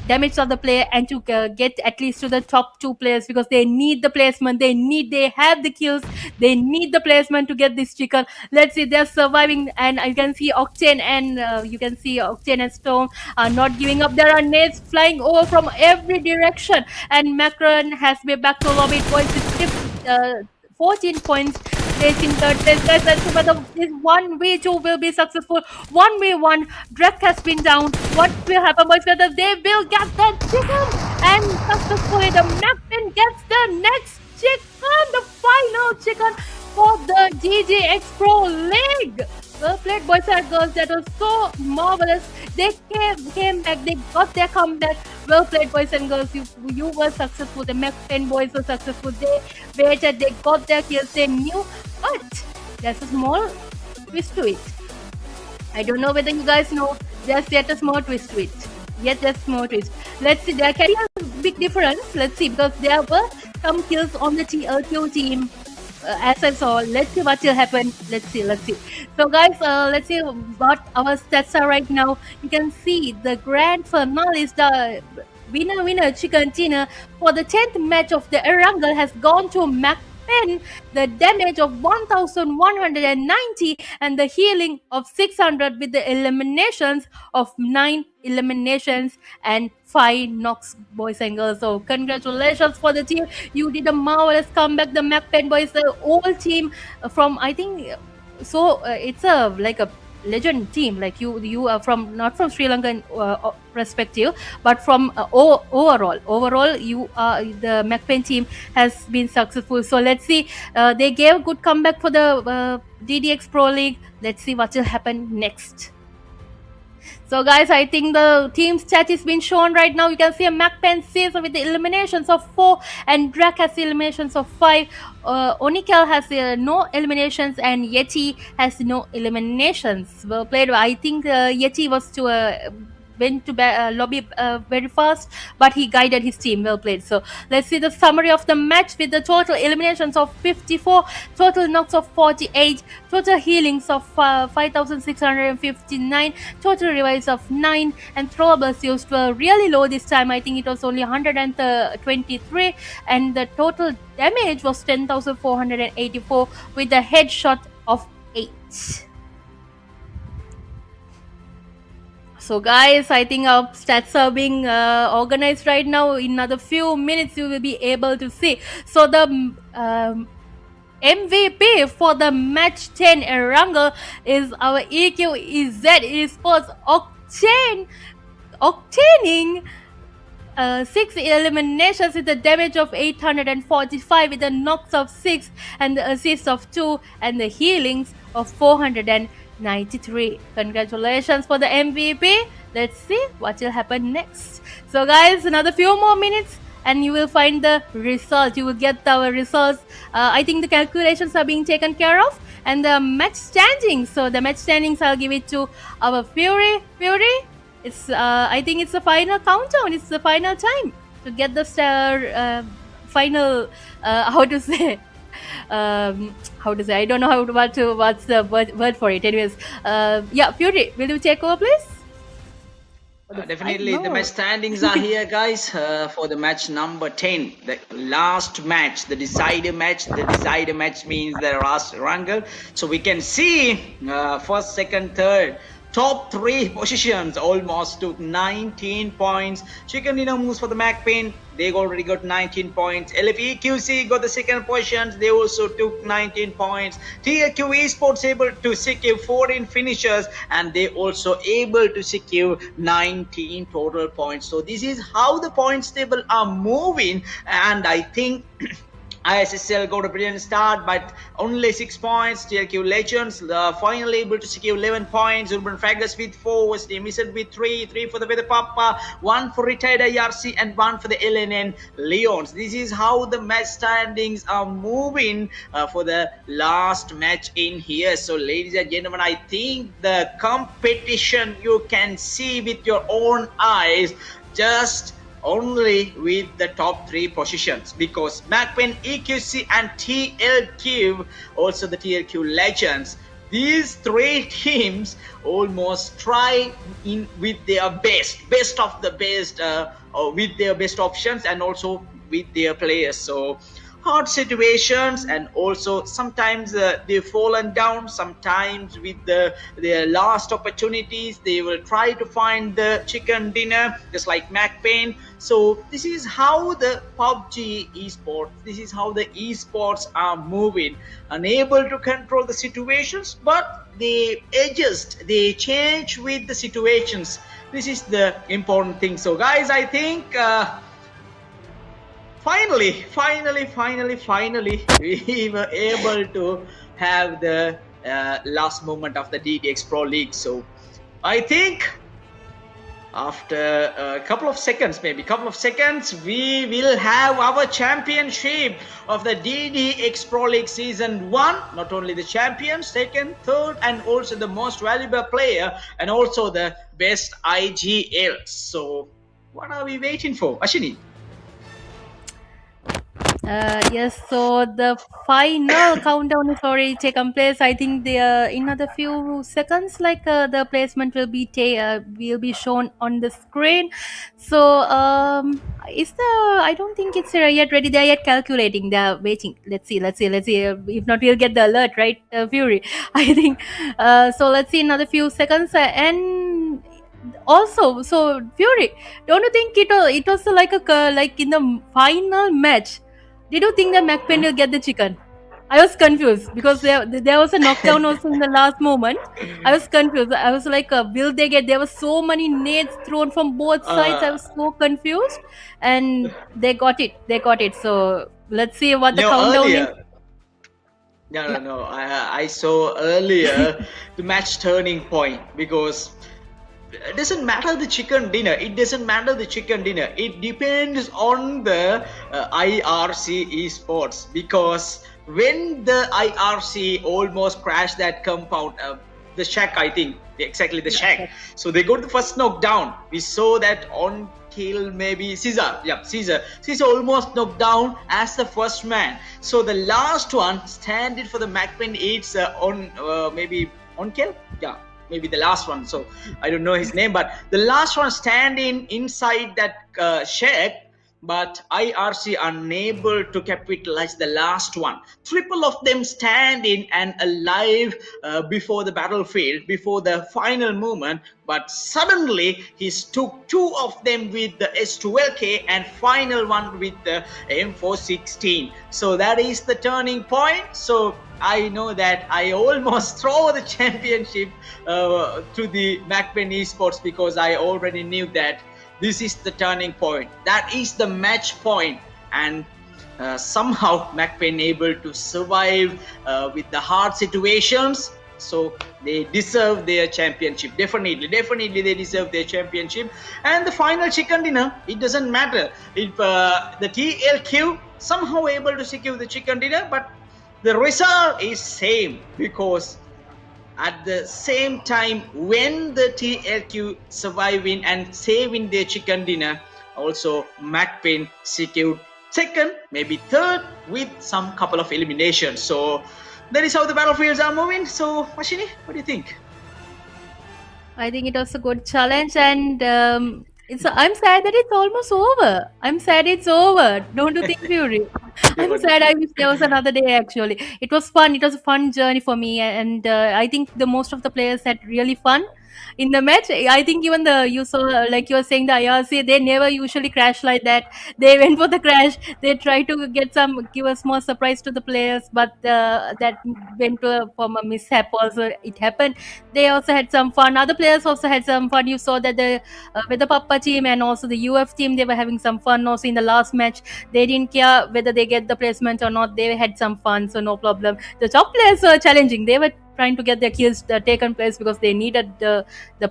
damage the other player and to get at least to the top 2 players, because they need the placement. They have the kills. They need the placement to get this chicken. Let's see, they're surviving, and you can see Octane and Storm are not giving up. There are nades flying over from every direction, and Macron has been back to lobby points with 14 points, placing third place. Guys, let's see whether this 1v2 will be successful. 1v1, Drake has been down. What will happen, boys? Whether they will get the chicken, and successfully the MAKPEN gets the next chicken, the final chicken for the GGX Pro League. Well played, boys and girls. That was so marvelous. They came back. They got their comeback. Well played, boys and girls. You were successful. The MAKPEN boys were successful. They waited. They got their kills. They knew. But there's a small twist to it. I don't know whether you guys know. There's yet a small twist to it. Yet a small twist. Let's see. There can be a big difference. Let's see, because there were some kills on the TLQ team. As I saw, let's see what will happen. Let's see. So, guys, let's see what our stats are right now. You can see the grand finale is the winner chicken dinner for the 10th match of the Erangel has gone to MAKPEN. The damage of 1190 and the healing of 600 with the eliminations of 9 eliminations and 5 knocks, boys and girls. So congratulations for the team. You did a marvelous comeback. The MAKPEN boys, the whole team from, I think, so it's a like a legend team. Like you are from, not from Sri Lankan perspective, but from overall you are, the MAKPEN team has been successful. So let's see, they gave a good comeback for the DDX Pro League. Let's see what will happen next. So guys, I think the team stat is being shown right now. You can see a MAKPEN season with the eliminations of 4 and Drake has the eliminations of 5. Onikel has no eliminations and Yeti has no eliminations. Well played. I think Yeti was to went to lobby very fast, but he guided his team. Well played. So let's see the summary of the match with the total eliminations of 54, total knocks of 48, total healings of 5,659, total revives of 9, and throwables used were really low this time. I think it was only 123, and the total damage was 10,484 with a headshot of 8. So guys, I think our stats are being organized right now. In another few minutes, you will be able to see. So the MVP for the match 10 Erangel is our EQEZ ESPORTS obtaining 6 eliminations with a damage of 845 with the knocks of 6 and the assists of 2 and the healings of 493. Congratulations for the MVP. Let's see what will happen next. So guys, another few more minutes and you will find the result. You will get our results. I think the calculations are being taken care of and the match standings. So the match standings, I'll give it to our Fury. It's I think it's the final countdown. It's the final time to get the final how to say. I don't know what's the word for it. Anyways, yeah, Fury, will you take over, please? Definitely, the match standings are here, guys, for the match number 10, the last match, the decider match. The decider match means the last Erangel. So we can see first, second, third. Top 3 positions almost took 19 points. Chicken dinner moves for the MAKPEN. They already got 19 points. LFEQC got the second positions. They also took 19 points. TLQ ESPORTS able to secure 14 finishes and they also able to secure 19 total points. So this is how the points table are moving, and I think ISSL got a brilliant start, but only 6 points. TLQ Legends finally able to secure 11 points. Urban FRAGS with 4, SDMZ with 3 for the WEDA PAPPA, 1 for retired IRC, and 1 for the LNN Leons. This is how the match standings are moving for the last match in here. So ladies and gentlemen, I think the competition you can see with your own eyes just only with the top 3 positions, because MAKPEN, EQC and TLQ, also the TLQ Legends, these 3 teams almost try in with their best of the best, with their best options and also with their players. So hard situations, and also sometimes they've fallen down. Sometimes with their last opportunities, they will try to find the chicken dinner, just like MAKPEN. So this is how the PUBG esports, this is how the esports are moving, unable to control the situations, but they adjust, they change with the situations. This is the important thing. So guys, I think finally we were able to have the last moment of the DDX Pro League. So I think After a couple of seconds, maybe couple of seconds, we will have our championship of the DDX Pro League Season 1. Not only the champion, second, third, and also the most valuable player, and also the best IGL. So what are we waiting for, Ashini? Yes, so the final countdown is already taken place. I think in another few seconds, like the placement will be shown on the screen. So is the I don't think it's yet ready. They're yet calculating. They're waiting. Let's see. If not, we'll get the alert, right, Fury? I think. So let's see another few seconds and. Also, so Fury, don't you think it was like in the final match? Did you think that MAKPEN will get the chicken? I was confused because there was a knockdown also in the last moment. I was confused. I was like, will they get? There were so many nades thrown from both sides. I Uh, was so confused, and they got it. They got it. So let's see what the countdown is. Earlier, no, no, Yeah. no. I saw earlier the match turning point because it doesn't matter the chicken dinner. It doesn't matter the chicken dinner. It depends on the IRC esports because when the IRC almost crashed that compound, the shack, I think exactly the shack. Shack. So they got the first knockdown. We saw that on kill maybe Caesar. Yeah, Caesar. Caesar almost knocked down as the first man. So the last one standing for the MAKPEN 8's on maybe on kill. Yeah, maybe the last one. So I don't know his name, but the last one standing inside that shack. But IRC unable to capitalize the last one. Triple of them standing and alive before the battlefield, before the final moment. But suddenly he took two of them with the S12K and final one with the M416. So that is the turning point. So I know that I almost throw the championship to the MAKPEN esports because I already knew that this is the turning point. That is the match point. And somehow MAKPEN able to survive with the hard situations. So they deserve their championship. Definitely they deserve their championship. And the final chicken dinner, it doesn't matter if the TLQ somehow able to secure the chicken dinner, but the result is same because at the same time when the TLQ surviving and saving their chicken dinner, also MAKPEN secured second, maybe third with some couple of eliminations. So that is how the battlefields are moving. So Mashini, what do you think? I think it was a good challenge, and I'm sad that it's almost over. I'm sad it's over. Don't you think, Fury? I'm sad. I wish there was another day. Actually, it was fun. It was a fun journey for me, and I think the most of the players had really fun in the match. I think even you saw like you were saying the IRC, they never usually crash like that. They went for the crash. They tried to give a small surprise to the players, but that went from a mishap. Also, it happened. They also had some fun. Other players also had some fun. You saw that with the PAPPA team and also the UF team, they were having some fun. Also in the last match, they didn't care whether they get the placement or not. They had some fun, so no problem. The top players were challenging. They were trying to get their kills taken place because they needed the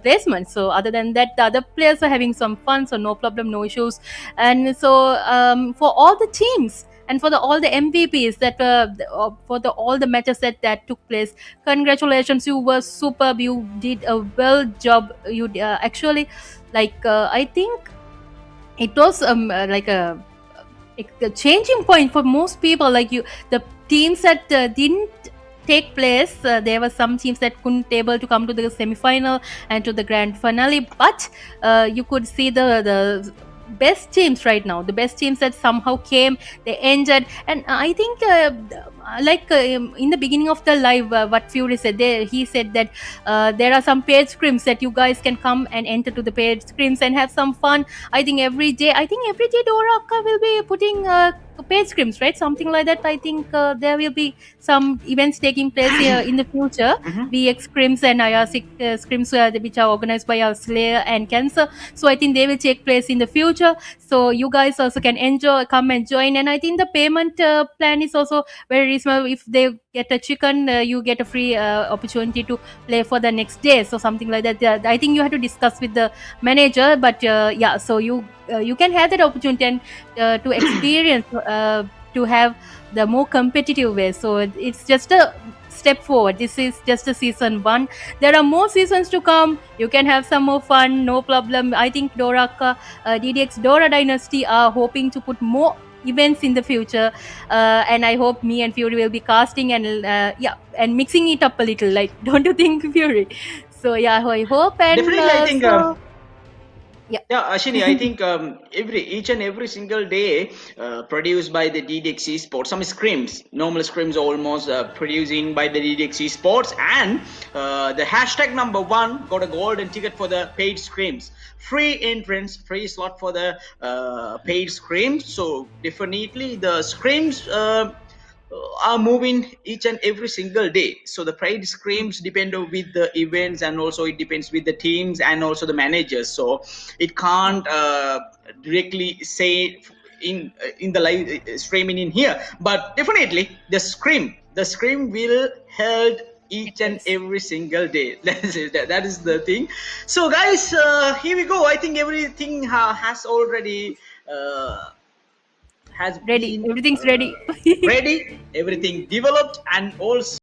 placement. So other than that, the other players were having some fun, so no problem, no issues. And so for all the teams and for all the MVPs that all the matches that took place, congratulations, you were superb. You did a well job. You actually, I think it was like a changing point for most people. Like the teams that didn't take place, there were some teams that couldn't able to come to the semi-final and to the grand finale, but you could see the best teams right now, the best teams that somehow came, they entered. And I think in the beginning of the live, what Fury said there, he said that there are some paid scrims that you guys can come and enter to the paid scrims and have some fun. I think every day Doraka will be putting paid scrims, right? Something like that. I think there will be some events taking place here in the future. VX scrims and IRC scrims which are organized by our Slayer and Cancer. So I think they will take place in the future. So you guys also can come and join. And I think the payment plan is also very reasonable. If they get a chicken, you get a free opportunity to play for the next day, so something like that. I think you have to discuss with the manager, but yeah, so you can have that opportunity and to experience to have the more competitive way. So it's just a step forward. This is just a season 1. There are more seasons to come. You can have some more fun, no problem. I think DDX Dora Dynasty are hoping to put more events in the future, and I hope me and Fury will be casting and yeah, and mixing it up a little, like, don't you think, Fury? So yeah, I hope. And Definitely, I think. so yeah. Yeah, Ashini, I think each and every single day produced by the DDX Esports, some scrims, normal scrims almost producing by the DDX Esports, and the hashtag number 1 got a golden ticket for the paid scrims. Free entrance, free slot for the paid scrims. So definitely the scrims are moving each and every single day. So the price screams depend on with the events, and also it depends with the teams and also the managers. So it can't directly say in the live streaming in here, but definitely the scream will held each and Yes. every single day. That is the thing. So guys, here we go. I think everything has already has Ready. been Everything's ready. ready, everything developed, and also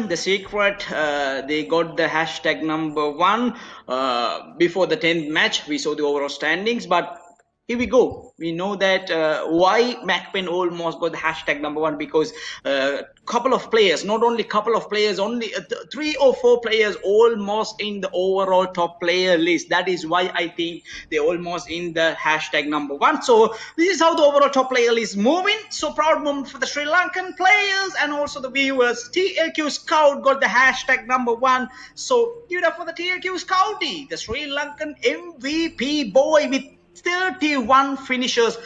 the secret. They got the hashtag number one before the 10th match. We saw the overall standings, but here we go. We know that why MAKPEN almost got the hashtag number one, because couple of players, not only couple of players, only 3 or 4 players almost in the overall top player list. That is why I think they're almost in the hashtag number one. So this is how the overall top player list is moving. So proud moment for the Sri Lankan players and also the viewers. TLQ Scout got the hashtag number one. So give it up for the TLQ Scouty, the Sri Lankan MVP boy with 31 finishes.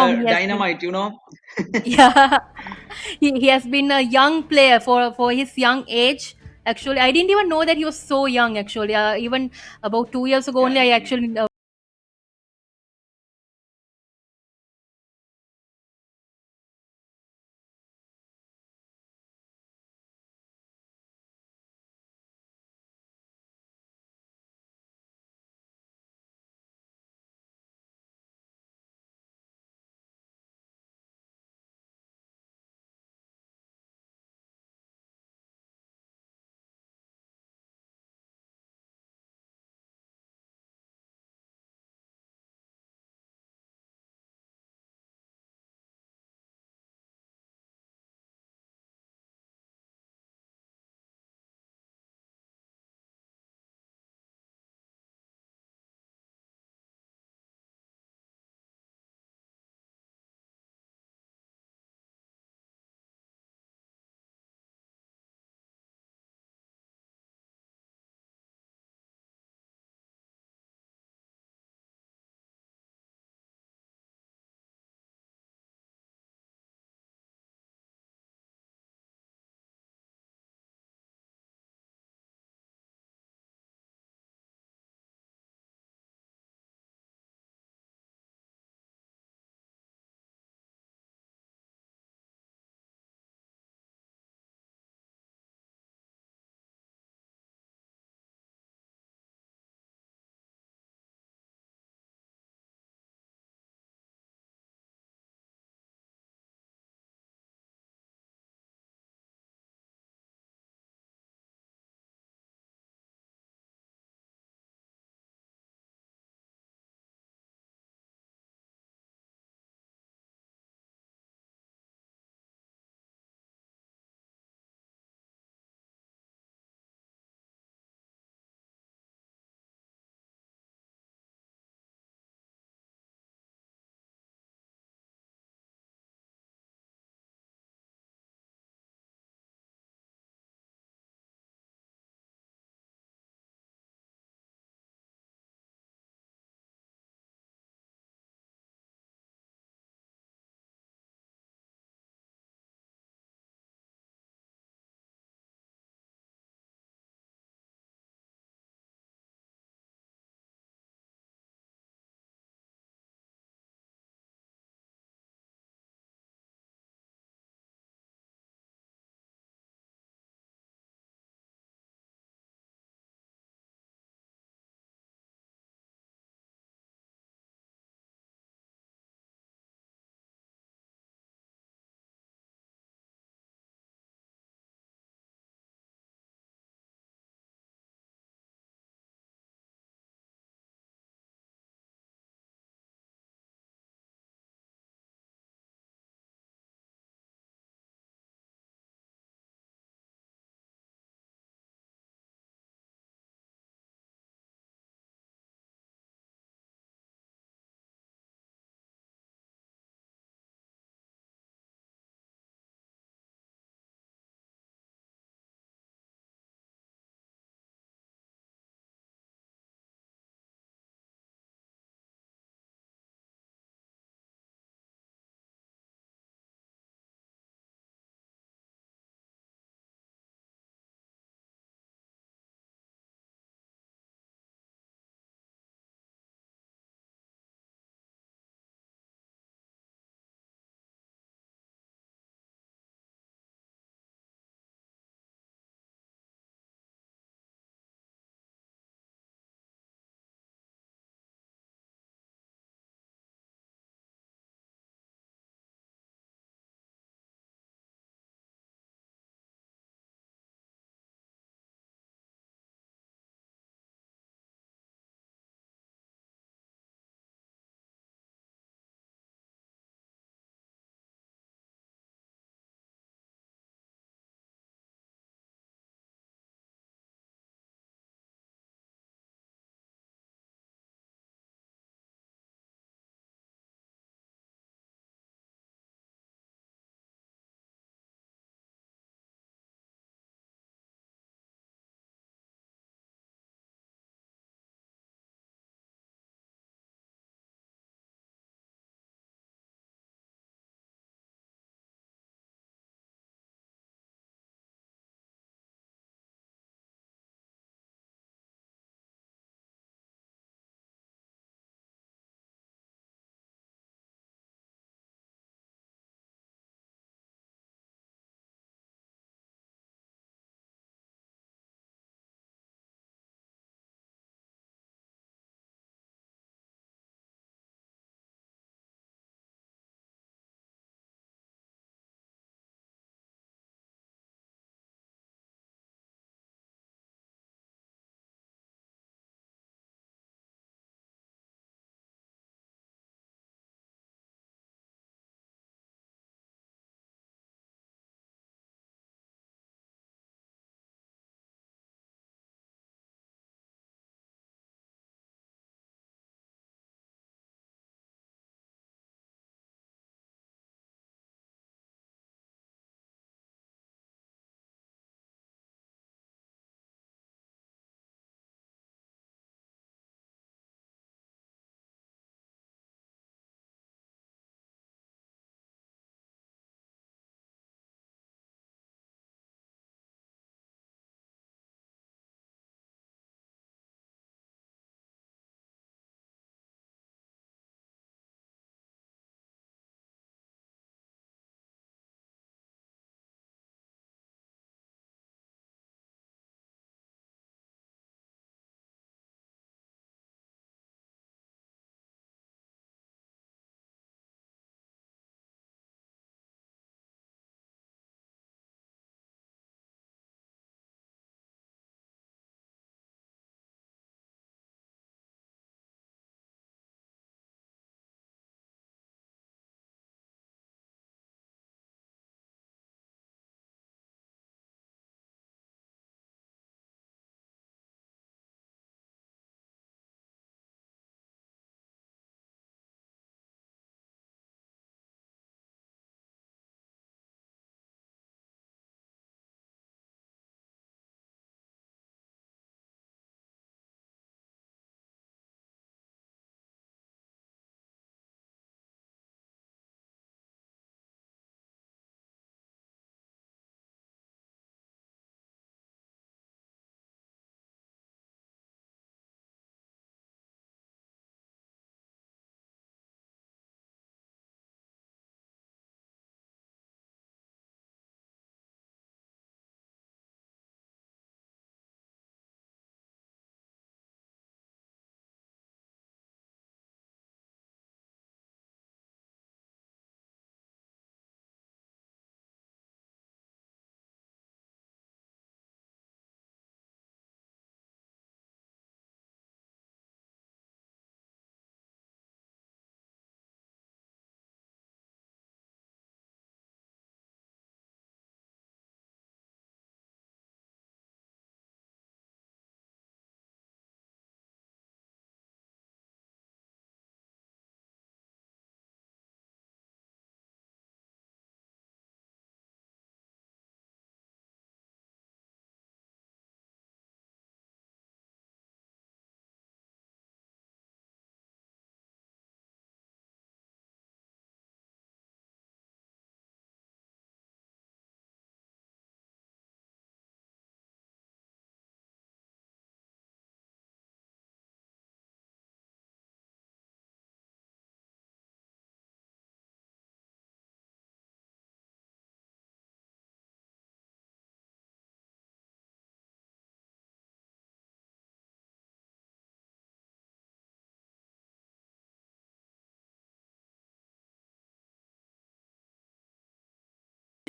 He has been, Dynamite, you know. yeah, he has been a young player for his young age. Actually, I didn't even know that he was so young. Actually, even about 2 years ago Yeah, only, I actually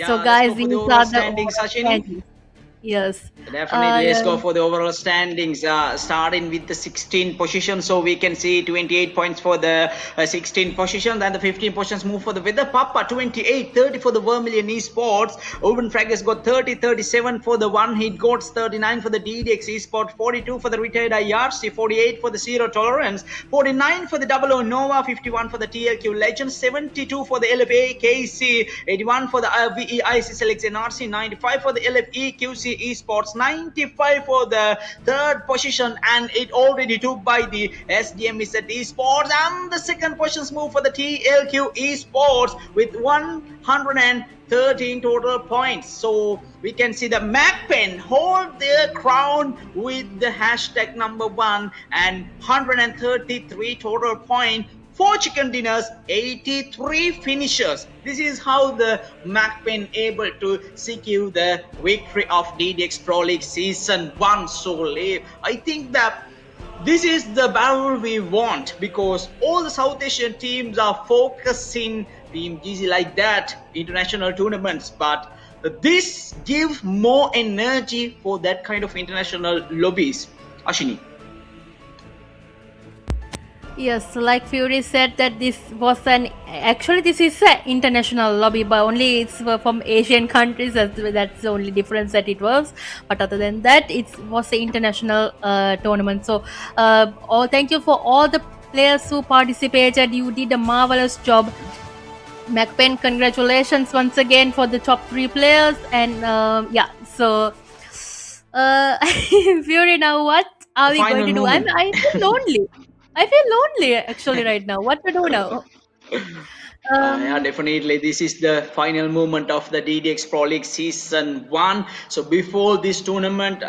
So Yeah, let's guys, go for the these overall are the standings, overall Sashini. standings. Yes. Definitely, let's Yeah. go for the overall standings. Starting with the 16 position, so we can see 28 points for the 16 position, and the 15 positions move for the WEDA PAPPA 28, 30 for the Vermilion Esports. Open FRAGS got 30, 37 for the One Hit Goats, 39 for the DDX Esports, 42 for the retired IRC, 48 for the Zero Tolerance, 49 for the Double O Nova, 51 for the TLQ Legends, 72 for the LFA KC, 81 for the VE ISSL NRC, 95 for the LFE QC Esports, 95 for the third position, and it already took by the SDMZ Esports, and the second positions move for the TLQ Esports with 113 total points. So we can see the MAKPEN hold their crown with the hashtag number 1 and 133 total points. 4 chicken dinners, 83 finishers. This is how the MAKPEN able to secure the victory of DDX Pro League Season 1. So I think that this is the battle we want, because all the South Asian teams are focusing Team GZ like that, international tournaments, but this gives more energy for that kind of international lobbies. Ashini. Yes, like Fury said that this was this is an international lobby, but only it's from Asian countries. That's the only difference that it was. But other than that, it was an international tournament. So, thank you for all the players who participated. You did a marvelous job. MAKPEN, congratulations once again for the top 3 players. And so Fury, now what are The we going final to do? moment. I feel lonely. I feel lonely actually right now. What to do now? Yeah, Um, definitely. This is the final moment of the DDX Pro League Season 1. So before this tournament,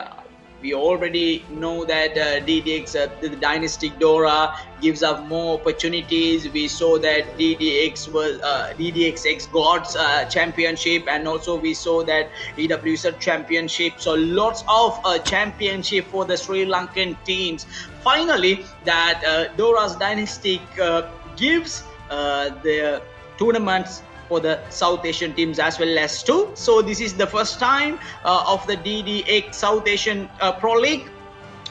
we already know that DDX, the Dynastic Dora, gives up more opportunities. We saw that DDX was DDX GODZ Championship, and also we saw that EWZ Championship. So lots of championship for the Sri Lankan teams. Finally, that Dora's Dynastic gives the tournaments for the South Asian teams as well as too. So this is the first time of the DDX South Asian Pro League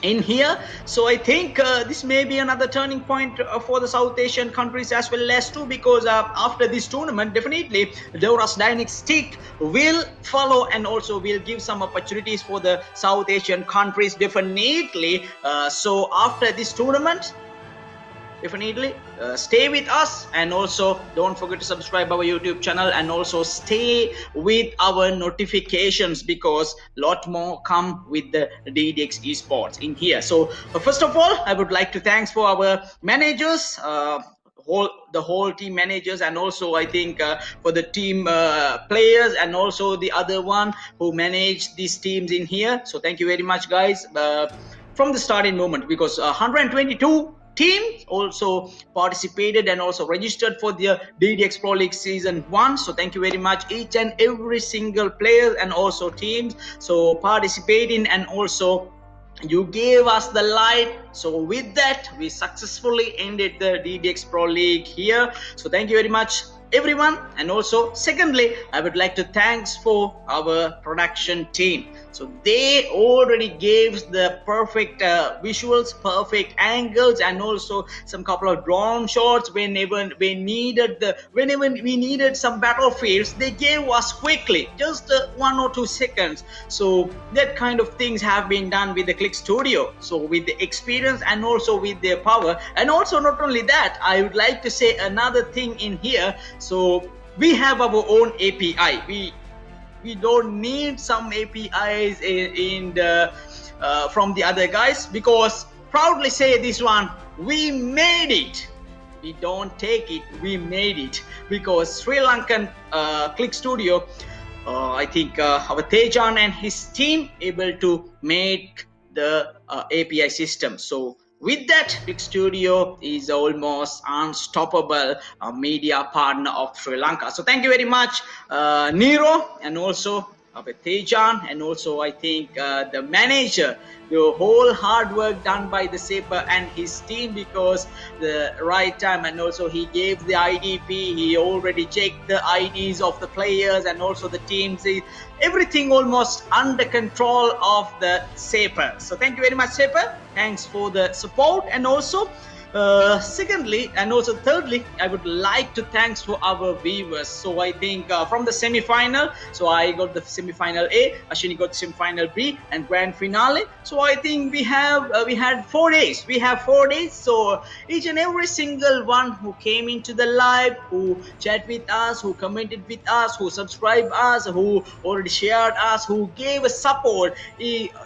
in here. So I think this may be another turning point for the South Asian countries as well as too, because after this tournament, definitely Dora's Dynastic will follow and also will give some opportunities for the South Asian countries, definitely. So after this tournament, definitely stay with us, and also don't forget to subscribe our YouTube channel, and also stay with our notifications, because lot more come with the DDX Esports in here. So first of all, I would like to thanks for our managers, the whole team managers, and also I think for the team players, and also the other one who manage these teams in here. So thank you very much, guys, from the starting moment, because 122 teams also participated and also registered for the DDX Pro League Season 1. So thank you very much, each and every single player and also teams so participating, and also you gave us the light. So with that, we successfully ended the DDX Pro League here. So thank you very much, everyone. And also secondly, I would like to thanks for our production team. So they already gave the perfect visuals, perfect angles, and also some couple of drone shots whenever we needed some battlefields. They gave us quickly, just 1 or 2 seconds. So that kind of things have been done with the Click Studio. So with the experience and also with their power, and also not only that, I would like to say another thing in here. So we have our own API. We don't need some APIs in the from the other guys, because proudly say this one, we made it. We don't take it, we made it, because Sri Lankan Click Studio, I think our Tejan and his team able to make the API system. So with that, Click Studio is almost unstoppable media partner of Sri Lanka. So thank you very much, Nero, and also Tejan, and also I think the manager, the whole hard work done by the Saper and his team, because the right time, and also he gave the IDP, he already checked the IDs of the players and also the teams, everything almost under control of the Saper. So thank you very much, Saper. Thanks for the support. And also secondly and also thirdly, I would like to thanks to our viewers. So I think from the semi-final, so I got the semi-final A, Ashini got semi-final B, and grand finale. So I think we had 4 days. We have 4 days. So each and every single one who came into the live, who chat with us, who commented with us, who subscribed us, who already shared us, who gave us support,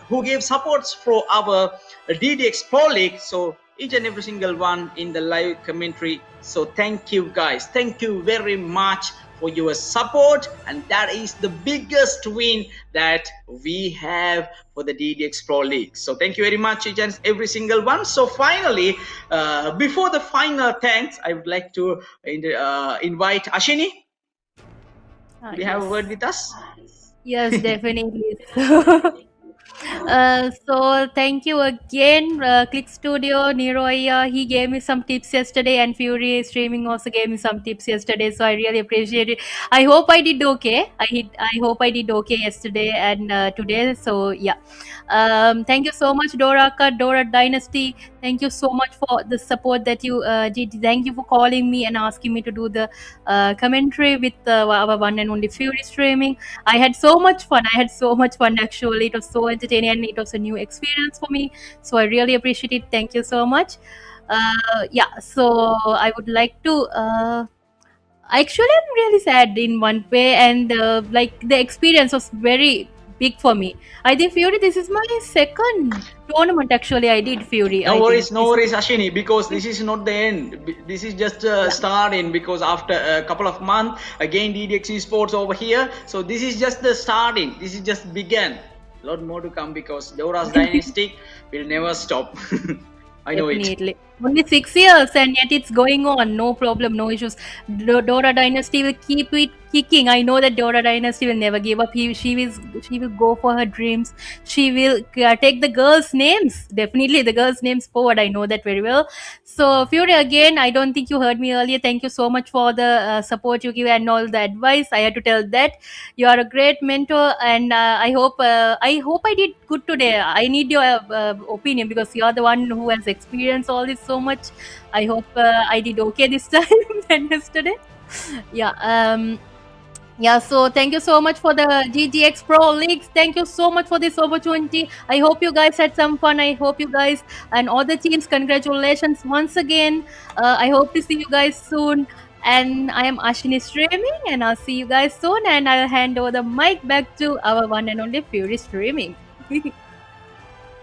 who gave supports for our DDX Pro League. So each and every single one in the live commentary. So thank you guys. Thank you very much for your support. And that is the biggest win that we have for the DDX Pro League. So thank you very much, each and every single one. So finally, before the final thanks, I would like to invite Ashini. Do you have a word with us? Yes, definitely. So thank you again, Click Studio, Niroya. He gave me some tips yesterday, and Fury Streaming also gave me some tips yesterday. So I really appreciate it. I hope I did okay. I hope I did okay yesterday and today. So yeah. Thank you so much, Dora Dynasty. Thank you so much for the support that you did. Thank you for calling me and asking me to do the commentary with our one and only Fury Streaming. I had so much fun. I had so much fun actually. It was so entertaining and it was a new experience for me. So I really appreciate it. Thank you so much. Yeah, so I would like to. Actually, I'm really sad in one way, and like the experience was very big for me. I think Fury, this is my second tournament actually. I did Fury. No I worries, think no worries, Ashini, because this is not the end. This is just starting, because after a couple of months, again DDX Esports over here. So this is just the starting. This is just began. A lot more to come, because Dora's dynasty will never stop. I know Definitely. it. Only 6 years and yet it's going on. No problem, no issues. Dora Dynasty will keep it kicking. I know that Dora Dynasty will never give up. She will go for her dreams. She will take the girls' names. Definitely the girls' names forward. I know that very well. So Fury, again, I don't think you heard me earlier. Thank you so much for the support you give and all the advice. I had to tell that you are a great mentor, and I hope I did good today. I need your opinion, because you are the one who has experienced all this so much. I hope I did okay this time than yesterday. Yeah. So thank you so much for the GGX Pro Leagues. Thank you so much for this opportunity. I hope you guys had some fun. I hope you guys and all the teams, congratulations once again. I hope to see you guys soon. And I am Ashini Streaming, and I'll see you guys soon. And I'll hand over the mic back to our one and only Fury Streaming.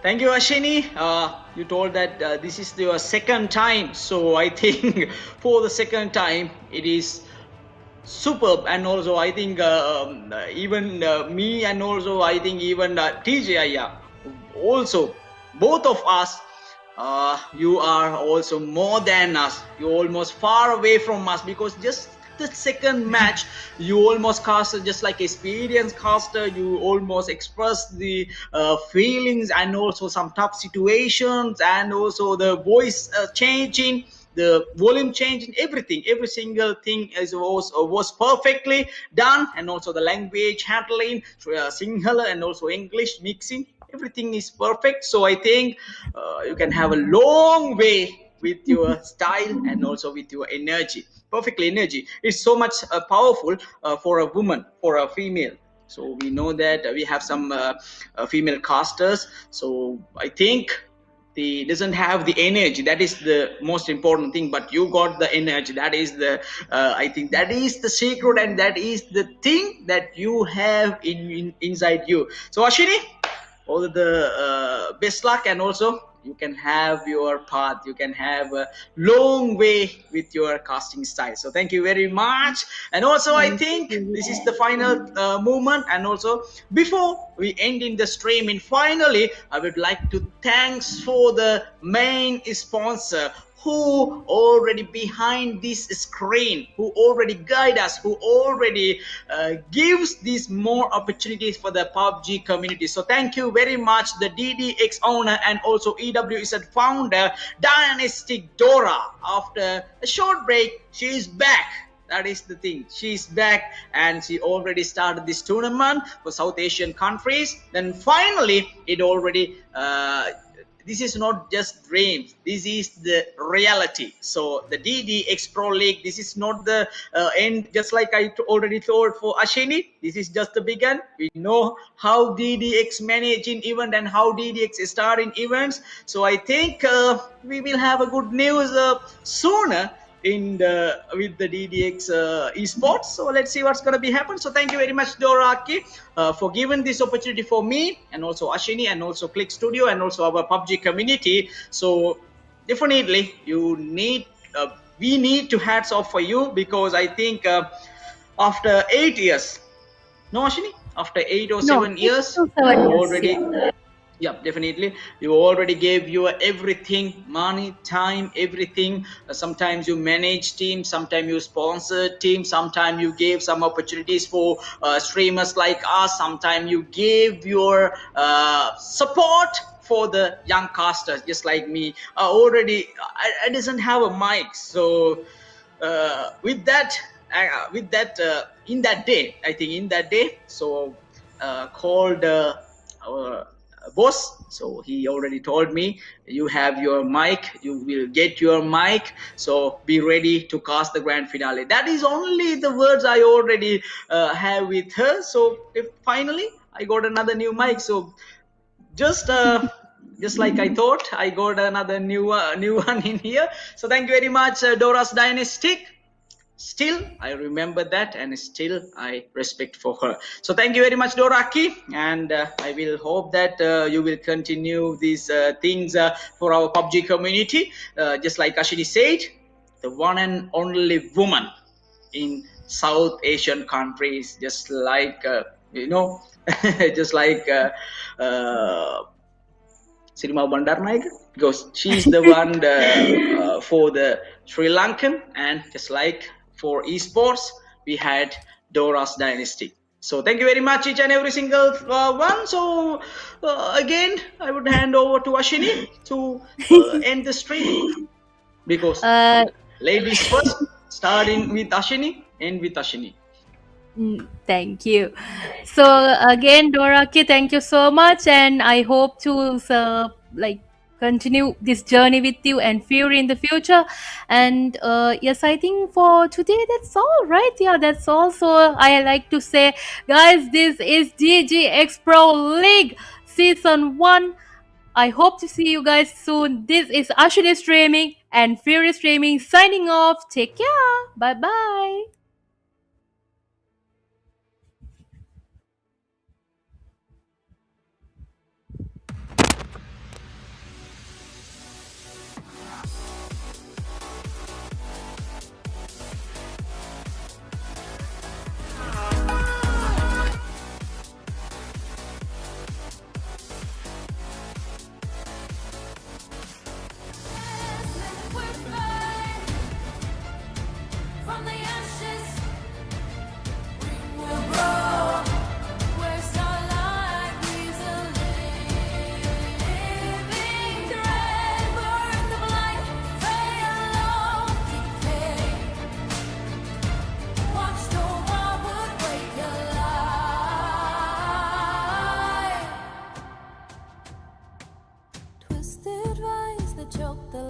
Thank you, Ashini. You told that this is your second time. So I think for the second time, it is superb. And also I think even me, and also I think even TJ, also both of us, you are also more than us. You're almost far away from us, because just the second match you almost cast just like experienced caster. You almost express the feelings, and also some tough situations, and also the voice changing, the volume changing, everything, every single thing was perfectly done. And also the language handling, Sinhala and also English mixing, everything is perfect. So I think you can have a long way with your style and also with your energy. Perfectly energy. It's so much powerful for a woman, for a female. So we know that we have some female casters. So I think they doesn't have the energy. That is the most important thing. But you got the energy. That is the I think that is the secret, and that is the thing that you have inside you. So Ashini, all the best luck, and also you can have your path, you can have a long way with your casting style. So thank you very much. And also I think this is the final moment. And also before we end in the stream. And finally, I would like to thanks for the main sponsor who already behind this screen, who already guide us, who already gives these more opportunities for the PUBG community. So thank you very much, the DDX owner and also EWZ founder, Dynastic Dora. After a short break, she is back. That is the thing. She's back and she already started this tournament for South Asian countries. Then finally, it already this is not just dreams, this is the reality. So the DDX Pro League, this is not the end, just like I already told for Ashini, this is just the beginning. We know how DDX managing event and how DDX is starting events. So I think we will have a good news sooner in the with the DDX esports. So let's see what's going to be happen. So thank you very much, Doraki, for giving this opportunity for me and also Ashini and also Click Studio and also our PUBG community. So definitely you need we need to hats off for you, because I think after 8 years, no Ashini, after 8 or 7 years, 7 years, already. yeah. Yeah, definitely. You already gave your everything, money, time, everything. Sometimes you manage teams, sometimes you sponsor teams, sometimes you gave some opportunities for streamers like us, sometimes you gave your support for the young casters just like me. I doesn't have a mic, so with that in that day, I think in that day, so called our boss. So he already told me, you have your mic, you will get your mic, so be ready to cast the grand finale. That is only the words I already have with her. So if finally I got another new mic, so just like I thought, I got another new one in here. So thank you very much, Dora's Dynastic. Still I remember that, and still I respect for her. So thank you very much, Doraki, and I will hope that you will continue these things for our PUBG community. Just like Ashini said, the one and only woman in South Asian countries, just like just like Sirma Bandarnaik, because she's the one for the Sri Lankan, and just like for esports, we had Dora's Dynasty. So thank you very much, each and every single one. So again, I would hand over to Ashini to end the stream, because ladies first, starting with Ashini, end with Ashini. Thank you. So again, Doraki, thank you so much, and I hope to continue this journey with you and Fury in the future. And yes, I think for today that's all, right? Yeah, that's all. So I like to say, guys, this is GGX Pro League Season 1. I hope to see you guys soon. This is Ashini Streaming and Fury Streaming signing off. Take care. Bye bye. From the ashes, we will grow. Where starlight weaves a living thread. Burn the light, fade along, decay. Watch the wildwood wake alive. Twisted vines that choke the